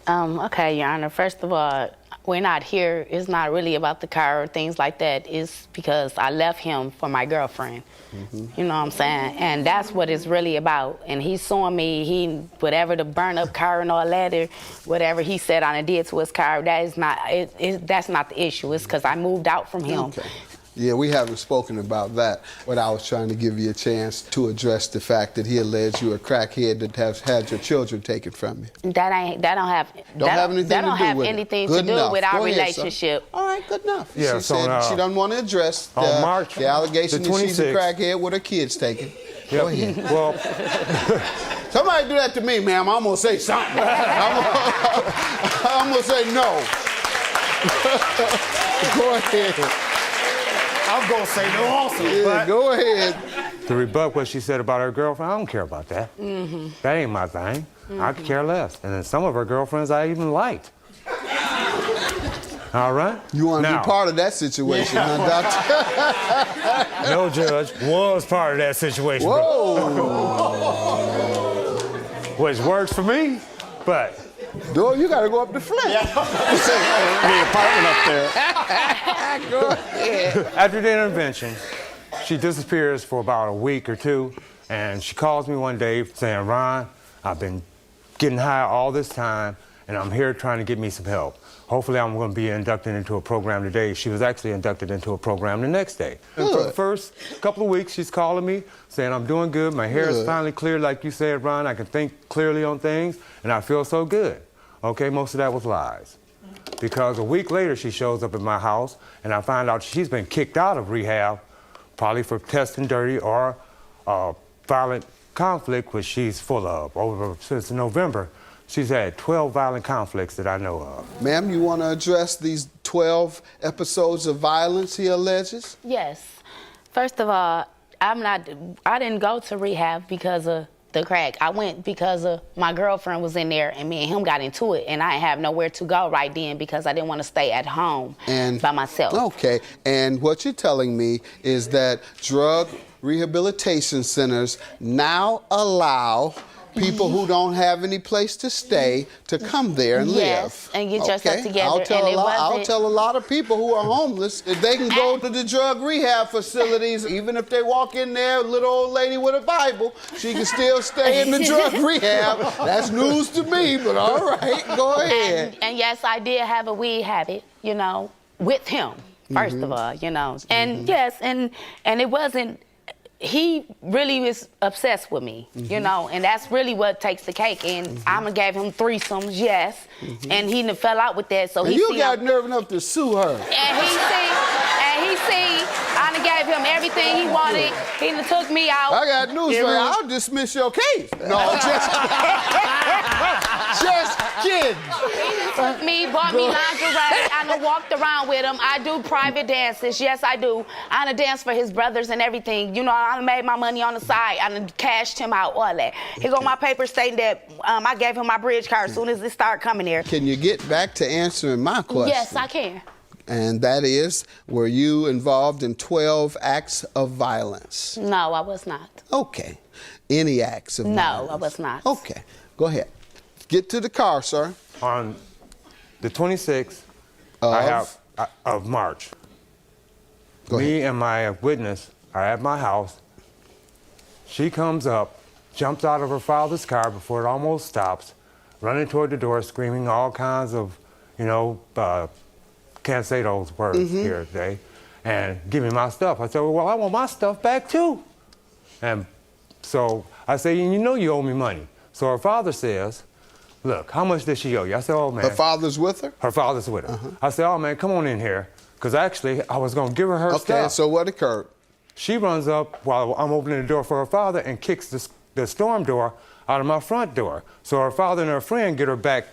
Okay, Your Honor. First of all, we're not here. It's not really about the car or things like that. It's because I left him for my girlfriend. You know what I'm saying? And that's what it's really about. And he's suing me. Whatever the burn up car and all that, or whatever he said I did to his car, that is not. That's not the issue. It's because I moved out from him. Okay. Yeah, we haven't spoken about that, but I was trying to give you a chance to address the fact that he alleged you're a crackhead that has had your children taken from you. That don't have anything to do with our relationship. All right, good enough. Yeah, she said she doesn't want to address the allegation that she's a crackhead with her kids taken. Yep. Go ahead. Well, somebody do that to me, ma'am. I'm gonna say something. I'm gonna say no. Go ahead. I'm gonna say no also. Yeah, but go ahead. To rebut what she said about her girlfriend, I don't care about that. That ain't my thing. I could care less. And then some of her girlfriends I even liked. All right? You want to be part of that situation, huh, Doctor? No, Judge. Was part of that situation. Whoa! Which works for me, but... Doyle, you got to go up to Flint. the apartment up there. Go ahead. After the intervention, she disappears for about a week or two, and she calls me one day saying, Ron, I've been getting high all this time, and I'm here trying to get me some help. Hopefully I'm going to be inducted into a program today. She was actually inducted into a program the next day. And for the first couple of weeks, she's calling me, saying I'm doing good. My hair is finally clear, like you said, Ron. I can think clearly on things, and I feel so good. Okay, most of that was lies. Because a week later, she shows up at my house, and I find out she's been kicked out of rehab, probably for testing dirty or violent conflict, which she's full of. Since November, she's had 12 violent conflicts that I know of. Ma'am, you want to address these 12 episodes of violence he alleges? Yes. First of all, I didn't go to rehab because of the crack. I went because of my girlfriend was in there, and me and him got into it, and I didn't have nowhere to go right then because I didn't want to stay at home by myself. Okay, and what you're telling me is that drug rehabilitation centers now allow people who don't have any place to stay to come there and Yes, live. and get yourself together. I'll tell, and I'll tell a lot of people who are homeless if they can go to the drug rehab facilities, even if they walk in there, a little old lady with a Bible, she can still stay in the drug rehab. That's news to me, but all right, go ahead. And yes, I did have a weed habit, you know, with him, first of all, you know. And yes, and it wasn't, he really was obsessed with me, you know, and that's really what takes the cake. And I gave him threesomes, yes, and he done fell out with that. So and he you got nerve enough to sue her. And he see, I done gave him everything he wanted. He done took me out. I got news for you. I'll dismiss your case. No, just kidding. He took me, bought me lingerie. I done walked around with him. I do private dances. Yes, I do. I done dance for his brothers and everything. You know, I done made my money on the side. I done cashed him out, all that. Here go my paper stating that I gave him my bridge card as soon as it started coming here. Can you get back to answering my question? Yes, I can. And that is, were you involved in 12 acts of violence? No, I was not. Okay. Any acts of violence? No, I was not. Okay. Go ahead. Get to the car, sir. On the 26th of March, me and my witness are at my house. She comes up, jumps out of her father's car before it almost stops, running toward the door, screaming all kinds of, you know, can't say those words here today, and give me my stuff. I said, well, I want my stuff back too. And so I say, you know you owe me money. So her father says, look, how much does she owe you? I said, oh, man. Her father's with her? Her father's with her. I said, oh, man, come on in here. Because actually, I was going to give her her stuff. Okay, so what occurred? She runs up while I'm opening the door for her father and kicks the storm door out of my front door. So her father and her friend get her back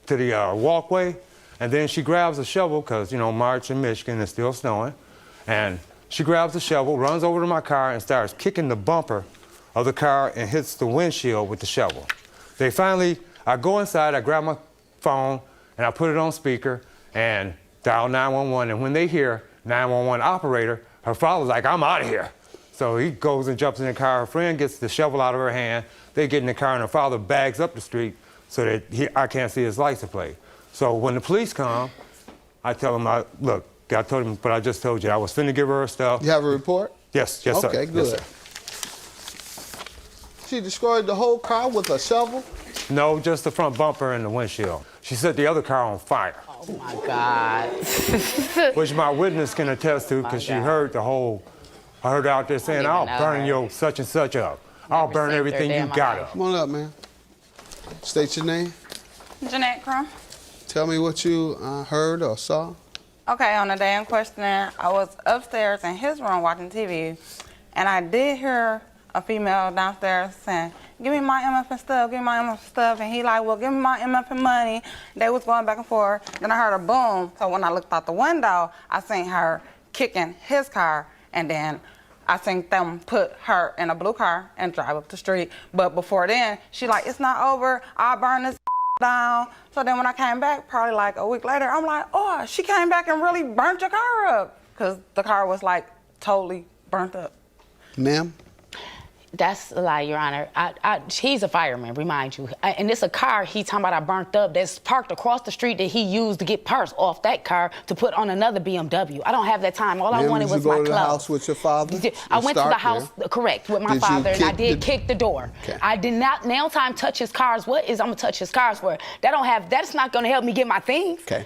to the walkway, and then she grabs a shovel, because, you know, March in Michigan is still snowing, and she grabs a shovel, runs over to my car, and starts kicking the bumper of the car and hits the windshield with the shovel. They finally, I go inside, I grab my phone, and I put it on speaker, and dial 911, and when they hear 911 operator, her father's like, I'm out of here. So he goes and jumps in the car. Her friend gets the shovel out of her hand. They get in the car, and her father bags up the street so that I can't see his license plate. So when the police come, I tell them, look, I told him, but I just told you, I was finna give her stuff. You have a report? Yes, yes, sir. Okay, good. Yes, sir. She destroyed the whole car with a shovel? No, just the front bumper and the windshield. She set the other car on fire. Oh, my God. Which my witness can attest to, because she heard the whole, I heard her out there saying, I'll burn your such and such up. I'll burn everything you got up. Come on up, man. State your name. Jeanette Crum. Tell me what you heard or saw. Okay, on the day in question, I was upstairs in his room watching TV, and I did hear a female downstairs saying, give me my MF stuff, give me my MF stuff, and he like, well, give me my MF money. They was going back and forth. Then I heard a boom, so when I looked out the window, I seen her kicking his car, and then I seen them put her in a blue car and drive up the street. But before then, she like, it's not over, I'll burn this down. So then when I came back, probably like a week later, I'm like, oh, she came back and really burnt your car up. Because the car was like totally burnt up. Ma'am? That's a lie, Your Honor. He's a fireman, remind you. And it's a car he's talking about I burnt up that's parked across the street that he used to get parts off that car to put on another BMW. I don't have that time. All I wanted was my clothes. Did you go to the house with your father? I went to the house, correct, with my father, and I did kick the door. Okay. I did not nail time touch his cars. What is I'm gonna touch his cars for? That's not gonna help me get my things. Okay.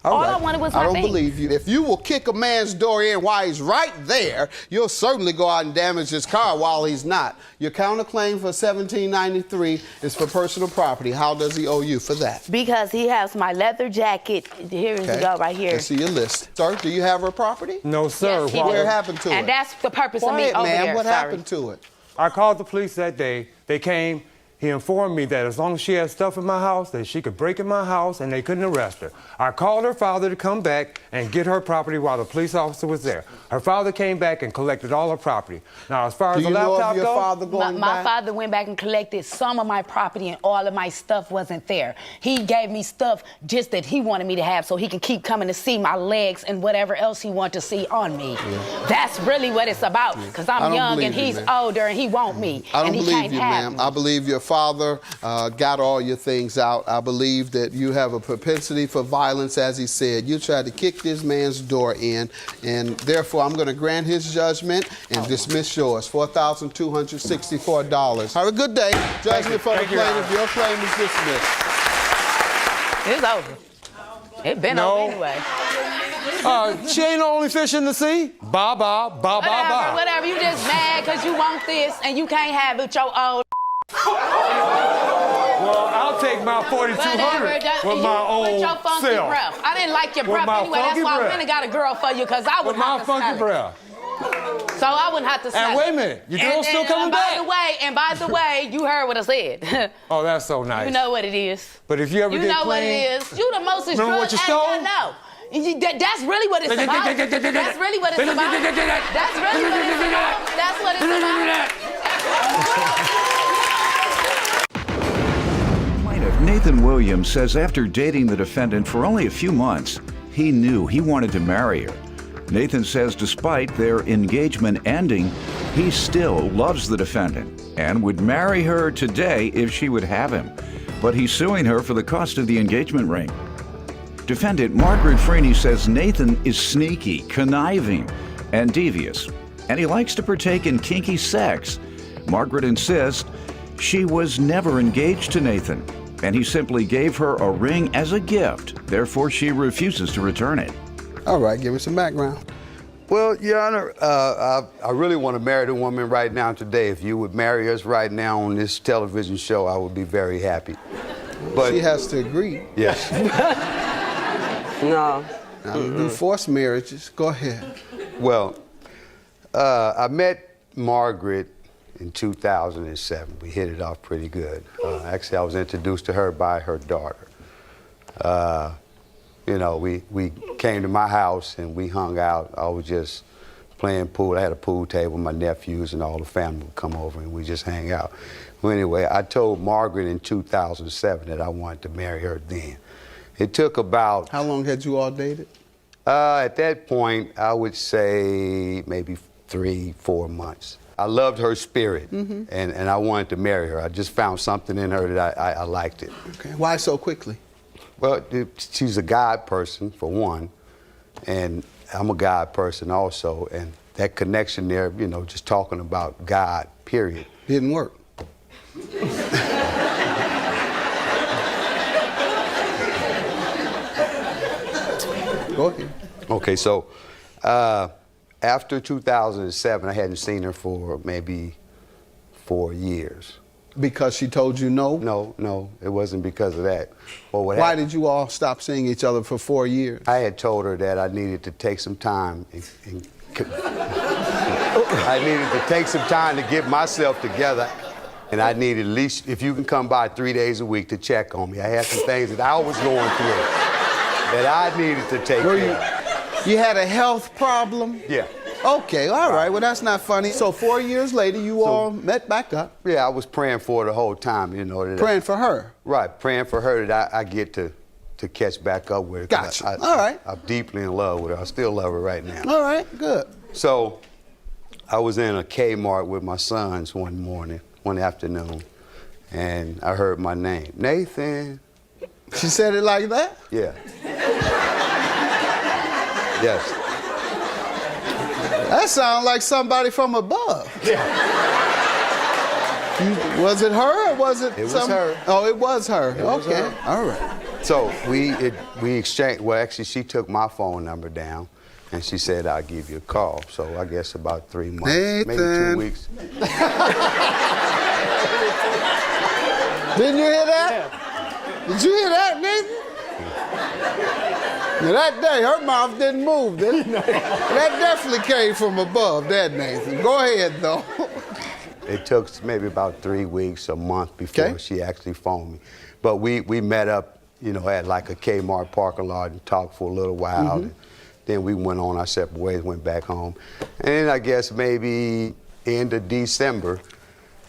All I wanted was my I things. don't believe you. If you will kick a man's door in while he's right there, you'll certainly go out and damage his car while he's not. Your counterclaim for $1793 is for personal property. How does he owe you for that? Because he has my leather jacket. Here is it go right here. Let's see your list. Sir, do you have her property? No, sir. Yes, he What did. happened to it? And that's the purpose of me Quiet, over ma'am. there. What Sorry. happened to it? I called the police that day. They came. He informed me that as long as she had stuff in my house, that she could break in my house and they couldn't arrest her. I called her father to come back, and get her property while the police officer was there. Her father came back and collected all her property. Now, as far as the laptop goes, my father went back and collected some of my property, and all of my stuff wasn't there. He gave me stuff just that he wanted me to have so he can keep coming to see my legs and whatever else he wanted to see on me. Yeah. That's really what it's about, because I'm young and he's older and he wants me. I don't and he believe can't you, have ma'am. me. I believe your father got all your things out. I believe that you have a propensity for violence, as he said. You tried to kick this man's door in, and therefore I'm going to grant his judgment and dismiss yours. $4,264. Have a good day. Judgment for the plaintiff. Your claim is dismissed. It's over. It's been over anyway. She ain't the only fish in the sea. Bye, bye, bye, bye, bye. Whatever, you just mad because you want this and you can't have it, your old. Well, I'll take my 4,200 with my old With your funky self. breath. I didn't like your With breath my anyway. That's funky why I breath. went and got a girl for you, because I would With my have to funky smell it. breath. So I wouldn't have to smell And wait a minute, your girl's still coming back? By the way, you heard what I said. Oh, that's so nice. You know what it is. But if you ever You get know clean, what it is. You the most remember what you stole? I know. That's really what it's about. That's really what it's about. That's really what it's about. That's what it's about. Plaintiff Nathan Williams says after dating the defendant for only a few months, he knew he wanted to marry her. Nathan says despite their engagement ending, he still loves the defendant and would marry her today if she would have him. But he's suing her for the cost of the engagement ring. Defendant Margaret Freeney says Nathan is sneaky, conniving, and devious, and he likes to partake in kinky sex. Margaret insists she was never engaged to Nathan, and he simply gave her a ring as a gift. Therefore, she refuses to return it. All right, give me some background. Well, Your Honor, I really want to marry the woman right now today. If you would marry us right now on this television show, I would be very happy. But she has to agree. Yes. No. I don't do forced marriages. Go ahead. Well, I met Margaret in 2007. We hit it off pretty good. Actually, I was introduced to her by her daughter. You know, we came to my house and we hung out. I was just playing pool. I had a pool table. My nephews and all the family would come over and we just hang out. Well, anyway, I told Margaret in 2007 that I wanted to marry her then. It took about... How long had you all dated? At that point, I would say maybe 3-4 months. I loved her spirit, and I wanted to marry her. I just found something in her that I liked it. Okay. Why so quickly? Well, she's a God person, for one, and I'm a God person also, and that connection there, you know, just talking about God, period. Didn't work. Go ahead. Okay, so after 2007, I hadn't seen her for maybe 4 years. Because she told you no? No, it wasn't because of that. Well, Why did you all stop seeing each other for 4 years? I had told her that I needed to take some time I needed to take some time to get myself together. And I needed at least, if you can come by 3 days a week to check on me. I had some things that I was going through that I needed to take care of. You had a health problem? Yeah. Okay, all right. Well, that's not funny. So 4 years later, you all met back up. Yeah, I was praying for her the whole time, you know. Praying for her? Right, praying for her that I get to catch back up with her. Gotcha. All right. I'm deeply in love with her. I still love her right now. All right, good. So I was in a Kmart with my sons one afternoon, and I heard my name, Nathan. She said it like that? Yeah. Yes. That sounds like somebody from above. Yeah. Was it her or was it? It was her. Oh, it was her. It was okay. her. All right. So we exchanged. Well, actually, she took my phone number down, and she said I'll give you a call. So I guess about 3 months, maybe 2 weeks. Didn't you hear that? Did you hear that, Nathan? Now, that day, her mouth didn't move, did it? That definitely came from above, that Nathan. Go ahead, though. It took maybe about 3 weeks, a month before she actually phoned me. But we met up you know, at like a Kmart parking lot and talked for a little while. And then we went on our separate ways, went back home. And I guess maybe end of December,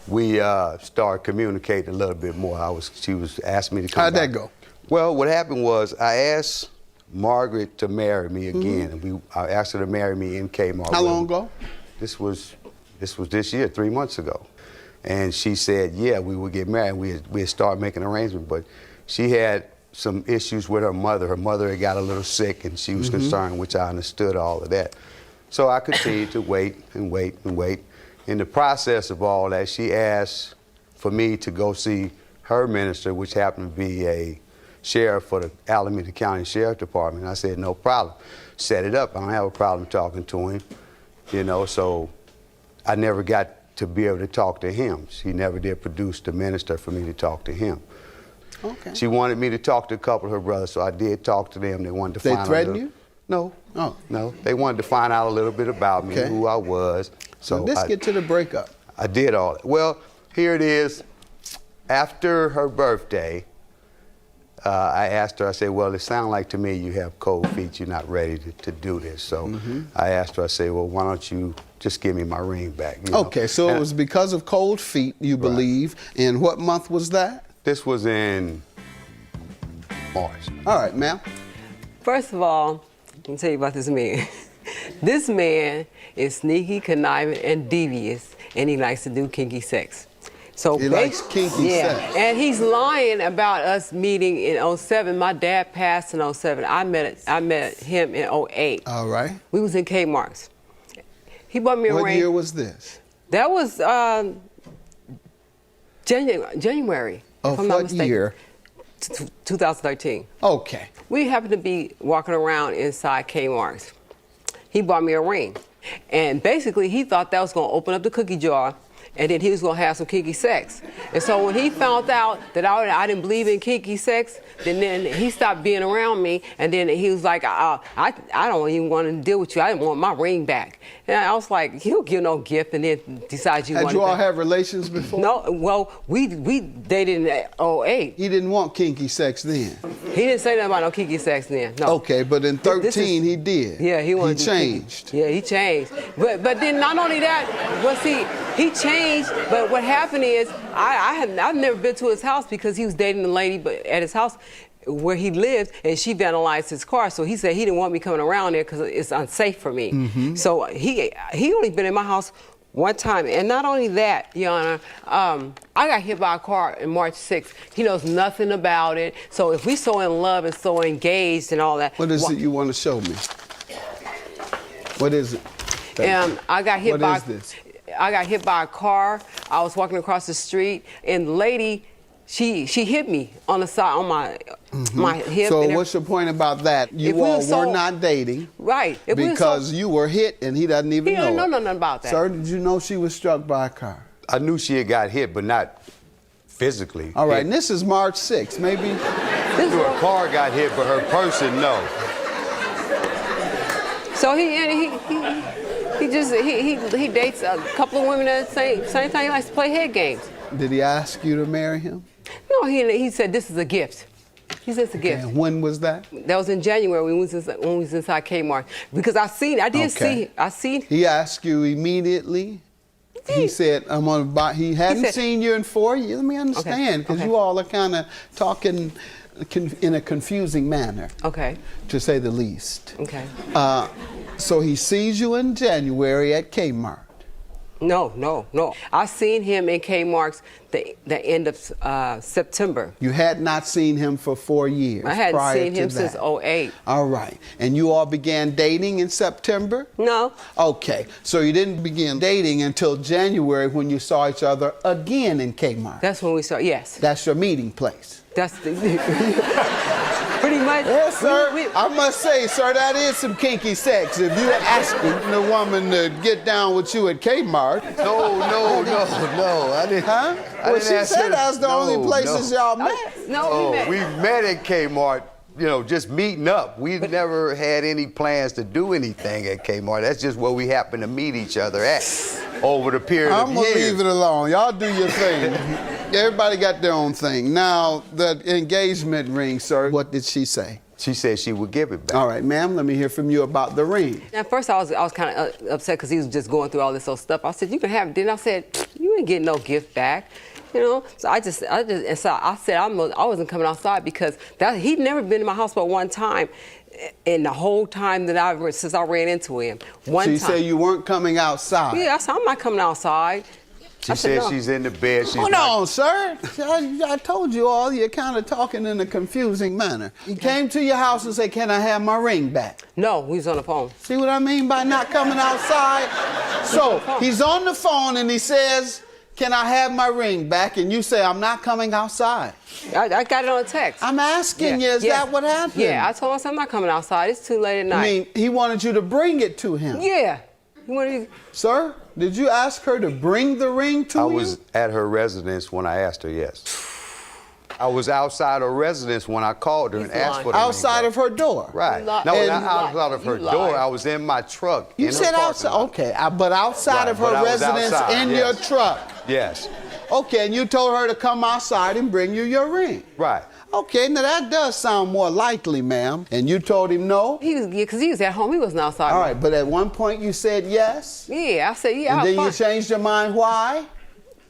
we started communicating a little bit more. She was asking me to come How'd back. that go? Well, what happened was I asked Margaret to marry me again, and I asked her to marry me in Kmart. How long ago? This was this year, 3 months ago. And she said, yeah, we would get married. We had started making arrangements, but she had some issues with her mother. Her mother had got a little sick, and she was concerned, which I understood all of that. So I continued to wait and wait and wait. In the process of all that, she asked for me to go see her minister, which happened to be a sheriff for the Alameda County Sheriff Department. I said, no problem. Set it up. I don't have a problem talking to him, you know, so I never got to be able to talk to him. She never did produce the minister for me to talk to him. Okay. She wanted me to talk to a couple of her brothers, so I did talk to them. They wanted to find out. They threatened you? No. Oh. No. They wanted to find out a little bit about me, who I was. So let's get to the breakup. I did all that. Well, here it is. After her birthday, I asked her, I said, well, it sounds like to me you have cold feet, you're not ready to do this. So I asked her, I said, well, why don't you just give me my ring back? You know? Okay, so it was because of cold feet, you believe. And what month was that? This was in March. All right, ma'am. First of all, I can tell you about this man. This man is sneaky, conniving, and devious, and he likes to do kinky sex. So he likes kinky sex. And he's lying about us meeting in 07. My dad passed in 07. I met him in 08. All right. We was in Kmart's. He bought me a ring. What year was this? That was January. Of if I'm not what mistaken. year? 2013. Okay. We happened to be walking around inside Kmart's. He bought me a ring. And basically, he thought that was going to open up the cookie jar, and then he was going to have some kinky sex. And so when he found out that I didn't believe in kinky sex, then he stopped being around me, and then he was like, I don't even want to deal with you. I didn't want my ring back. And I was like, you don't give no gift, and then decide you want Had you all had relations before? No, well, we dated in 08. He didn't want kinky sex then? He didn't say nothing about no kinky sex then, no. Okay, but in 13 he did. Yeah, he wanted He changed. Yeah, he changed. But then not only that, well, see, he changed, but what happened is I've never been to his house because he was dating a lady at his house where he lived, and she vandalized his car. So he said he didn't want me coming around there because it's unsafe for me. So he only been in my house one time. And not only that, Your Honor, I got hit by a car on March 6th. He knows nothing about it. So if we so in love and so engaged and all that. What is it you want to show me? What is it? I got hit What is this? I got hit by a car. I was walking across the street, and the lady, she hit me on the side, on my hip. So what's your point about that? You all were not dating. Right. Because you were hit and he doesn't even know. He don't know it. nothing about that. Sir, did you know she was struck by a car? I knew she had got hit, but not physically. All right, hit. and this is March 6th. Maybe her car got hit, but her person, no. So he dates a couple of women at the same time. He likes to play head games. Did he ask you to marry him? No, he said this is a gift. He said it's a gift. And when was that? That was in January when we was inside Kmart. Because I seen it. He asked you immediately. He said, "I'm gonna buy." He hadn't seen you in 4 years. Let me understand, because you all are kind of talking in a confusing manner. Okay. To say the least. Okay. So he sees you in January at Kmart. No. I seen him in Kmart's the end of September. You had not seen him for 4 years. I hadn't prior seen to him that. since 08. All right. And you all began dating in September? No. Okay. So you didn't begin dating until January when you saw each other again in Kmart. That's when we saw, yes. That's your meeting place. That's the pretty much. Yes, sir. I must say, sir, that is some kinky sex. If you're asking the woman to get down with you at Kmart. No. I didn't. Huh? Well, she said that's the only places y'all met. We met at Kmart. You know, just meeting up. We've never had any plans to do anything at Kmart. That's just where we happen to meet each other at over the period of years. I'm gonna leave it alone. Y'all do your thing. Everybody got their own thing. Now, the engagement ring, sir, what did she say? She said she would give it back. All right, ma'am, let me hear from you about the ring. At first, I was kind of upset because he was just going through all this old stuff. I said, you can have it. Then I said, you ain't getting no gift back. You know, so I said I wasn't coming outside because he'd never been in my house but one time. In the whole time that since I ran into him, one time. So you say you weren't coming outside? Yeah, I said, I'm not coming outside. She said no. She's in the bed. She's Hold on, sir. I told you all, you're kind of talking in a confusing manner. He came to your house and said, can I have my ring back? No, he was on the phone. See what I mean by not coming outside? So he's on the phone and he says, can I have my ring back? And you say, I'm not coming outside. I got it on a text. I'm asking you, is that what happened? Yeah, I told him I'm not coming outside. It's too late at night. I mean, he wanted you to bring it to him. Yeah. He wanted. Sir, did you ask her to bring the ring to you? I was at her residence when I asked her, yes. I was outside her residence when I called her and asked for the outside ring of her door? Right. No, not outside of her door. I was in my truck. You said outside. Okay, but outside of her residence in your truck. Yes. Okay, and you told her to come outside and bring you your ring. Right. Okay, now that does sound more likely, ma'am. And you told him no? Because he was at home. He wasn't outside. All right, but at one point you said yes? Yeah, I said yeah. And then you changed your mind. Why?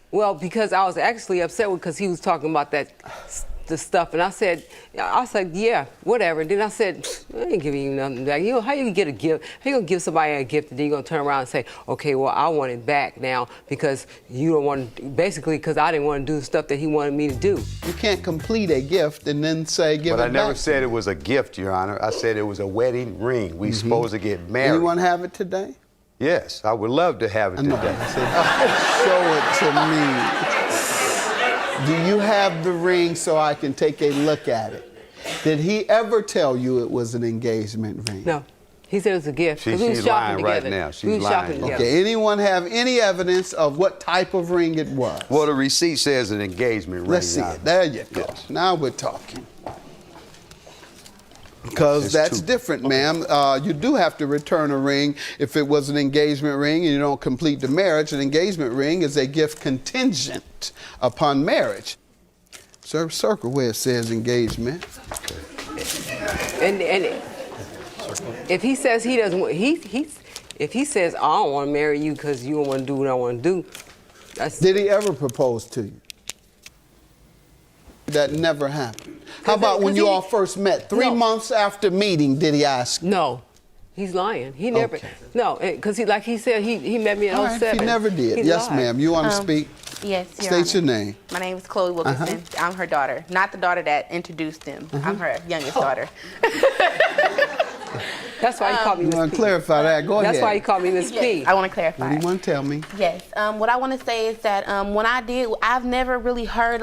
Well, because I was actually upset because he was talking about the stuff, and I said, yeah, whatever. And then I said, I ain't giving you nothing back. You know, how you get a gift? How you gonna give somebody a gift and then you gonna turn around and say, okay, well, I want it back now because you don't want to, basically because I didn't want to do the stuff that he wanted me to do. You can't complete a gift and then say give it back. But I never said it was a gift, Your Honor. I said it was a wedding ring. We supposed to get married. Anyone have it today? Yes, I would love to have it today. Show it to me. Do you have the ring so I can take a look at it? Did he ever tell you it was an engagement ring? No. He said it was a gift. She's lying right now. She's lying. Okay, anyone have any evidence of what type of ring it was? Well, the receipt says an engagement ring. Let's see it. There you go. Yes. Now we're talking. Because that's different, ma'am. You do have to return a ring if it was an engagement ring and you don't complete the marriage. An engagement ring is a gift contingent upon marriage. Sir, circle where it says engagement. And if he says he doesn't, if he says I don't want to marry you because you don't want to do what I want to do, did he ever propose to you? That never happened. How about when you all first met? 3 months after meeting, did he ask? No. He's lying. He never. Okay. No, because like he said, he met me in 07. He never did. Yes, ma'am. You want to speak? Yes, Your State your name. My name is Chloe Wilkinson. I'm her daughter. Not the daughter that introduced him. I'm her youngest daughter. That's why he called me Miss P. You want to clarify that? Go ahead. That's why he called me Miss P. I want to clarify. What do you want to tell me? Yes. What I want to say is that when I did, I've never really heard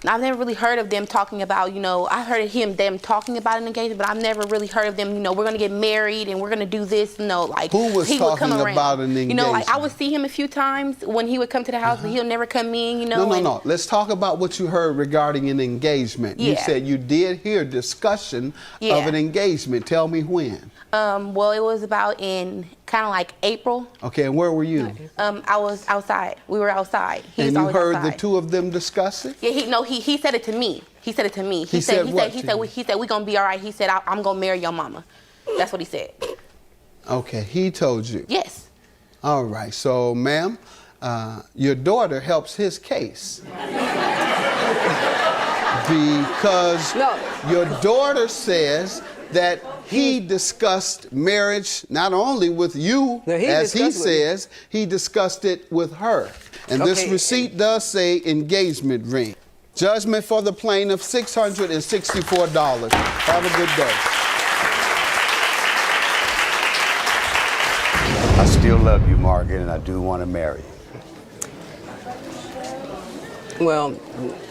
I've never really heard of them talking about, I heard of them talking about an engagement, but I've never really heard of them, we're going to get married and we're going to do this. No, like, who was he talking would come about around. an engagement? Like, I would see him a few times when he would come to the house, but he'll never come in, No. Let's talk about what you heard regarding an engagement. Yeah. You said you did hear discussion of an engagement. Tell me when. Well, it was about in kind of like April. Okay, and where were you? I was outside. We were outside. And you heard the two of them discuss it? Yeah, he said it to me. He said it to me. He said we gonna be all right. He said I'm gonna marry your mama. That's what he said. Okay, he told you. Yes. All right. So, ma'am, your daughter helps his case. Because your daughter says that he discussed marriage not only with you, as he says, he discussed it with her. And this receipt does say engagement ring. Judgment for the plaintiff, $664. Have a good day. I still love you, Margaret, and I do want to marry you. Well,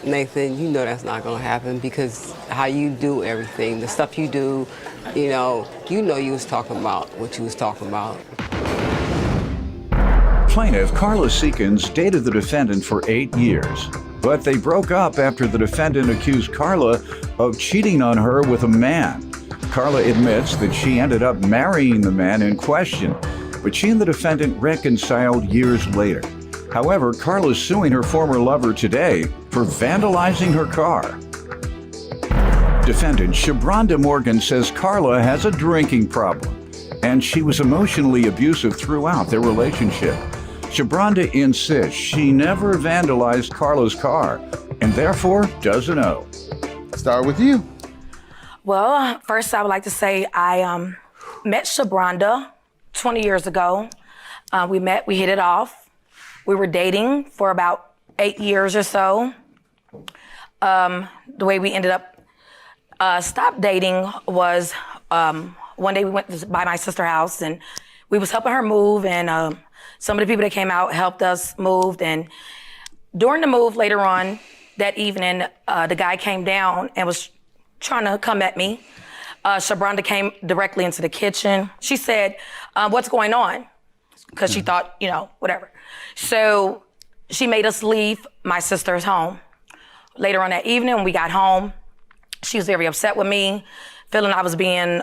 Nathan, you know that's not going to happen because how you do everything, the stuff you do, you was talking about what you was talking about. Plaintiff Carla Seekins dated the defendant for 8 years, but they broke up after the defendant accused Carla of cheating on her with a man. Carla admits that she ended up marrying the man in question, but she and the defendant reconciled years later. However, Carla's suing her former lover today for vandalizing her car. Defendant Shabronda Morgan says Carla has a drinking problem, and she was emotionally abusive throughout their relationship. Shabronda insists she never vandalized Carla's car, and therefore doesn't know. Start with you. Well, first I would like to say I met Shabronda 20 years ago. We hit it off. We were dating for about 8 years or so. The way we ended up stopped dating was one day we went by my sister's house and we was helping her move, and some of the people that came out helped us move. And during the move later on that evening, the guy came down and was trying to come at me. Shabronda came directly into the kitchen. She said, what's going on? Because she thought, whatever. So she made us leave my sister's home. Later on that evening, when we got home, she was very upset with me, feeling I was being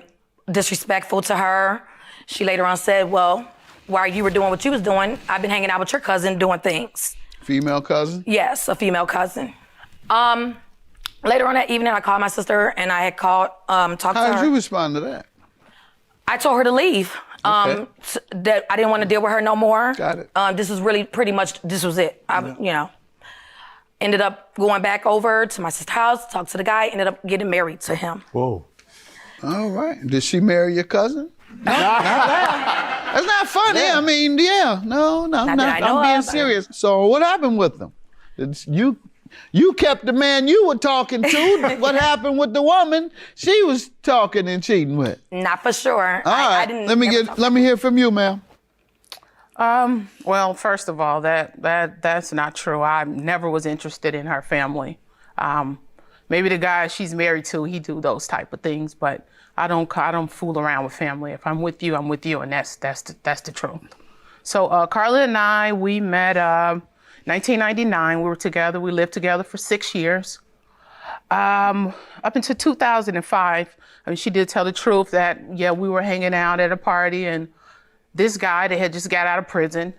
disrespectful to her. She later on said, well, while you were doing what you was doing, I've been hanging out with your cousin doing things. Female cousin? Yes, a female cousin. Later on that evening, I called my sister and I had called, talked to her. How did you respond to that? I told her to leave. Okay. That I didn't want to deal with her no more. Got it. This was really pretty much, this was it. Ended up going back over to my sister's house, talked to the guy, ended up getting married to him. Whoa. All right. Did she marry your cousin? No, not that. That's not funny. Yeah. I mean, yeah. No, I'm being serious. So what happened with them? You kept the man you were talking to. What happened with the woman she was talking and cheating with? Not for sure. All right. I didn't. Let me hear from you, ma'am. Well, first of all, that's not true. I never was interested in her family. Maybe the guy she's married to, he do those type of things, but I don't fool around with family. If I'm with you, I'm with you, and that's the truth. So Carla and I, we met 1999. We were together. We lived together for 6 years. Up until 2005, she did tell the truth that, yeah, we were hanging out at a party, and this guy, they had just got out of prison.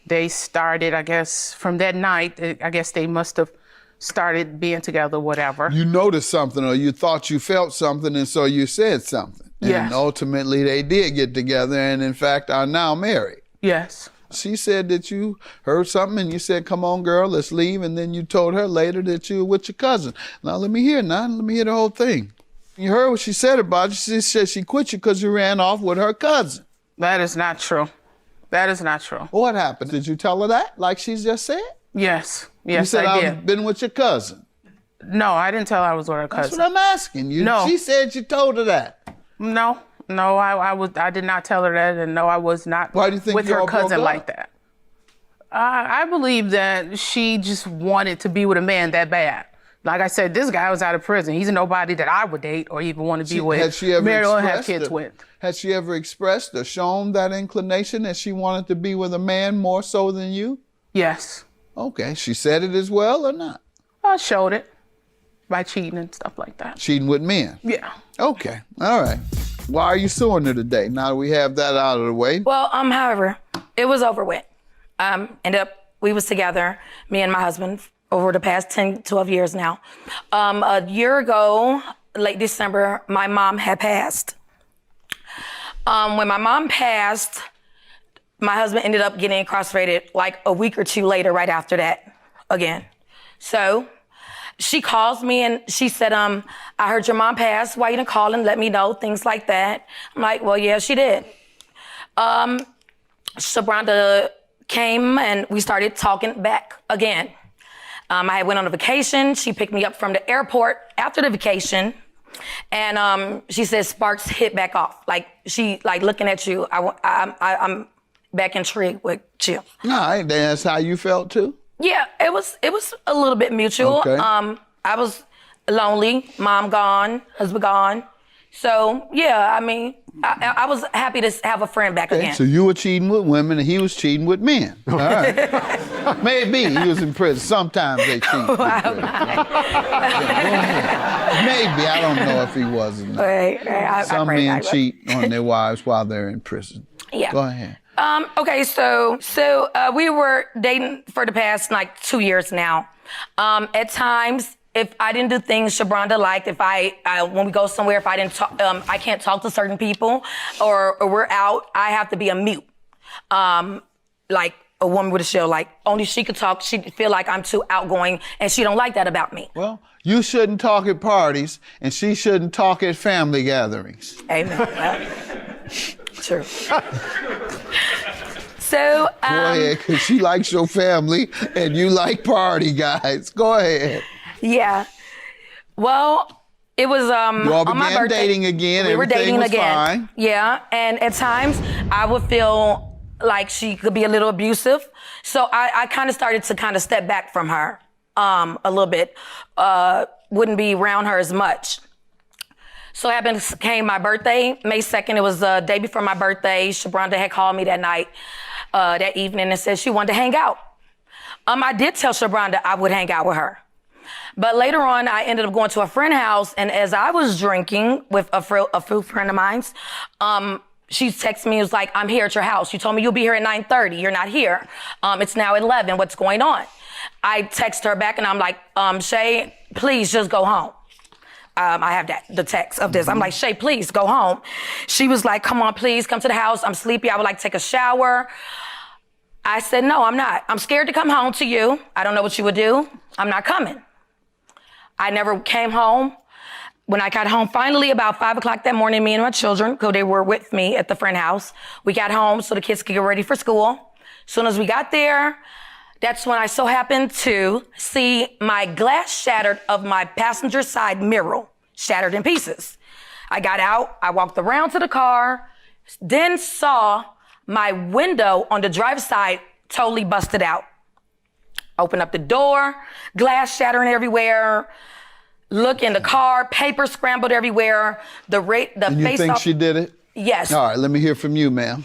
They started, I guess, from that night, I guess they must have started being together, whatever. You noticed something, or you thought you felt something, and so you said something. Yes. And ultimately, they did get together, and in fact, are now married. Yes. She said that you heard something, and you said, come on, girl, let's leave, and then you told her later that you were with your cousin. Now, let me hear the whole thing. You heard what she said about you. She said she quit you because you ran off with her cousin. That is not true. That is not true. What happened? Did you tell her that, like she just said? Yes. You Yes, said, I did. I've been with your cousin. No, I didn't tell her I was with her cousin. That's what I'm asking you. No. She said you told her that. No, I did not tell her that, and no, I was not Why do you think with you her all broke cousin up? like that. I believe that she just wanted to be with a man that bad. Like I said, this guy was out of prison. He's nobody that I would date or even want to be with. Had she ever marry or have expressed kids or- with. Had she ever expressed or shown that inclination that she wanted to be with a man more so than you? Yes. Okay. She said it as well or not? I showed it by cheating and stuff like that. Cheating with men? Yeah. Okay. All right. Why are you suing her today? Now that we have that out of the way. Well, however, it was over with. We was together, me and my husband, over the past 10, 12 years now. A year ago, late December, my mom had passed. When my mom passed, my husband ended up getting incarcerated like a week or two later, right after that, again. So she calls me and she said, I heard your mom passed. Why you didn't call and let me know, things like that. I'm like, well, yeah, she did. Shabronda came and we started talking back again. I went on a vacation. She picked me up from the airport after the vacation. And she said sparks hit back off. Like she looking at you. I'm back intrigued with you. All right, that's how you felt too? Yeah, it was a little bit mutual. Okay. I was lonely, mom gone, husband gone. So yeah, I was happy to have a friend back again. So you were cheating with women and he was cheating with men. All right. Maybe he was in prison. Sometimes they cheat. Maybe, I don't know if he was or not. Right. Some men cheat on their wives while they're in prison. Yeah. Go ahead. Okay, so we were dating for the past like 2 years now. At times, if I didn't do things Shabranda liked, if when we go somewhere, if I didn't talk, I can't talk to certain people, or we're out, I have to be a mute. Like a woman with a show, like only she could talk. She feel like I'm too outgoing, and she don't like that about me. Well, you shouldn't talk at parties, and she shouldn't talk at family gatherings. Amen. True. So, go ahead, because she likes your family and you like party guys. Go ahead. Yeah. Well, it was you all on my began birthday. dating again. We were dating was again. Fine. Yeah, and at times I would feel like she could be a little abusive. So I kind of started to step back from her a little bit. Wouldn't be around her as much. So came my birthday, May 2nd. It was the day before my birthday. Shabranda had called me that night, that evening, and said she wanted to hang out. I did tell Shabranda I would hang out with her. But later on, I ended up going to a friend's house, and as I was drinking with a friend of mine's, she texted me, was like, I'm here at your house. You told me you'll be here at 9:30. You're not here. It's now 11. What's going on? I text her back, and I'm like, Shay, please just go home. I have the text of this. I'm like, Shay, please go home. She was like, come on, please come to the house. I'm sleepy. I would like to take a shower. I said, no, I'm not. I'm scared to come home to you. I don't know what you would do. I'm not coming. I never came home. When I got home, finally about 5 o'clock that morning, me and my children, because they were with me at the friend house, we got home so the kids could get ready for school. As soon as we got there, that's when I so happened to see my glass shattered of my passenger side mirror shattered in pieces. I got out, I walked around to the car, then saw my window on the driver's side totally busted out. Open up the door, glass shattering everywhere. Look in the car, paper scrambled everywhere. And you think she did it? Yes. All right, let me hear from you, ma'am.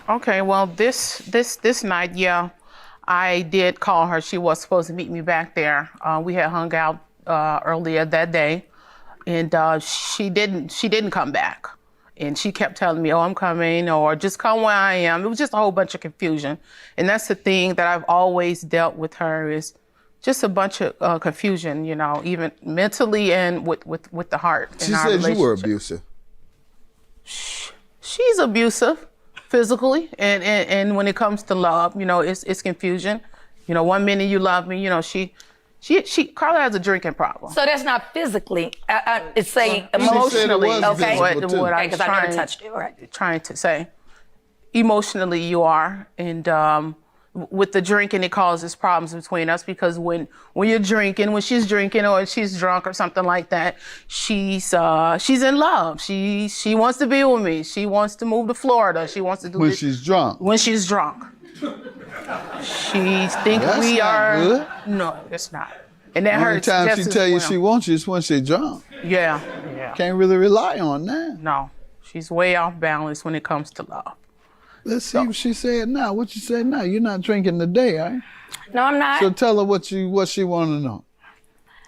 Okay, well, this night, yeah, I did call her. She was supposed to meet me back there. We had hung out earlier that day, and she didn't come back. And she kept telling me, oh, I'm coming, or just come where I am. It was just a whole bunch of confusion. And that's the thing that I've always dealt with her is just a bunch of confusion, you know, even mentally and with the heart. She said you were abusive. She's abusive physically, and when it comes to love, you know, it's confusion. You know, one minute you love me, you know, Carla has a drinking problem. So that's not physically, it's saying emotionally, okay? What I was I never touched it, right? Trying to say. Emotionally you are, and with the drinking, it causes problems between us because when you're drinking, when she's drinking or she's drunk or something like that, she's in love. She wants to be with me. She wants to move to Florida. She wants to do when she's drunk. When she's drunk. She think that's we not are good. No, it's not. And that hurts. The only time just she as tell you well. she wants you is when she's drunk. Yeah. Can't really rely on that. No, she's way off balance when it comes to love. Let's see what she said now. What you said now? You're not drinking today, are you? No, I'm not. So tell her what she want to know.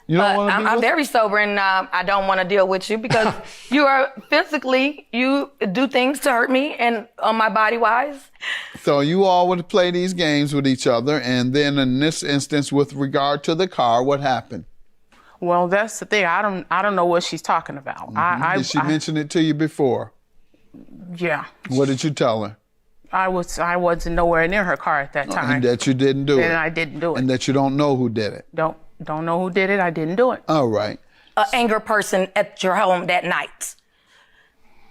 You don't want to be I'm with very sober, and I don't want to deal with you because you do things to hurt me and on my body wise. So you all would play these games with each other, and then in this instance, with regard to the car, what happened? Well, that's the thing. I don't know what she's talking about. Did she mention it to you before? Yeah. What did you tell her? I wasn't nowhere near her car at that time. And that you didn't do it. And I didn't do it. And that you don't know who did it. Don't know who did it. I didn't do it. All right. An angry person at your home that night.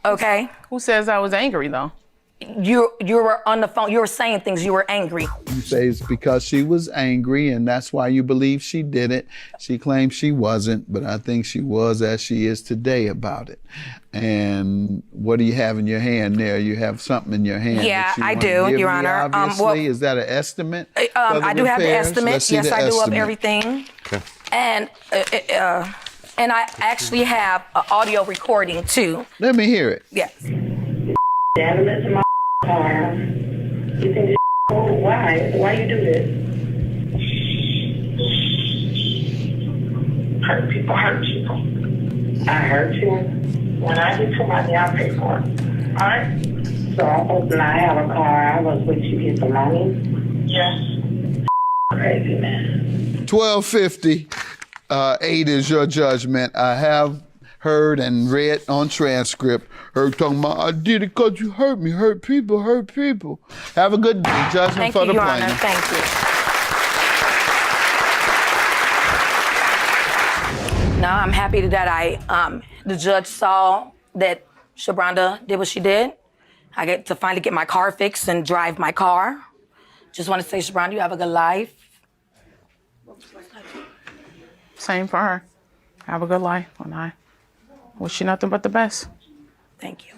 Okay? Who says I was angry though? You were on the phone. You were saying things. You were angry. You say it's because she was angry and that's why you believe she did it. She claims she wasn't, but I think she was as she is today about it. And what do you have in your hand there? You have something in your hand. Yeah, I do, Your Your Honor. Obviously, is that an estimate? I do have the estimate. Yes, I do of everything. Okay. And I actually have an audio recording too. Let me hear it. Yes. Damn it to my car. You think this cool? Why? Why you do this? Hurt people hurt people. I hurt you. When I get to money, I'll pay for it. Alright? So I'm supposed to not have a car. I was with you get the money. Yes. Crazy, man. 1250. 8 is your judgment. I have heard and read on transcript, heard talking about, I did it because you hurt me, hurt people, hurt people. Have a good day. Judgment for the plaintiff. Thank you. Now I'm happy that the judge saw that Shabronda did what she did. I get to finally get my car fixed and drive my car. Just want to say, Shabronda, you have a good life. Same for her. Have a good life, and I wish you nothing but the best. Thank you.